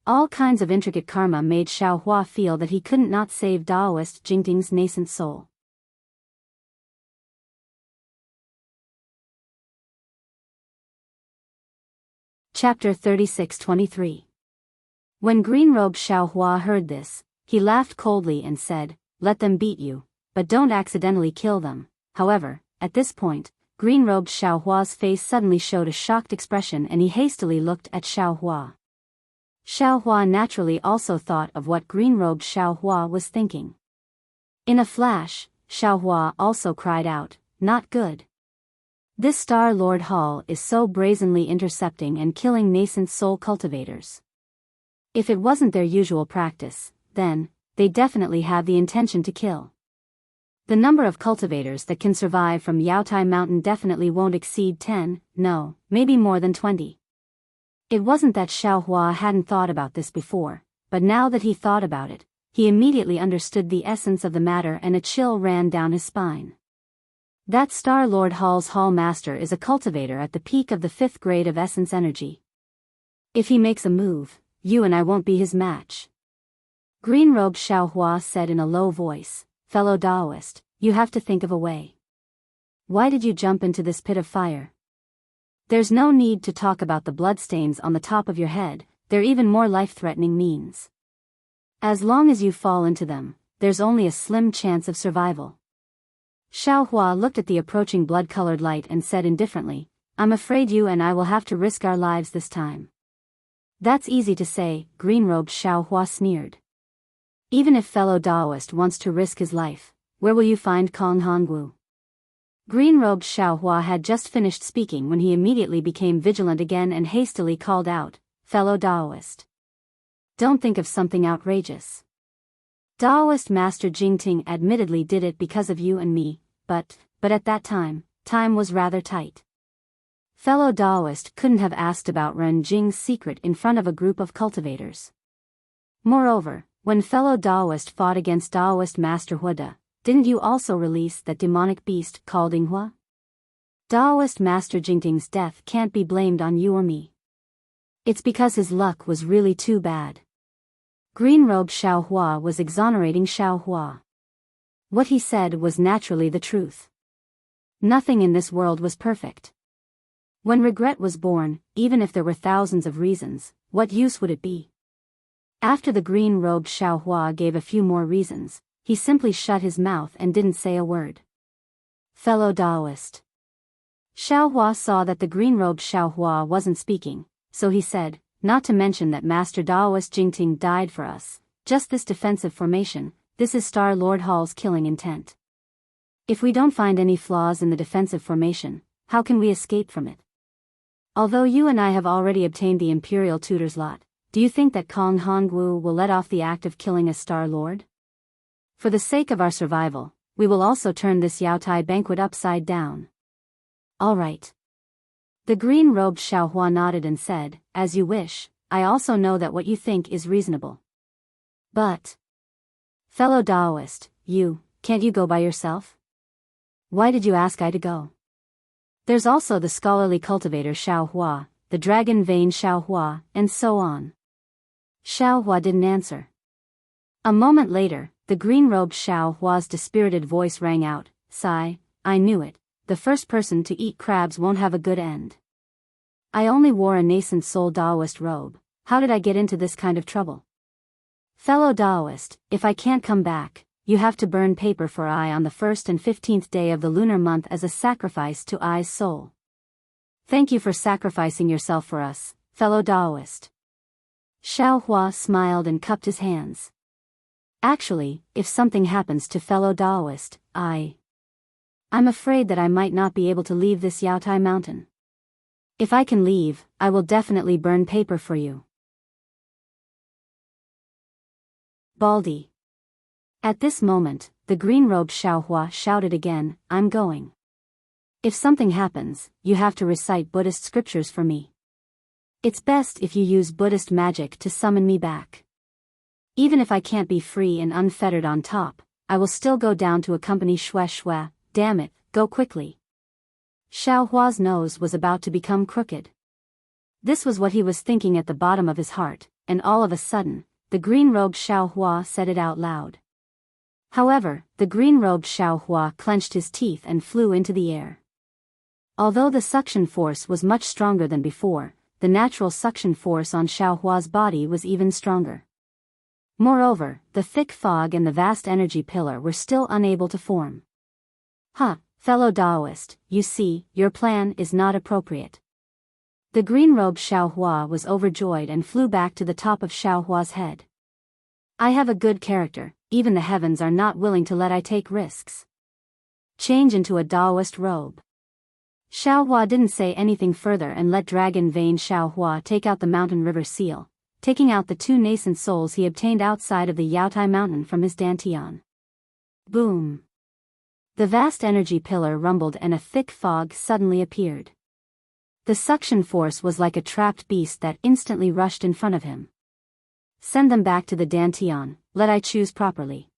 All kinds of intricate karma made Xiao Hua feel that he couldn't not save Daoist Jingting's nascent soul. Chapter 36-23. When green-robed Xiao Hua heard this, he laughed coldly and said, "Let them beat you, but don't accidentally kill them." However, at this point, green-robed Xiao Hua's face suddenly showed a shocked expression and he hastily looked at Xiao Hua. Xiao Hua naturally also thought of what green-robed Xiao Hua was thinking. In a flash, Xiao Hua also cried out, "Not good. This Star Lord Hall is so brazenly intercepting and killing nascent soul cultivators. If it wasn't their usual practice, then, they definitely have the intention to kill. The number of cultivators that can survive from Yaotai Mountain definitely won't exceed 10, no, maybe more than 20. It wasn't that Xiao Hua hadn't thought about this before, but now that he thought about it, he immediately understood the essence of the matter and a chill ran down his spine. That Star Lord Hall's Hall Master is a cultivator at the peak of the 5th grade of essence energy. If he makes a move, you and I won't be his match. Green-robed Xiao Hua said in a low voice, "Fellow Daoist, you have to think of a way. Why did you jump into this pit of fire? There's no need to talk about the bloodstains on the top of your head, they're even more life-threatening means. As long as you fall into them, there's only a slim chance of survival." Xiao Hua looked at the approaching blood-colored light and said indifferently, "I'm afraid you and I will have to risk our lives this time." "That's easy to say," green-robed Xiao Hua sneered. "Even if fellow Daoist wants to risk his life, where will you find Kong Hongwu?" Green-robed Xiao Hua had just finished speaking when he immediately became vigilant again and hastily called out, "Fellow Daoist. Don't think of something outrageous. Daoist Master Jingting admittedly did it because of you and me, but at that time was rather tight. Fellow Daoist couldn't have asked about Renjing's secret in front of a group of cultivators. Moreover, when fellow Daoist fought against Daoist Master Huada, didn't you also release that demonic beast called Inghua? Daoist Master Jingting's death can't be blamed on you or me. It's because his luck was really too bad." Green-robed Xiao Hua was exonerating Xiao Hua. What he said was naturally the truth. Nothing in this world was perfect. When regret was born, even if there were thousands of reasons, what use would it be? After the green-robed Xiao Hua gave a few more reasons, he simply shut his mouth and didn't say a word. "Fellow Daoist." Xiao Hua saw that the green-robed Xiao Hua wasn't speaking, so he said, "Not to mention that Master Daoist Jingting died for us, just this defensive formation, this is Star Lord Hall's killing intent. If we don't find any flaws in the defensive formation, how can we escape from it? Although you and I have already obtained the Imperial Tutor's lot, do you think that Kong Hongwu will let off the act of killing a Star Lord? For the sake of our survival, we will also turn this Yaotai banquet upside down." "All right." The green-robed Xiao Hua nodded and said, "As you wish, I also know that what you think is reasonable. But, fellow Daoist, you can't you go by yourself? Why did you ask I to go? There's also the scholarly cultivator Xiao Hua, the dragon vein Xiao Hua, and so on. Xiao Hua didn't answer. A moment later, the green-robed Xiao Hua's dispirited voice rang out, "Sigh, I knew it, the first person to eat crabs won't have a good end. I only wore a nascent soul Daoist robe, how did I get into this kind of trouble? Fellow Daoist, if I can't come back, you have to burn paper for I on the 1st and 15th day of the lunar month as a sacrifice to I's soul. Thank you for sacrificing yourself for us, fellow Daoist." Xiao Hua smiled and cupped his hands. Actually, if something happens to fellow Daoist, I'm afraid that I might not be able to leave this Yaotai mountain. If I can leave, I will definitely burn paper for you. Baldy. At this moment, the green-robed Xiao Hua shouted again, "I'm going. If something happens, you have to recite Buddhist scriptures for me. It's best if you use Buddhist magic to summon me back. Even if I can't be free and unfettered on top, I will still go down to accompany Shue Shue, damn it, go quickly." Xiao Hua's nose was about to become crooked. This was what he was thinking at the bottom of his heart, and all of a sudden, the green-robed Xiao Hua said it out loud. However, the green-robed Xiao Hua clenched his teeth and flew into the air. Although the suction force was much stronger than before, the natural suction force on Xiao Hua's body was even stronger. Moreover, the thick fog and the vast energy pillar were still unable to form. Fellow Daoist, you see, your plan is not appropriate. The green-robed Xiao Hua was overjoyed and flew back to the top of Xiao Hua's head. I have a good character, even the heavens are not willing to let I take risks. Change into a Daoist robe. Xiao Hua didn't say anything further and let Dragon Vein Xiao Hua take out the Mountain River seal, taking out the 2 nascent souls he obtained outside of the Yaotai mountain from his dantian. Boom! The vast energy pillar rumbled and a thick fog suddenly appeared. The suction force was like a trapped beast that instantly rushed in front of him. Send them back to the dantian, let I choose properly.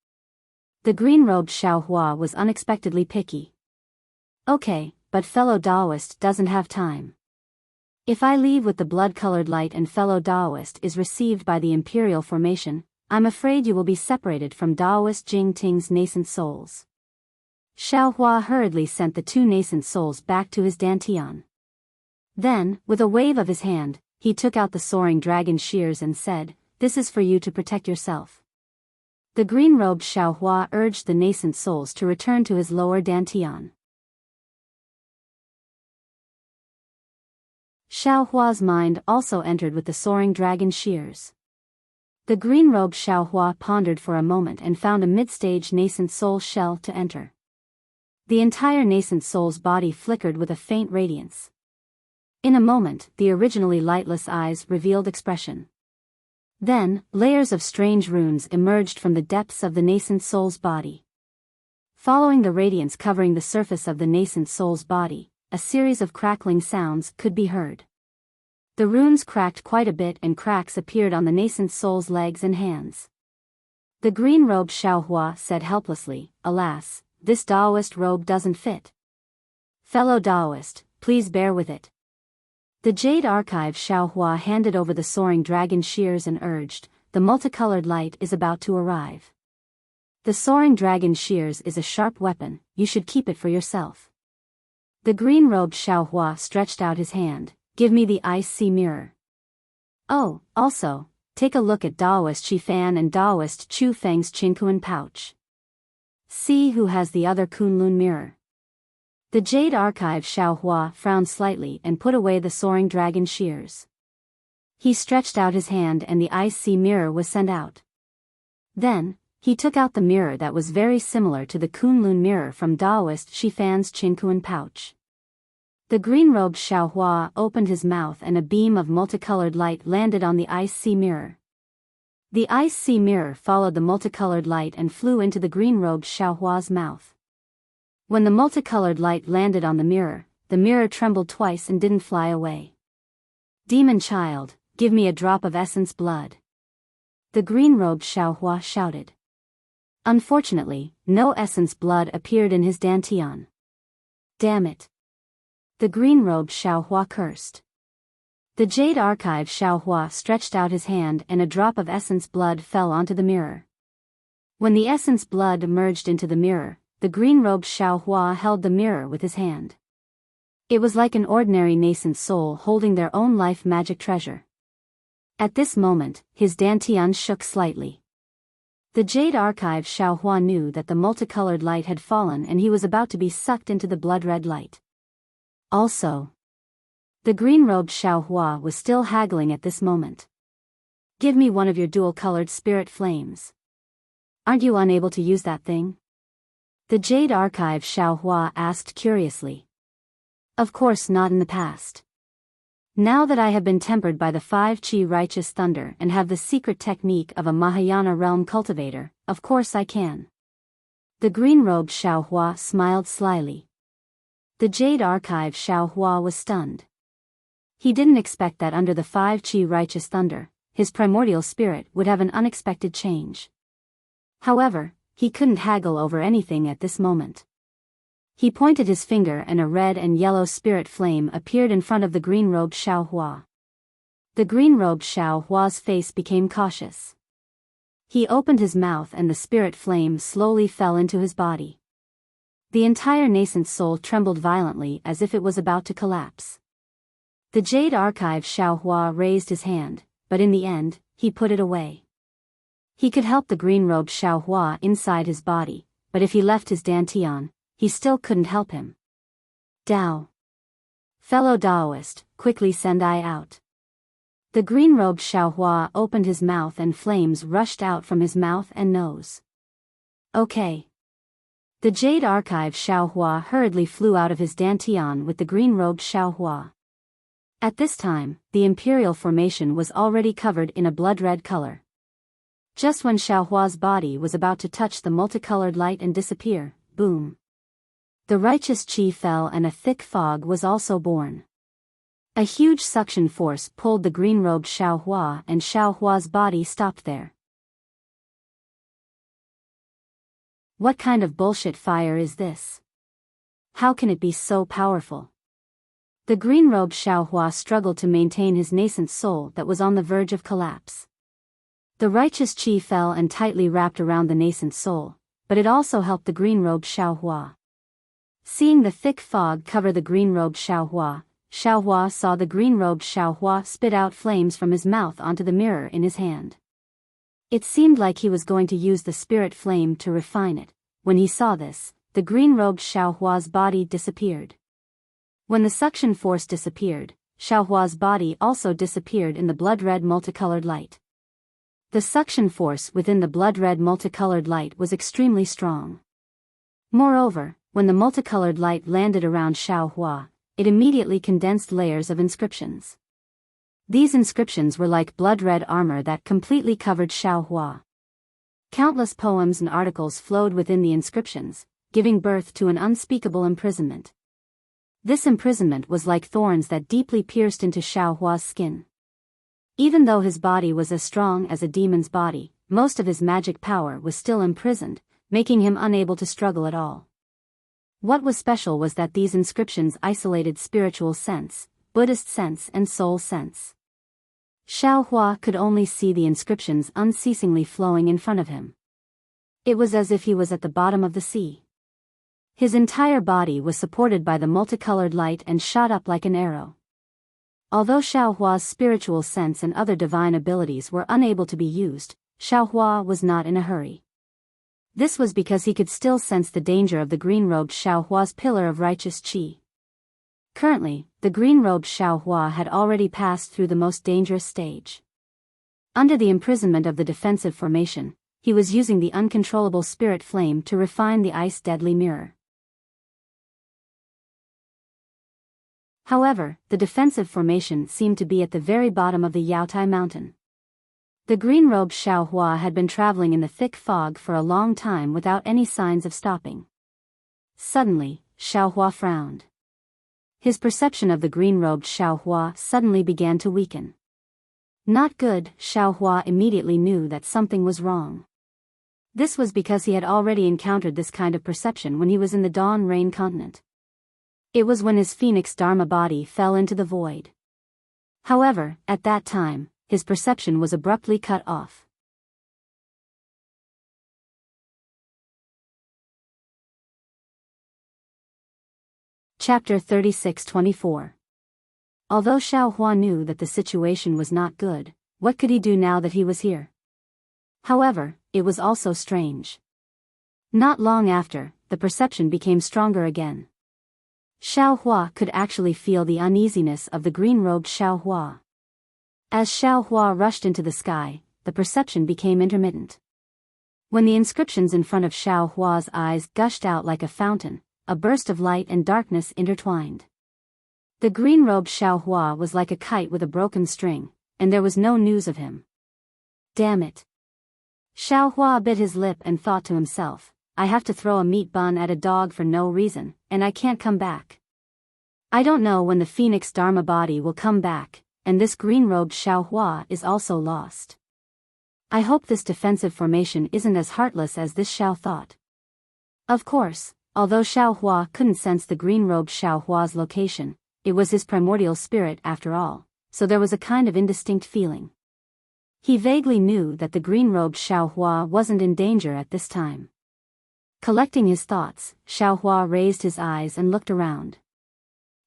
The green-robed Xiao Hua was unexpectedly picky. Okay, but fellow Daoist doesn't have time. If I leave with the blood-colored light and fellow Daoist is received by the Imperial Formation, I'm afraid you will be separated from Daoist Jing Ting's nascent souls. Xiao Hua hurriedly sent the 2 nascent souls back to his dantian. Then, with a wave of his hand, he took out the soaring dragon shears and said, "This is for you to protect yourself." The green-robed Xiao Hua urged the nascent souls to return to his lower dantian. Xiao Hua's mind also entered with the soaring dragon shears. The green-robed Xiao Hua pondered for a moment and found a mid-stage nascent soul shell to enter. The entire nascent soul's body flickered with a faint radiance. In a moment, the originally lightless eyes revealed expression. Then, layers of strange runes emerged from the depths of the nascent soul's body. Following the radiance covering the surface of the nascent soul's body, a series of crackling sounds could be heard. The runes cracked quite a bit and cracks appeared on the nascent soul's legs and hands. The green-robed Xiao Hua said helplessly, "Alas, this Daoist robe doesn't fit. Fellow Daoist, please bear with it." The Jade Archive Xiao Hua handed over the soaring dragon shears and urged, "The multicolored light is about to arrive. The soaring dragon shears is a sharp weapon, you should keep it for yourself." The green-robed Xiao Hua stretched out his hand, "Give me the ice sea mirror. Oh, also, take a look at Daoist Qi Fan and Daoist Chu Feng's Qinkuan pouch. See who has the other Kunlun mirror." The Jade Archive Xiao Hua frowned slightly and put away the soaring dragon shears. He stretched out his hand and the ice sea mirror was sent out. Then, he took out the mirror that was very similar to the Kunlun mirror from Daoist Qi Fan's Qinkuan pouch. The green-robed Xiao Hua opened his mouth and a beam of multicolored light landed on the ice sea mirror. The ice sea mirror followed the multicolored light and flew into the green-robed Xiao Hua's mouth. When the multicolored light landed on the mirror trembled twice and didn't fly away. "Demon child, give me a drop of essence blood," the green-robed Xiao Hua shouted. Unfortunately, no essence blood appeared in his dantian. Damn it. The green-robed Xiaohua cursed. The jade archive Xiaohua stretched out his hand and a drop of essence blood fell onto the mirror. When the essence blood merged into the mirror, the green-robed Xiaohua held the mirror with his hand. It was like an ordinary nascent soul holding their own life magic treasure. At this moment, his dantian shook slightly. The jade archive Xiaohua knew that the multicolored light had fallen and he was about to be sucked into the blood-red light. Also, the green-robed Xiaohua was still haggling at this moment. Give me one of your dual-colored spirit flames. Aren't you unable to use that thing? The jade archive Xiaohua asked curiously. Of course not in the past. Now that I have been tempered by the 5 Qi righteous thunder and have the secret technique of a Mahayana realm cultivator, of course I can. The green-robed Xiaohua smiled slyly. The jade archive Xiaohua was stunned. He didn't expect that under the 5 Qi righteous thunder, his primordial spirit would have an unexpected change. However, he couldn't haggle over anything at this moment. He pointed his finger and a red and yellow spirit flame appeared in front of the green-robed Xiaohua. The green-robed Xiaohua's face became cautious. He opened his mouth and the spirit flame slowly fell into his body. The entire nascent soul trembled violently as if it was about to collapse. The jade archive Xiaohua raised his hand, but in the end, he put it away. He could help the green-robed Xiaohua inside his body, but if he left his dantian, he still couldn't help him. Dao. Fellow Daoist, quickly send I out. The green-robed Xiaohua opened his mouth and flames rushed out from his mouth and nose. Okay. The jade archive Xiaohua hurriedly flew out of his dantian with the green-robed Xiaohua. At this time, the imperial formation was already covered in a blood-red color. Just when Xiaohua's body was about to touch the multicolored light and disappear, boom. The righteous qi fell and a thick fog was also born. A huge suction force pulled the green-robed Xiaohua and Xiaohua's body stopped there. What kind of bullshit fire is this? How can it be so powerful? The green-robed Xiaohua struggled to maintain his nascent soul that was on the verge of collapse. The righteous qi fell and tightly wrapped around the nascent soul, but it also helped the green-robed Xiaohua. Seeing the thick fog cover the green-robed Xiaohua, Xiaohua saw the green-robed Xiaohua spit out flames from his mouth onto the mirror in his hand. It seemed like he was going to use the spirit flame to refine it. When he saw this, the green-robed Xiaohua's body disappeared. When the suction force disappeared, Xiaohua's body also disappeared in the blood-red multicolored light. The suction force within the blood-red multicolored light was extremely strong. Moreover, when the multicolored light landed around Xiaohua, it immediately condensed layers of inscriptions. These inscriptions were like blood-red armor that completely covered Xiaohua. Countless poems and articles flowed within the inscriptions, giving birth to an unspeakable imprisonment. This imprisonment was like thorns that deeply pierced into Xiaohua's skin. Even though his body was as strong as a demon's body, most of his magic power was still imprisoned, making him unable to struggle at all. What was special was that these inscriptions isolated spiritual sense, Buddhist sense and soul sense. Xiaohua could only see the inscriptions unceasingly flowing in front of him. It was as if he was at the bottom of the sea. His entire body was supported by the multicolored light and shot up like an arrow. Although Xiaohua's spiritual sense and other divine abilities were unable to be used, Xiaohua was not in a hurry. This was because he could still sense the danger of the green-robed Xiaohua's pillar of righteous qi. Currently, the green-robed Xiaohua had already passed through the most dangerous stage. Under the imprisonment of the defensive formation, he was using the uncontrollable spirit flame to refine the ice-deadly mirror. However, the defensive formation seemed to be at the very bottom of the Yaotai mountain. The green-robed Xiaohua had been traveling in the thick fog for a long time without any signs of stopping. Suddenly, Xiaohua frowned. His perception of the green-robed Xiaohua suddenly began to weaken. Not good, Xiaohua immediately knew that something was wrong. This was because he had already encountered this kind of perception when he was in the Dawn Rain continent. It was when his phoenix Dharma body fell into the void. However, at that time, his perception was abruptly cut off. Chapter 36-24. Although Xiao Hua knew that the situation was not good, what could he do now that he was here? However, it was also strange. Not long after, the perception became stronger again. Xiao Hua could actually feel the uneasiness of the green-robed Xiao Hua. As Xiao Hua rushed into the sky, the perception became intermittent. When the inscriptions in front of Xiao Hua's eyes gushed out like a fountain, a burst of light and darkness intertwined. The green-robed Xiao Hua was like a kite with a broken string, and there was no news of him. Damn it. Xiao Hua bit his lip and thought to himself, I have to throw a meat bun at a dog for no reason, and I can't come back. I don't know when the Phoenix Dharma body will come back, and this green-robed Xiao Hua is also lost. I hope this defensive formation isn't as heartless as this Xiao thought. Of course, although Xiao Hua couldn't sense the green-robed Xiao Hua's location, it was his primordial spirit after all, so there was a kind of indistinct feeling. He vaguely knew that the green-robed Xiao Hua wasn't in danger at this time. Collecting his thoughts, Xiao Hua raised his eyes and looked around.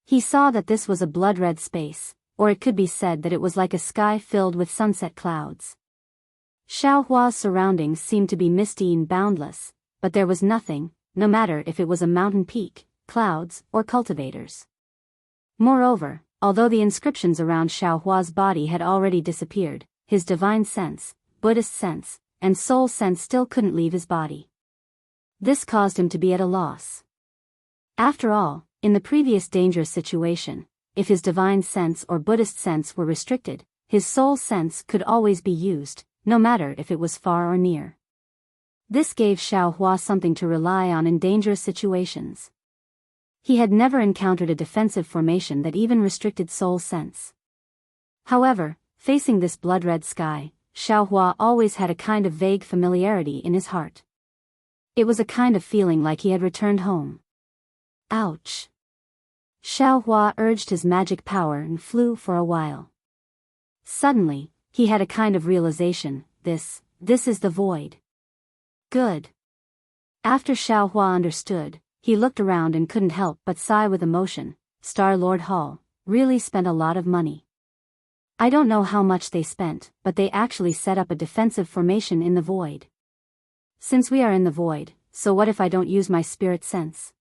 He saw that this was a blood-red space, or it could be said that it was like a sky filled with sunset clouds. Xiao Hua's surroundings seemed to be misty and boundless, but there was nothing, no matter if it was a mountain peak, clouds, or cultivators. Moreover, although the inscriptions around Xiao Hua's body had already disappeared, his divine sense, Buddhist sense, and soul sense still couldn't leave his body. This caused him to be at a loss. After all, in the previous dangerous situation, if his divine sense or Buddhist sense were restricted, his soul sense could always be used, no matter if it was far or near. This gave Xiao Hua something to rely on in dangerous situations. He had never encountered a defensive formation that even restricted soul sense. However, facing this blood-red sky, Xiao Hua always had a kind of vague familiarity in his heart. It was a kind of feeling like he had returned home. Ouch! Xiao Hua urged his magic power and flew for a while. Suddenly, he had a kind of realization, this is the void. Good. After Xiao Hua understood, he looked around and couldn't help but sigh with emotion. Star-Lord Hall really spent a lot of money. I don't know how much they spent, but they actually set up a defensive formation in the void. Since we are in the void, so what if I don't use my spirit sense?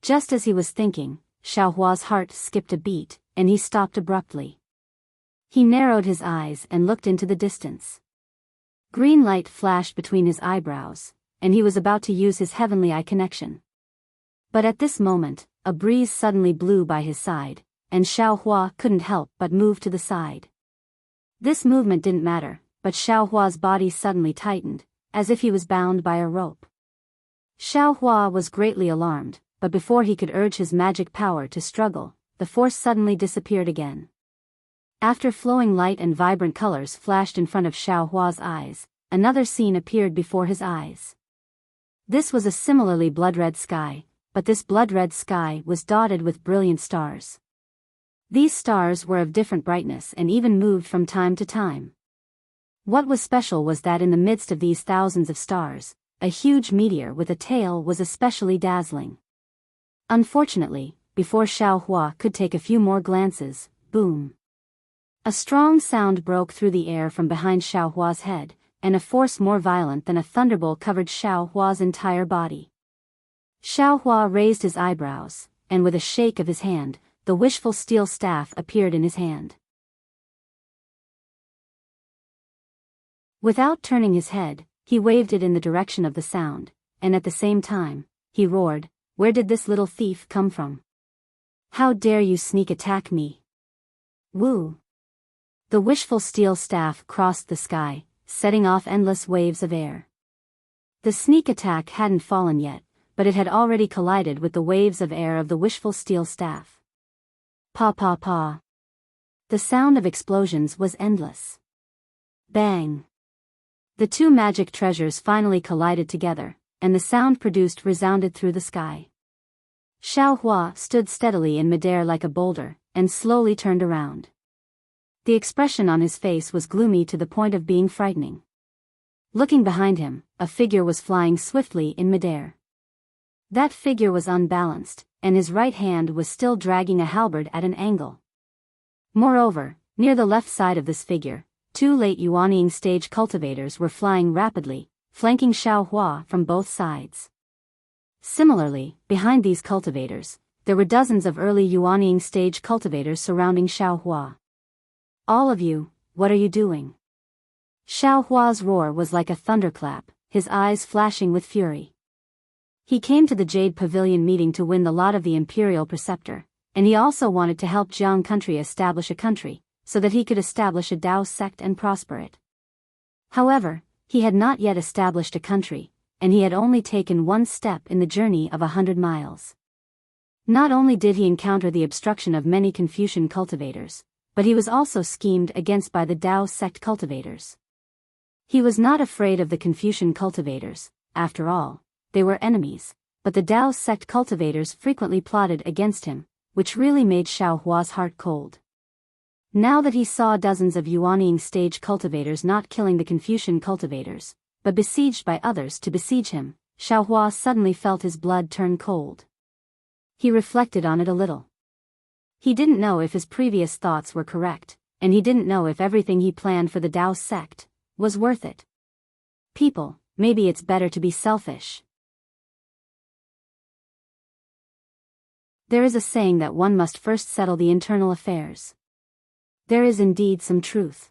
Just as he was thinking, Xiao Hua's heart skipped a beat, and he stopped abruptly. He narrowed his eyes and looked into the distance. Green light flashed between his eyebrows, and he was about to use his heavenly eye connection. But at this moment, a breeze suddenly blew by his side, and Xiao Hua couldn't help but move to the side. This movement didn't matter, but Xiao Hua's body suddenly tightened, as if he was bound by a rope. Xiao Hua was greatly alarmed, but before he could urge his magic power to struggle, the force suddenly disappeared again. After flowing light and vibrant colors flashed in front of Xiao Hua's eyes, another scene appeared before his eyes. This was a similarly blood-red sky, but this blood-red sky was dotted with brilliant stars. These stars were of different brightness and even moved from time to time. What was special was that in the midst of these thousands of stars, a huge meteor with a tail was especially dazzling. Unfortunately, before Xiao Hua could take a few more glances, boom! A strong sound broke through the air from behind Xiao Hua's head, and a force more violent than a thunderbolt covered Xiao Hua's entire body. Xiao Hua raised his eyebrows, and with a shake of his hand, the wishful steel staff appeared in his hand. Without turning his head, he waved it in the direction of the sound, and at the same time, he roared, "Where did this little thief come from? How dare you sneak attack me? Woo!" The wishful steel staff crossed the sky, setting off endless waves of air. The sneak attack hadn't fallen yet, but it had already collided with the waves of air of the wishful steel staff. Pa pa pa. The sound of explosions was endless. Bang! The two magic treasures finally collided together, and the sound produced resounded through the sky. Xiao Hua stood steadily in midair like a boulder, and slowly turned around. The expression on his face was gloomy to the point of being frightening. Looking behind him, a figure was flying swiftly in midair. That figure was unbalanced, and his right hand was still dragging a halberd at an angle. Moreover, near the left side of this figure, two late Yuanying stage cultivators were flying rapidly, flanking Xiao Hua from both sides. Similarly, behind these cultivators, there were dozens of early Yuanying stage cultivators surrounding Xiao Hua. All of you, what are you doing? Xiao Hua's roar was like a thunderclap, his eyes flashing with fury. He came to the Jade Pavilion meeting to win the lot of the Imperial Preceptor, and he also wanted to help Jiang country establish a country, so that he could establish a Dao sect and prosper it. However, he had not yet established a country, and he had only taken one step in the journey of 100 miles. Not only did he encounter the obstruction of many Confucian cultivators, but he was also schemed against by the Dao sect cultivators. He was not afraid of the Confucian cultivators, after all, they were enemies, but the Dao sect cultivators frequently plotted against him, which really made Xiao Hua's heart cold. Now that he saw dozens of Yuanying stage cultivators not killing the Confucian cultivators, but besieged by others to besiege him, Xiao Hua suddenly felt his blood turn cold. He reflected on it a little. He didn't know if his previous thoughts were correct, and he didn't know if everything he planned for the Dao sect was worth it. People, maybe it's better to be selfish. There is a saying that one must first settle the internal affairs. There is indeed some truth.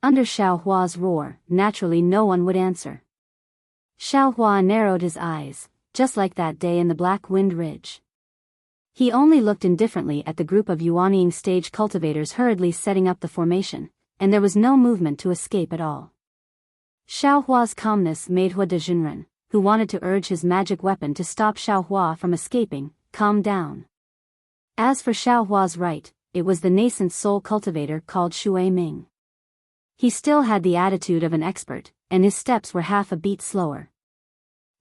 Under Xiao Hua's roar, naturally no one would answer. Xiao Hua narrowed his eyes, just like that day in the Black Wind Ridge. He only looked indifferently at the group of Yuanying stage cultivators hurriedly setting up the formation, and there was no movement to escape at all. Xiao Hua's calmness made Hua Dezhinren, who wanted to urge his magic weapon to stop Xiao Hua from escaping, calm down. As for Xiao Hua's right, it was the nascent soul cultivator called Shui Ming. He still had the attitude of an expert, and his steps were half a beat slower.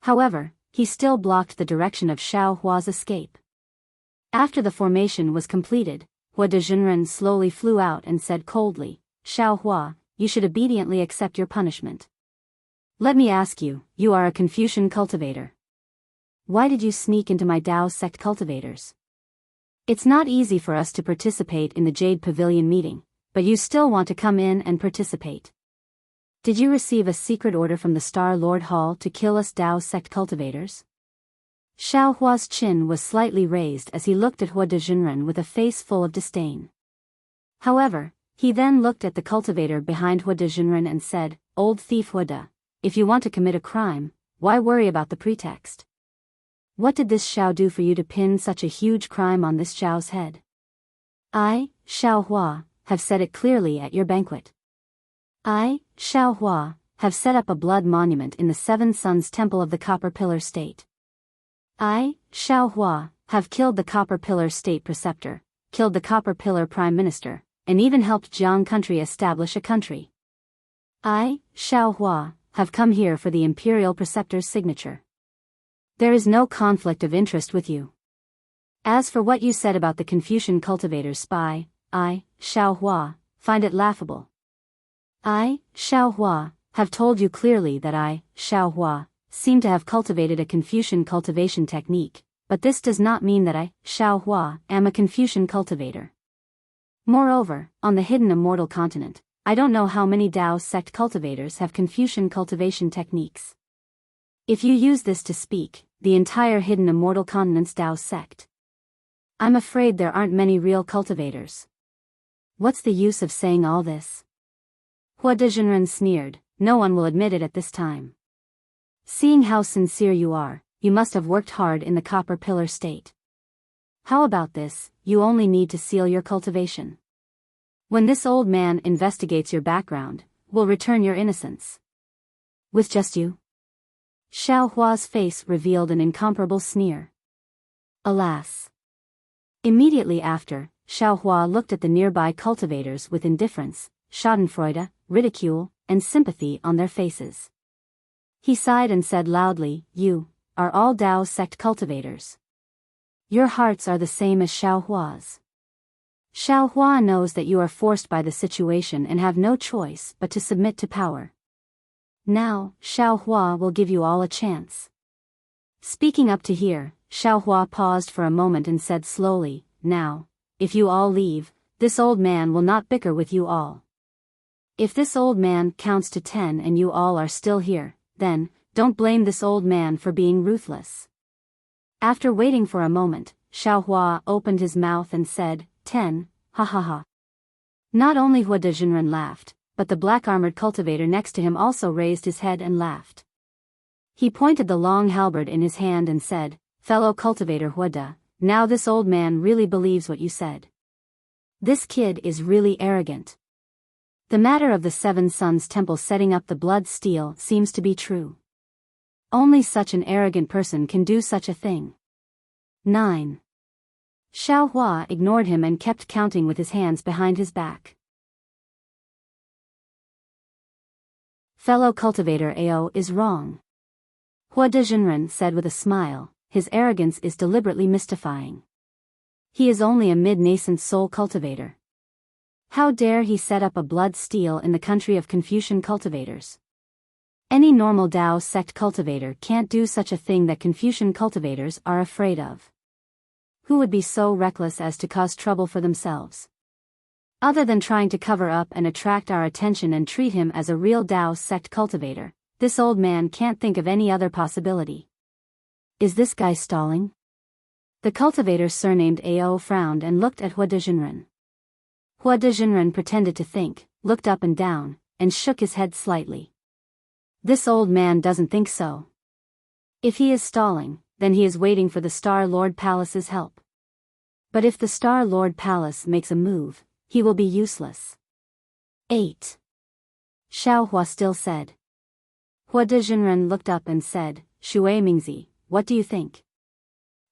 However, he still blocked the direction of Xiao Hua's escape. After the formation was completed, Hua Dezhinren slowly flew out and said coldly, "Xiao Hua, you should obediently accept your punishment. Let me ask you, you are a Confucian cultivator. Why did you sneak into my Dao sect cultivators? It's not easy for us to participate in the Jade Pavilion meeting, but you still want to come in and participate. Did you receive a secret order from the Star Lord Hall to kill us Dao sect cultivators?" Xiao Hua's chin was slightly raised as he looked at Hua Dezhinren with a face full of disdain. However, he then looked at the cultivator behind Hua Dezhinren and said, "Old thief Hua De, if you want to commit a crime, why worry about the pretext? What did this Xiao do for you to pin such a huge crime on this Xiao's head? I, Xiao Hua, have said it clearly at your banquet. I, Xiao Hua, have set up a blood monument in the Seven Sons Temple of the Copper Pillar State. I, Xiao Hua, have killed the Copper Pillar State Preceptor, killed the Copper Pillar Prime Minister, and even helped Jiang country establish a country. I, Xiao Hua, have come here for the Imperial Preceptor's signature. There is no conflict of interest with you. As for what you said about the Confucian cultivator's spy, I, Xiao Hua, find it laughable. I, Xiao Hua, have told you clearly that I, Xiao Hua, seem to have cultivated a Confucian cultivation technique, but this does not mean that I, Xiao Hua, am a Confucian cultivator. Moreover, on the hidden Immortal continent, I don't know how many Dao sect cultivators have Confucian cultivation techniques. If you use this to speak, the entire hidden Immortal continent's Dao sect, I'm afraid there aren't many real cultivators. What's the use of saying all this?" Hua Dezhinren sneered, "No one will admit it at this time. Seeing how sincere you are, you must have worked hard in the Copper Pillar State. How about this, you only need to seal your cultivation. When this old man investigates your background, we'll return your innocence." "With just you?" Xiao Hua's face revealed an incomparable sneer. Alas. Immediately after, Xiao Hua looked at the nearby cultivators with indifference, schadenfreude, ridicule, and sympathy on their faces. He sighed and said loudly, "You are all Dao sect cultivators. Your hearts are the same as Xiaohua's. Xiaohua knows that you are forced by the situation and have no choice but to submit to power. Now, Xiaohua will give you all a chance." Speaking up to here, Xiaohua paused for a moment and said slowly, "Now, if you all leave, this old man will not bicker with you all. If this old man counts to 10 and you all are still here, then, don't blame this old man for being ruthless." After waiting for a moment, Xiaohua opened his mouth and said, 10, ha ha ha. Not only Hua Dezhenren laughed, but the black-armored cultivator next to him also raised his head and laughed. He pointed the long halberd in his hand and said, "Fellow cultivator Hua De, now this old man really believes what you said. This kid is really arrogant. The matter of the Seven Sons Temple setting up the blood steel seems to be true. Only such an arrogant person can do such a thing." 9. Xiaohua ignored him and kept counting with his hands behind his back. Fellow cultivator Ao is wrong. Hua Dezhenren said with a smile, "His arrogance is deliberately mystifying. He is only a mid-nascent soul cultivator. How dare he set up a blood steel in the country of Confucian cultivators? Any normal Dao sect cultivator can't do such a thing that Confucian cultivators are afraid of. Who would be so reckless as to cause trouble for themselves? Other than trying to cover up and attract our attention and treat him as a real Dao sect cultivator, this old man can't think of any other possibility. Is this guy stalling?" The cultivator surnamed Ao frowned and looked at Hua Dezhenren. Hua Dezhenren pretended to think, looked up and down, and shook his head slightly. "This old man doesn't think so. If he is stalling, then he is waiting for the Star Lord Palace's help. But if the Star Lord Palace makes a move, he will be useless." 8. Xiaohua still said. Hua Dezhenren looked up and said, "Shui Mingzi, what do you think?"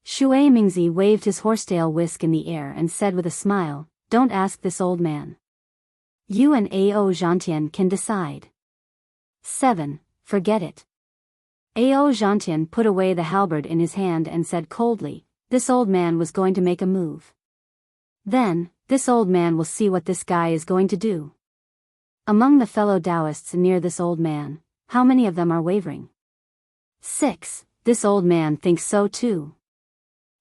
Shui Mingzi waved his horsetail whisk in the air and said with a smile, "Don't ask this old man. You and Ao Zhantian can decide." 7. Forget it. Ao Zhantian put away the halberd in his hand and said coldly, "This old man was going to make a move. Then, this old man will see what this guy is going to do." Among the fellow Taoists near this old man, how many of them are wavering? 6. This old man thinks so too.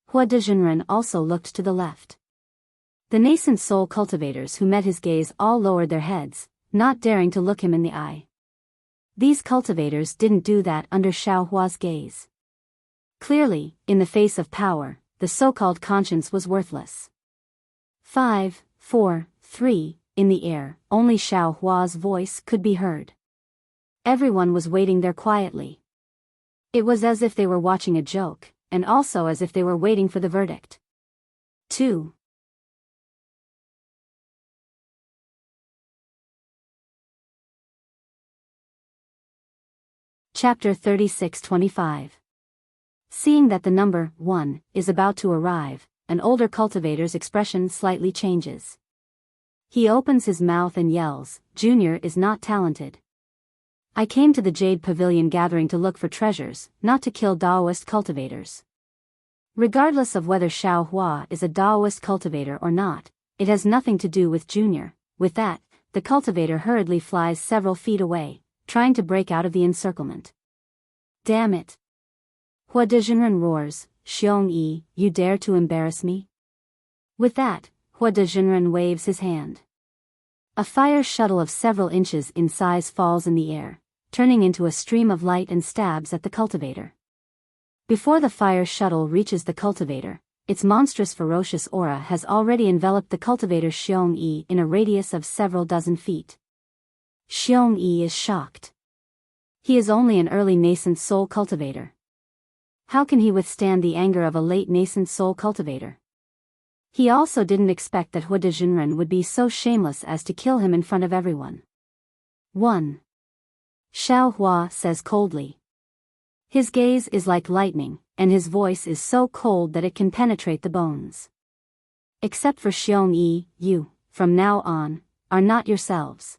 Hua Dezhenren also looked to the left. The nascent soul cultivators who met his gaze all lowered their heads, not daring to look him in the eye. These cultivators didn't do that under Xiaohua's gaze. Clearly, in the face of power, the so-called conscience was worthless. 5, 4, 3, in the air, only Xiaohua's voice could be heard. Everyone was waiting there quietly. It was as if they were watching a joke, and also as if they were waiting for the verdict. 2. Chapter 36-25. Seeing that the number 1 is about to arrive, an older cultivator's expression slightly changes. He opens his mouth and yells, "Junior is not talented. I came to the Jade Pavilion gathering to look for treasures, not to kill Daoist cultivators. Regardless of whether Xiaohua is a Daoist cultivator or not, it has nothing to do with Junior." With that, the cultivator hurriedly flies several feet away, trying to break out of the encirclement. "Damn it!" Hua Dezhenren roars, "Xiong Yi, you dare to embarrass me?" With that, Hua Dezhenren waves his hand. A fire shuttle of several inches in size falls in the air, turning into a stream of light and stabs at the cultivator. Before the fire shuttle reaches the cultivator, its monstrous ferocious aura has already enveloped the cultivator Xiong Yi in a radius of several dozen feet. Xiong Yi is shocked. He is only an early nascent soul cultivator. How can he withstand the anger of a late nascent soul cultivator? He also didn't expect that Hua Dezhenren would be so shameless as to kill him in front of everyone. 1. Xiaohua says coldly. His gaze is like lightning, and his voice is so cold that it can penetrate the bones. Except for Xiong Yi, you, from now on, are not yourselves.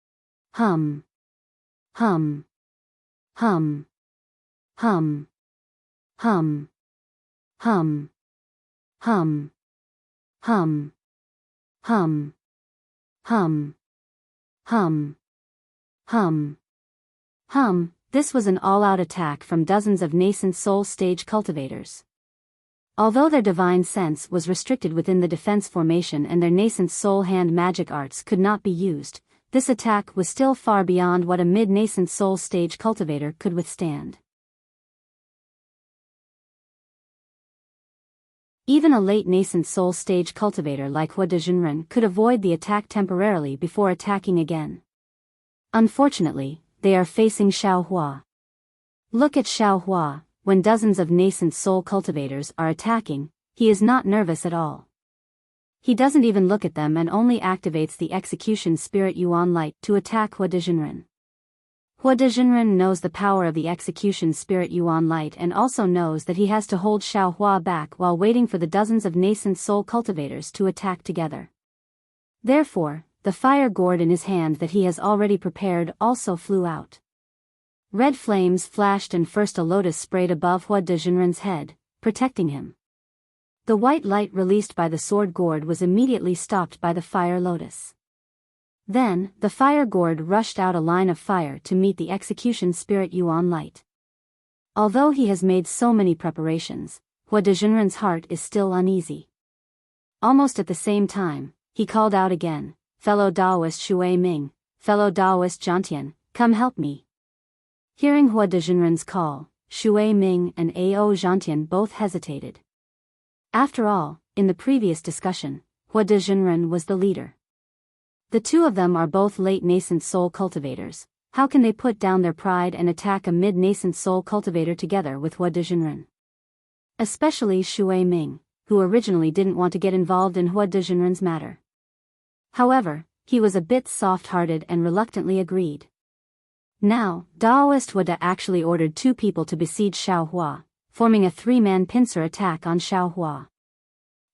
Hum. Hum. Hum. Hum. Hum. Hum. Hum. Hum. Hum. Hum. Hum. Hum. Hum. This was an all-out attack from dozens of nascent soul stage cultivators. Although their divine sense was restricted within the defense formation and their nascent soul hand magic arts could not be used, this attack was still far beyond what a mid-nascent soul stage cultivator could withstand. Even a late nascent soul stage cultivator like Hua Dezhenren could avoid the attack temporarily before attacking again. Unfortunately, they are facing Xiao Hua. Look at Xiao Hua. When dozens of nascent soul cultivators are attacking, he is not nervous at all. He doesn't even look at them and only activates the execution spirit Yuan light to attack Hua Dezhenren. Hua Dezhenren knows the power of the execution spirit Yuan light and also knows that he has to hold Xiao Hua back while waiting for the dozens of nascent soul cultivators to attack together. Therefore, the fire gourd in his hand that he has already prepared also flew out. Red flames flashed and first a lotus sprayed above Hua Dezhenren's head, protecting him. The white light released by the sword gourd was immediately stopped by the fire lotus. Then, the fire gourd rushed out a line of fire to meet the execution spirit Yuan light. Although he has made so many preparations, Hua Dezhenren's heart is still uneasy. Almost at the same time, he called out again, "Fellow Daoist Shui Ming, fellow Daoist Jiantian, come help me." Hearing Hua Dezhenren's call, Shui Ming and Ao Jiantian both hesitated. After all, in the previous discussion, Hua Dezhenren was the leader. The two of them are both late nascent soul cultivators. How can they put down their pride and attack a mid-nascent soul cultivator together with Hua Dezhenren? Especially Shui Ming, who originally didn't want to get involved in Hua Dezhenren's matter. However, he was a bit soft-hearted and reluctantly agreed. Now, Daoist Hua De actually ordered two people to besiege Xiao Hua, forming a three-man pincer attack on Xiao Hua.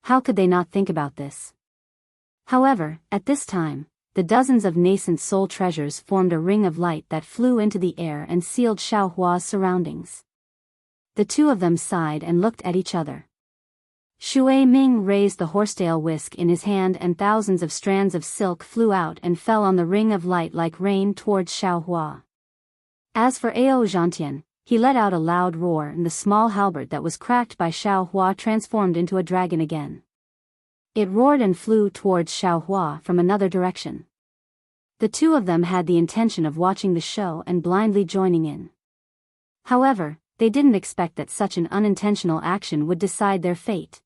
How could they not think about this? However, at this time, the dozens of nascent soul treasures formed a ring of light that flew into the air and sealed Xiao Hua's surroundings. The two of them sighed and looked at each other. Shui Ming raised the horsetail whisk in his hand and thousands of strands of silk flew out and fell on the ring of light like rain towards Xiao Hua. As for Ao Jiantian, he let out a loud roar and the small halberd that was cracked by Xiao Hua transformed into a dragon again. It roared and flew towards Xiao Hua from another direction. The two of them had the intention of watching the show and blindly joining in. However, they didn't expect that such an unintentional action would decide their fate.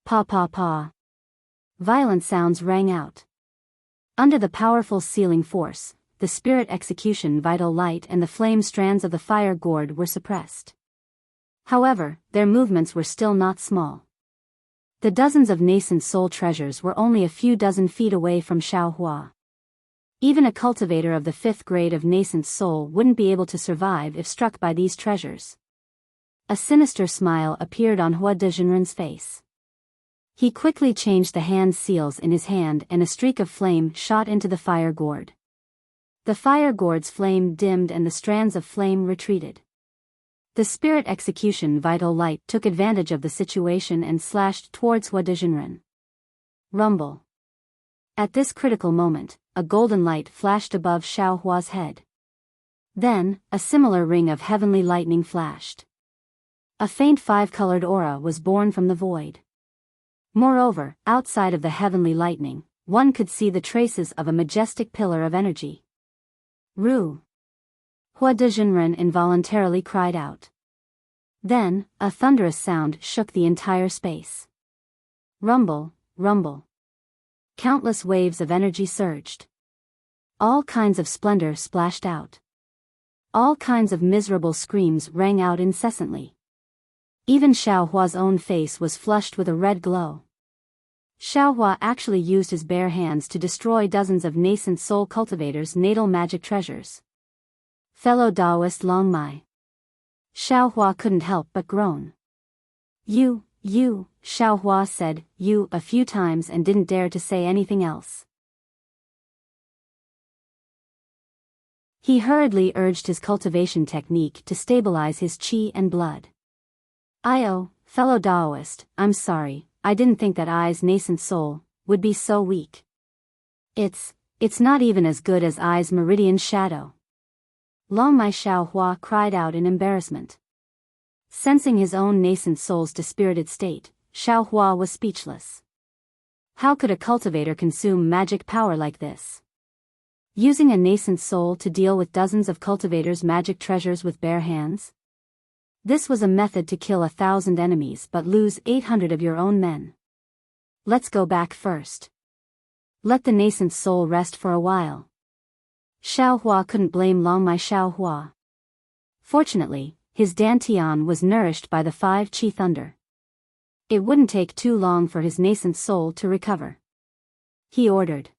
Pa pa pa. Violent sounds rang out. Under the powerful sealing force, the spirit execution vital light and the flame strands of the fire gourd were suppressed. However, their movements were still not small. The dozens of nascent soul treasures were only a few dozen feet away from Xiao Hua. Even a cultivator of the 5th grade of nascent soul wouldn't be able to survive if struck by these treasures. A sinister smile appeared on Hua Dezhenren's face. He quickly changed the hand seals in his hand and a streak of flame shot into the fire gourd. The fire gourd's flame dimmed and the strands of flame retreated. The spirit execution vital light took advantage of the situation and slashed towards Hua Dezhenren. Rumble. At this critical moment, a golden light flashed above Xiao Hua's head. Then, a similar ring of heavenly lightning flashed. A faint 5-colored aura was born from the void. Moreover, outside of the heavenly lightning, one could see the traces of a majestic pillar of energy. Ru. Hua Dezhenren involuntarily cried out. Then, a thunderous sound shook the entire space. Rumble, rumble. Countless waves of energy surged. All kinds of splendor splashed out. All kinds of miserable screams rang out incessantly. Even Xiao Hua's own face was flushed with a red glow. Xiao Hua actually used his bare hands to destroy dozens of nascent soul cultivators' natal magic treasures. Fellow Daoist Long Mai. Xiao Hua couldn't help but groan. You, Xiao Hua said, you, a few times and didn't dare to say anything else. He hurriedly urged his cultivation technique to stabilize his qi and blood. Fellow Taoist, I'm sorry, I didn't think that I's nascent soul would be so weak. It's not even as good as I's meridian shadow. Long Mai Xiaohua cried out in embarrassment. Sensing his own nascent soul's dispirited state, Xiaohua was speechless. How could a cultivator consume magic power like this? Using a nascent soul to deal with dozens of cultivators' magic treasures with bare hands? This was a method to kill 1,000 enemies but lose 800 of your own men. Let's go back first. Let the nascent soul rest for a while. Xiaohua couldn't blame Long Mai Xiaohua. Fortunately, his dantian was nourished by the 5 qi thunder. It wouldn't take too long for his nascent soul to recover. He ordered.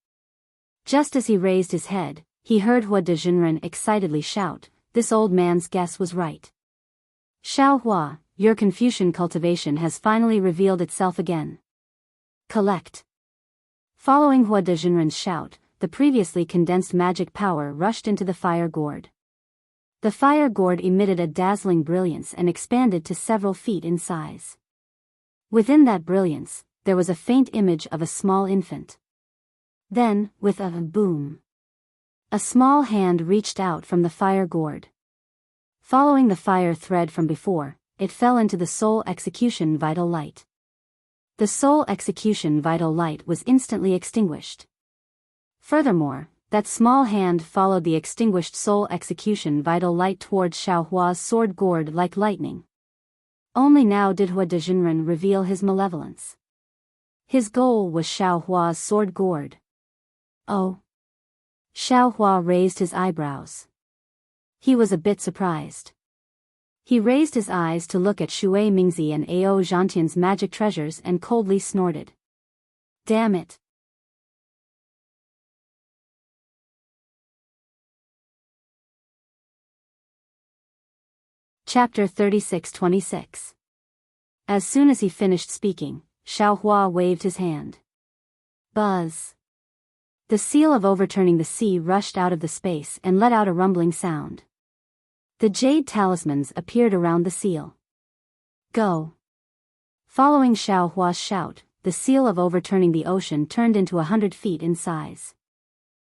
Just as he raised his head, he heard Hua de Jinren excitedly shout, "This old man's guess was right. Xiaohua, your Confucian cultivation has finally revealed itself again. Collect." Following Hua de Jinren's shout, the previously condensed magic power rushed into the fire gourd. The fire gourd emitted a dazzling brilliance and expanded to several feet in size. Within that brilliance, there was a faint image of a small infant. Then, with a boom, a small hand reached out from the fire gourd. Following the fire thread from before, it fell into the soul execution vital light. The soul execution vital light was instantly extinguished. Furthermore, that small hand followed the extinguished soul execution vital light towards Xiaohua's sword gourd like lightning. Only now did Hua de Jinren reveal his malevolence. His goal was Xiaohua's sword gourd. Oh. Xiaohua raised his eyebrows. He was a bit surprised. He raised his eyes to look at Shui Mingzi and Ao Zhantian's magic treasures and coldly snorted. Damn it. Chapter 36-26. As soon as he finished speaking, Xiaohua waved his hand. Buzz. The seal of overturning the sea rushed out of the space and let out a rumbling sound. The jade talismans appeared around the seal. Go. Following Xiaohua's shout, the seal of overturning the ocean turned into 100 feet in size.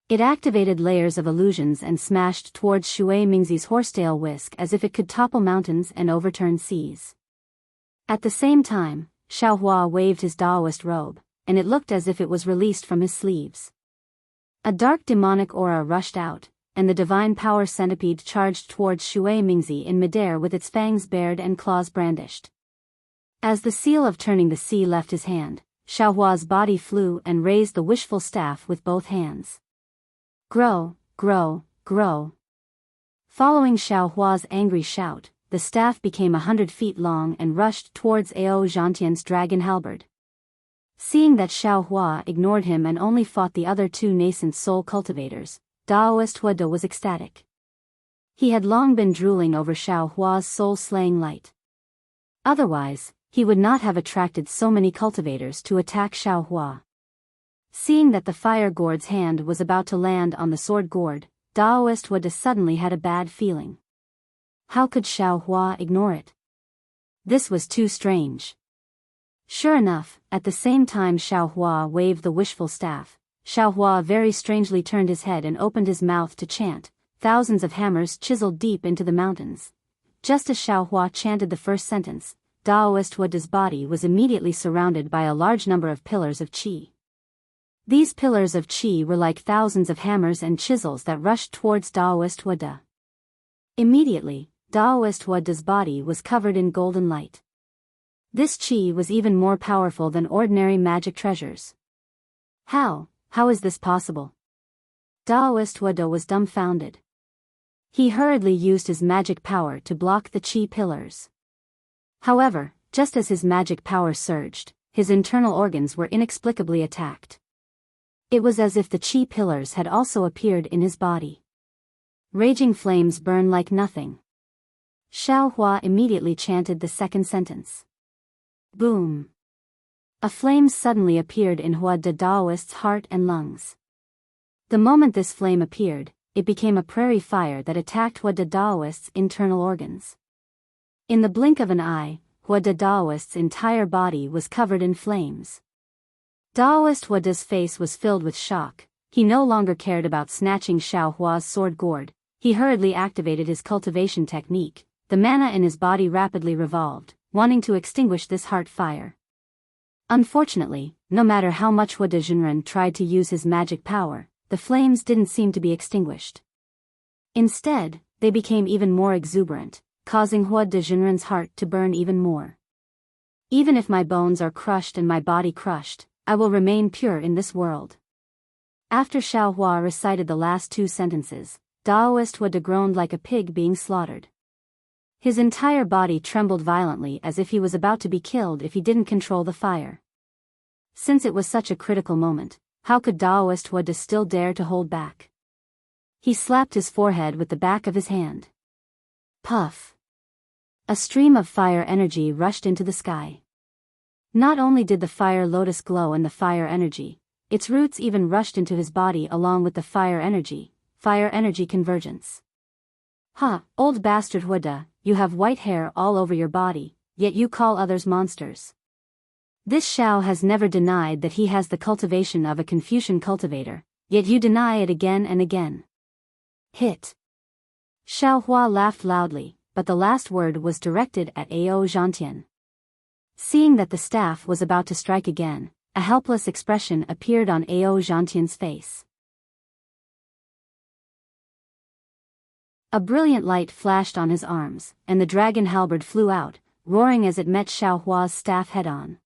It activated layers of illusions and smashed towards Shui Mingzi's horsetail whisk as if it could topple mountains and overturn seas. At the same time, Xiaohua waved his Taoist robe, and it looked as if it was released from his sleeves. A dark demonic aura rushed out, and the divine power centipede charged towards Shui Mingzi in midair with its fangs bared and claws brandished. As the seal of turning the sea left his hand, Xiaohua's body flew and raised the wishful staff with both hands. Grow, grow, grow. Following Xiaohua's angry shout, the staff became 100 feet long and rushed towards Ao Zhantian's dragon halberd. Seeing that Xiaohua ignored him and only fought the other 2 nascent soul cultivators, Taoist Hua De was ecstatic. He had long been drooling over Xiaohua's soul-slaying light. Otherwise, he would not have attracted so many cultivators to attack Xiaohua. Seeing that the fire gourd's hand was about to land on the sword gourd, Taoist Hua De suddenly had a bad feeling. How could Xiaohua ignore it? This was too strange. Sure enough, at the same time Xiaohua waved the wishful staff, Xiaohua very strangely turned his head and opened his mouth to chant. Thousands of hammers chiseled deep into the mountains. Just as Xiaohua chanted the first sentence, Taoist Hua De's body was immediately surrounded by a large number of pillars of qi. These pillars of qi were like thousands of hammers and chisels that rushed towards Taoist Hua De. Immediately, Taoist Hua De's body was covered in golden light. This qi was even more powerful than ordinary magic treasures. How is this possible? Taoist Hua De was dumbfounded. He hurriedly used his magic power to block the qi pillars. However, just as his magic power surged, his internal organs were inexplicably attacked. It was as if the qi pillars had also appeared in his body. Raging flames burn like nothing. Xiaohua immediately chanted the second sentence. Boom. A flame suddenly appeared in Hua De Taoist's heart and lungs. The moment this flame appeared, it became a prairie fire that attacked Hua de Daoist's internal organs. In the blink of an eye, Hua de Daoist's entire body was covered in flames. Daoist Hua De's face was filled with shock. He no longer cared about snatching Xiao Hua's sword gourd. He hurriedly activated his cultivation technique. The mana in his body rapidly revolved, wanting to extinguish this heart fire. Unfortunately, no matter how much Hua de Jinren tried to use his magic power, the flames didn't seem to be extinguished. Instead, they became even more exuberant, causing Hua de Jinren's heart to burn even more. Even if my bones are crushed and my body crushed, I will remain pure in this world. After Xiao Hua recited the last two sentences, Daoist Hua de groaned like a pig being slaughtered. His entire body trembled violently as if he was about to be killed if he didn't control the fire. Since it was such a critical moment, how could Daoist Hua de still dare to hold back? He slapped his forehead with the back of his hand. Puff! A stream of fire energy rushed into the sky. Not only did the fire lotus glow in the fire energy, its roots even rushed into his body along with the fire energy convergence. Ha, old bastard Hua de, you have white hair all over your body, yet you call others monsters. This Xiao has never denied that he has the cultivation of a Confucian cultivator, yet you deny it again and again. Hit. Xiao Hua laughed loudly, but the last word was directed at Ao Zhantian. Seeing that the staff was about to strike again, a helpless expression appeared on Ao Zhantian's face. A brilliant light flashed on his arms, and the dragon halberd flew out, roaring as it met Xiao Hua's staff head-on.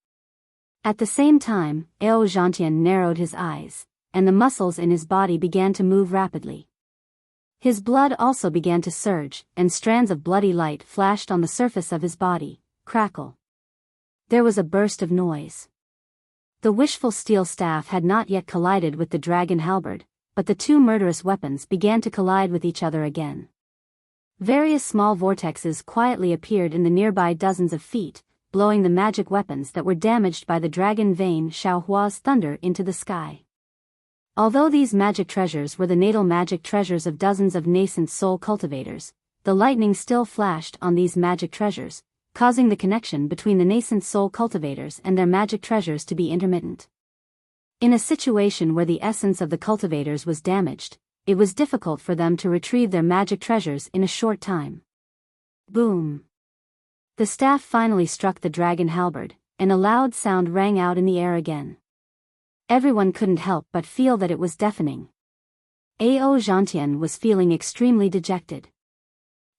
At the same time, Ao Zhantian narrowed his eyes, and the muscles in his body began to move rapidly. His blood also began to surge, and strands of bloody light flashed on the surface of his body. Crackle. There was a burst of noise. The wishful steel staff had not yet collided with the dragon halberd, but the two murderous weapons began to collide with each other again. Various small vortexes quietly appeared in the nearby dozens of feet, blowing the magic weapons that were damaged by the dragon vein Xiao Hua's thunder into the sky. Although these magic treasures were the natal magic treasures of dozens of nascent soul cultivators, the lightning still flashed on these magic treasures, causing the connection between the nascent soul cultivators and their magic treasures to be intermittent. In a situation where the essence of the cultivators was damaged, it was difficult for them to retrieve their magic treasures in a short time. Boom! The staff finally struck the dragon halberd, and a loud sound rang out in the air again. Everyone couldn't help but feel that it was deafening. Ao Zhantian was feeling extremely dejected.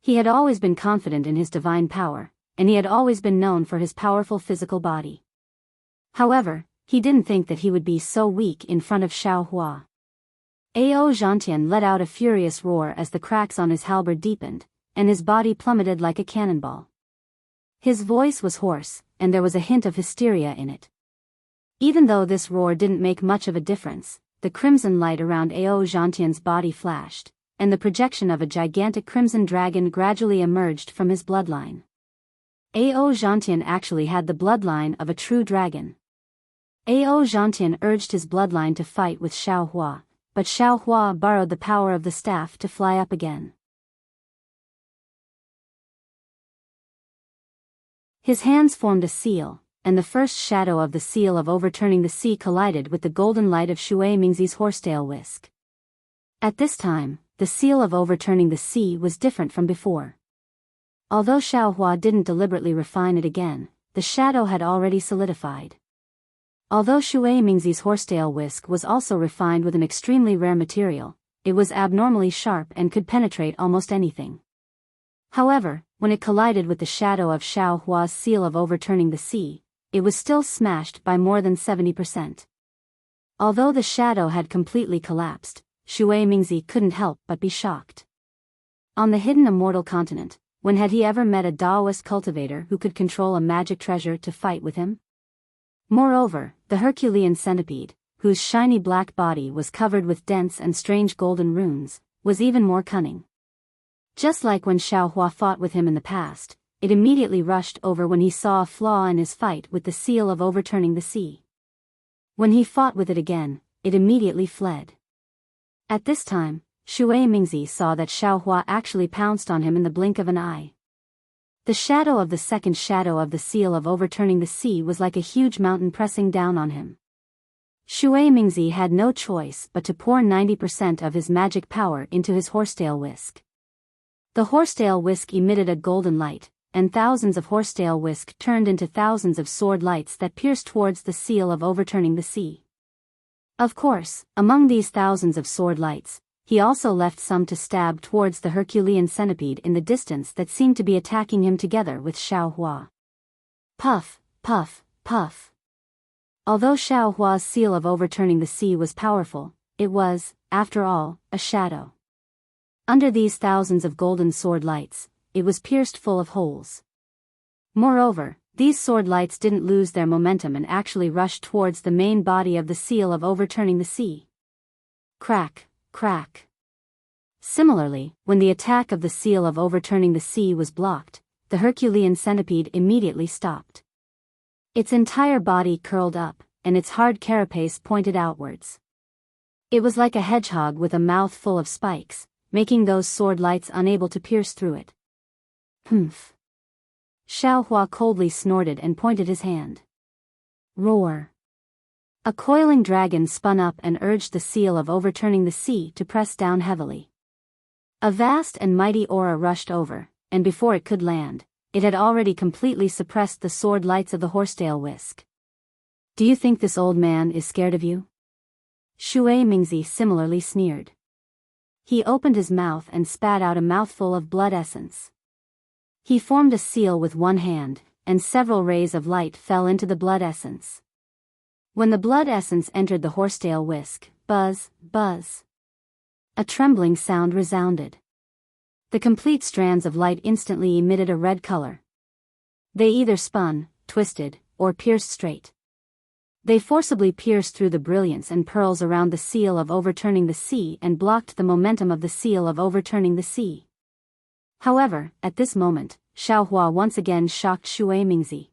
He had always been confident in his divine power, and he had always been known for his powerful physical body. However, he didn't think that he would be so weak in front of Xiao Hua. Ao Zhantian let out a furious roar as the cracks on his halberd deepened, and his body plummeted like a cannonball. His voice was hoarse, and there was a hint of hysteria in it. Even though this roar didn't make much of a difference, the crimson light around Ao Zhantian's body flashed, and the projection of a gigantic crimson dragon gradually emerged from his bloodline. Ao Zhantian actually had the bloodline of a true dragon. Ao Zhantian urged his bloodline to fight with Xiao Hua, but Xiao Hua borrowed the power of the staff to fly up again. His hands formed a seal, and the first shadow of the seal of overturning the sea collided with the golden light of Shui Mingzi's horsetail whisk. At this time, the seal of overturning the sea was different from before. Although Xiao Hua didn't deliberately refine it again, the shadow had already solidified. Although Shui Mingzi's horsetail whisk was also refined with an extremely rare material, it was abnormally sharp and could penetrate almost anything. However, when it collided with the shadow of Xiao Hua's seal of overturning the sea, it was still smashed by more than 70%. Although the shadow had completely collapsed, Shui Mingzi couldn't help but be shocked. On the hidden Immortal continent, when had he ever met a Daoist cultivator who could control a magic treasure to fight with him? Moreover, the Herculean centipede, whose shiny black body was covered with dense and strange golden runes, was even more cunning. Just like when Xiao Hua fought with him in the past, it immediately rushed over when he saw a flaw in his fight with the seal of overturning the sea. When he fought with it again, it immediately fled. At this time, Shui Mingzi saw that Xiaohua actually pounced on him in the blink of an eye. The shadow of the second shadow of the seal of overturning the sea was like a huge mountain pressing down on him. Shui Mingzi had no choice but to pour 90% of his magic power into his horsetail whisk. The horsetail whisk emitted a golden light, and thousands of horsetail whisk turned into thousands of sword lights that pierced towards the seal of overturning the sea. Of course, among these thousands of sword lights, he also left some to stab towards the Herculean centipede in the distance that seemed to be attacking him together with Xiaohua. Puff, puff, puff. Although Xiaohua's seal of overturning the sea was powerful, it was, after all, a shadow. Under these thousands of golden sword lights, it was pierced full of holes. Moreover, these sword lights didn't lose their momentum and actually rushed towards the main body of the seal of overturning the sea. Crack. Crack. Similarly, when the attack of the seal of overturning the sea was blocked, the Herculean centipede immediately stopped. Its entire body curled up, and its hard carapace pointed outwards. It was like a hedgehog with a mouth full of spikes, making those sword lights unable to pierce through it. Humph. Xiaohua coldly snorted and pointed his hand. Roar. A coiling dragon spun up and urged the seal of overturning the sea to press down heavily. A vast and mighty aura rushed over, and before it could land, it had already completely suppressed the sword lights of the horsetail whisk. Do you think this old man is scared of you? Shui Mingzi similarly sneered. He opened his mouth and spat out a mouthful of blood essence. He formed a seal with one hand, and several rays of light fell into the blood essence. When the blood essence entered the horsetail whisk, buzz, buzz. A trembling sound resounded. The complete strands of light instantly emitted a red color. They either spun, twisted, or pierced straight. They forcibly pierced through the brilliance and pearls around the seal of overturning the sea and blocked the momentum of the seal of overturning the sea. However, at this moment, Xiaohua once again shocked Shui Mingzi.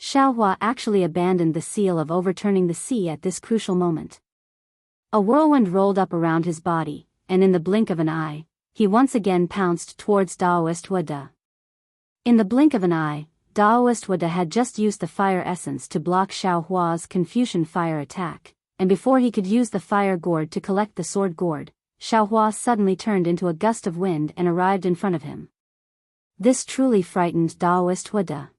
Xiaohua actually abandoned the seal of overturning the sea at this crucial moment. A whirlwind rolled up around his body, and in the blink of an eye, he once again pounced towards Daoist Wada. In the blink of an eye, Daoist Wada had just used the fire essence to block Xiaohua's Confucian fire attack, and before he could use the fire gourd to collect the sword gourd, Xiaohua suddenly turned into a gust of wind and arrived in front of him. This truly frightened Daoist Wada.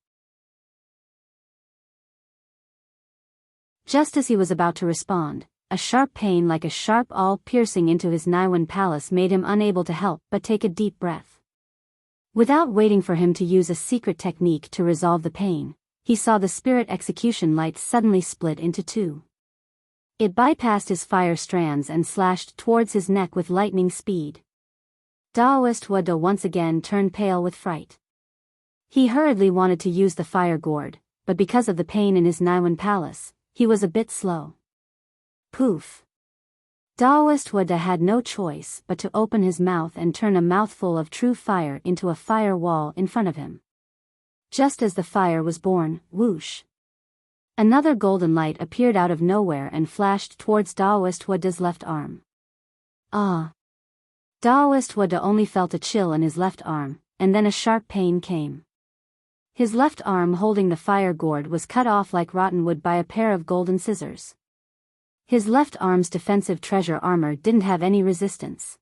Just as he was about to respond, a sharp pain like a sharp awl piercing into his Naiwan palace made him unable to help but take a deep breath. Without waiting for him to use a secret technique to resolve the pain, he saw the spirit execution light suddenly split into two. It bypassed his fire strands and slashed towards his neck with lightning speed. Daoist Wada once again turned pale with fright. He hurriedly wanted to use the fire gourd, but because of the pain in his Naiwan palace, he was a bit slow. Poof. Daoist Wada had no choice but to open his mouth and turn a mouthful of true fire into a fire wall in front of him. Just as the fire was born, whoosh. Another golden light appeared out of nowhere and flashed towards Daoist Wada's left arm. Ah! Daoist Wada only felt a chill in his left arm, and then a sharp pain came. His left arm holding the fire gourd was cut off like rotten wood by a pair of golden scissors. His left arm's defensive treasure armor didn't have any resistance.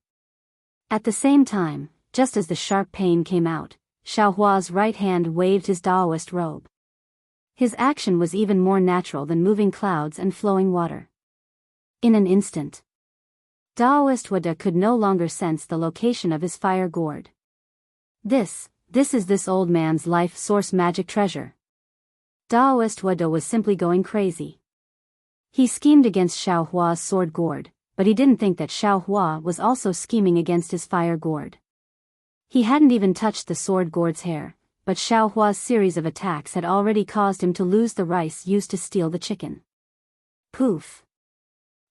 At the same time, just as the sharp pain came out, Xiaohua's right hand waved his Daoist robe. His action was even more natural than moving clouds and flowing water. In an instant, Daoist Wada could no longer sense the location of his fire gourd. This is this old man's life source magic treasure. Daoist Wada was simply going crazy. He schemed against Xiaohua's sword gourd, but he didn't think that Xiaohua was also scheming against his fire gourd. He hadn't even touched the sword gourd's hair, but Xiaohua's series of attacks had already caused him to lose the rice used to steal the chicken. Poof.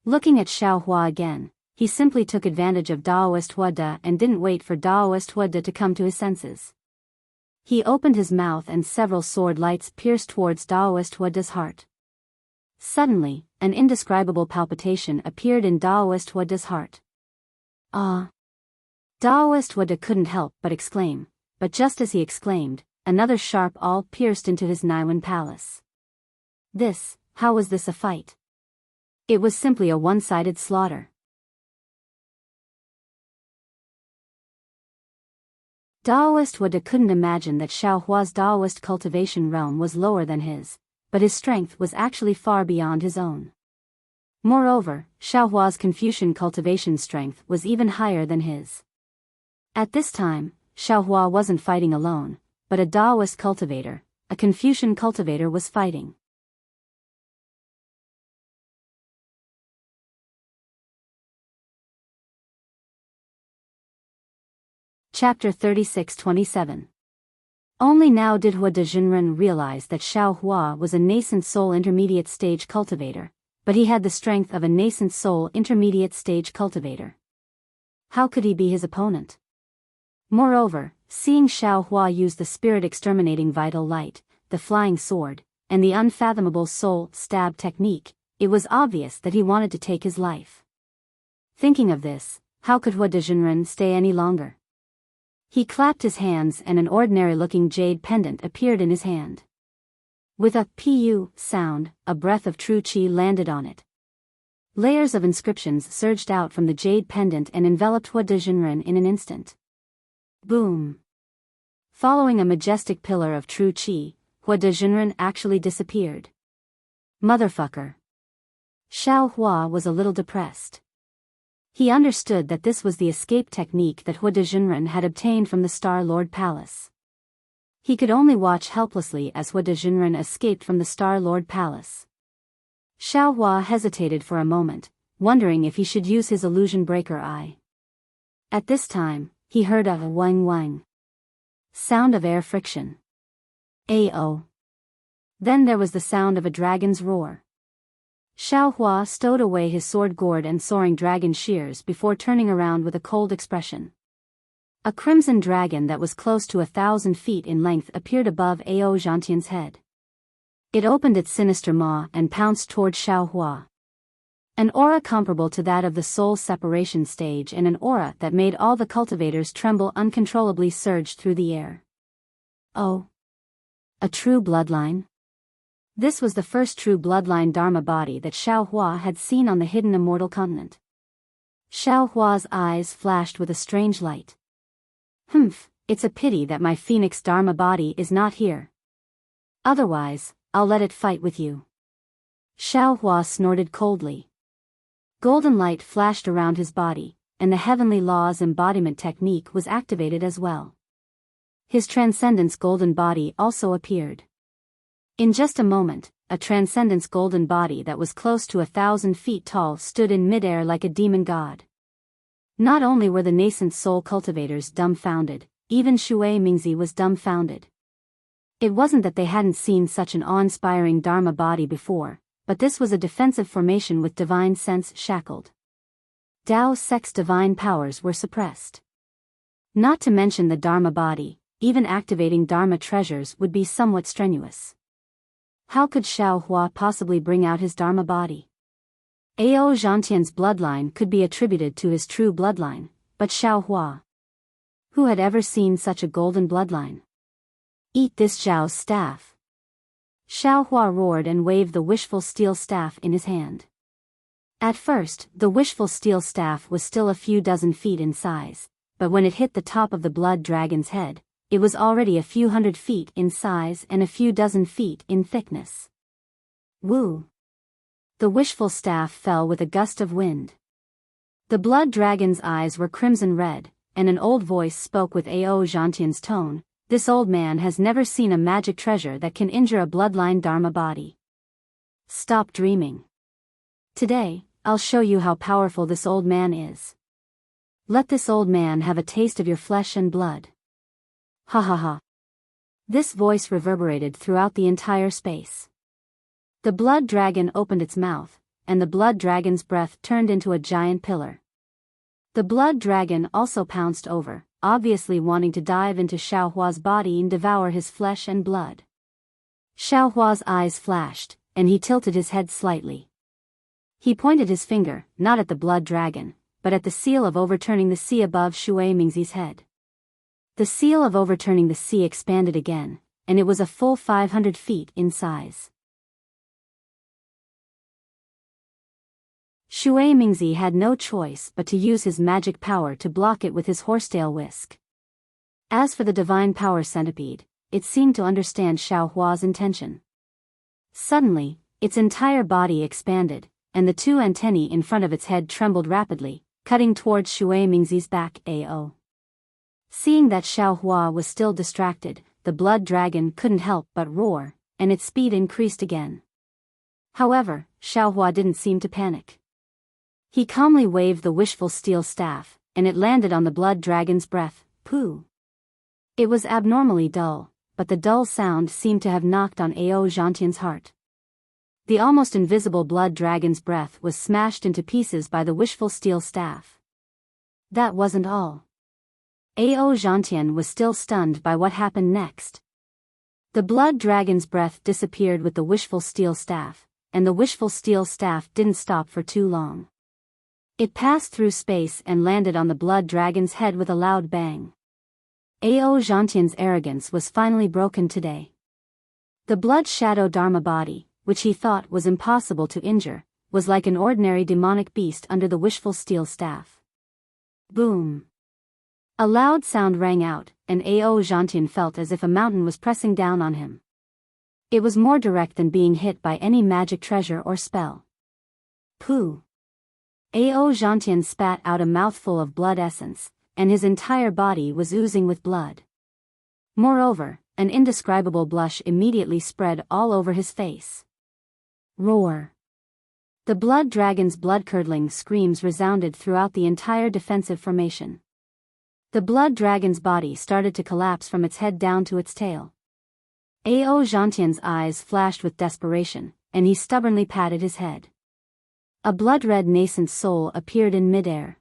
Looking at Xiaohua again, he simply took advantage of Daoist Wada and didn't wait for Daoist Wada to come to his senses. He opened his mouth and several sword lights pierced towards Daoist Wada's heart. Suddenly, an indescribable palpitation appeared in Daoist Wada's heart. Ah! Daoist Wada couldn't help but exclaim, but just as he exclaimed, another sharp awl pierced into his Naiwan palace. How was this a fight? It was simply a one-sided slaughter. Daoist Wada couldn't imagine that Xiaohua's Daoist cultivation realm was lower than his, but his strength was actually far beyond his own. Moreover, Xiaohua's Confucian cultivation strength was even higher than his. At this time, Xiaohua wasn't fighting alone, but a Daoist cultivator, a Confucian cultivator was fighting. Chapter 36-27. Only now did Hua Dezhenren realize that Xiaohua was a nascent soul intermediate stage cultivator, but he had the strength of a nascent soul intermediate stage cultivator. How could he be his opponent? Moreover, seeing Xiaohua use the spirit-exterminating vital light, the flying sword, and the unfathomable soul stab technique, it was obvious that he wanted to take his life. Thinking of this, how could Hua Dezhenren stay any longer? He clapped his hands and an ordinary-looking jade pendant appeared in his hand. With a pu sound, a breath of true qi landed on it. Layers of inscriptions surged out from the jade pendant and enveloped Hua Dezhenren in an instant. Boom! Following a majestic pillar of true qi, Hua Dezhenren actually disappeared. Motherfucker! Xiaohua was a little depressed. He understood that this was the escape technique that Hua Dezhenren had obtained from the Star Lord Palace. He could only watch helplessly as Hua Dezhenren escaped from the Star Lord Palace. Xiaohua hesitated for a moment, wondering if he should use his illusion breaker eye. At this time, he heard a wang wang sound of air friction. Ao. Then there was the sound of a dragon's roar. Xiaohua stowed away his sword gourd and soaring dragon shears before turning around with a cold expression. A crimson dragon that was close to 1,000 feet in length appeared above Ao Zhantian's head. It opened its sinister maw and pounced toward Xiaohua. An aura comparable to that of the soul separation stage and an aura that made all the cultivators tremble uncontrollably surged through the air. Oh! A true bloodline? This was the first true bloodline Dharma body that Xiaohua had seen on the hidden immortal continent. Xiaohua's eyes flashed with a strange light. It's a pity that my phoenix Dharma body is not here. Otherwise, I'll let it fight with you. Xiaohua snorted coldly. Golden light flashed around his body, and the heavenly laws embodiment technique was activated as well. His transcendence golden body also appeared. In just a moment, a transcendence golden body that was close to 1,000 feet tall stood in midair like a demon god. Not only were the nascent soul cultivators dumbfounded, even Shui Mingzi was dumbfounded. It wasn't that they hadn't seen such an awe-inspiring Dharma body before, but this was a defensive formation with divine sense shackled. Dao Sect's divine powers were suppressed. Not to mention the Dharma body, even activating Dharma treasures would be somewhat strenuous. How could Xiaohua possibly bring out his Dharma body? Ao Zhantian's bloodline could be attributed to his true bloodline, but Xiaohua? Who had ever seen such a golden bloodline? Eat this Zhao's staff. Xiaohua roared and waved the wishful steel staff in his hand. At first, the wishful steel staff was still a few dozen feet in size, but when it hit the top of the blood dragon's head, it was already a few hundred feet in size and a few dozen feet in thickness. Woo! The wishful staff fell with a gust of wind. The blood dragon's eyes were crimson red, and an old voice spoke with Ao Zhantian's tone. This old man has never seen a magic treasure that can injure a bloodline Dharma body. Stop dreaming. Today, I'll show you how powerful this old man is. Let this old man have a taste of your flesh and blood. Ha ha ha. This voice reverberated throughout the entire space. The blood dragon opened its mouth, and the blood dragon's breath turned into a giant pillar. The blood dragon also pounced over, obviously wanting to dive into Xiaohua's body and devour his flesh and blood. Xiaohua's eyes flashed, and he tilted his head slightly. He pointed his finger, not at the blood dragon, but at the seal of overturning the sea above Shui Mingzi's head. The seal of overturning the sea expanded again, and it was a full 500 feet in size. Shui Mingzi had no choice but to use his magic power to block it with his horsetail whisk. As for the divine power centipede, it seemed to understand Xiao Hua's intention. Suddenly, its entire body expanded, and the two antennae in front of its head trembled rapidly, cutting towards Shui Mingzi's back. Ao. Seeing that Xiao Hua was still distracted, the blood dragon couldn't help but roar, and its speed increased again. However, Xiao Hua didn't seem to panic. He calmly waved the wishful steel staff, and it landed on the blood dragon's breath. Pooh. It was abnormally dull, but the dull sound seemed to have knocked on Ao Zhantian's heart. The almost invisible blood dragon's breath was smashed into pieces by the wishful steel staff. That wasn't all. Ao Zhantian was still stunned by what happened next. The blood dragon's breath disappeared with the wishful steel staff, and the wishful steel staff didn't stop for too long. It passed through space and landed on the blood dragon's head with a loud bang. Ao Zhantian's arrogance was finally broken today. The blood shadow Dharma body, which he thought was impossible to injure, was like an ordinary demonic beast under the wishful steel staff. Boom! A loud sound rang out, and Ao Zhantian felt as if a mountain was pressing down on him. It was more direct than being hit by any magic treasure or spell. Pooh! Ao Zhantian spat out a mouthful of blood essence, and his entire body was oozing with blood. Moreover, an indescribable blush immediately spread all over his face. Roar! The blood dragon's blood-curdling screams resounded throughout the entire defensive formation. The blood dragon's body started to collapse from its head down to its tail. Ao Zhantian's eyes flashed with desperation, and he stubbornly patted his head. A blood-red nascent soul appeared in midair.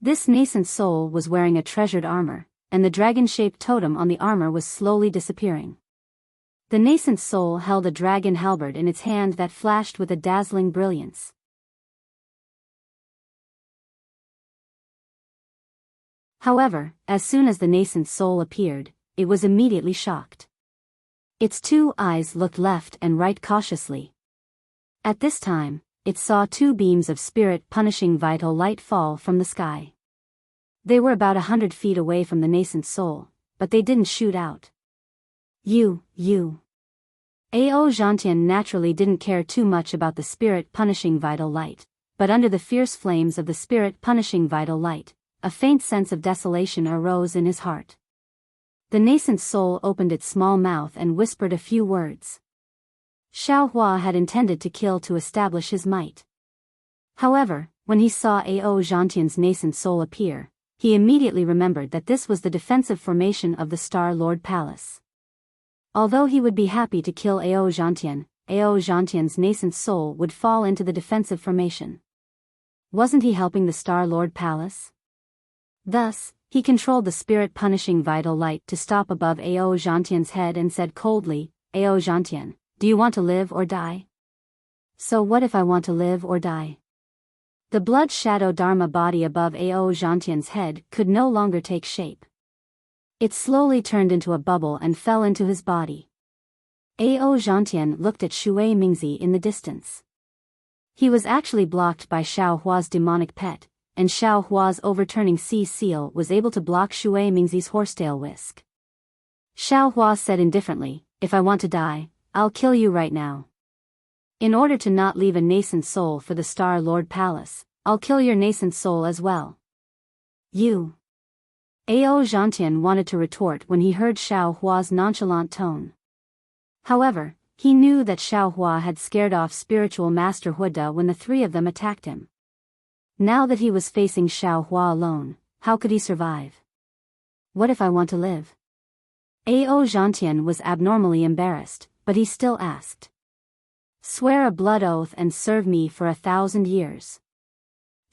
This nascent soul was wearing a treasured armor, and the dragon-shaped totem on the armor was slowly disappearing. The nascent soul held a dragon halberd in its hand that flashed with a dazzling brilliance. However, as soon as the nascent soul appeared, it was immediately shocked. Its two eyes looked left and right cautiously. At this time, it saw two beams of spirit-punishing vital light fall from the sky. They were about 100 feet away from the nascent soul, but they didn't shoot out. You. Ao Zhantian naturally didn't care too much about the spirit-punishing vital light, but under the fierce flames of the spirit-punishing vital light, a faint sense of desolation arose in his heart. The nascent soul opened its small mouth and whispered a few words. Xiao Hua had intended to kill to establish his might. However, when he saw Ao Zhantian's nascent soul appear, he immediately remembered that this was the defensive formation of the Star Lord Palace. Although he would be happy to kill Ao Zhantian's nascent soul would fall into the defensive formation. Wasn't he helping the Star Lord Palace? Thus, he controlled the spirit-punishing vital light to stop above Ao Zhantian's head and said coldly, Ao Zhantian, do you want to live or die? So what if I want to live or die? The blood shadow Dharma body above Ao Zhantian's head could no longer take shape. It slowly turned into a bubble and fell into his body. Ao Zhantian looked at Shui Mingzi in the distance. He was actually blocked by Xiao Hua's demonic pet, and Xiao Hua's overturning sea seal was able to block Shui Mingzi's horsetail whisk. Xiao Hua said indifferently, if I want to die, I'll kill you right now. In order to not leave a nascent soul for the Star Lord Palace, I'll kill your nascent soul as well. You. Ao Zhantian wanted to retort when he heard Xiao Hua's nonchalant tone. However, he knew that Xiao Hua had scared off spiritual master Huda when the three of them attacked him. Now that he was facing Xiao Hua alone, how could he survive? What if I want to live? Ao Zhantian was abnormally embarrassed, but he still asked. Swear a blood oath and serve me for 1,000 years.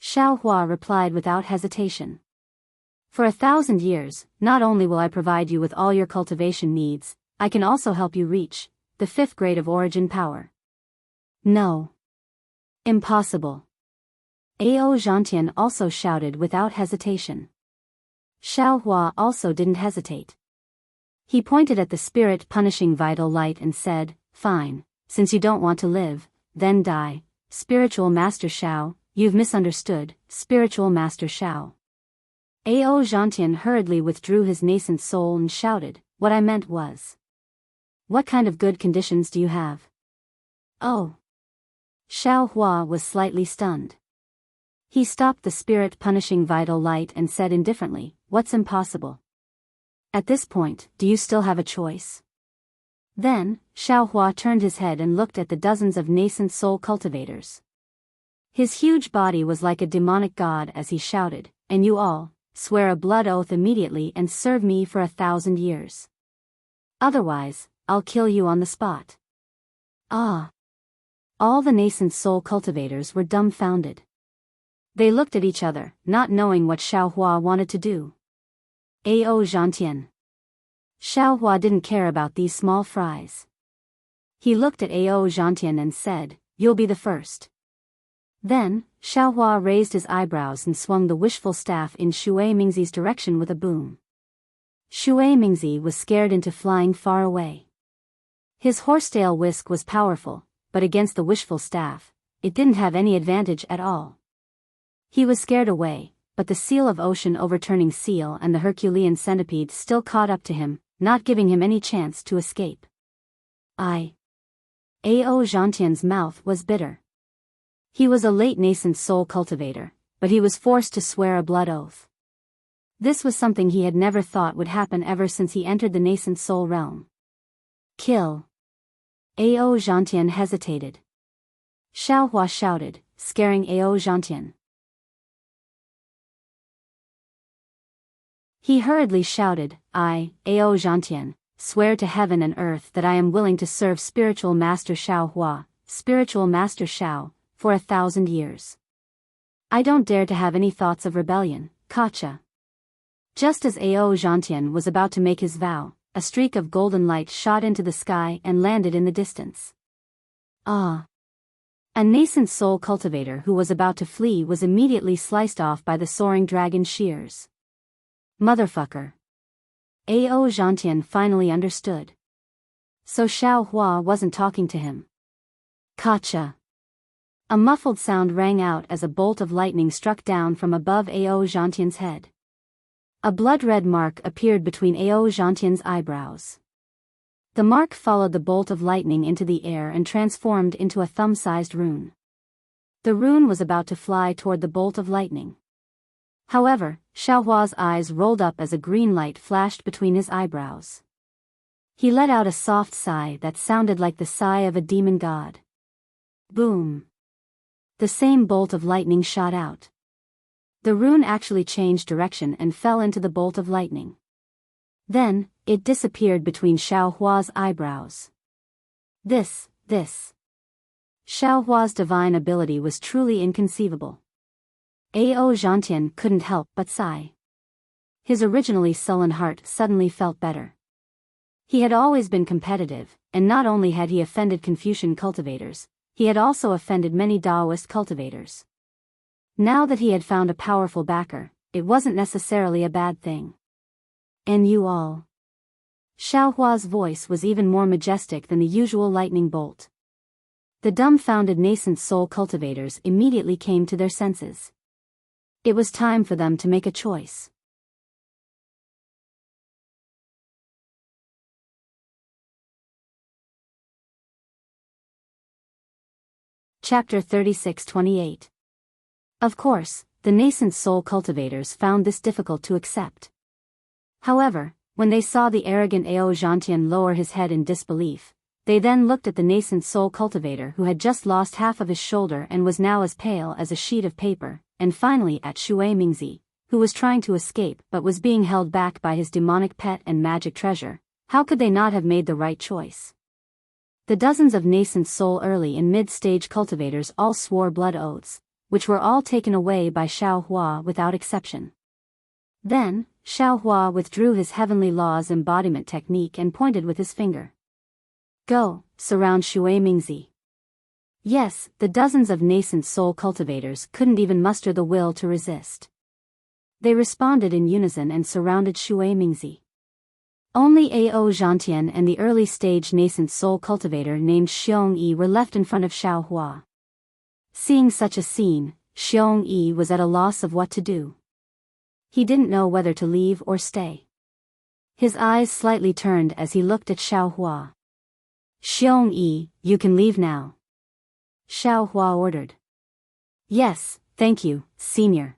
Xiao Hua replied without hesitation. For 1,000 years, not only will I provide you with all your cultivation needs, I can also help you reach the 5th grade of origin power. No. Impossible. Ao Zhantian also shouted without hesitation. Xiao Hua also didn't hesitate. He pointed at the spirit-punishing vital light and said, "Fine, since you don't want to live, then die, Spiritual Master Xiao, you've misunderstood, Spiritual Master Xiao." Ao Zhantian hurriedly withdrew his nascent soul and shouted, "What I meant was, what kind of good conditions do you have?" "Oh." Xiao Hua was slightly stunned. He stopped the spirit-punishing vital light and said indifferently, "What's impossible? At this point, do you still have a choice?" Then, Xiao Hua turned his head and looked at the dozens of nascent soul cultivators. His huge body was like a demonic god as he shouted, "And you all, swear a blood oath immediately and serve me for 1,000 years. Otherwise, I'll kill you on the spot." Ah! All the nascent soul cultivators were dumbfounded. They looked at each other, not knowing what Xiao Hua wanted to do. Ao Zhantian. Xiao Hua didn't care about these small fries. He looked at Ao Zhantian and said, "You'll be the first." Then, Xiao Hua raised his eyebrows and swung the wishful staff in Shui Mingzi's direction with a boom. Shui Mingzi was scared into flying far away. His horsetail whisk was powerful, but against the wishful staff, it didn't have any advantage at all. He was scared away, but the seal of ocean overturning seal and the Herculean centipede still caught up to him, not giving him any chance to escape. Ao Zhantian's mouth was bitter. He was a late nascent soul cultivator, but he was forced to swear a blood oath. This was something he had never thought would happen ever since he entered the nascent soul realm. "Kill." Ao Zhantian hesitated. Xiao Hua shouted, scaring Ao Zhantian. He hurriedly shouted, "I, Ao Zhantian, swear to heaven and earth that I am willing to serve Spiritual Master Xiao Hua, Spiritual Master Xiao, for 1,000 years. I don't dare to have any thoughts of rebellion, Kacha." Just as Ao Zhantian was about to make his vow, a streak of golden light shot into the sky and landed in the distance. Ah! A nascent soul cultivator who was about to flee was immediately sliced off by the soaring dragon shears. Motherfucker. Ao Zhantian finally understood. So Xiao Hua wasn't talking to him. Kacha. A muffled sound rang out as a bolt of lightning struck down from above Ao Zhantian's head. A blood-red mark appeared between Ao Zhantian's eyebrows. The mark followed the bolt of lightning into the air and transformed into a thumb-sized rune. The rune was about to fly toward the bolt of lightning. However, Xiao Hua's eyes rolled up as a green light flashed between his eyebrows. He let out a soft sigh that sounded like the sigh of a demon god. Boom! The same bolt of lightning shot out. The rune actually changed direction and fell into the bolt of lightning. Then, it disappeared between Xiao Hua's eyebrows. This. Xiao Hua's divine ability was truly inconceivable. Ao Zhantian couldn't help but sigh. His originally sullen heart suddenly felt better. He had always been competitive, and not only had he offended Confucian cultivators, he had also offended many Taoist cultivators. Now that he had found a powerful backer, it wasn't necessarily a bad thing. "And you all." Xiao Hua's voice was even more majestic than the usual lightning bolt. The dumbfounded nascent soul cultivators immediately came to their senses. It was time for them to make a choice. Chapter 36-28. Of course, the nascent soul cultivators found this difficult to accept. However, when they saw the arrogant Ao Zhantian lower his head in disbelief, they then looked at the nascent soul cultivator who had just lost half of his shoulder and was now as pale as a sheet of paper, and finally at Shui Mingzi, who was trying to escape but was being held back by his demonic pet and magic treasure. How could they not have made the right choice? The dozens of nascent soul early and mid-stage cultivators all swore blood oaths, which were all taken away by Xiao Hua without exception. Then, Xiao Hua withdrew his heavenly laws embodiment technique and pointed with his finger. "Go, surround Shui Mingzi. Yes, the dozens of nascent soul cultivators couldn't even muster the will to resist. They responded in unison and surrounded Shui Mingzi. Only Ao Zhantian and the early-stage nascent soul cultivator named Xiong Yi were left in front of Xiao Hua. Seeing such a scene, Xiong Yi was at a loss of what to do. He didn't know whether to leave or stay. His eyes slightly turned as he looked at Xiao Hua. Xiong Yi, you can leave now. Xiao Hua ordered. Yes, thank you, Senior.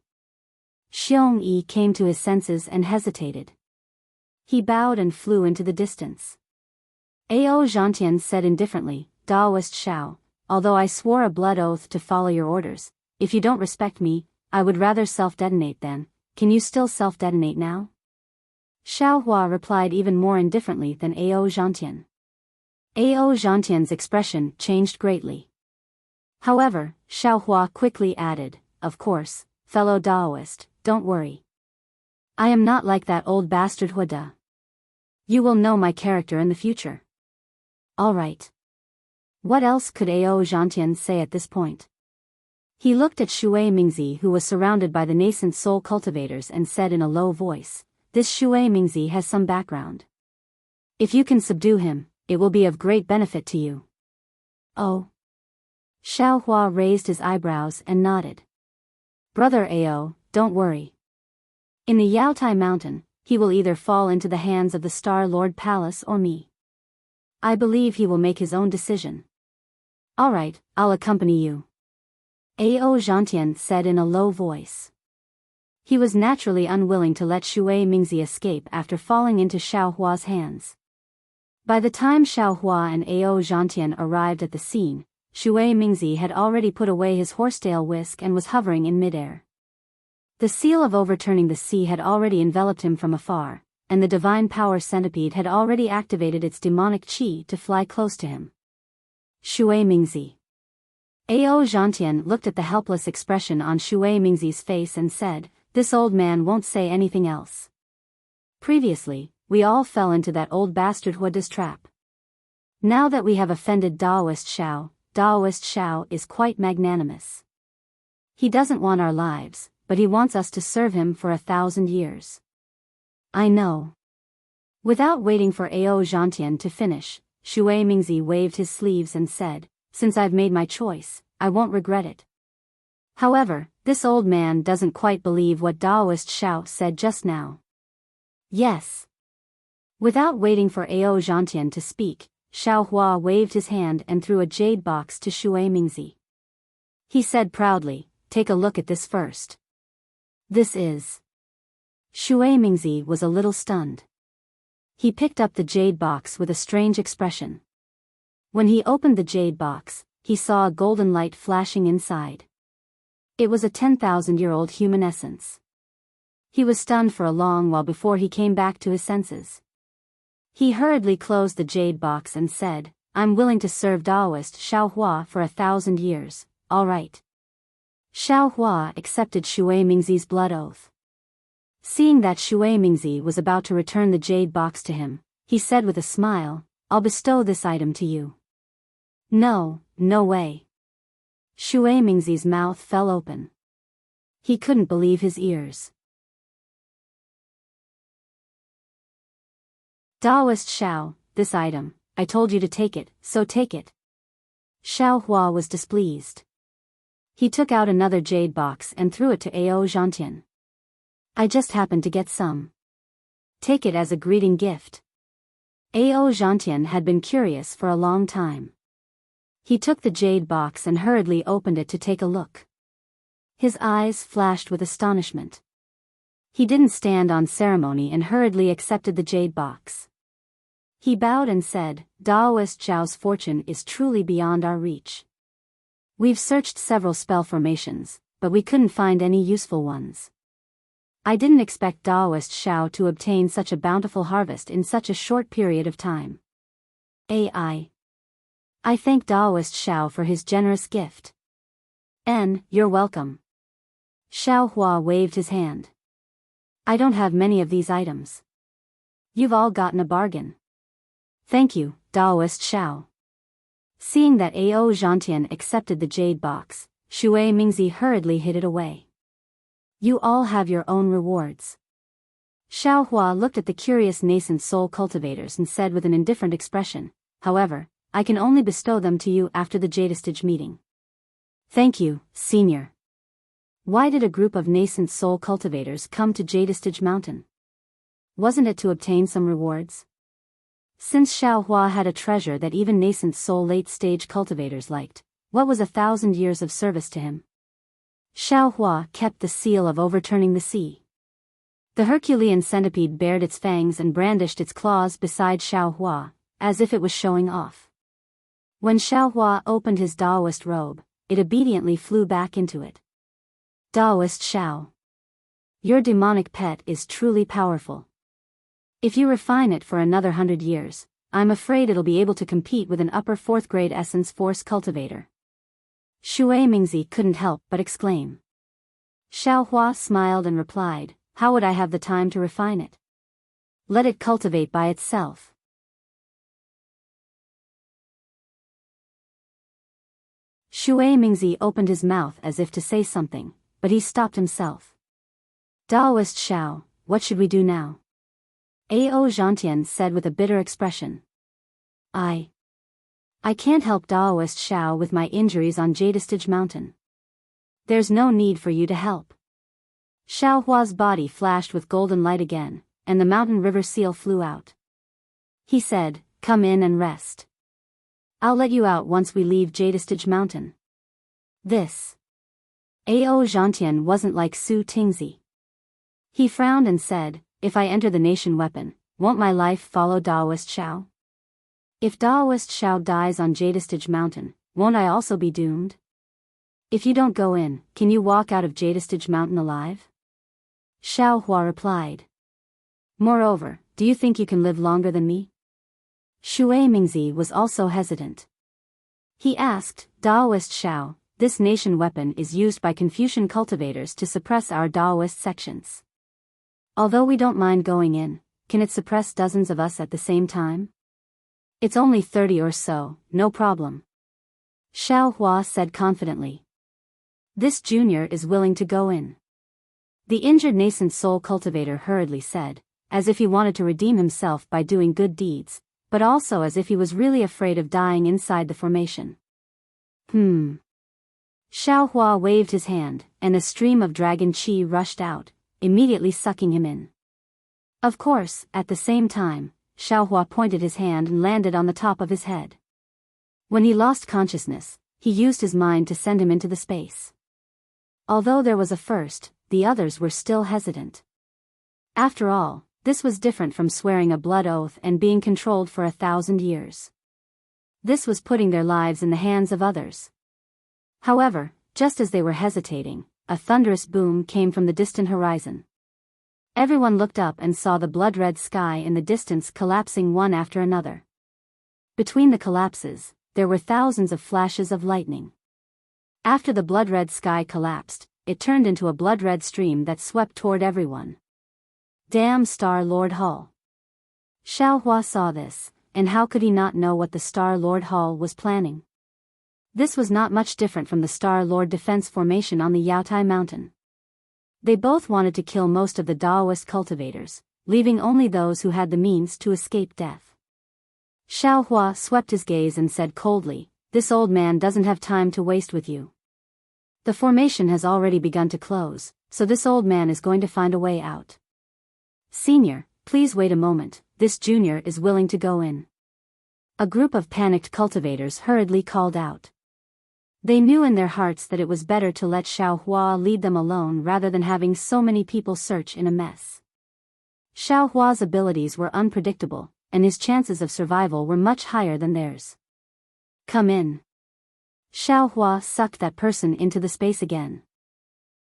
Xiong Yi came to his senses and hesitated. He bowed and flew into the distance. Ao Zhantian said indifferently, Daoist Xiao, although I swore a blood oath to follow your orders, if you don't respect me, I would rather self-detonate then. Can you still self-detonate now? Xiao Hua replied even more indifferently than Ao Zhantian. Ao Zhantian's expression changed greatly. However, Xiao Hua quickly added, of course, fellow Daoist, don't worry. I am not like that old bastard Huada. You will know my character in the future. All right. What else could Ao Zhantian say at this point? He looked at Shui Mingzi, who was surrounded by the nascent soul cultivators, and said in a low voice, this Shui Mingzi has some background. If you can subdue him, it will be of great benefit to you. Oh. Xiao Hua raised his eyebrows and nodded. Brother Ao, don't worry. In the Yaotai Mountain, he will either fall into the hands of the Star Lord Palace or me. I believe he will make his own decision. All right, I'll accompany you. Ao Zhantian said in a low voice. He was naturally unwilling to let Shui Mingzi escape after falling into Xiao Hua's hands. By the time Xiao Hua and Ao Zhantian arrived at the scene, Shui Mingzi had already put away his horsetail whisk and was hovering in midair. The seal of overturning the sea had already enveloped him from afar, and the divine power centipede had already activated its demonic qi to fly close to him. Shui Mingzi. Ao Zhantian looked at the helpless expression on Shui Mingzi's face and said, this old man won't say anything else. Previously, we all fell into that old bastard Huada's trap. Now that we have offended Daoist Xiao is quite magnanimous. He doesn't want our lives, but he wants us to serve him for 1,000 years. I know. Without waiting for Ao Zhantian to finish, Shui Mingzi waved his sleeves and said, since I've made my choice, I won't regret it. However, this old man doesn't quite believe what Daoist Xiao said just now. Yes. Without waiting for Ao Zhantian to speak, Xiao Hua waved his hand and threw a jade box to Shui Mingzi. He said proudly, take a look at this first. This is. Shui Mingzi was a little stunned. He picked up the jade box with a strange expression. When he opened the jade box, he saw a golden light flashing inside. It was a 10,000-year-old human essence. He was stunned for a long while before he came back to his senses. He hurriedly closed the jade box and said, I'm willing to serve Daoist Xiao Hua for 1,000 years, all right. Xiao Hua accepted Shui Mingzi's blood oath. Seeing that Shui Mingzi was about to return the jade box to him, he said with a smile, I'll bestow this item to you. No, no way. Shui Mingzi's mouth fell open. He couldn't believe his ears. Daoist Xiao, this item, I told you to take it, so take it. Xiao Hua was displeased. He took out another jade box and threw it to Ao Zhantian. I just happened to get some. Take it as a greeting gift. Ao Zhantian had been curious for a long time. He took the jade box and hurriedly opened it to take a look. His eyes flashed with astonishment. He didn't stand on ceremony and hurriedly accepted the jade box. He bowed and said, Daoist Zhao's fortune is truly beyond our reach. We've searched several spell formations, but we couldn't find any useful ones. I didn't expect Daoist Xiao to obtain such a bountiful harvest in such a short period of time. I thank Daoist Xiao for his generous gift. You're welcome. Xiao Hua waved his hand. I don't have many of these items. You've all gotten a bargain. Thank you, Daoist Xiao. Seeing that Ao Zhantian accepted the jade box, Shui Mingzi hurriedly hid it away. You all have your own rewards. Xiao Hua looked at the curious nascent soul cultivators and said with an indifferent expression, however, I can only bestow them to you after the Jadestage meeting. Thank you, Senior. Why did a group of nascent soul cultivators come to Jadestage Mountain? Wasn't it to obtain some rewards? Since Xiao Hua had a treasure that even nascent soul late-stage cultivators liked, what was 1,000 years of service to him? Xiao Hua kept the seal of overturning the sea. The Herculean centipede bared its fangs and brandished its claws beside Xiao Hua, as if it was showing off. When Xiao Hua opened his Daoist robe, it obediently flew back into it. Daoist Xiao. Your demonic pet is truly powerful. If you refine it for another 100 years, I'm afraid it'll be able to compete with an upper 4th grade essence force cultivator. Shui Mingzi couldn't help but exclaim. Xiao Hua smiled and replied, how would I have the time to refine it? Let it cultivate by itself. Shui Mingzi opened his mouth as if to say something, but he stopped himself. Daoist Xiao, what should we do now? Ao Zhantian said with a bitter expression. I can't help Daoist Xiao with my injuries on Jadestage Mountain. There's no need for you to help. Xiao Hua's body flashed with golden light again, and the mountain river seal flew out. He said, come in and rest. I'll let you out once we leave Jadestage Mountain. This. Ao Zhantian wasn't like Su Tingzi. He frowned and said, if I enter the nation weapon, won't my life follow Daoist Xiao? If Daoist Xiao dies on Jadestage Mountain, won't I also be doomed? If you don't go in, can you walk out of Jadestage Mountain alive? Xiao Hua replied. Moreover, do you think you can live longer than me? Shui Mingzi was also hesitant. He asked, Daoist Xiao, this nation weapon is used by Confucian cultivators to suppress our Daoist sections. Although we don't mind going in, can it suppress dozens of us at the same time? It's only 30 or so, no problem. Xiao Hua said confidently. This junior is willing to go in. The injured nascent soul cultivator hurriedly said, as if he wanted to redeem himself by doing good deeds, but also as if he was really afraid of dying inside the formation. Xiao Hua waved his hand, and a stream of dragon chi rushed out, immediately sucking him in. Of course, at the same time, Xiao Hua pointed his hand and landed on the top of his head. When he lost consciousness, he used his mind to send him into the space. Although there was a first, the others were still hesitant. After all, this was different from swearing a blood oath and being controlled for 1,000 years. This was putting their lives in the hands of others. However, just as they were hesitating, a thunderous boom came from the distant horizon. Everyone looked up and saw the blood-red sky in the distance collapsing one after another. Between the collapses, there were thousands of flashes of lightning. After the blood-red sky collapsed, it turned into a blood-red stream that swept toward everyone. Damn Star Lord Hall! Xiao Hua saw this, and how could he not know what the Star Lord Hall was planning? This was not much different from the Star Lord Defense Formation on the Yaotai Mountain. They both wanted to kill most of the Daoist cultivators, leaving only those who had the means to escape death. Xiao Hua swept his gaze and said coldly, this old man doesn't have time to waste with you. The formation has already begun to close, so this old man is going to find a way out. Senior, please wait a moment, this junior is willing to go in. A group of panicked cultivators hurriedly called out. They knew in their hearts that it was better to let Xiao Hua lead them alone rather than having so many people search in a mess. Xiao Hua's abilities were unpredictable, and his chances of survival were much higher than theirs. Come in. Xiao Hua sucked that person into the space again.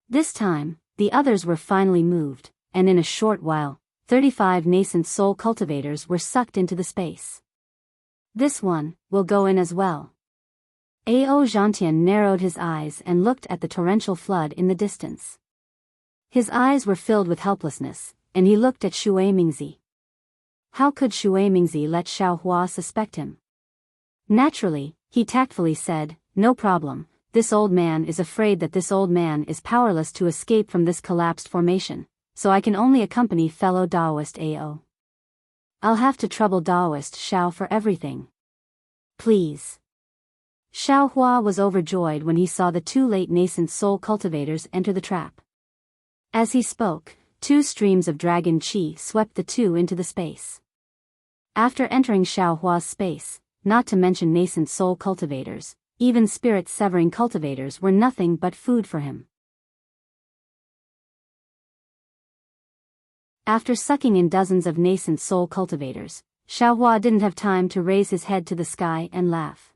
This time, the others were finally moved, and in a short while, 35 nascent soul cultivators were sucked into the space. This one will go in as well. Ao Zhantian narrowed his eyes and looked at the torrential flood in the distance. His eyes were filled with helplessness, and he looked at Shui Mingzi. How could Shui Mingzi let Xiao Hua suspect him? Naturally, He tactfully said, "No problem, this old man is afraid that this old man is powerless to escape from this collapsed formation, so I can only accompany fellow Daoist Ao. I'll have to trouble Daoist Xiao for everything. Please." Xiao Hua was overjoyed when he saw the two late nascent soul cultivators enter the trap. As he spoke, 2 streams of dragon qi swept the two into the space. After entering Xiao Hua's space, not to mention nascent soul cultivators, even spirit-severing cultivators were nothing but food for him. After sucking in dozens of nascent soul cultivators, Xiao Hua didn't have time to raise his head to the sky and laugh.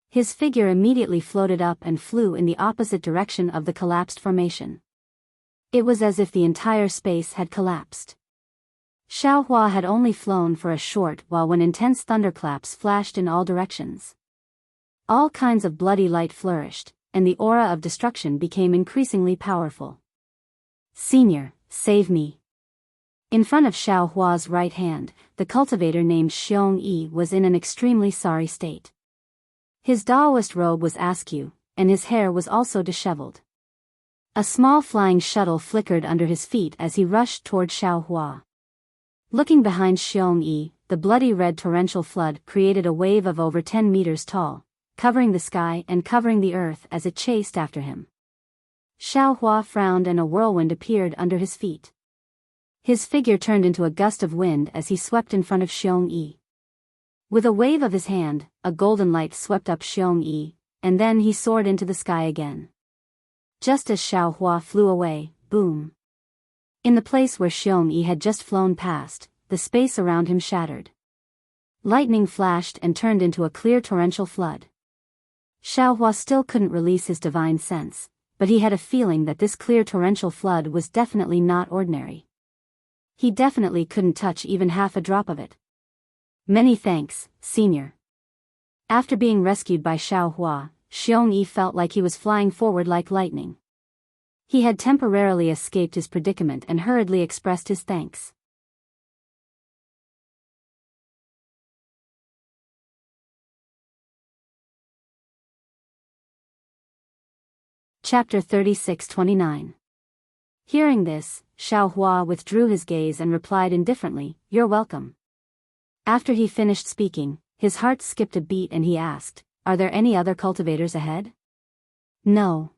His figure immediately floated up and flew in the opposite direction of the collapsed formation. It was as if the entire space had collapsed. Xiao Hua had only flown for a short while when intense thunderclaps flashed in all directions. All kinds of bloody light flourished, and the aura of destruction became increasingly powerful. "Senior, save me." In front of Xiao Hua's right hand, the cultivator named Xiong Yi was in an extremely sorry state. His Daoist robe was askew, and his hair was also disheveled. A small flying shuttle flickered under his feet as he rushed toward Xiao Hua. Looking behind Xiong Yi, the bloody red torrential flood created a wave of over 10 meters tall, covering the sky and covering the earth as it chased after him. Xiao Hua frowned and a whirlwind appeared under his feet. His figure turned into a gust of wind as he swept in front of Xiong Yi. With a wave of his hand, a golden light swept up Xiong Yi, and then he soared into the sky again. Just as Xiao Hua flew away, boom. In the place where Xiong Yi had just flown past, the space around him shattered. Lightning flashed and turned into a clear torrential flood. Xiao Hua still couldn't release his divine sense, but he had a feeling that this clear torrential flood was definitely not ordinary. He definitely couldn't touch even half a drop of it. "Many thanks, Senior." After being rescued by Xiao Hua, Xiong Yi felt like he was flying forward like lightning. He had temporarily escaped his predicament and hurriedly expressed his thanks. Chapter 36-29. Hearing this, Xiao Hua withdrew his gaze and replied indifferently, "You're welcome." After he finished speaking, his heart skipped a beat and he asked, "Are there any other cultivators ahead?" "No."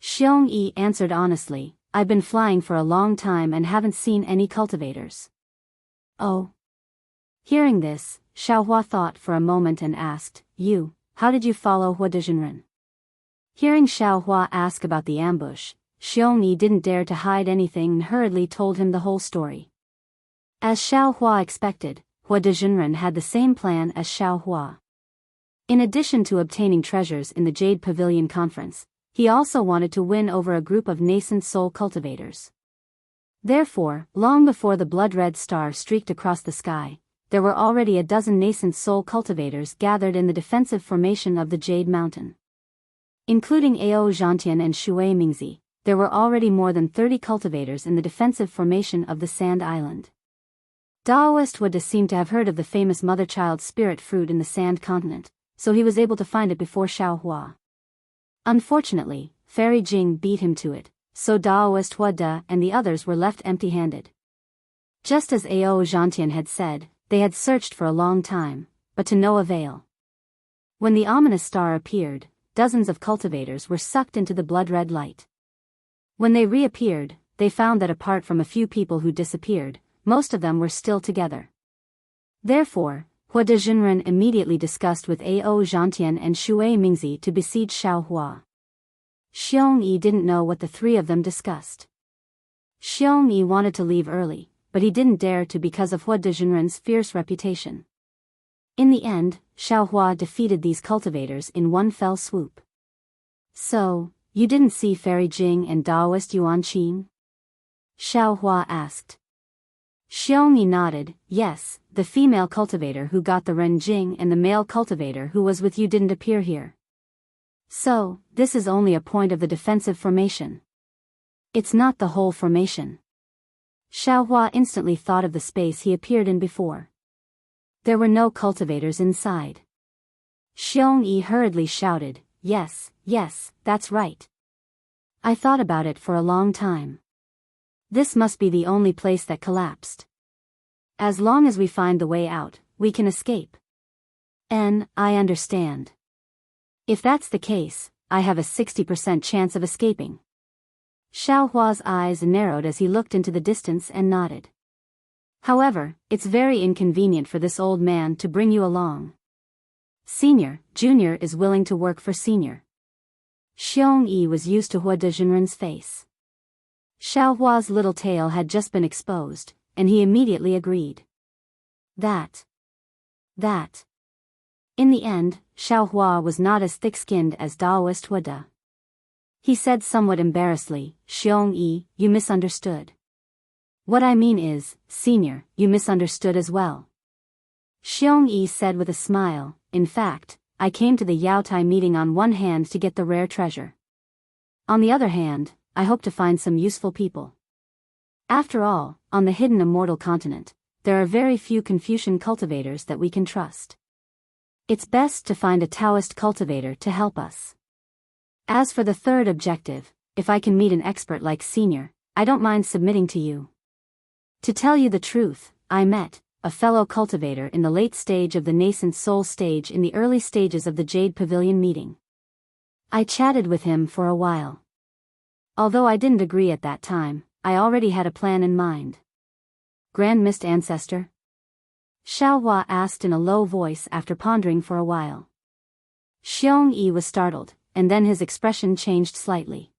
Xiong Yi answered honestly, "I've been flying for a long time and haven't seen any cultivators." "Oh." Hearing this, Xiao Hua thought for a moment and asked, How did you follow Hua Dezhenren?" Hearing Xiao Hua ask about the ambush, Xiong Yi didn't dare to hide anything and hurriedly told him the whole story. As Xiao Hua expected, Hua Dezhenren had the same plan as Xiao Hua. In addition to obtaining treasures in the Jade Pavilion Conference, he also wanted to win over a group of nascent soul cultivators. Therefore, long before the blood-red star streaked across the sky, there were already a dozen nascent soul cultivators gathered in the defensive formation of the Jade Mountain. Including Ao Zhantian and Shui Mingzi, there were already more than 30 cultivators in the defensive formation of the Sand Island. Daoist Hua De seemed to have heard of the famous mother-child spirit fruit in the Sand Continent, so he was able to find it before Xiao Hua. Unfortunately, Fairy Jing beat him to it, so Daoist Hua De and the others were left empty-handed. Just as Ao Zhantian had said, they had searched for a long time, but to no avail. When the ominous star appeared, dozens of cultivators were sucked into the blood-red light. When they reappeared, they found that apart from a few people who disappeared, most of them were still together. Therefore, Hua Dezhenren immediately discussed with Ao Zhantian and Shui Mingzi to besiege Xiao Hua. Xiong Yi didn't know what the three of them discussed. Xiong Yi wanted to leave early, but he didn't dare to because of Hua Dezhenren's fierce reputation. In the end, Xiao Hua defeated these cultivators in one fell swoop. "So, you didn't see Fairy Jing and Daoist Yuan Qing?" Xiao Hua asked. Xiong Yi nodded, "Yes, the female cultivator who got the Ren Jing and the male cultivator who was with you didn't appear here. So, this is only a point of the defensive formation. It's not the whole formation." Xiao Hua instantly thought of the space he appeared in before. There were no cultivators inside. Xiong Yi hurriedly shouted, yes, yes, that's right. I thought about it for a long time. This must be the only place that collapsed. As long as we find the way out, we can escape. I understand. If that's the case, I have a 60% chance of escaping. Xiaohua's eyes narrowed as he looked into the distance and nodded. However, it's very inconvenient for this old man to bring you along. Senior, Junior is willing to work for Senior. Xiong Yi was used to Hua Dezhenren's face. Xiaohua's little tail had just been exposed, and he immediately agreed. That. In the end, Xiaohua was not as thick-skinned as Daoist Hua De. He said somewhat embarrassedly, Xiong Yi, you misunderstood. What I mean is, Senior, you misunderstood as well. Xiong Yi said with a smile, in fact, I came to the Yaotai meeting on one hand to get the rare treasure. On the other hand, I hope to find some useful people. After all, on the hidden Immortal continent, there are very few Confucian cultivators that we can trust. It's best to find a Taoist cultivator to help us. As for the third objective, if I can meet an expert like Senior, I don't mind submitting to you. To tell you the truth, I met a fellow cultivator in the late stage of the nascent soul stage in the early stages of the Jade Pavilion meeting. I chatted with him for a while. Although I didn't agree at that time, I already had a plan in mind. Grand Mist Ancestor? Xiaohua asked in a low voice after pondering for a while. Xiong Yi was startled, and then his expression changed slightly.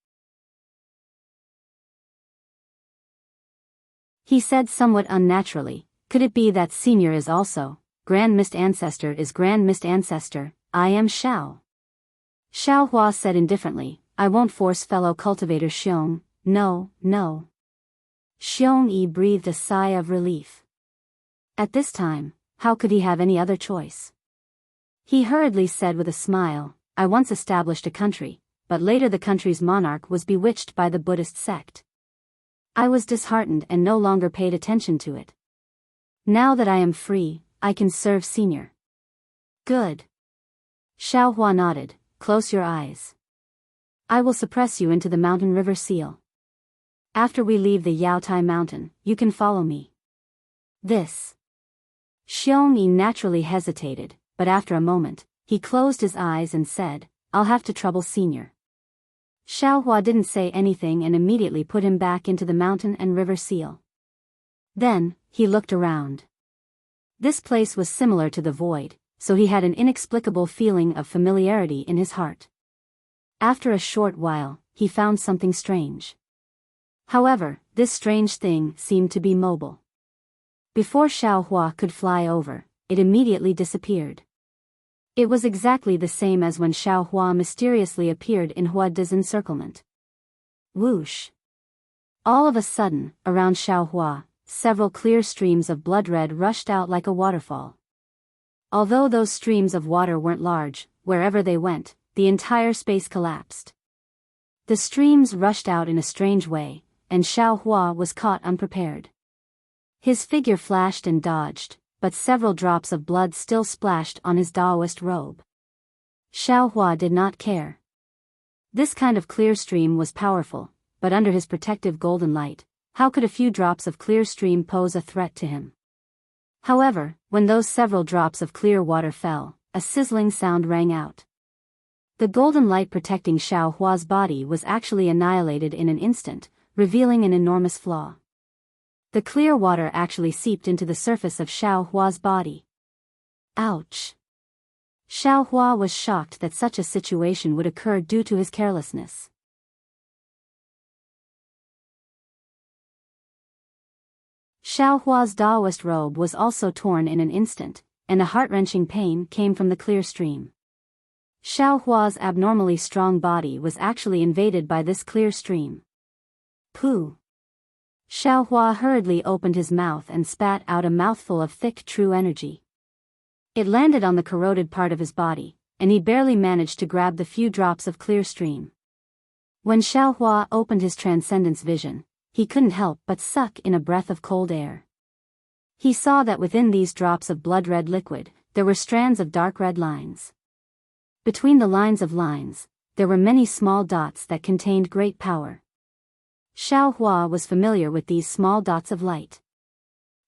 He said somewhat unnaturally, could it be that Senior is also, Grand Mist Ancestor is Grand Mist Ancestor, I am Xiao. Xiaohua said indifferently, I won't force fellow cultivator Xiong, no. Xiong Yi breathed a sigh of relief. At this time, how could he have any other choice? He hurriedly said with a smile, I once established a country, but later the country's monarch was bewitched by the Buddhist sect. I was disheartened and no longer paid attention to it. Now that I am free, I can serve Senior. Good. Xiaohua nodded, close your eyes. I will suppress you into the mountain river seal. After we leave the Yaotai mountain, you can follow me. This. Xiong Yi naturally hesitated, but after a moment, he closed his eyes and said, I'll have to trouble Senior. Xiaohua didn't say anything and immediately put him back into the mountain and river seal. Then, he looked around. This place was similar to the void, so he had an inexplicable feeling of familiarity in his heart. After a short while, he found something strange. However, this strange thing seemed to be mobile. Before Xiaohua could fly over, it immediately disappeared. It was exactly the same as when Xiaohua mysteriously appeared in Hua De's encirclement. Whoosh! All of a sudden, around Xiaohua, several clear streams of blood red rushed out like a waterfall. Although those streams of water weren't large, wherever they went, the entire space collapsed. The streams rushed out in a strange way, and Xiaohua was caught unprepared. His figure flashed and dodged, but several drops of blood still splashed on his Daoist robe. Xiaohua did not care. This kind of clear stream was powerful, but under his protective golden light, how could a few drops of clear stream pose a threat to him? However, when those several drops of clear water fell, a sizzling sound rang out. The golden light protecting Xiaohua's body was actually annihilated in an instant, revealing an enormous flaw. The clear water actually seeped into the surface of Xiaohua's body. Ouch! Xiaohua was shocked that such a situation would occur due to his carelessness. Xiaohua's Daoist robe was also torn in an instant, and a heart-wrenching pain came from the clear stream. Xiaohua's abnormally strong body was actually invaded by this clear stream. Pooh! Xiaohua hurriedly opened his mouth and spat out a mouthful of thick true energy. It landed on the corroded part of his body, and he barely managed to grab the few drops of clear stream. When Xiaohua opened his transcendence vision, he couldn't help but suck in a breath of cold air. He saw that within these drops of blood-red liquid, there were strands of dark red lines. Between the lines of lines, there were many small dots that contained great power. Xiao Hua was familiar with these small dots of light.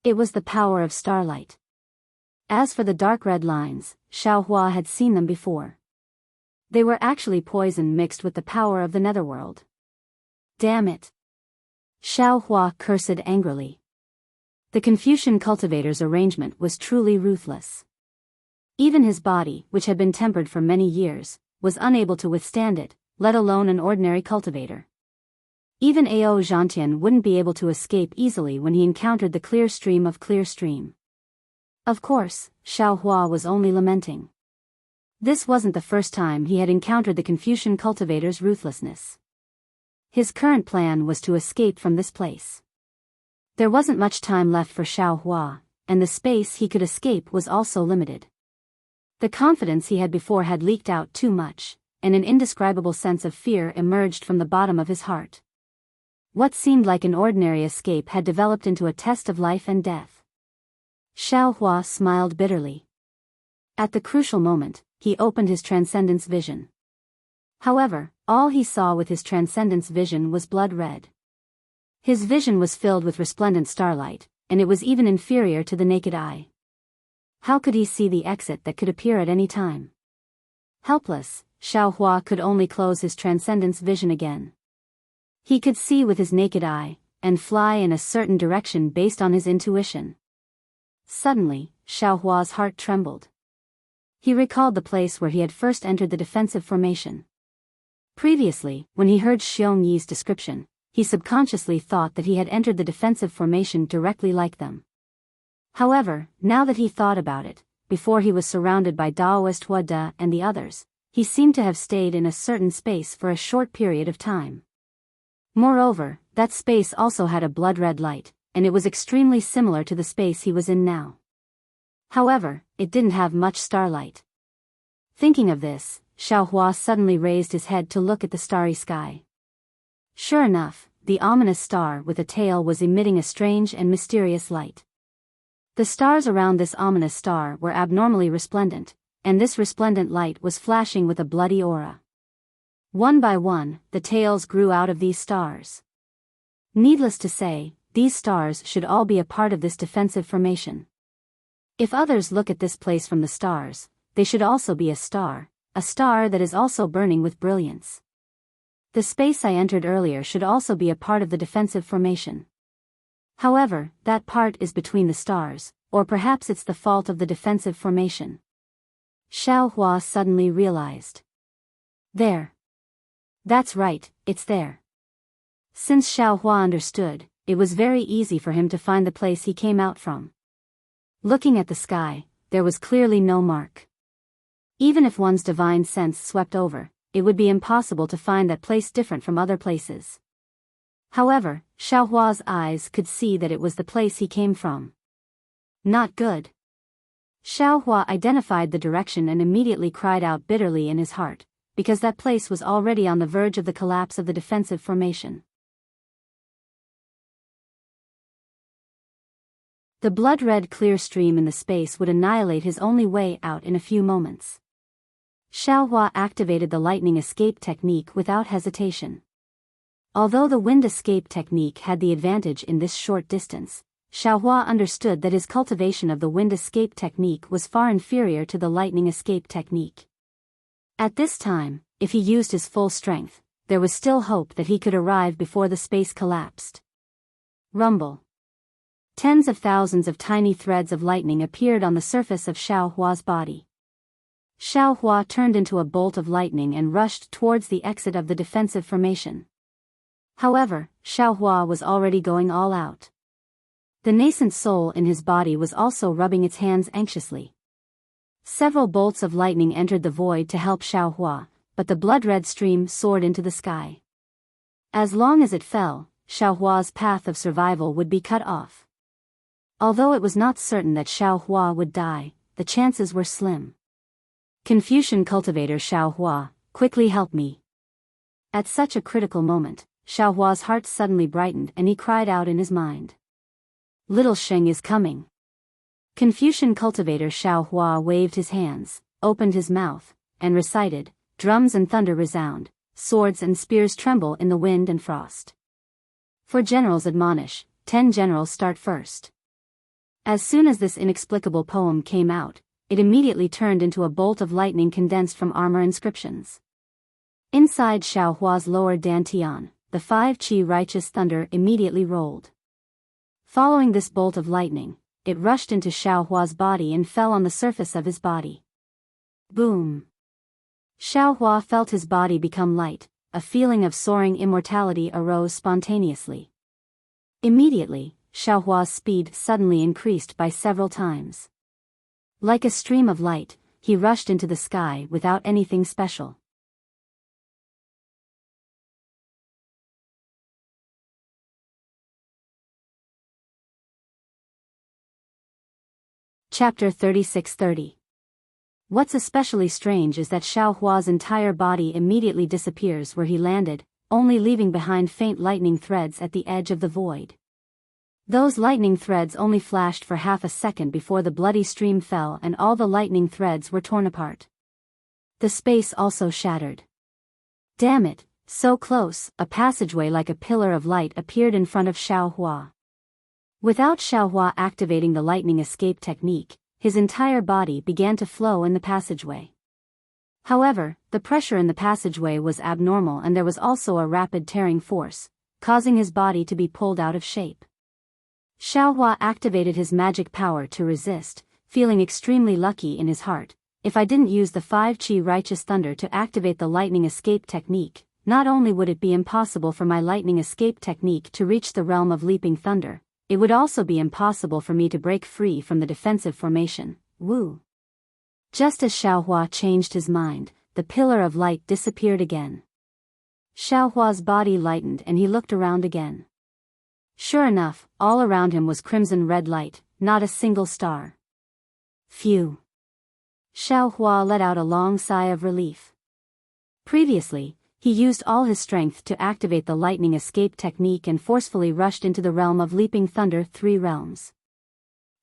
It was the power of starlight. As for the dark red lines, Xiao Hua had seen them before. They were actually poison mixed with the power of the netherworld. Damn it! Xiao Hua cursed angrily. The Confucian cultivator's arrangement was truly ruthless. Even his body, which had been tempered for many years, was unable to withstand it, let alone an ordinary cultivator. Even Ao Zhantian wouldn't be able to escape easily when he encountered the clear stream of clear stream. Of course, Xiao Hua was only lamenting. This wasn't the first time he had encountered the Confucian cultivator's ruthlessness. His current plan was to escape from this place. There wasn't much time left for Xiao Hua, and the space he could escape was also limited. The confidence he had before had leaked out too much, and an indescribable sense of fear emerged from the bottom of his heart. What seemed like an ordinary escape had developed into a test of life and death. Xiao Hua smiled bitterly. At the crucial moment, he opened his transcendence vision. However, all he saw with his transcendence vision was blood red. His vision was filled with resplendent starlight, and it was even inferior to the naked eye. How could he see the exit that could appear at any time? Helpless, Xiao Hua could only close his transcendence vision again. He could see with his naked eye, and fly in a certain direction based on his intuition. Suddenly, Xiao Hua's heart trembled. He recalled the place where he had first entered the defensive formation. Previously, when he heard Xiong Yi's description, he subconsciously thought that he had entered the defensive formation directly like them. However, now that he thought about it, before he was surrounded by Daoist Hua De and the others, he seemed to have stayed in a certain space for a short period of time. Moreover, that space also had a blood-red light, and it was extremely similar to the space he was in now. However, it didn't have much starlight. Thinking of this, Xiao Hua suddenly raised his head to look at the starry sky. Sure enough, the ominous star with a tail was emitting a strange and mysterious light. The stars around this ominous star were abnormally resplendent, and this resplendent light was flashing with a bloody aura. One by one, the tails grew out of these stars. Needless to say, these stars should all be a part of this defensive formation. If others look at this place from the stars, they should also be a star that is also burning with brilliance. The space I entered earlier should also be a part of the defensive formation. However, that part is between the stars, or perhaps it's the fault of the defensive formation. Xiao Hua suddenly realized. There. That's right, it's there. Since Xiao Hua understood, it was very easy for him to find the place he came out from. Looking at the sky, there was clearly no mark. Even if one's divine sense swept over, it would be impossible to find that place different from other places. However, Xiao Hua's eyes could see that it was the place he came from. Not good. Xiao Hua identified the direction and immediately cried out bitterly in his heart, because that place was already on the verge of the collapse of the defensive formation. The blood-red clear stream in the space would annihilate his only way out in a few moments. Xiao Hua activated the lightning escape technique without hesitation. Although the wind escape technique had the advantage in this short distance, Xiao Hua understood that his cultivation of the wind escape technique was far inferior to the lightning escape technique. At this time, if he used his full strength, there was still hope that he could arrive before the space collapsed. Rumble. Tens of thousands of tiny threads of lightning appeared on the surface of Xiao Hua's body. Xiao Hua turned into a bolt of lightning and rushed towards the exit of the defensive formation. However, Xiao Hua was already going all out. The nascent soul in his body was also rubbing its hands anxiously. Several bolts of lightning entered the void to help Xiao Hua, but the blood-red stream soared into the sky. As long as it fell, Xiao Hua's path of survival would be cut off. Although it was not certain that Xiao Hua would die, the chances were slim. Confucian cultivator Xiao Hua, quickly help me. At such a critical moment, Xiao Hua's heart suddenly brightened and he cried out in his mind. Little Sheng is coming. Confucian cultivator Xiao Hua waved his hands, opened his mouth, and recited, "Drums and thunder resound, swords and spears tremble in the wind and frost. For generals admonish, 10 generals start first." As soon as this inexplicable poem came out, it immediately turned into a bolt of lightning condensed from armor inscriptions. Inside Xiao Hua's lower dantian, the 5 qi righteous thunder immediately rolled. Following this bolt of lightning, it rushed into Xiao Hua's body and fell on the surface of his body. Boom! Xiao Hua felt his body become light, a feeling of soaring immortality arose spontaneously. Immediately, Xiao Hua's speed suddenly increased by several times. Like a stream of light, he rushed into the sky without anything special. Chapter 36:30. What's especially strange is that Xiao Hua's entire body immediately disappears where he landed, only leaving behind faint lightning threads at the edge of the void. Those lightning threads only flashed for half a second before the bloody stream fell and all the lightning threads were torn apart. The space also shattered. Damn it, so close! A passageway like a pillar of light appeared in front of Xiao Hua. Without Xiao Hua activating the lightning escape technique, his entire body began to flow in the passageway. However, the pressure in the passageway was abnormal and there was also a rapid tearing force, causing his body to be pulled out of shape. Xiao Hua activated his magic power to resist, feeling extremely lucky in his heart. If I didn't use the 5 qi righteous thunder to activate the lightning escape technique, not only would it be impossible for my lightning escape technique to reach the realm of leaping thunder, it would also be impossible for me to break free from the defensive formation. Woo! Just as Xiao Hua changed his mind, the pillar of light disappeared again. Xiao Hua's body lightened and he looked around again. Sure enough, all around him was crimson red light, not a single star. Phew! Xiao Hua let out a long sigh of relief. Previously, he used all his strength to activate the lightning escape technique and forcefully rushed into the realm of leaping thunder 3 realms.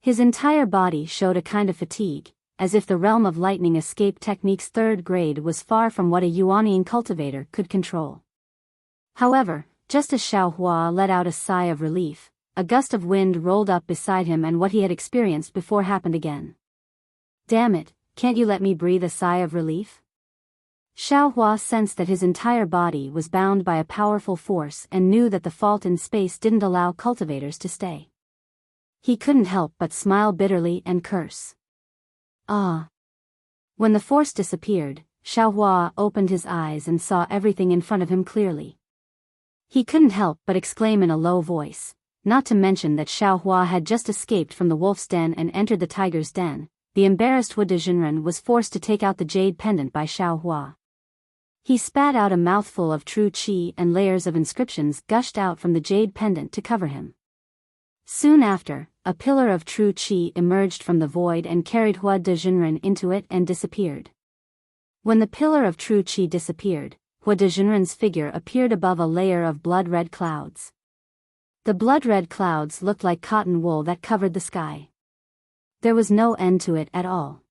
His entire body showed a kind of fatigue, as if the realm of lightning escape technique's 3rd grade was far from what a Yuanian cultivator could control. However, just as Xiao Hua let out a sigh of relief, a gust of wind rolled up beside him and what he had experienced before happened again. Damn it, can't you let me breathe a sigh of relief? Xiao Hua sensed that his entire body was bound by a powerful force and knew that the fault in space didn't allow cultivators to stay. He couldn't help but smile bitterly and curse. Ah! When the force disappeared, Xiao Hua opened his eyes and saw everything in front of him clearly. He couldn't help but exclaim in a low voice, not to mention that Xiao Hua had just escaped from the wolf's den and entered the tiger's den. The embarrassed Wu Dejinren was forced to take out the jade pendant by Xiao Hua. He spat out a mouthful of true qi and layers of inscriptions gushed out from the jade pendant to cover him. Soon after, a pillar of true qi emerged from the void and carried Wu Dejinren into it and disappeared. When the pillar of true qi disappeared, Wu Dejinren's figure appeared above a layer of blood-red clouds. The blood-red clouds looked like cotton wool that covered the sky. There was no end to it at all.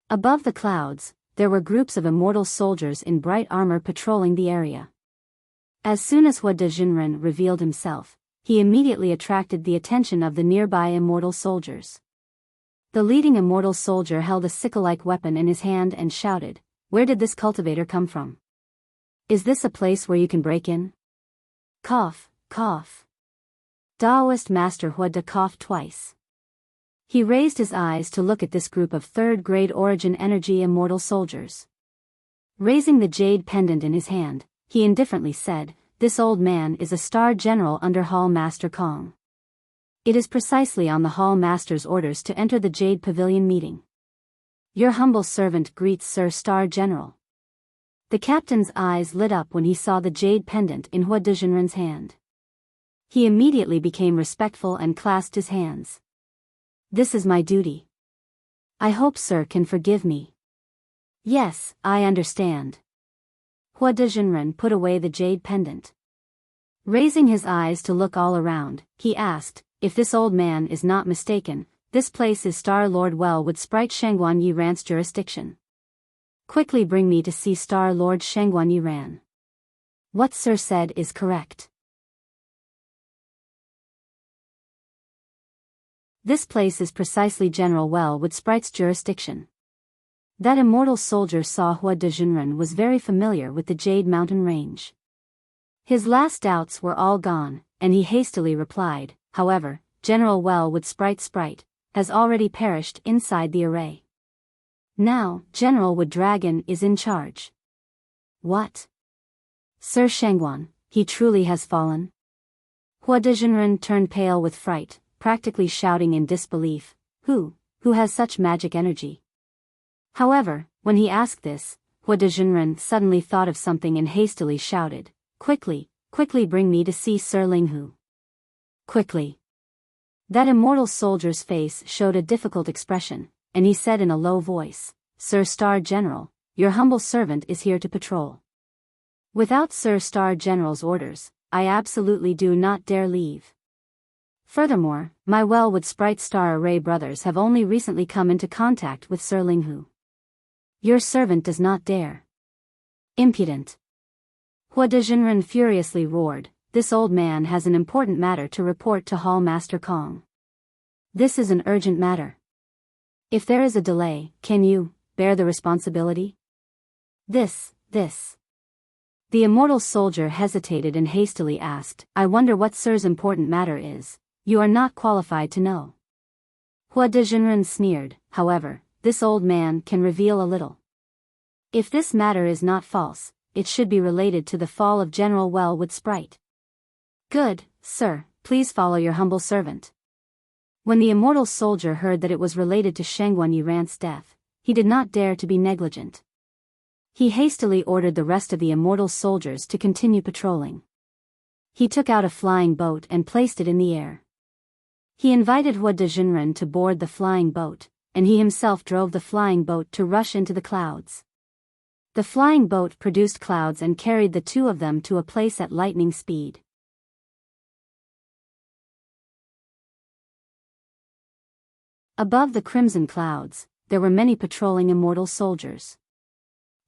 Above the clouds, there were groups of immortal soldiers in bright armor patrolling the area. As soon as Wu Dejinren revealed himself, he immediately attracted the attention of the nearby immortal soldiers. The leading immortal soldier held a sickle-like weapon in his hand and shouted, "Where did this cultivator come from? Is this a place where you can break in?" Cough, cough. Daoist Master Wu De coughed twice. He raised his eyes to look at this group of 3rd-grade origin energy immortal soldiers. Raising the jade pendant in his hand, he indifferently said, "This old man is a star general under Hall Master Kong. It is precisely on the Hall Master's orders to enter the Jade Pavilion meeting. Your humble servant greets Sir Star General." The captain's eyes lit up when he saw the jade pendant in Wu Dejinren's hand. He immediately became respectful and clasped his hands. "This is my duty. I hope Sir can forgive me." "Yes, I understand." Wu Dejinren put away the jade pendant. Raising his eyes to look all around, he asked, "If this old man is not mistaken, this place is Star Lord Well with Sprite Shangguan Yi Rant's jurisdiction?" quickly bring me to see Star Lord Shangguan Yiran. What Sir said is correct. This place is precisely General Well with Sprite's jurisdiction. That immortal soldier saw Hua de Junren was very familiar with the Jade Mountain range. His last doubts were all gone, and he hastily replied, however, General Well with Sprite has already perished inside the array. Now, General Wood Dragon is in charge. What? Sir Shangguan, he truly has fallen? Hua de Junren turned pale with fright, practically shouting in disbelief, Who has such magic energy? However, when he asked this, Hua de Junren suddenly thought of something and hastily shouted, Quickly bring me to see Sir Linghu. Quickly. That immortal soldier's face showed a difficult expression, and he said in a low voice, Sir Star General, your humble servant is here to patrol. Without Sir Star General's orders, I absolutely do not dare leave. Furthermore, my Wellwood Sprite Star Array brothers have only recently come into contact with Sir Linghu. Your servant does not dare. Impudent. Hua de Junren furiously roared, This old man has an important matter to report to Hall Master Kong. This is an urgent matter. If there is a delay, can you bear the responsibility? This. The immortal soldier hesitated and hastily asked, I wonder what Sir's important matter is. You are not qualified to know. Hua de Junren sneered, however, this old man can reveal a little. If this matter is not false, it should be related to the fall of General Wellwood Sprite. Good, sir, please follow your humble servant. When the immortal soldier heard that it was related to Shangguan Yiran's death, he did not dare to be negligent. He hastily ordered the rest of the immortal soldiers to continue patrolling. He took out a flying boat and placed it in the air. He invited Hua de Junren to board the flying boat, and he himself drove the flying boat to rush into the clouds. The flying boat produced clouds and carried the two of them to a place at lightning speed. Above the crimson clouds, there were many patrolling immortal soldiers.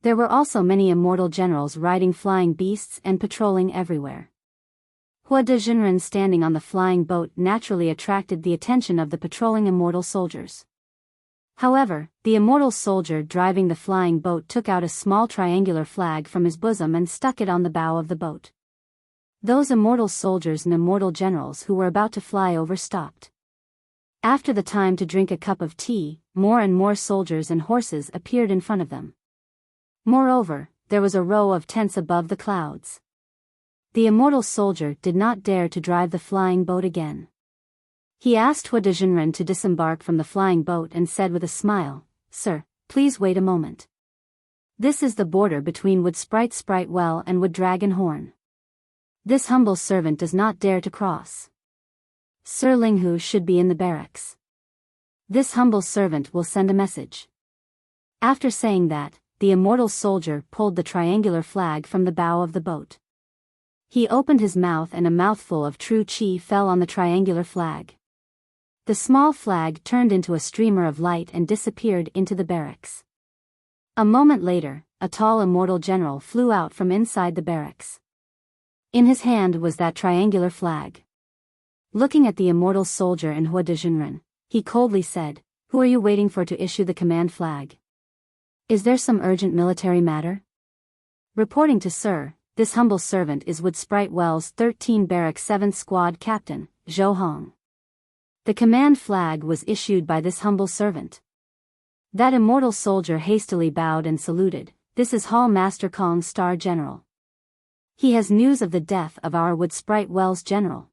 There were also many immortal generals riding flying beasts and patrolling everywhere. Hua de Junren standing on the flying boat naturally attracted the attention of the patrolling immortal soldiers. However, the immortal soldier driving the flying boat took out a small triangular flag from his bosom and stuck it on the bow of the boat. Those immortal soldiers and immortal generals who were about to fly over stopped. After the time to drink a cup of tea, more and more soldiers and horses appeared in front of them. Moreover, there was a row of tents above the clouds. The immortal soldier did not dare to drive the flying boat again. He asked Hua de Junren to disembark from the flying boat and said with a smile, Sir, please wait a moment. This is the border between Wood Sprite Well and Wood Dragon Horn. This humble servant does not dare to cross. Sir Linghu should be in the barracks. This humble servant will send a message. After saying that, the immortal soldier pulled the triangular flag from the bow of the boat. He opened his mouth and a mouthful of true qi fell on the triangular flag. The small flag turned into a streamer of light and disappeared into the barracks. A moment later, a tall immortal general flew out from inside the barracks. In his hand was that triangular flag. Looking at the immortal soldier and Hua de Junren, he coldly said, Who are you waiting for to issue the command flag? Is there some urgent military matter? Reporting to Sir, this humble servant is Wood Sprite Well's 13 Barrack 7th Squad Captain, Zhou Hong. The command flag was issued by this humble servant. That immortal soldier hastily bowed and saluted, This is Hall Master Kong Star General. He has news of the death of our Wood Sprite Well's general.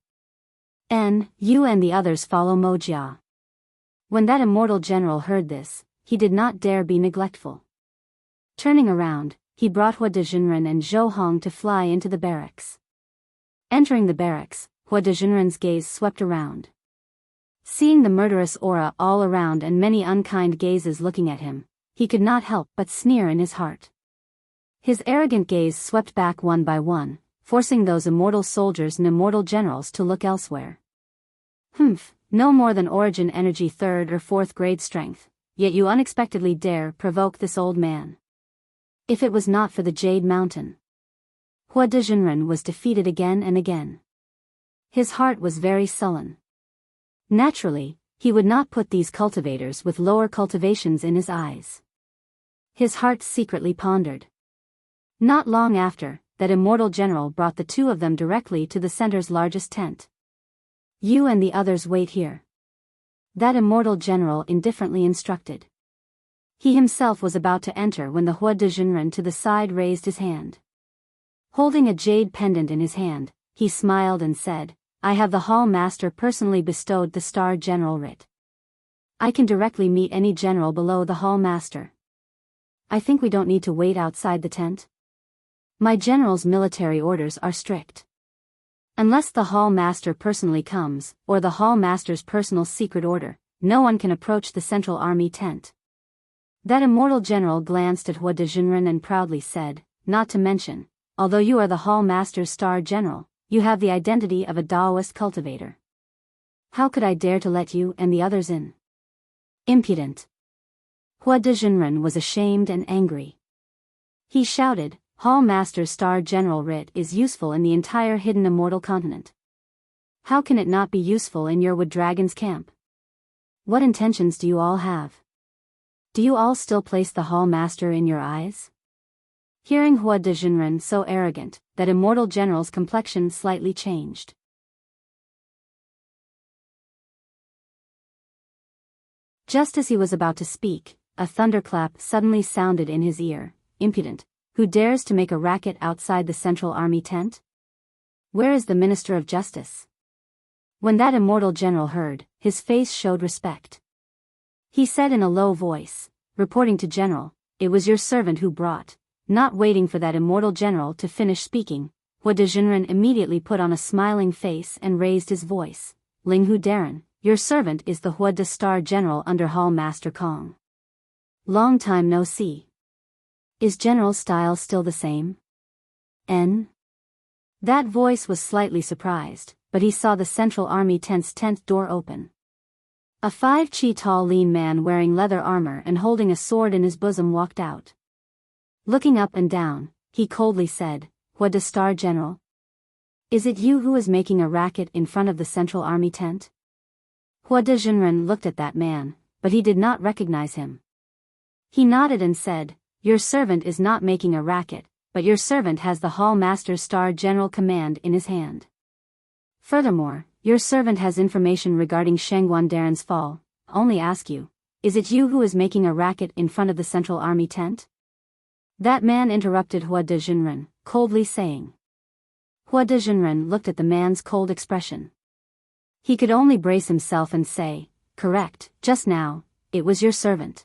You and the others follow Mojia. When that immortal general heard this, he did not dare be neglectful. Turning around, he brought Hua de Junren and Zhou Hong to fly into the barracks. Entering the barracks, Hua de Junren's gaze swept around. Seeing the murderous aura all around and many unkind gazes looking at him, he could not help but sneer in his heart. His arrogant gaze swept back one by one, forcing those immortal soldiers and immortal generals to look elsewhere. No more than origin energy 3rd or 4th grade strength, yet you unexpectedly dare provoke this old man. If it was not for the Jade Mountain. Hua Dezhenren was defeated again and again. His heart was very sullen. Naturally, he would not put these cultivators with lower cultivations in his eyes. His heart secretly pondered. Not long after, that immortal general brought the two of them directly to the center's largest tent. You and the others wait here. That immortal general indifferently instructed. He himself was about to enter when the Hua Dezhenren to the side raised his hand. Holding a jade pendant in his hand, he smiled and said, I have the Hall Master personally bestowed the Star General writ. I can directly meet any general below the Hall Master. I think we don't need to wait outside the tent. My general's military orders are strict. Unless the Hall Master personally comes, or the Hall Master's personal secret order, no one can approach the Central Army tent. That immortal general glanced at Hua Dezhenren and proudly said, not to mention, although you are the Hall Master's Star General, you have the identity of a Daoist cultivator. How could I dare to let you and the others in? Impudent. Hua Dezhenren was ashamed and angry. He shouted, Hall Master's Star General writ is useful in the entire hidden immortal continent. How can it not be useful in your Wood Dragon's camp? What intentions do you all have? Do you all still place the Hall Master in your eyes? Hearing Hua Dezhenren so arrogant, that immortal general's complexion slightly changed. Just as he was about to speak, a thunderclap suddenly sounded in his ear. Impudent, who dares to make a racket outside the Central Army tent? Where is the Minister of Justice? When that immortal general heard, his face showed respect. He said in a low voice, reporting to General, it was your servant who brought. Not waiting for that immortal general to finish speaking, Hua Dezhenren immediately put on a smiling face and raised his voice. Linghu Darren, your servant is the Hua De Star General under Hall Master Kong. Long time no see. Is General's style still the same? N? That voice was slightly surprised, but he saw the Central Army tent's tent door open. A 5 chi tall lean man wearing leather armor and holding a sword in his bosom walked out. Looking up and down, he coldly said, Hua De Star General? Is it you who is making a racket in front of the Central Army tent? Hua Dezhenren looked at that man, but he did not recognize him. He nodded and said, your servant is not making a racket, but your servant has the Hall Master's Star General command in his hand. Furthermore, your servant has information regarding Shangguan Darren's fall. Only ask you, is it you who is making a racket in front of the Central Army tent? That man interrupted Hua Dezhenren, coldly saying. Hua Dezhenren looked at the man's cold expression. He could only brace himself and say, correct, just now, it was your servant.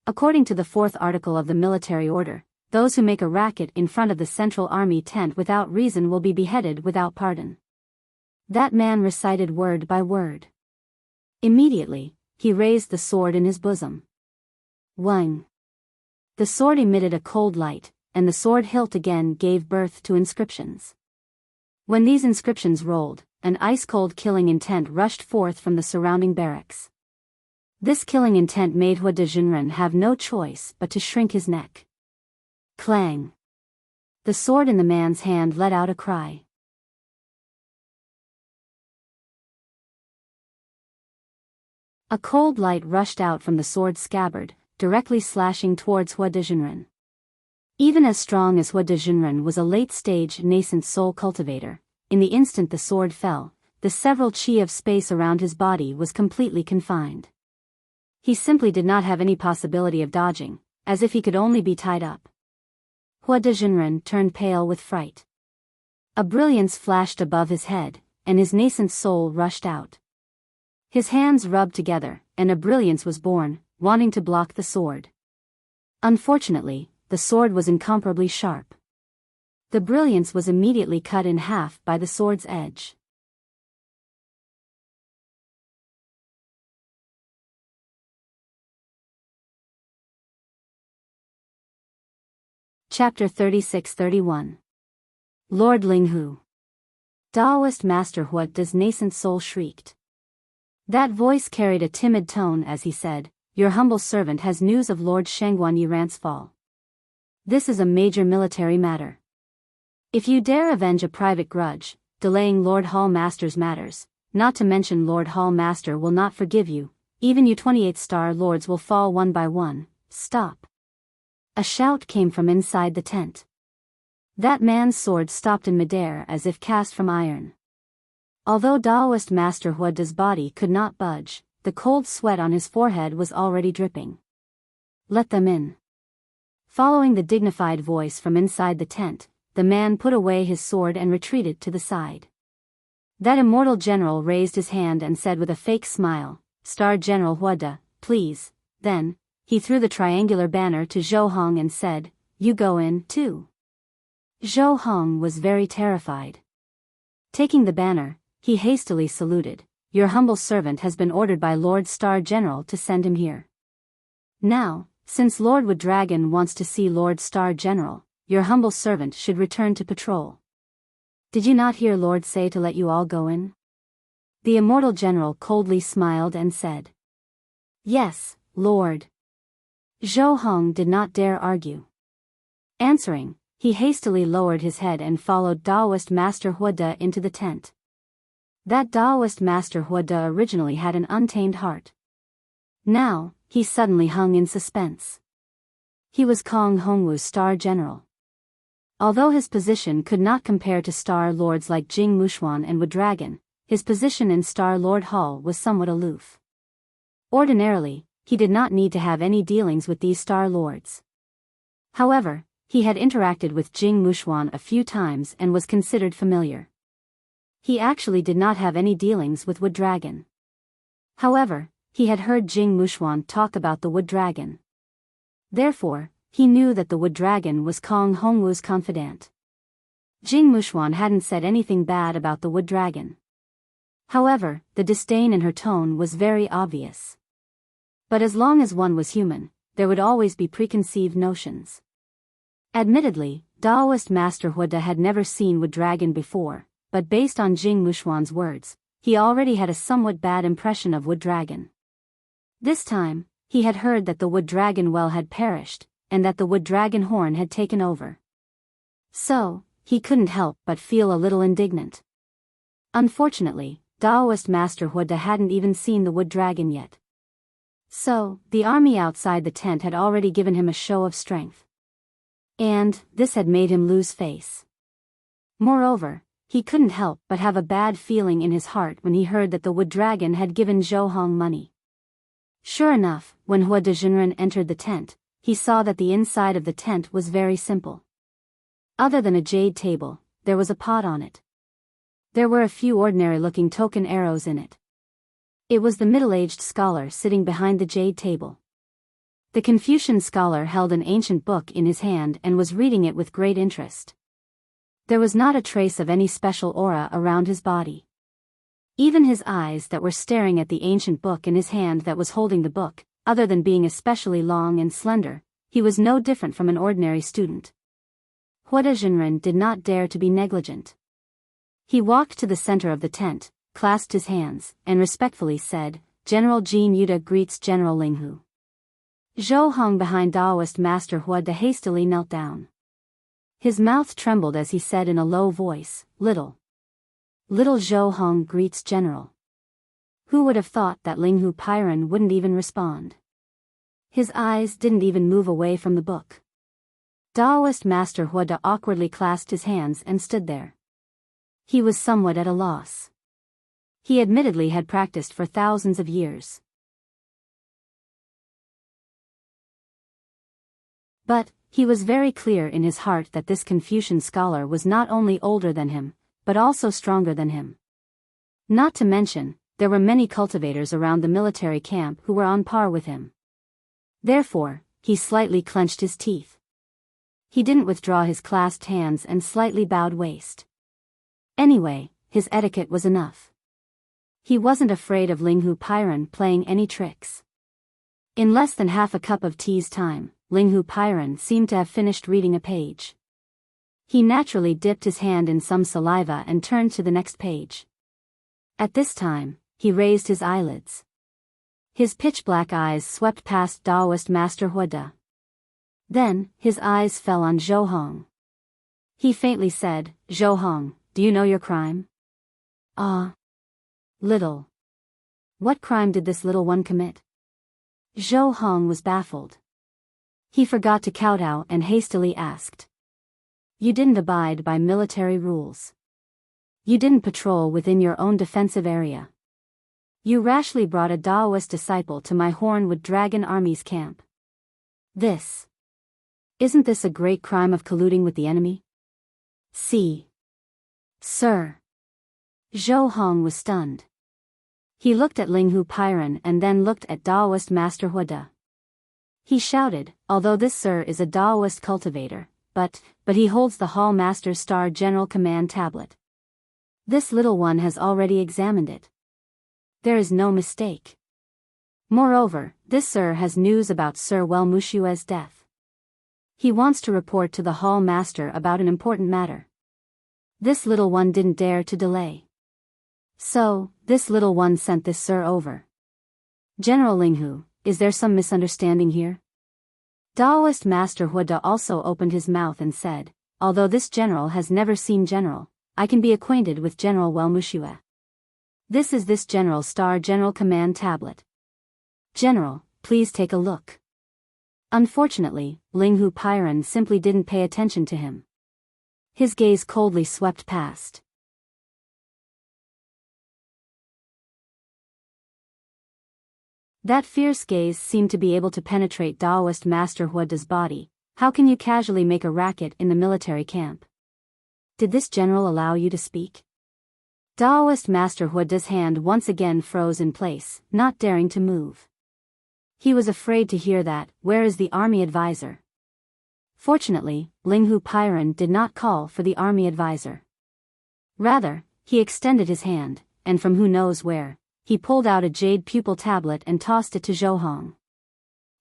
According to the 4th article of the military order, those who make a racket in front of the Central Army tent without reason will be beheaded without pardon. That man recited word by word. Immediately, he raised the sword in his bosom. Wang. The sword emitted a cold light, and the sword hilt again gave birth to inscriptions. When these inscriptions rolled, an ice-cold killing intent rushed forth from the surrounding barracks. This killing intent made Hua Dezhenren have no choice but to shrink his neck. Clang! The sword in the man's hand let out a cry. A cold light rushed out from the sword's scabbard, directly slashing towards Hua Dezhenren. Even as strong as Hua Dezhenren was a late-stage nascent soul cultivator, in the instant the sword fell, the several chi of space around his body was completely confined. He simply did not have any possibility of dodging, as if he could only be tied up. Hua Dezhenren turned pale with fright. A brilliance flashed above his head, and his nascent soul rushed out. His hands rubbed together, and a brilliance was born, wanting to block the sword. Unfortunately, the sword was incomparably sharp. The brilliance was immediately cut in half by the sword's edge. Chapter 36-31. Lord Linghu. Daoist Master Hua De's nascent soul shrieked. That voice carried a timid tone as he said, your humble servant has news of Lord Shangguan Yiran's fall. This is a major military matter. If you dare avenge a private grudge, delaying Lord Hall Master's matters, not to mention Lord Hall Master will not forgive you, even you 28 star lords will fall one by one. Stop. A shout came from inside the tent. That man's sword stopped in midair as if cast from iron. Although Taoist Master Huada's body could not budge, the cold sweat on his forehead was already dripping. Let them in. Following the dignified voice from inside the tent, the man put away his sword and retreated to the side. That immortal general raised his hand and said with a fake smile, "Star General Huada, please." Then, he threw the triangular banner to Zhou Hong and said, "You go in, too." Zhou Hong was very terrified. Taking the banner, he hastily saluted, "Your humble servant has been ordered by Lord Star General to send him here. Now, since Lord Wood Dragon wants to see Lord Star General, your humble servant should return to patrol. Did you not hear Lord say to let you all go in?" The immortal general coldly smiled and said, "Yes, Lord." Zhou Hong did not dare argue. Answering, he hastily lowered his head and followed Taoist Master Huada into the tent. That Taoist Master Huada originally had an untamed heart. Now, he suddenly hung in suspense. He was Kong Hongwu's Star General. Although his position could not compare to Star Lords like Jing Mushuan and Wood Dragon, his position in Star Lord Hall was somewhat aloof. Ordinarily, he did not need to have any dealings with these Star Lords. However, he had interacted with Jing Mushuan a few times and was considered familiar. He actually did not have any dealings with Wood Dragon. However, he had heard Jing Mushuan talk about the Wood Dragon. Therefore, he knew that the Wood Dragon was Kong Hongwu's confidant. Jing Mushuan hadn't said anything bad about the Wood Dragon. However, the disdain in her tone was very obvious. But as long as one was human, there would always be preconceived notions. Admittedly, Taoist Master Huada had never seen Wood Dragon before, but based on Jing Mushuan's words, he already had a somewhat bad impression of Wood Dragon. This time, he had heard that the Wood Dragon well had perished, and that the Wood Dragon horn had taken over. So, he couldn't help but feel a little indignant. Unfortunately, Taoist Master Huada hadn't even seen the Wood Dragon yet. So, the army outside the tent had already given him a show of strength. And, this had made him lose face. Moreover, he couldn't help but have a bad feeling in his heart when he heard that the Wood Dragon had given Zhou Hong money. Sure enough, when Huada Jinren entered the tent, he saw that the inside of the tent was very simple. Other than a jade table, there was a pot on it. There were a few ordinary-looking token arrows in it. It was the middle-aged scholar sitting behind the jade table. The Confucian scholar held an ancient book in his hand and was reading it with great interest. There was not a trace of any special aura around his body. Even his eyes that were staring at the ancient book in his hand that was holding the book, other than being especially long and slender, he was no different from an ordinary student. Huada Jinren did not dare to be negligent. He walked to the center of the tent, clasped his hands, and respectfully said, "General Jin Yuda greets General Linghu." Zhou Hong behind Taoist Master Huada hastily knelt down. His mouth trembled as he said in a low voice, Little Zhou Hong greets General." Who would have thought that Linghu Pyron wouldn't even respond? His eyes didn't even move away from the book. Taoist Master Huada awkwardly clasped his hands and stood there. He was somewhat at a loss. He admittedly had practiced for thousands of years. But, he was very clear in his heart that this Confucian scholar was not only older than him, but also stronger than him. Not to mention, there were many cultivators around the military camp who were on par with him. Therefore, he slightly clenched his teeth. He didn't withdraw his clasped hands and slightly bowed waist. Anyway, his etiquette was enough. He wasn't afraid of Linghu Pyron playing any tricks. In less than half a cup of tea's time, Linghu Pyron seemed to have finished reading a page. He naturally dipped his hand in some saliva and turned to the next page. At this time, he raised his eyelids. His pitch-black eyes swept past Taoist Master Huada. Then, his eyes fell on Zhou Hong. He faintly said, "Zhou Hong, do you know your crime?" "Ah. Little." "What crime did this little one commit?" Zhou Hong was baffled. He forgot to kowtow and hastily asked. "You didn't abide by military rules. You didn't patrol within your own defensive area. You rashly brought a Daoist disciple to my Hornwood Dragon Army's camp. Isn't this a great crime of colluding with the enemy?" "See. Sir." Zhou Hong was stunned. He looked at Linghu Pairan and then looked at Daoist Master Huada. He shouted, "Although this sir is a Daoist cultivator, but he holds the Hall Master's Star General Command tablet. This little one has already examined it. There is no mistake. Moreover, this sir has news about Sir Wellmushue's death. He wants to report to the Hall Master about an important matter. This little one didn't dare to delay. So, this little one sent this sir over. General Linghu, is there some misunderstanding here?" Daoist Master Huada also opened his mouth and said, "Although this general has never seen General, I can be acquainted with General Wellmushue. This is this General's Star General Command tablet. General, please take a look." Unfortunately, Linghu Pairan simply didn't pay attention to him. His gaze coldly swept past. That fierce gaze seemed to be able to penetrate Daoist Master Huada's body. "How can you casually make a racket in the military camp? Did this general allow you to speak?" Daoist Master Huada's hand once again froze in place, not daring to move. He was afraid to hear that. "Where is the army advisor?" Fortunately, Linghu Pairan did not call for the army advisor. Rather, he extended his hand, and from who knows where, he pulled out a jade pupil tablet and tossed it to Zhou Hong.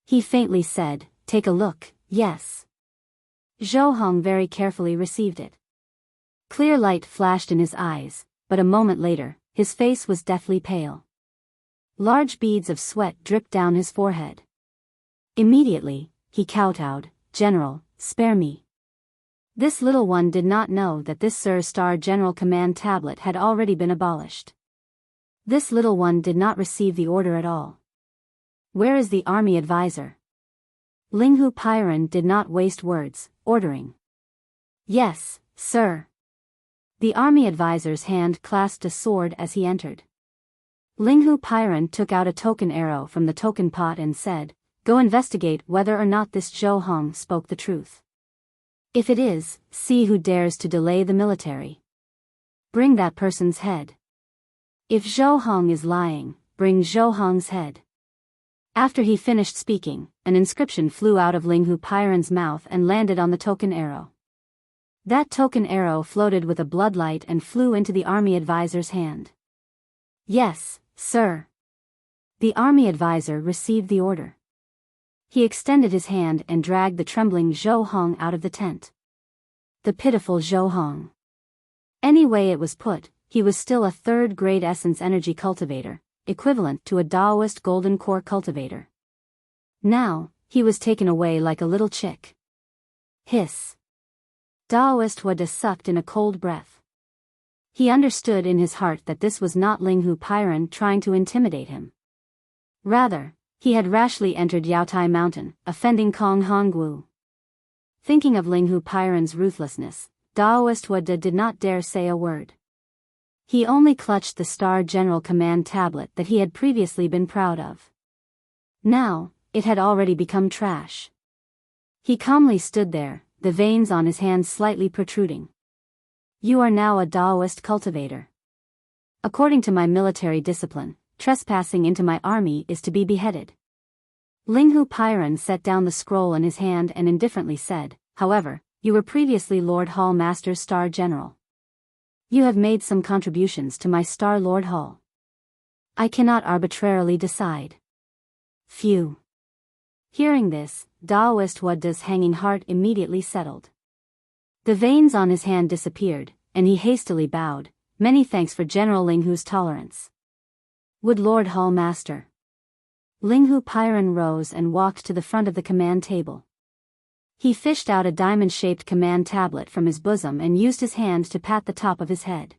He faintly said, "Take a look, yes." Zhou Hong very carefully received it. Clear light flashed in his eyes, but a moment later, his face was deathly pale. Large beads of sweat dripped down his forehead. Immediately, he kowtowed, "General, spare me." This little one did not know that this Sir Star General Command tablet had already been abolished. This little one did not receive the order at all. "Where is the army advisor?" Linghu Pairan did not waste words, ordering. "Yes, sir." The army advisor's hand clasped a sword as he entered. Linghu Pairan took out a token arrow from the token pot and said, "Go investigate whether or not this Zhou Hong spoke the truth. If it is, see who dares to delay the military. Bring that person's head. If Zhou Hong is lying, bring Zhou Hong's head." After he finished speaking, an inscription flew out of Linghu Pairan's mouth and landed on the token arrow. That token arrow floated with a bloodlight and flew into the army advisor's hand. "Yes, sir." The army advisor received the order. He extended his hand and dragged the trembling Zhou Hong out of the tent. The pitiful Zhou Hong. Any way it was put, he was still a third-grade essence energy cultivator, equivalent to a Daoist golden core cultivator. Now, he was taken away like a little chick. Hiss. Daoist Huada sucked in a cold breath. He understood in his heart that this was not Linghu Pairan trying to intimidate him. Rather, he had rashly entered Yaotai Mountain, offending Kong Hongwu. Thinking of Linghu Pairan's ruthlessness, Daoist Huada did not dare say a word. He only clutched the Star General Command tablet that he had previously been proud of. Now, it had already become trash. He calmly stood there, the veins on his hands slightly protruding. "You are now a Daoist cultivator. According to my military discipline, trespassing into my army is to be beheaded." Linghu Pairan set down the scroll in his hand and indifferently said, "However, you were previously Lord Hall Master's Star General. You have made some contributions to my Star Lord Hall. I cannot arbitrarily decide." Phew. Hearing this, Daoist Huada's hanging heart immediately settled. The veins on his hand disappeared, and he hastily bowed, "Many thanks for General Linghu's tolerance." "Would Lord Hall Master?" Linghu Pairan rose and walked to the front of the command table. He fished out a diamond-shaped command tablet from his bosom and used his hand to pat the top of his head.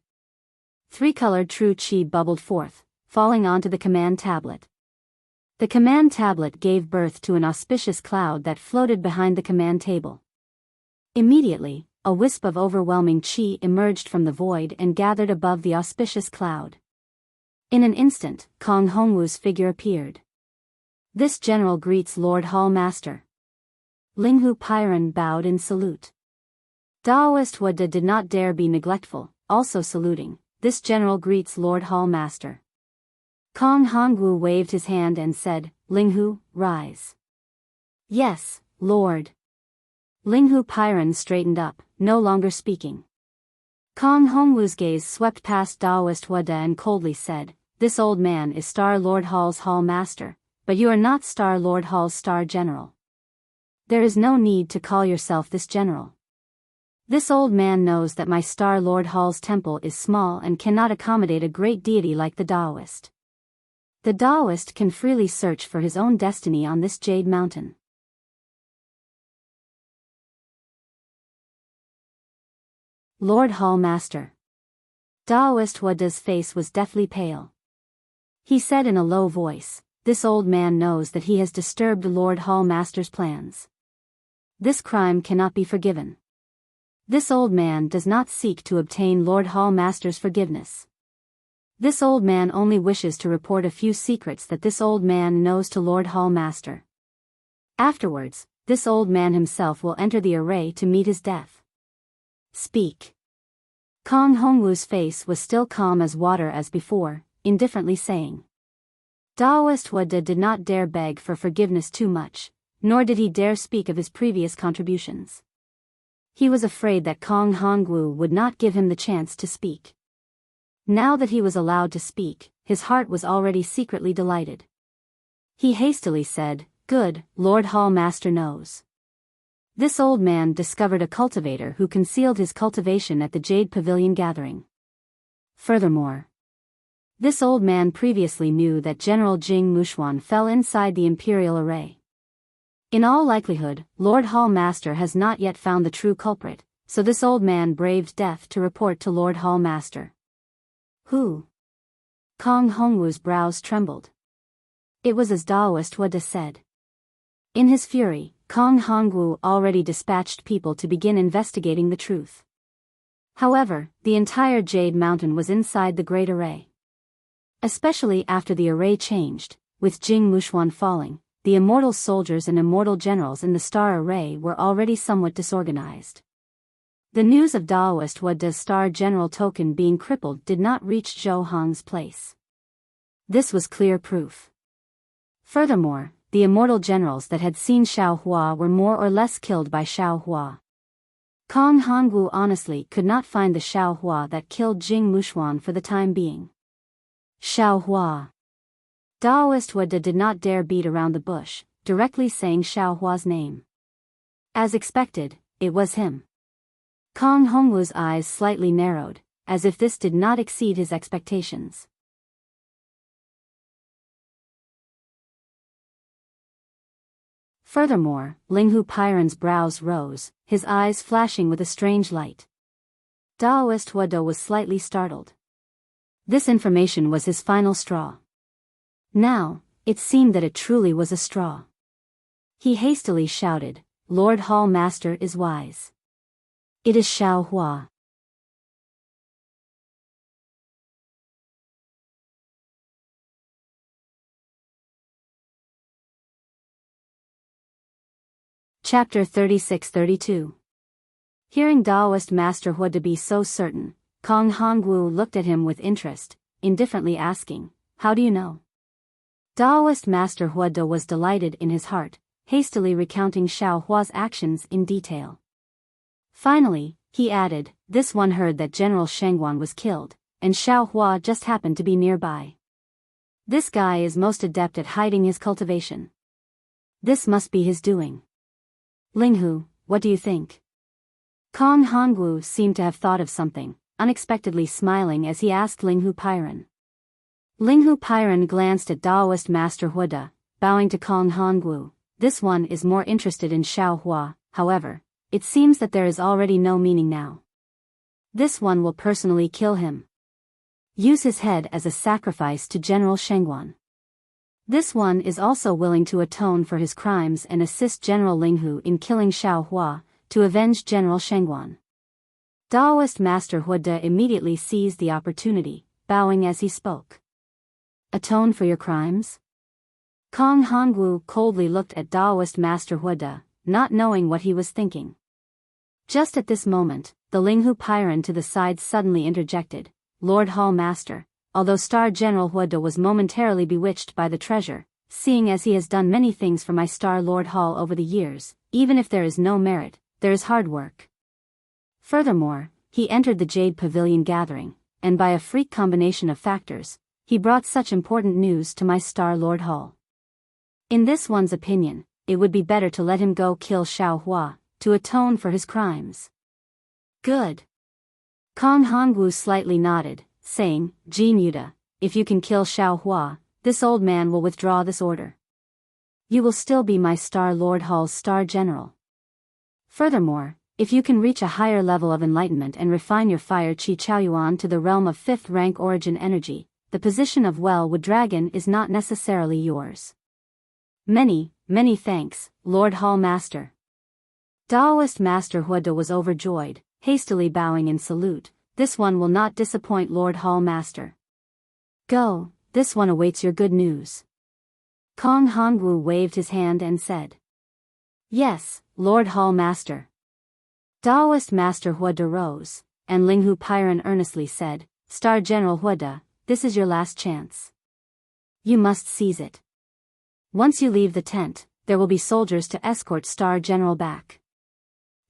Three-colored true chi bubbled forth, falling onto the command tablet. The command tablet gave birth to an auspicious cloud that floated behind the command table. Immediately, a wisp of overwhelming chi emerged from the void and gathered above the auspicious cloud. In an instant, Kong Hongwu's figure appeared. "This general greets Lord Hall Master." Linghu Pairan bowed in salute. Daoist Wada did not dare be neglectful, also saluting. "This general greets Lord Hall Master." Kong Hongwu waved his hand and said, "Linghu, rise." "Yes, Lord." Linghu Pairan straightened up, no longer speaking. Kong Hongwu's gaze swept past Daoist Wada and coldly said, "This old man is Star Lord Hall's Hall Master, but you are not Star Lord Hall's Star General. There is no need to call yourself this general. This old man knows that my Star Lord Hall's temple is small and cannot accommodate a great deity like the Daoist. The Daoist can freely search for his own destiny on this Jade Mountain." Lord Hall Master. Daoist Wada's face was deathly pale. He said in a low voice, "This old man knows that he has disturbed Lord Hall Master's plans. This crime cannot be forgiven. This old man does not seek to obtain Lord Hall Master's forgiveness. This old man only wishes to report a few secrets that this old man knows to Lord Hall Master. Afterwards, this old man himself will enter the array to meet his death. Speak." Kong Hongwu's face was still calm as water as before, indifferently saying. Daoist Wada did not dare beg for forgiveness too much, nor did he dare speak of his previous contributions. He was afraid that Kong Hongwu would not give him the chance to speak. Now that he was allowed to speak, his heart was already secretly delighted. He hastily said, "Good, Lord Hall Master knows. This old man discovered a cultivator who concealed his cultivation at the Jade Pavilion gathering. Furthermore, this old man previously knew that General Jing Mushuan fell inside the Imperial Array. In all likelihood, Lord Hall Master has not yet found the true culprit, so this old man braved death to report to Lord Hall Master." "Who?" Kong Hongwu's brows trembled. It was as Daoist Wada said. In his fury, Kong Hongwu already dispatched people to begin investigating the truth. However, the entire Jade Mountain was inside the Great Array. Especially after the array changed, with Jing Mushuan falling, the immortal soldiers and immortal generals in the Star Array were already somewhat disorganized. The news of Daoist Wada's Star General token being crippled did not reach Zhou Hong's place. This was clear proof. Furthermore, the immortal generals that had seen Xiao Hua were more or less killed by Xiao Hua. Kong Hongwu honestly could not find the Xiao Hua that killed Jing Mushuan for the time being. Xiao Hua. Daoist Wada did not dare beat around the bush, directly saying Xiao Hua's name. As expected, it was him. Kong Hongwu's eyes slightly narrowed, as if this did not exceed his expectations. Furthermore, Linghu Pairan's brows rose, his eyes flashing with a strange light. Daoist Wada was slightly startled. This information was his final straw. Now, it seemed that it truly was a straw. He hastily shouted, "Lord Hall Master is wise. It is Xiao Hua." Chapter 36-32. Hearing Daoist Master Hua to be so certain, Kong Hongwu looked at him with interest, indifferently asking, "How do you know?" Daoist Master Hua was delighted in his heart, hastily recounting Xiao Hua's actions in detail. Finally, he added, "This one heard that General Shengguan was killed, and Xiao Hua just happened to be nearby. This guy is most adept at hiding his cultivation. This must be his doing. Linghu, what do you think?" Kong Hongwu seemed to have thought of something, unexpectedly smiling as he asked Linghu Pairan. Linghu Pairan glanced at Daoist Master Hua, bowing to Kong Hongwu. "This one is more interested in Xiao Hua, however, it seems that there is already no meaning now. This one will personally kill him. Use his head as a sacrifice to General Shengguan. This one is also willing to atone for his crimes and assist General Linghu in killing Xiao Hua, to avenge General Shengguan. Daoist Master Huode immediately seized the opportunity, bowing as he spoke. Atone for your crimes? Kong Hongwu coldly looked at Daoist Master Huode, not knowing what he was thinking. Just at this moment, the Linghu Pyron to the side suddenly interjected, Lord Hall Master, although Star General Huode was momentarily bewitched by the treasure, seeing as he has done many things for my Star Lord Hall over the years, even if there is no merit, there is hard work. Furthermore, he entered the Jade Pavilion gathering, and by a freak combination of factors, he brought such important news to my Star Lord Hall. In this one's opinion, it would be better to let him go kill Xiao Hua, to atone for his crimes. Good. Kong Hongwu slightly nodded, saying, Jin Yuda, if you can kill Xiao Hua, this old man will withdraw this order. You will still be my Star Lord Hall's Star General. Furthermore, if you can reach a higher level of enlightenment and refine your fire Qi Chaoyuan to the realm of 5th rank origin energy, the position of Well-Wood Dragon is not necessarily yours. Many, many thanks, Lord Hall Master. Daoist Master Huode was overjoyed, hastily bowing in salute. This one will not disappoint Lord Hall Master. Go, this one awaits your good news. Kong Hongwu waved his hand and said. Yes, Lord Hall Master. Daoist Master Huode rose, and Linghu Pyron earnestly said, Star General Huode, this is your last chance. You must seize it. Once you leave the tent, there will be soldiers to escort Star General back.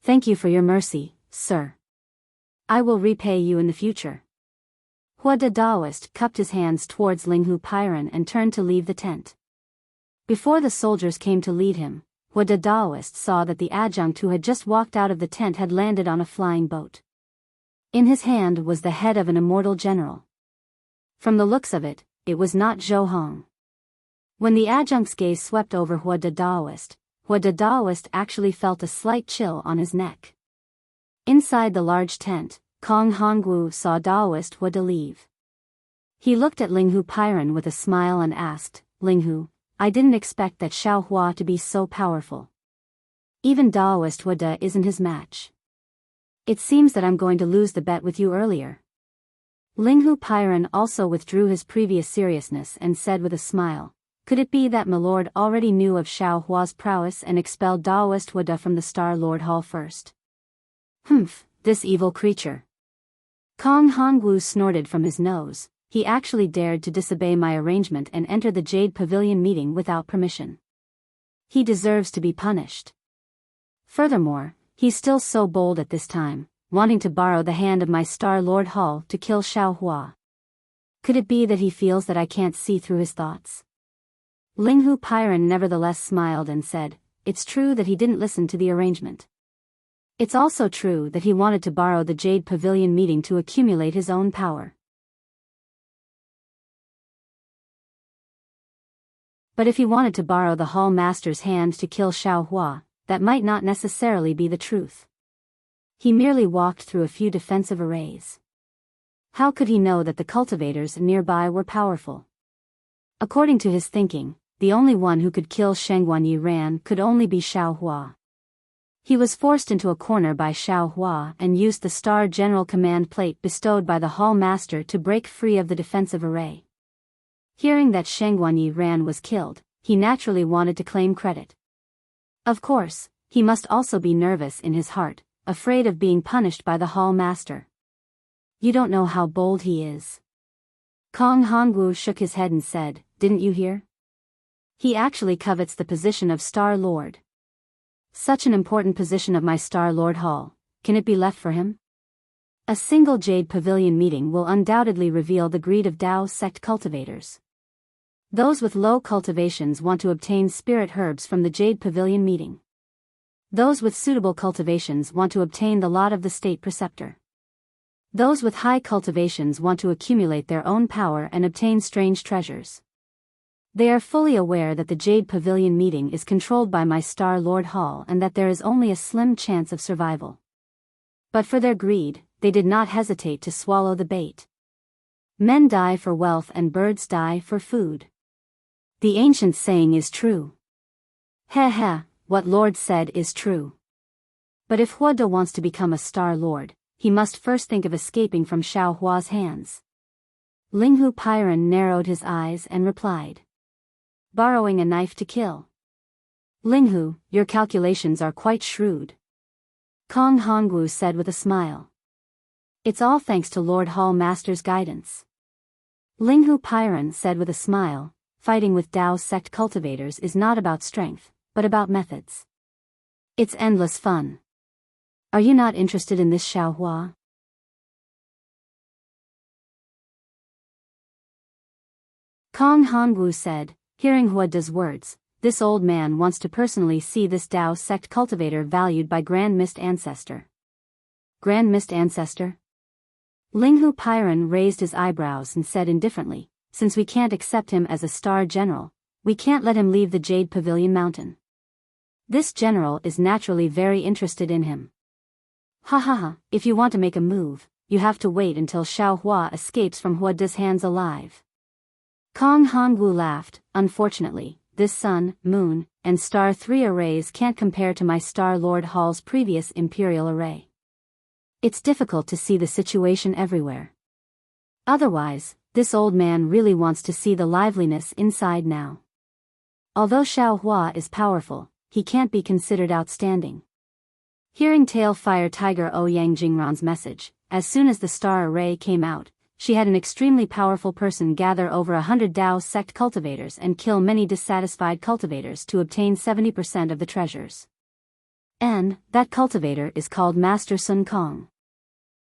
Thank you for your mercy, sir. I will repay you in the future. Huode Daoist cupped his hands towards Linghu Pyron and turned to leave the tent. Before the soldiers came to lead him, Huode Daoist saw that the adjunct who had just walked out of the tent had landed on a flying boat. In his hand was the head of an immortal general. From the looks of it, it was not Zhou Hong. When the adjunct's gaze swept over Huode Daoist actually felt a slight chill on his neck. Inside the large tent, Kong Hongwu saw Daoist Huode leave. He looked at Linghu Pyron with a smile and asked, Linghu, I didn't expect that Xiao Hua to be so powerful. Even Daoist Huode isn't his match. It seems that I'm going to lose the bet with you earlier. Linghu Pyron also withdrew his previous seriousness and said with a smile, could it be that Milord already knew of Xiao Hua's prowess and expelled Daoist Huode from the Star Lord Hall first? Humph, this evil creature. Kong Hongwu snorted from his nose. He actually dared to disobey my arrangement and enter the Jade Pavilion meeting without permission. He deserves to be punished. Furthermore, he's still so bold at this time, wanting to borrow the hand of my Star Lord Hall to kill Xiao Hua. Could it be that he feels that I can't see through his thoughts? Linghu Pyron nevertheless smiled and said, it's true that he didn't listen to the arrangement. It's also true that he wanted to borrow the Jade Pavilion meeting to accumulate his own power. But if he wanted to borrow the Hall Master's hand to kill Xiao Hua, that might not necessarily be the truth. He merely walked through a few defensive arrays. How could he know that the cultivators nearby were powerful? According to his thinking, the only one who could kill Shengguan Yiran could only be Xiao Hua. He was forced into a corner by Xiao Hua and used the Star General Command Plate bestowed by the Hall Master to break free of the defensive array. Hearing that Shengguan Yiran was killed, he naturally wanted to claim credit. Of course, he must also be nervous in his heart, afraid of being punished by the Hall Master. You don't know how bold he is. Kong Hongwu shook his head and said, didn't you hear? He actually covets the position of Star Lord. Such an important position of my Star Lord Hall, can it be left for him? A single Jade Pavilion meeting will undoubtedly reveal the greed of Dao sect cultivators. Those with low cultivations want to obtain spirit herbs from the Jade Pavilion meeting. Those with suitable cultivations want to obtain the lot of the state preceptor. Those with high cultivations want to accumulate their own power and obtain strange treasures. They are fully aware that the Jade Pavilion meeting is controlled by my Star Lord Hall and that there is only a slim chance of survival. But for their greed, they did not hesitate to swallow the bait. Men die for wealth and birds die for food. The ancient saying is true. Heh heh, what Lord said is true. But if Huoda wants to become a Star Lord, he must first think of escaping from Xiao Hua's hands. Linghu Pairan narrowed his eyes and replied. Borrowing a knife to kill. Linghu, your calculations are quite shrewd. Kong Hongwu said with a smile. It's all thanks to Lord Hall Master's guidance. Linghu Pairan said with a smile, fighting with Dao sect cultivators is not about strength, but about methods. It's endless fun. Are you not interested in this Xiao Hua? Kong Hongwu said, hearing Huoda's words, this old man wants to personally see this Dao sect cultivator valued by Grand Mist Ancestor. Grand Mist Ancestor? Linghu Pairan raised his eyebrows and said indifferently, since we can't accept him as a star general, we can't let him leave the Jade Pavilion Mountain. This general is naturally very interested in him. Ha ha ha, if you want to make a move, you have to wait until Xiao Hua escapes from Huoda's hands alive. Kong Hongwu laughed. Unfortunately, this sun, moon, and star 3 arrays can't compare to my Star Lord Hall's previous Imperial array. It's difficult to see the situation everywhere. Otherwise, this old man really wants to see the liveliness inside now. Although Xiao Hua is powerful, he can't be considered outstanding. Hearing Tail Fire Tiger Ouyang Jingran's message, as soon as the star array came out, she had an extremely powerful person gather over 100 Dao sect cultivators and kill many dissatisfied cultivators to obtain 70% of the treasures. And that cultivator is called Master Sun Kong.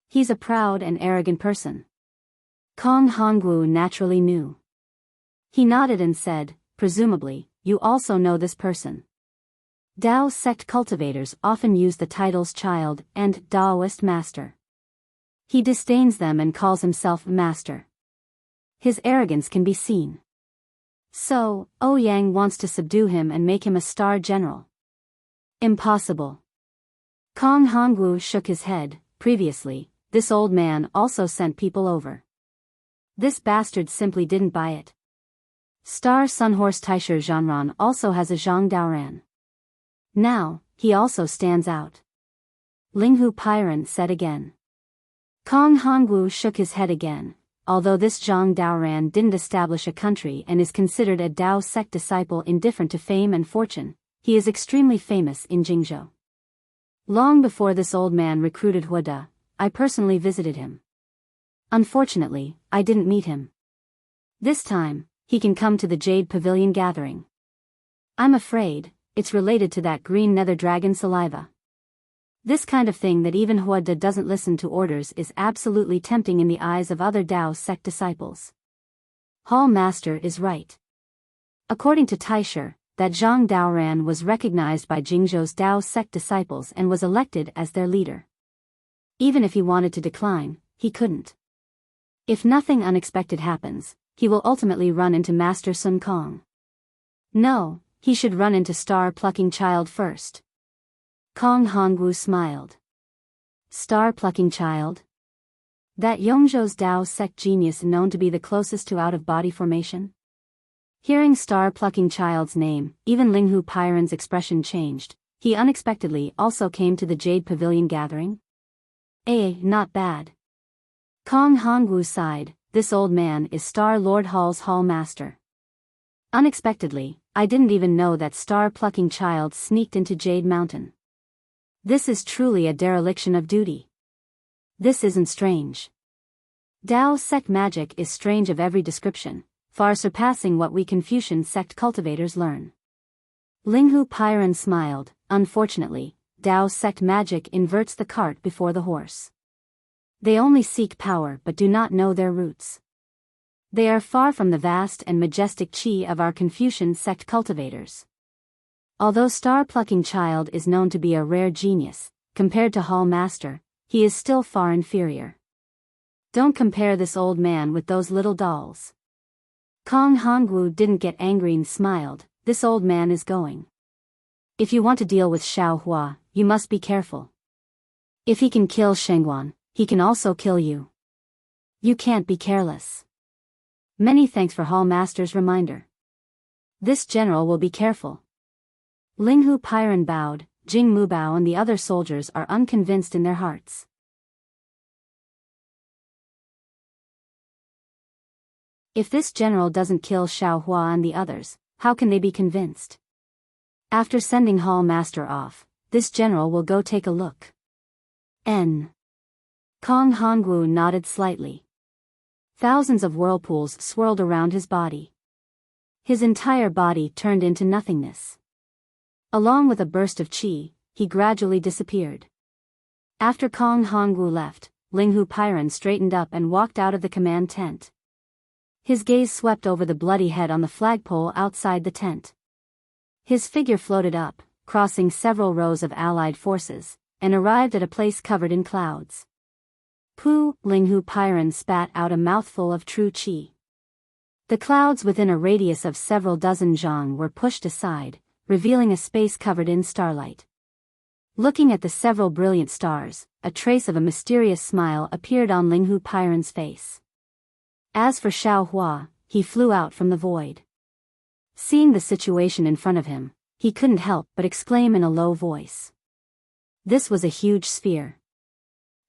He's a proud and arrogant person. Kong Hongwu naturally knew. He nodded and said, presumably, you also know this person. Dao sect cultivators often use the titles Child and Daoist Master. He disdains them and calls himself Master. His arrogance can be seen. So, Ouyang wants to subdue him and make him a star general. Impossible. Kong Hongwu shook his head. Previously, this old man also sent people over. This bastard simply didn't buy it. Star Sunhorse Taisher Zhanran also has a Zhang Daoran. Now, he also stands out. Linghu Pairan said again. Kong Hongwu shook his head again. Although this Zhang Daoran didn't establish a country and is considered a Dao sect disciple indifferent to fame and fortune, he is extremely famous in Jingzhou. Long before this old man recruited Huoda, I personally visited him. Unfortunately, I didn't meet him. This time, he can come to the Jade Pavilion gathering. I'm afraid, it's related to that green nether dragon saliva. This kind of thing that even Huoda doesn't listen to orders is absolutely tempting in the eyes of other Dao sect disciples. Hall Master is right. According to Taisher, that Zhang Daoran was recognized by Jingzhou's Dao sect disciples and was elected as their leader. Even if he wanted to decline, he couldn't. If nothing unexpected happens, he will ultimately run into Master Sun Kong. No, he should run into Star Plucking Child first. Kong Hongwu smiled. Star Plucking Child? That Yongzhou's Dao sect genius known to be the closest to out-of-body formation? Hearing Star Plucking Child's name, even Linghu Pairan's expression changed. He unexpectedly also came to the Jade Pavilion gathering? Not bad. Kong Hongwu sighed. This old man is Star Lord Hall's Hall Master. Unexpectedly, I didn't even know that Star Plucking Child sneaked into Jade Mountain. This is truly a dereliction of duty. This isn't strange. Dao sect magic is strange of every description, far surpassing what we Confucian sect cultivators learn. Linghu Pairan smiled. Unfortunately, Dao sect magic inverts the cart before the horse. They only seek power but do not know their roots. They are far from the vast and majestic chi of our Confucian sect cultivators. Although Star Plucking Child is known to be a rare genius, compared to Hall Master, he is still far inferior. Don't compare this old man with those little dolls. Kong Hongwu didn't get angry and smiled. This old man is going. If you want to deal with Xiao Hua, you must be careful. If he can kill Shengguan, he can also kill you. You can't be careless. Many thanks for Hall Master's reminder. This general will be careful. Linghu Pairan bowed. Jing Mubao and the other soldiers are unconvinced in their hearts. If this general doesn't kill Xiao Hua and the others, how can they be convinced? After sending Hall Master off, this general will go take a look. Kong Hongwu nodded slightly. Thousands of whirlpools swirled around his body. His entire body turned into nothingness. Along with a burst of qi, he gradually disappeared. After Kong Hongwu left, Linghu Pairan straightened up and walked out of the command tent. His gaze swept over the bloody head on the flagpole outside the tent. His figure floated up, crossing several rows of allied forces, and arrived at a place covered in clouds. Pooh! Linghu Pairan spat out a mouthful of true qi. The clouds within a radius of several dozen zhang were pushed aside, revealing a space covered in starlight. Looking at the several brilliant stars, a trace of a mysterious smile appeared on Linghu Pairan's face. As for Xiao Hua, he flew out from the void. Seeing the situation in front of him, he couldn't help but exclaim in a low voice. This was a huge sphere.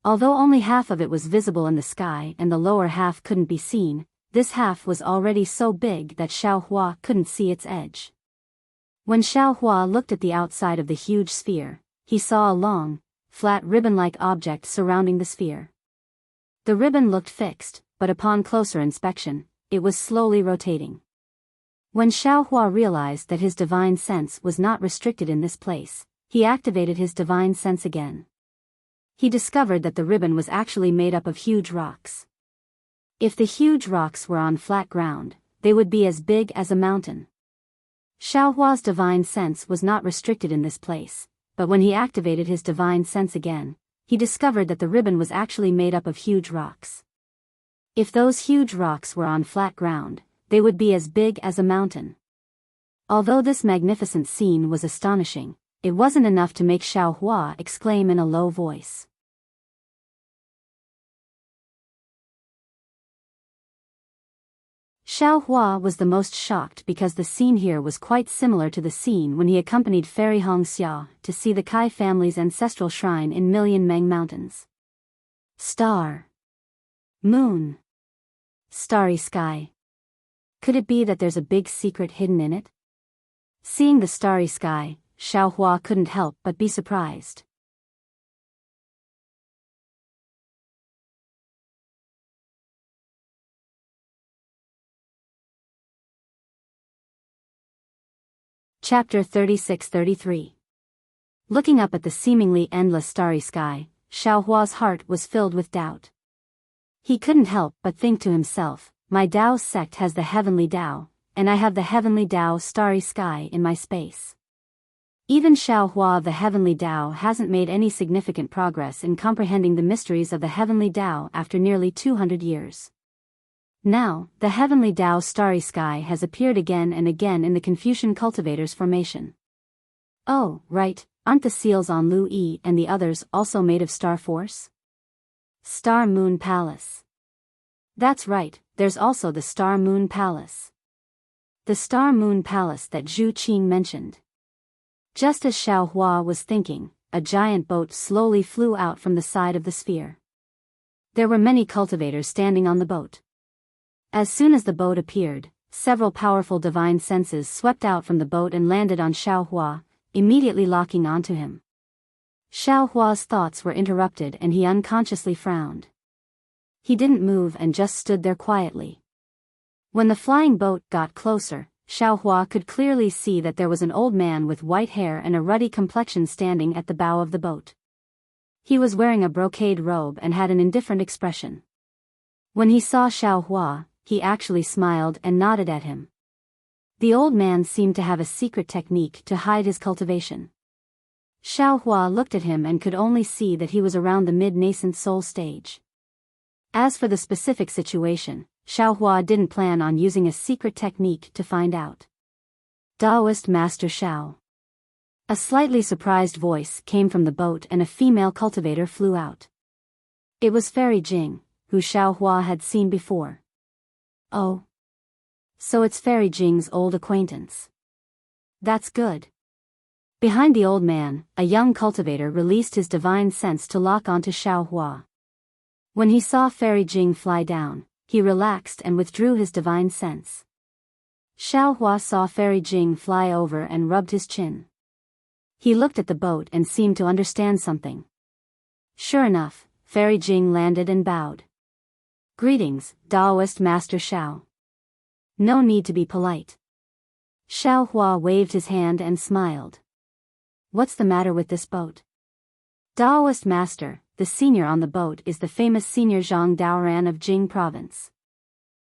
Although only half of it was visible in the sky and the lower half couldn't be seen, this half was already so big that Xiao Hua couldn't see its edge. When Xiao Hua looked at the outside of the huge sphere, he saw a long, flat ribbon-like object surrounding the sphere. The ribbon looked fixed, but upon closer inspection, it was slowly rotating. When Xiao Hua realized that his divine sense was not restricted in this place, he activated his divine sense again. He discovered that the ribbon was actually made up of huge rocks. If the huge rocks were on flat ground, they would be as big as a mountain. Xiao Hua's divine sense was not restricted in this place, but when he activated his divine sense again, he discovered that the ribbon was actually made up of huge rocks. If those huge rocks were on flat ground, they would be as big as a mountain. Although this magnificent scene was astonishing, it wasn't enough to make Xiao Hua exclaim in a low voice. Xiao Hua was the most shocked because the scene here was quite similar to the scene when he accompanied Fairy Hong Xia to see the Kai family's ancestral shrine in Million Meng Mountains. Star. Moon. Starry sky. Could it be that there's a big secret hidden in it? Seeing the starry sky, Xiao Hua couldn't help but be surprised. Chapter 36-33. Looking up at the seemingly endless starry sky, Xiao Hua's heart was filled with doubt. He couldn't help but think to himself, my Dao sect has the heavenly Dao, and I have the heavenly Dao starry sky in my space. Even Xiao Hua of the heavenly Dao hasn't made any significant progress in comprehending the mysteries of the heavenly Dao after nearly 200 years. Now, the heavenly Dao starry sky has appeared again and again in the Confucian cultivators' formation. Oh, right, aren't the seals on Lu Yi and the others also made of star force? Star Moon Palace. That's right, there's also the Star Moon Palace. The Star Moon Palace that Zhu Qing mentioned. Just as Xiao Hua was thinking, a giant boat slowly flew out from the side of the sphere. There were many cultivators standing on the boat. As soon as the boat appeared, several powerful divine senses swept out from the boat and landed on Xiao Hua, immediately locking onto him. Xiao Hua's thoughts were interrupted and he unconsciously frowned. He didn't move and just stood there quietly. When the flying boat got closer, Xiao Hua could clearly see that there was an old man with white hair and a ruddy complexion standing at the bow of the boat. He was wearing a brocade robe and had an indifferent expression. When he saw Xiao Hua, he actually smiled and nodded at him. The old man seemed to have a secret technique to hide his cultivation. Xiao Hua looked at him and could only see that he was around the mid-nascent soul stage. As for the specific situation, Xiaohua didn't plan on using a secret technique to find out. Taoist Master Xiao. A slightly surprised voice came from the boat and a female cultivator flew out. It was Fairy Jing, who Xiaohua had seen before. Oh. So it's Fairy Jing's old acquaintance. That's good. Behind the old man, a young cultivator released his divine sense to lock onto Xiaohua. When he saw Fairy Jing fly down, he relaxed and withdrew his divine sense. Xiaohua saw Fairy Jing fly over and rubbed his chin. He looked at the boat and seemed to understand something. Sure enough, Fairy Jing landed and bowed. Greetings, Taoist Master Xiao. No need to be polite. Xiaohua waved his hand and smiled. What's the matter with this boat? Taoist Master, the senior on the boat is the famous senior Zhang Daoran of Jing Province.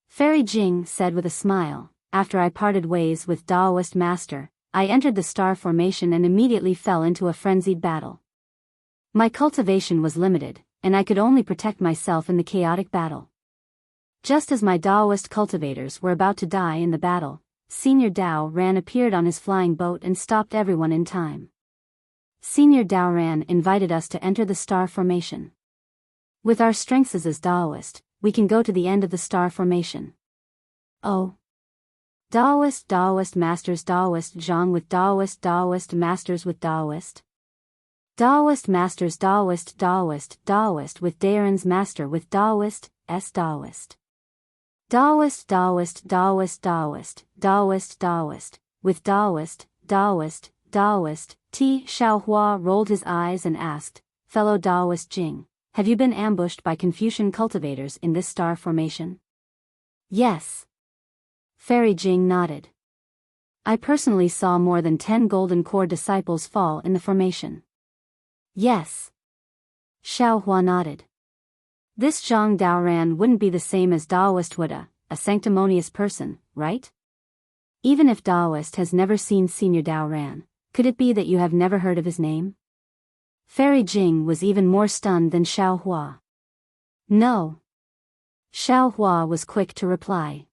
Fairy Jing said with a smile, after I parted ways with Taoist Master, I entered the star formation and immediately fell into a frenzied battle. My cultivation was limited, and I could only protect myself in the chaotic battle. Just as my Taoist cultivators were about to die in the battle, Senior Daoran appeared on his flying boat and stopped everyone in time. Senior Daoran invited us to enter the star formation. With our strengths as Taoist, we can go to the end of the star formation. Oh. Taoist Masters Taoist Zhang with Taoist Masters with Taoist. Taoist Masters Taoist with Daoran's Master with Taoist Taoist. Taoist with Taoist. T. Xiaohua rolled his eyes and asked, fellow Taoist Jing, have you been ambushed by Confucian cultivators in this star formation? Yes. Fairy Jing nodded. I personally saw more than 10 golden core disciples fall in the formation. Yes. Xiaohua nodded. This Zhang Daoran wouldn't be the same as Taoist Wuda, a sanctimonious person, right? Even if Taoist has never seen Senior Daoran, could it be that you have never heard of his name? Fairy Jing was even more stunned than Xiaohua. No. Xiaohua was quick to reply.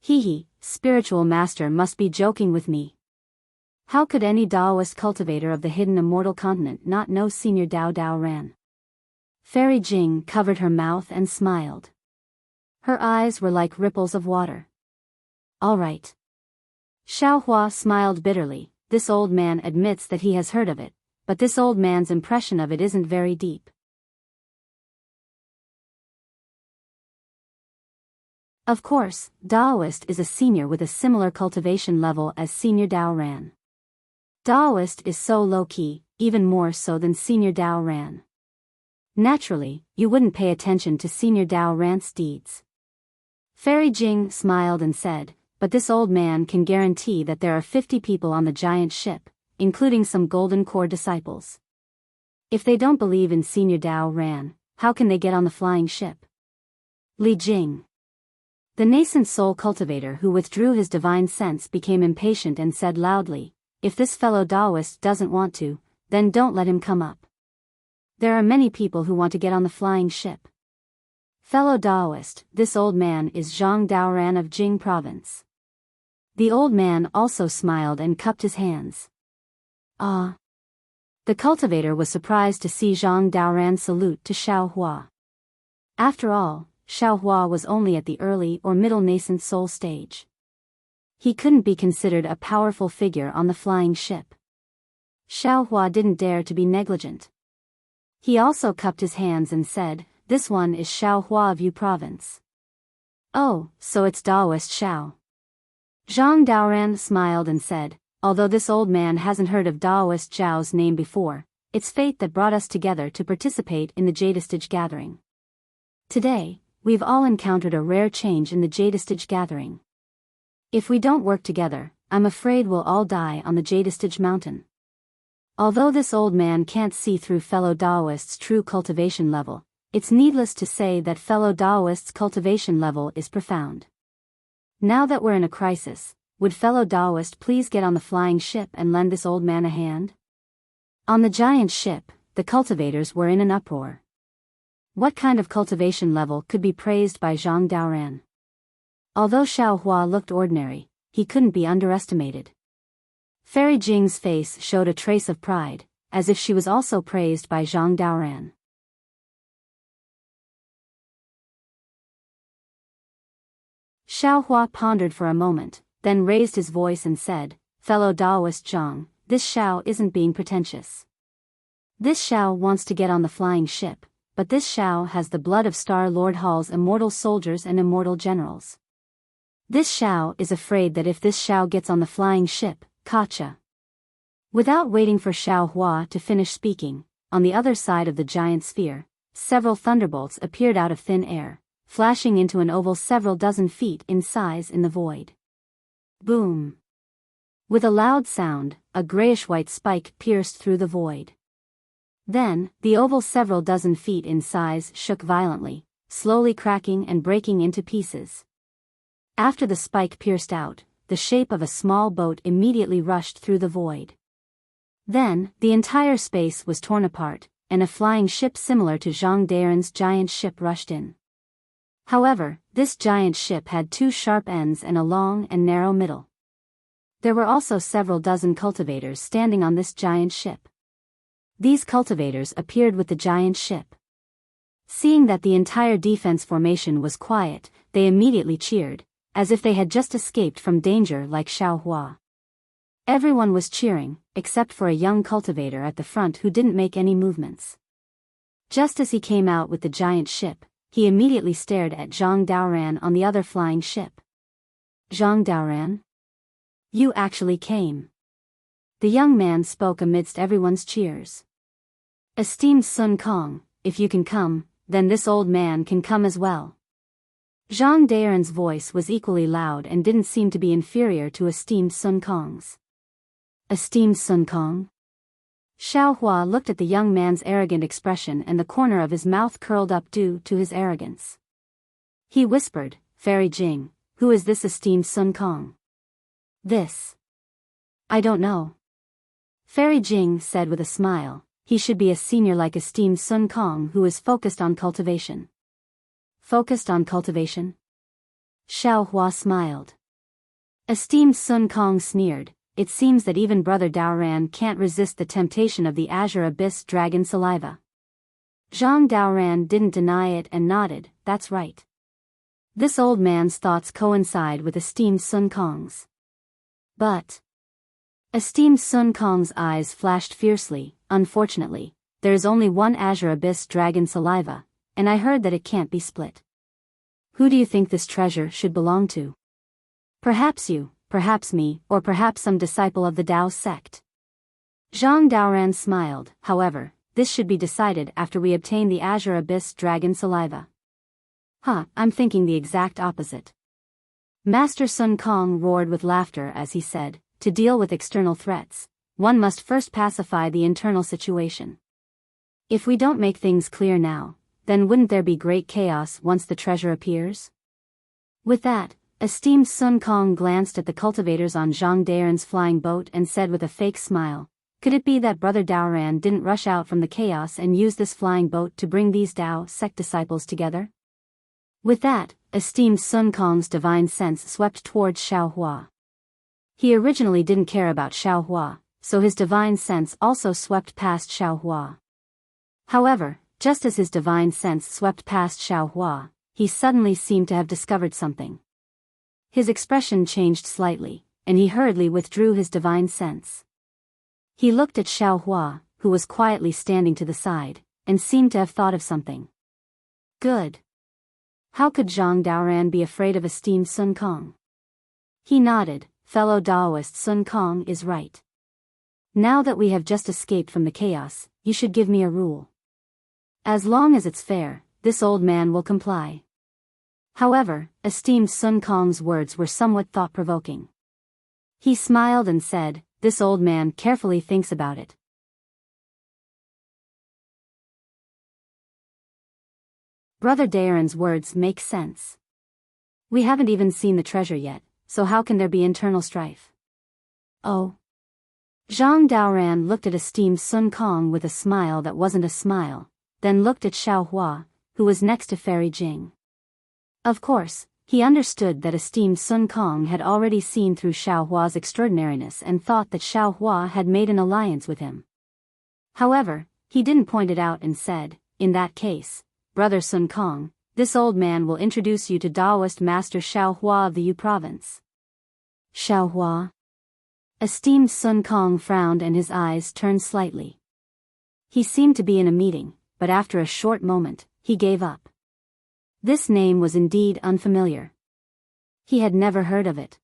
He, spiritual master must be joking with me. How could any Taoist cultivator of the hidden immortal continent not know Senior Daoran? Fairy Jing covered her mouth and smiled. Her eyes were like ripples of water. All right. Xiaohua smiled bitterly. This old man admits that he has heard of it, but this old man's impression of it isn't very deep. Of course, Taoist is a senior with a similar cultivation level as Senior Daoran. Taoist is so low-key, even more so than Senior Daoran. Naturally, you wouldn't pay attention to Senior Daoran's deeds. Fairy Jing smiled and said, but this old man can guarantee that there are 50 people on the giant ship, including some golden core disciples. If they don't believe in Senior Daoran, how can they get on the flying ship? Li Jing. The nascent soul cultivator who withdrew his divine sense became impatient and said loudly, if this fellow Taoist doesn't want to, then don't let him come up. There are many people who want to get on the flying ship. Fellow Taoist, this old man is Zhang Daoran of Jing Province. The old man also smiled and cupped his hands. Ah. The cultivator was surprised to see Zhang Daoran salute to Xiaohua. After all, Xiaohua was only at the early or middle nascent soul stage. He couldn't be considered a powerful figure on the flying ship. Xiaohua didn't dare to be negligent. He also cupped his hands and said, this one is Xiaohua of Yu Province. Oh, so it's Taoist Xiao. Zhang Daoran smiled and said, although this old man hasn't heard of Taoist Zhao's name before, it's fate that brought us together to participate in the Jadestage gathering. Today, we've all encountered a rare change in the Jadestage gathering. If we don't work together, I'm afraid we'll all die on the Jadestage mountain. Although this old man can't see through fellow Taoist's true cultivation level, it's needless to say that fellow Taoist's cultivation level is profound. Now that we're in a crisis, would fellow Taoist please get on the flying ship and lend this old man a hand? On the giant ship, the cultivators were in an uproar. What kind of cultivation level could be praised by Zhang Daoran? Although Xiao Hua looked ordinary, he couldn't be underestimated. Fairy Jing's face showed a trace of pride, as if she was also praised by Zhang Daoran. Xiao Hua pondered for a moment, then raised his voice and said, "Fellow Daoist Zhang, this Xiao isn't being pretentious. This Xiao wants to get on the flying ship, but this Xiao has the blood of Star Lord Hall's immortal soldiers and immortal generals. This Xiao is afraid that if this Xiao gets on the flying ship, Kacha." Without waiting for Xiao Hua to finish speaking, on the other side of the giant sphere, several thunderbolts appeared out of thin air, flashing into an oval several dozen feet in size in the void. Boom! With a loud sound, a grayish-white spike pierced through the void. Then, the oval several dozen feet in size shook violently, slowly cracking and breaking into pieces. After the spike pierced out, the shape of a small boat immediately rushed through the void. Then, the entire space was torn apart, and a flying ship similar to Zhang Daoran's giant ship rushed in. However, this giant ship had two sharp ends and a long and narrow middle. There were also several dozen cultivators standing on this giant ship. These cultivators appeared with the giant ship. Seeing that the entire defense formation was quiet, they immediately cheered, as if they had just escaped from danger like Xiao Hua. Everyone was cheering, except for a young cultivator at the front who didn't make any movements. Just as he came out with the giant ship, he immediately stared at Zhang Daoran on the other flying ship. "Zhang Daoran? You actually came." The young man spoke amidst everyone's cheers. "Esteemed Sun Kong, if you can come, then this old man can come as well." Zhang Daoran's voice was equally loud and didn't seem to be inferior to esteemed Sun Kong's. "Esteemed Sun Kong?" Xiao Hua looked at the young man's arrogant expression and the corner of his mouth curled up due to his arrogance. He whispered, "Fairy Jing, who is this esteemed Sun Kong?" "This? I don't know." Fairy Jing said with a smile, "He should be a senior like esteemed Sun Kong who is focused on cultivation." "Focused on cultivation?" Xiao Hua smiled. Esteemed Sun Kong sneered, "It seems that even Brother Daoran can't resist the temptation of the Azure Abyss Dragon Saliva." Zhang Daoran didn't deny it and nodded, "That's right." This old man's thoughts coincide with esteemed Sun Kong's. But esteemed Sun Kong's eyes flashed fiercely. "Unfortunately, there is only one Azure Abyss Dragon Saliva, and I heard that it can't be split. Who do you think this treasure should belong to? Perhaps you, perhaps me, or perhaps some disciple of the Dao sect." Zhang Daoran smiled, "However, this should be decided after we obtain the Azure Abyss Dragon Saliva." I'm thinking the exact opposite." Master Sun Kong roared with laughter as he said, "To deal with external threats, one must first pacify the internal situation. If we don't make things clear now, then wouldn't there be great chaos once the treasure appears?" With that, esteemed Sun Kong glanced at the cultivators on Zhang Daoran's flying boat and said with a fake smile, "Could it be that Brother Daoran didn't rush out from the chaos and use this flying boat to bring these Dao sect disciples together?" With that, esteemed Sun Kong's divine sense swept towards Xiao Hua. He originally didn't care about Xiao Hua, so his divine sense also swept past Xiao Hua. However, just as his divine sense swept past Xiao Hua, he suddenly seemed to have discovered something. His expression changed slightly, and he hurriedly withdrew his divine sense. He looked at Xiao Hua, who was quietly standing to the side, and seemed to have thought of something. "Good. How could Zhang Daoran be afraid of esteemed Sun Kong?" He nodded, "Fellow Daoist Sun Kong is right. Now that we have just escaped from the chaos, you should give me a rule. As long as it's fair, this old man will comply." However, esteemed Sun Kong's words were somewhat thought-provoking. He smiled and said, "This old man carefully thinks about it." Brother Daoran's words make sense. We haven't even seen the treasure yet, so how can there be internal strife? Oh. Zhang Daoran looked at esteemed Sun Kong with a smile that wasn't a smile, then looked at Xiao Hua, who was next to Fairy Jing. Of course, he understood that esteemed Sun Kong had already seen through Xiao Hua's extraordinariness and thought that Xiao Hua had made an alliance with him. However, he didn't point it out and said, "In that case, Brother Sun Kong, this old man will introduce you to Taoist Master Xiao Hua of the Yu Province." Xiao Hua? Esteemed Sun Kong frowned and his eyes turned slightly. He seemed to be in a meeting, but after a short moment, he gave up. This name was indeed unfamiliar. He had never heard of it.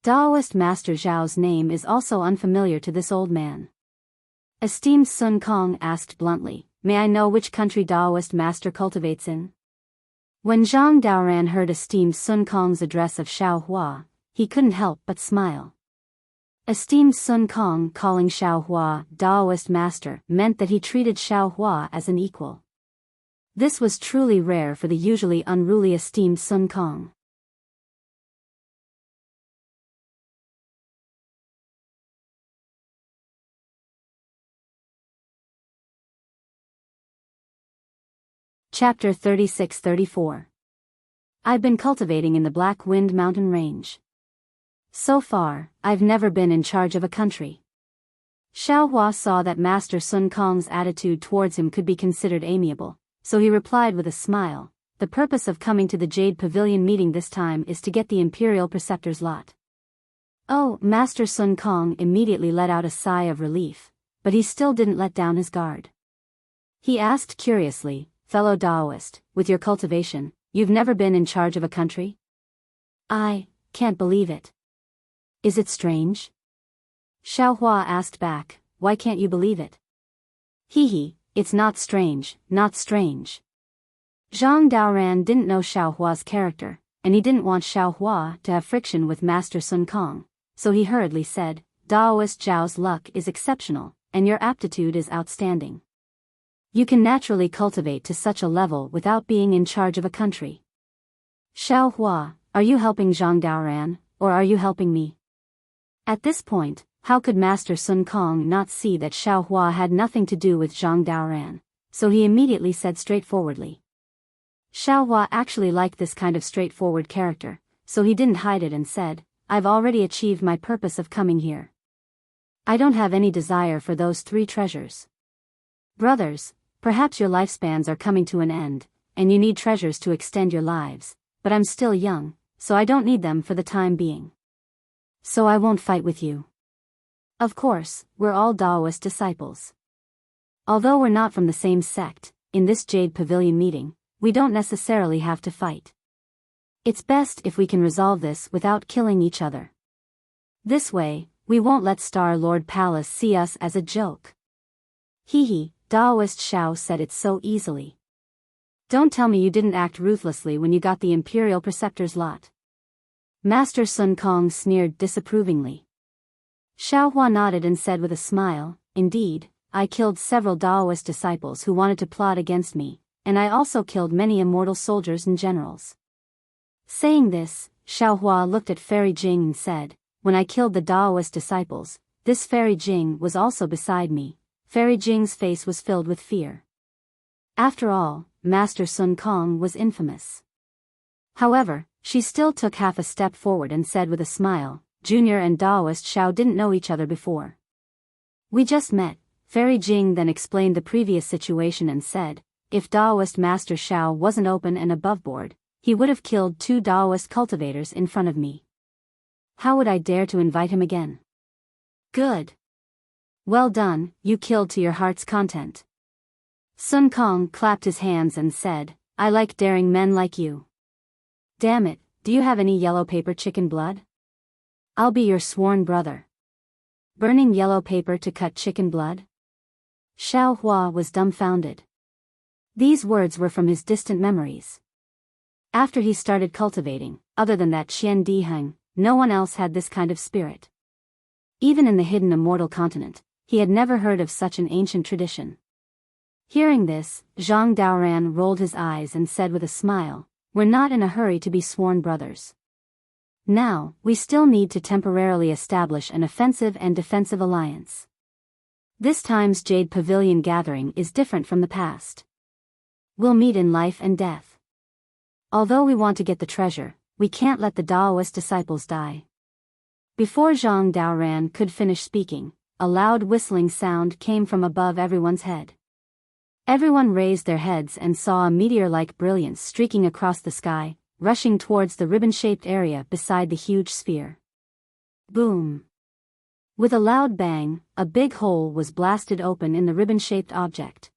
Taoist Master Zhao's name is also unfamiliar to this old man. Esteemed Sun Kong asked bluntly, "May I know which country Taoist Master cultivates in?" When Zhang Daoran heard esteemed Sun Kong's address of Xiao Hua, he couldn't help but smile. Esteemed Sun Kong calling Xiao Hua Taoist Master meant that he treated Xiao Hua as an equal. This was truly rare for the usually unruly esteemed Sun Kong. Chapter 36-34. I've been cultivating in the Black Wind Mountain Range. So far, I've never been in charge of a country. Xiao Hua saw that Master Sun Kong's attitude towards him could be considered amiable, so he replied with a smile, "The purpose of coming to the Jade Pavilion meeting this time is to get the Imperial Preceptor's lot." Oh, Master Sun Kong immediately let out a sigh of relief, but he still didn't let down his guard. He asked curiously, "Fellow Taoist, with your cultivation, you've never been in charge of a country?" "I can't believe it. Is it strange?" Xiao Hua asked back, "Why can't you believe it?" "Hee, it's not strange, not strange." Zhang Daoran didn't know Xiao Hua's character, and he didn't want Xiao Hua to have friction with Master Sun Kong, so he hurriedly said, "Taoist Zhao's luck is exceptional, and your aptitude is outstanding. You can naturally cultivate to such a level without being in charge of a country." "Xiao Hua, are you helping Zhang Daoran, or are you helping me?" At this point, how could Master Sun Kong not see that Xiao Hua had nothing to do with Zhang Daoran, so he immediately said straightforwardly. Xiao Hua actually liked this kind of straightforward character, so he didn't hide it and said, "I've already achieved my purpose of coming here. I don't have any desire for those 3 treasures. Brothers, perhaps your lifespans are coming to an end, and you need treasures to extend your lives, but I'm still young, so I don't need them for the time being. So I won't fight with you. Of course, we're all Taoist disciples. Although we're not from the same sect, in this Jade Pavilion meeting, we don't necessarily have to fight. It's best if we can resolve this without killing each other. This way, we won't let Star Lord Palace see us as a joke." "Hee, Taoist Xiao said it so easily. Don't tell me you didn't act ruthlessly when you got the Imperial Preceptor's lot." Master Sun Kong sneered disapprovingly. Xiao Hua nodded and said with a smile, "Indeed, I killed several Taoist disciples who wanted to plot against me, and I also killed many immortal soldiers and generals." Saying this, Xiao Hua looked at Fairy Jing and said, "When I killed the Taoist disciples, this Fairy Jing was also beside me." Fairy Jing's face was filled with fear. After all, Master Sun Kong was infamous. However, she still took half a step forward and said with a smile, "Junior and Taoist Xiao didn't know each other before. We just met." Fairy Jing then explained the previous situation and said, "If Taoist Master Xiao wasn't open and above board, he would have killed 2 Taoist cultivators in front of me. How would I dare to invite him again?" "Good. Well done, you killed to your heart's content." Sun Kong clapped his hands and said, "I like daring men like you. Damn it, do you have any yellow paper chicken blood? I'll be your sworn brother." Burning yellow paper to cut chicken blood? Xiao Hua was dumbfounded. These words were from his distant memories. After he started cultivating, other than that Qian Diheng, no one else had this kind of spirit. Even in the hidden Immortal continent, he had never heard of such an ancient tradition. Hearing this, Zhang Daoran rolled his eyes and said with a smile, "We're not in a hurry to be sworn brothers. Now, we still need to temporarily establish an offensive and defensive alliance. This time's Jade Pavilion gathering is different from the past. We'll meet in life and death. Although we want to get the treasure, we can't let the Daoist disciples die. Before Zhang Daoran could finish speaking, a loud whistling sound came from above everyone's head. Everyone raised their heads and saw a meteor-like brilliance streaking across the sky, rushing towards the ribbon-shaped area beside the huge sphere. Boom! With a loud bang, a big hole was blasted open in the ribbon-shaped object.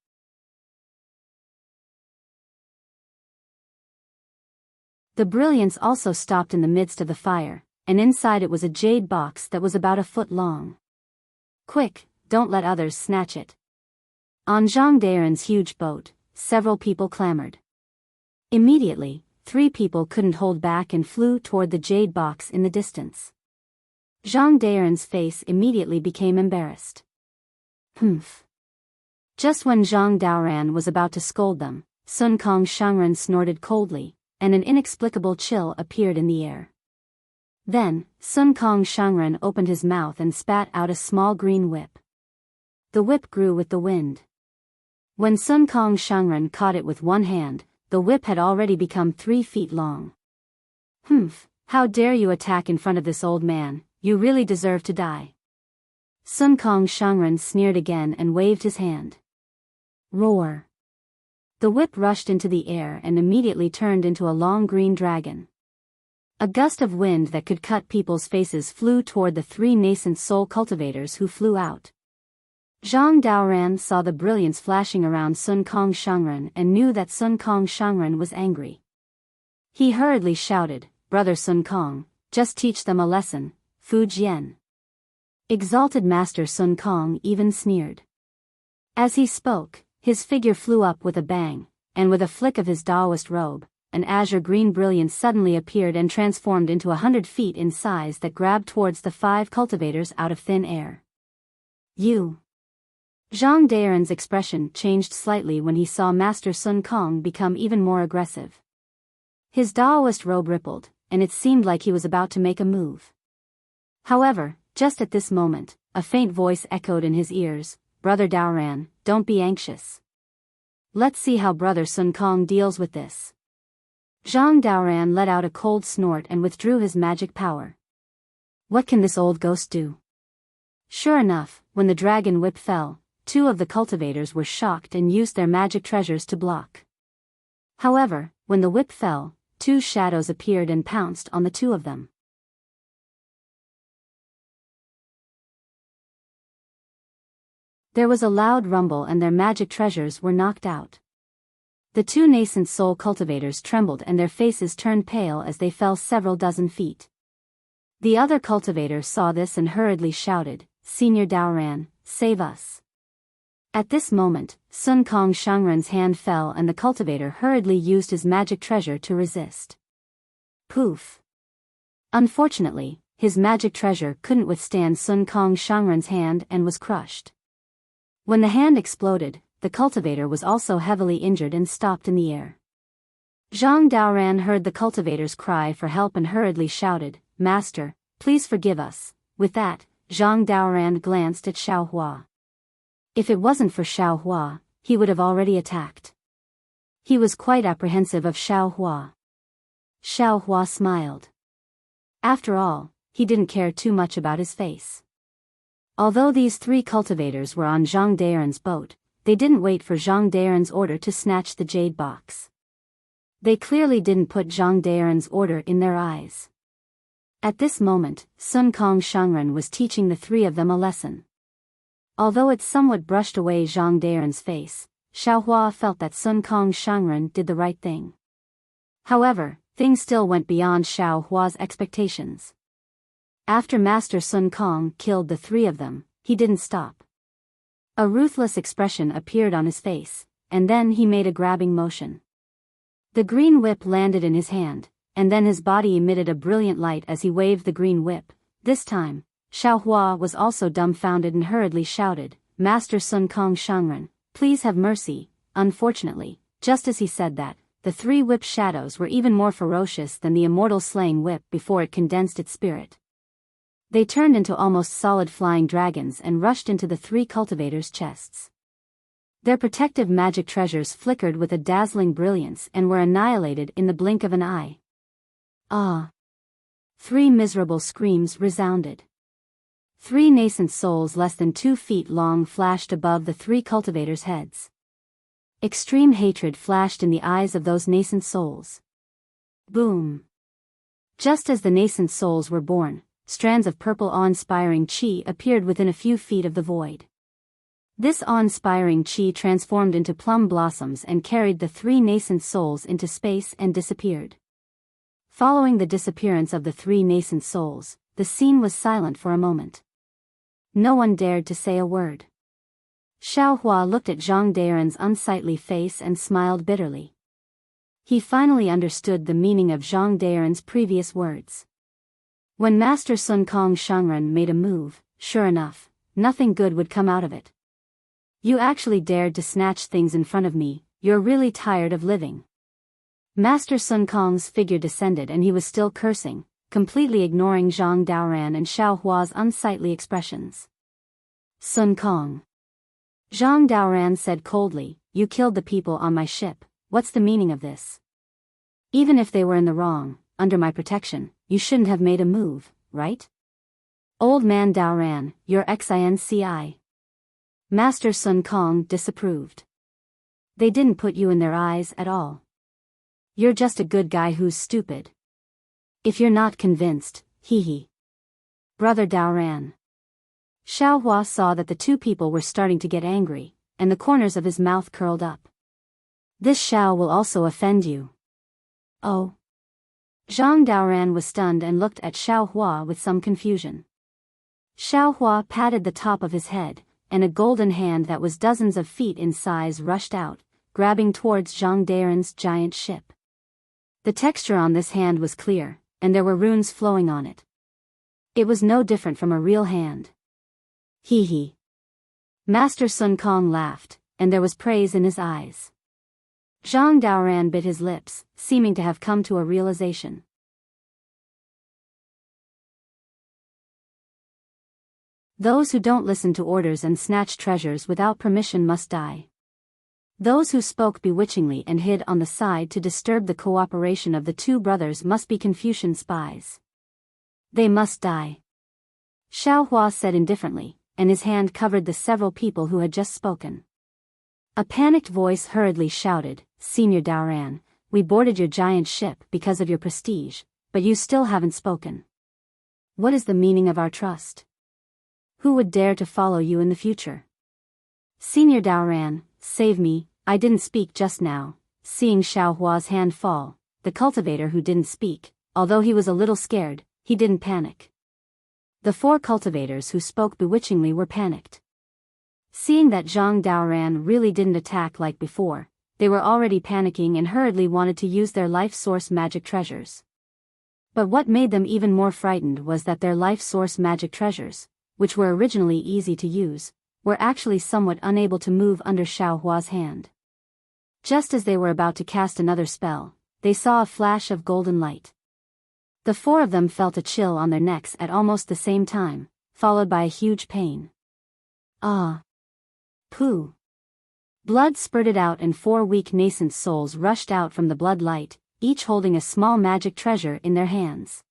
The brilliance also stopped in the midst of the fire, and inside it was a jade box that was about a foot long. Quick, don't let others snatch it. On Zhang Daoran's huge boat, several people clamored. Immediately, 3 people couldn't hold back and flew toward the jade box in the distance. Zhang Daoran's face immediately became embarrassed. Humph. Just when Zhang Daoran was about to scold them, Sun Kong Shangren snorted coldly, and an inexplicable chill appeared in the air. Then, Sun Kong Shangren opened his mouth and spat out a small green whip. The whip grew with the wind. When Sun Kong Shangren caught it with one hand, the whip had already become 3 feet long. Humph, how dare you attack in front of this old man, you really deserve to die. Sun Kong Shangren sneered again and waved his hand. Roar. The whip rushed into the air and immediately turned into a long green dragon. A gust of wind that could cut people's faces flew toward the 3 nascent soul cultivators who flew out. Zhang Daoran saw the brilliance flashing around Sun Kong Shangren and knew that Sun Kong Shangren was angry. He hurriedly shouted, "Brother Sun Kong, just teach them a lesson, Fu Jian." Exalted Master Sun Kong even sneered. As he spoke, his figure flew up with a bang, and with a flick of his Daoist robe, an azure green brilliance suddenly appeared and transformed into 100 feet in size that grabbed towards the 5 cultivators out of thin air. You! Zhang Daoran's expression changed slightly when he saw Master Sun Kong become even more aggressive. His Daoist robe rippled, and it seemed like he was about to make a move. However, just at this moment, a faint voice echoed in his ears, "Brother Daoran, don't be anxious. Let's see how Brother Sun Kong deals with this." Zhang Daoran let out a cold snort and withdrew his magic power. What can this old ghost do? Sure enough, when the dragon whip fell, 2 of the cultivators were shocked and used their magic treasures to block. However, when the whip fell, 2 shadows appeared and pounced on the 2 of them. There was a loud rumble and their magic treasures were knocked out. The 2 nascent soul cultivators trembled and their faces turned pale as they fell several dozen feet. The other cultivator saw this and hurriedly shouted, "Senior Daoran, save us." At this moment, Sun Kong Shangren's hand fell and the cultivator hurriedly used his magic treasure to resist. Poof! Unfortunately, his magic treasure couldn't withstand Sun Kong Shangren's hand and was crushed. When the hand exploded, the cultivator was also heavily injured and stopped in the air. Zhang Daoran heard the cultivator's cry for help and hurriedly shouted, "Master, please forgive us." With that, Zhang Daoran glanced at Xiao Hua. If it wasn't for Xiao Hua, he would have already attacked. He was quite apprehensive of Xiao Hua. Xiao Hua smiled. After all, he didn't care too much about his face. Although these 3 cultivators were on Zhang Daoran's boat, they didn't wait for Zhang Daoran's order to snatch the jade box. They clearly didn't put Zhang Daoran's order in their eyes. At this moment, Sun Kong Shangren was teaching the 3 of them a lesson. Although it somewhat brushed away Zhang Daoran's face, Xiao Hua felt that Sun Kong Shangren did the right thing. However, things still went beyond Xiao Hua's expectations. After Master Sun Kong killed the 3 of them, he didn't stop. A ruthless expression appeared on his face, and then he made a grabbing motion. The green whip landed in his hand, and then his body emitted a brilliant light as he waved the green whip. This time, Xiao Hua was also dumbfounded and hurriedly shouted, "Master Sun Kong Shangren, please have mercy." Unfortunately, just as he said that, the 3 whip shadows were even more ferocious than the Immortal slaying whip before it condensed its spirit. They turned into almost solid flying dragons and rushed into the 3 cultivators' chests. Their protective magic treasures flickered with a dazzling brilliance and were annihilated in the blink of an eye. Ah! 3 miserable screams resounded. 3 nascent souls less than 2 feet long flashed above the 3 cultivators' heads. Extreme hatred flashed in the eyes of those nascent souls. Boom! Just as the nascent souls were born, strands of purple awe-inspiring chi appeared within a few feet of the void. This awe-inspiring chi transformed into plum blossoms and carried the 3 nascent souls into space and disappeared. Following the disappearance of the 3 nascent souls, the scene was silent for a moment. No one dared to say a word. Xiaohua looked at Zhang Daren's unsightly face and smiled bitterly. He finally understood the meaning of Zhang Daren's previous words. When Master Sun Kong Shangren made a move, sure enough, nothing good would come out of it. You actually dared to snatch things in front of me, you're really tired of living. Master Sun Kong's figure descended and he was still cursing, completely ignoring Zhang Daoran and Xiaohua's unsightly expressions. Sun Kong. Zhang Daoran said coldly, you killed the people on my ship, what's the meaning of this? Even if they were in the wrong, under my protection, you shouldn't have made a move, right? Old man Daoran, you're XINCI. Master Sun Kong disapproved. They didn't put you in their eyes at all. You're just a good guy who's stupid. If you're not convinced, hee. Brother Daoran. Xiaohua saw that the 2 people were starting to get angry, and the corners of his mouth curled up. This Xiao will also offend you. Oh. Zhang Daoran was stunned and looked at Xiaohua with some confusion. Xiaohua patted the top of his head, and a golden hand that was dozens of feet in size rushed out, grabbing towards Zhang Daren's giant ship. The texture on this hand was clear, and there were runes flowing on it. It was no different from a real hand. Hee. Master Sun Kong laughed, and there was praise in his eyes. Zhang Daoran bit his lips, seeming to have come to a realization. Those who don't listen to orders and snatch treasures without permission must die. Those who spoke bewitchingly and hid on the side to disturb the cooperation of the 2 brothers must be Confucian spies. They must die. Xiaohua said indifferently, and his hand covered the several people who had just spoken. A panicked voice hurriedly shouted, Senior Daoran, we boarded your giant ship because of your prestige, but you still haven't spoken. What is the meaning of our trust? Who would dare to follow you in the future? Senior Daoran, save me, I didn't speak just now. Seeing Xiaohua's hand fall, the cultivator who didn't speak, although he was a little scared, he didn't panic. The 4 cultivators who spoke bewitchingly were panicked. Seeing that Zhang Daoran really didn't attack like before, they were already panicking and hurriedly wanted to use their life source magic treasures. But what made them even more frightened was that their life source magic treasures, which were originally easy to use, were actually somewhat unable to move under Xiaohua's hand. Just as they were about to cast another spell, they saw a flash of golden light. The 4 of them felt a chill on their necks at almost the same time, followed by a huge pain. Ah! Pooh! Blood spurted out and 4 weak nascent souls rushed out from the blood light, each holding a small magic treasure in their hands.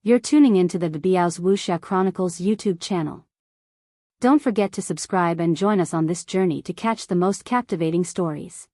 You're tuning into the Biyao's Wuxia Chronicles YouTube channel. Don't forget to subscribe and join us on this journey to catch the most captivating stories.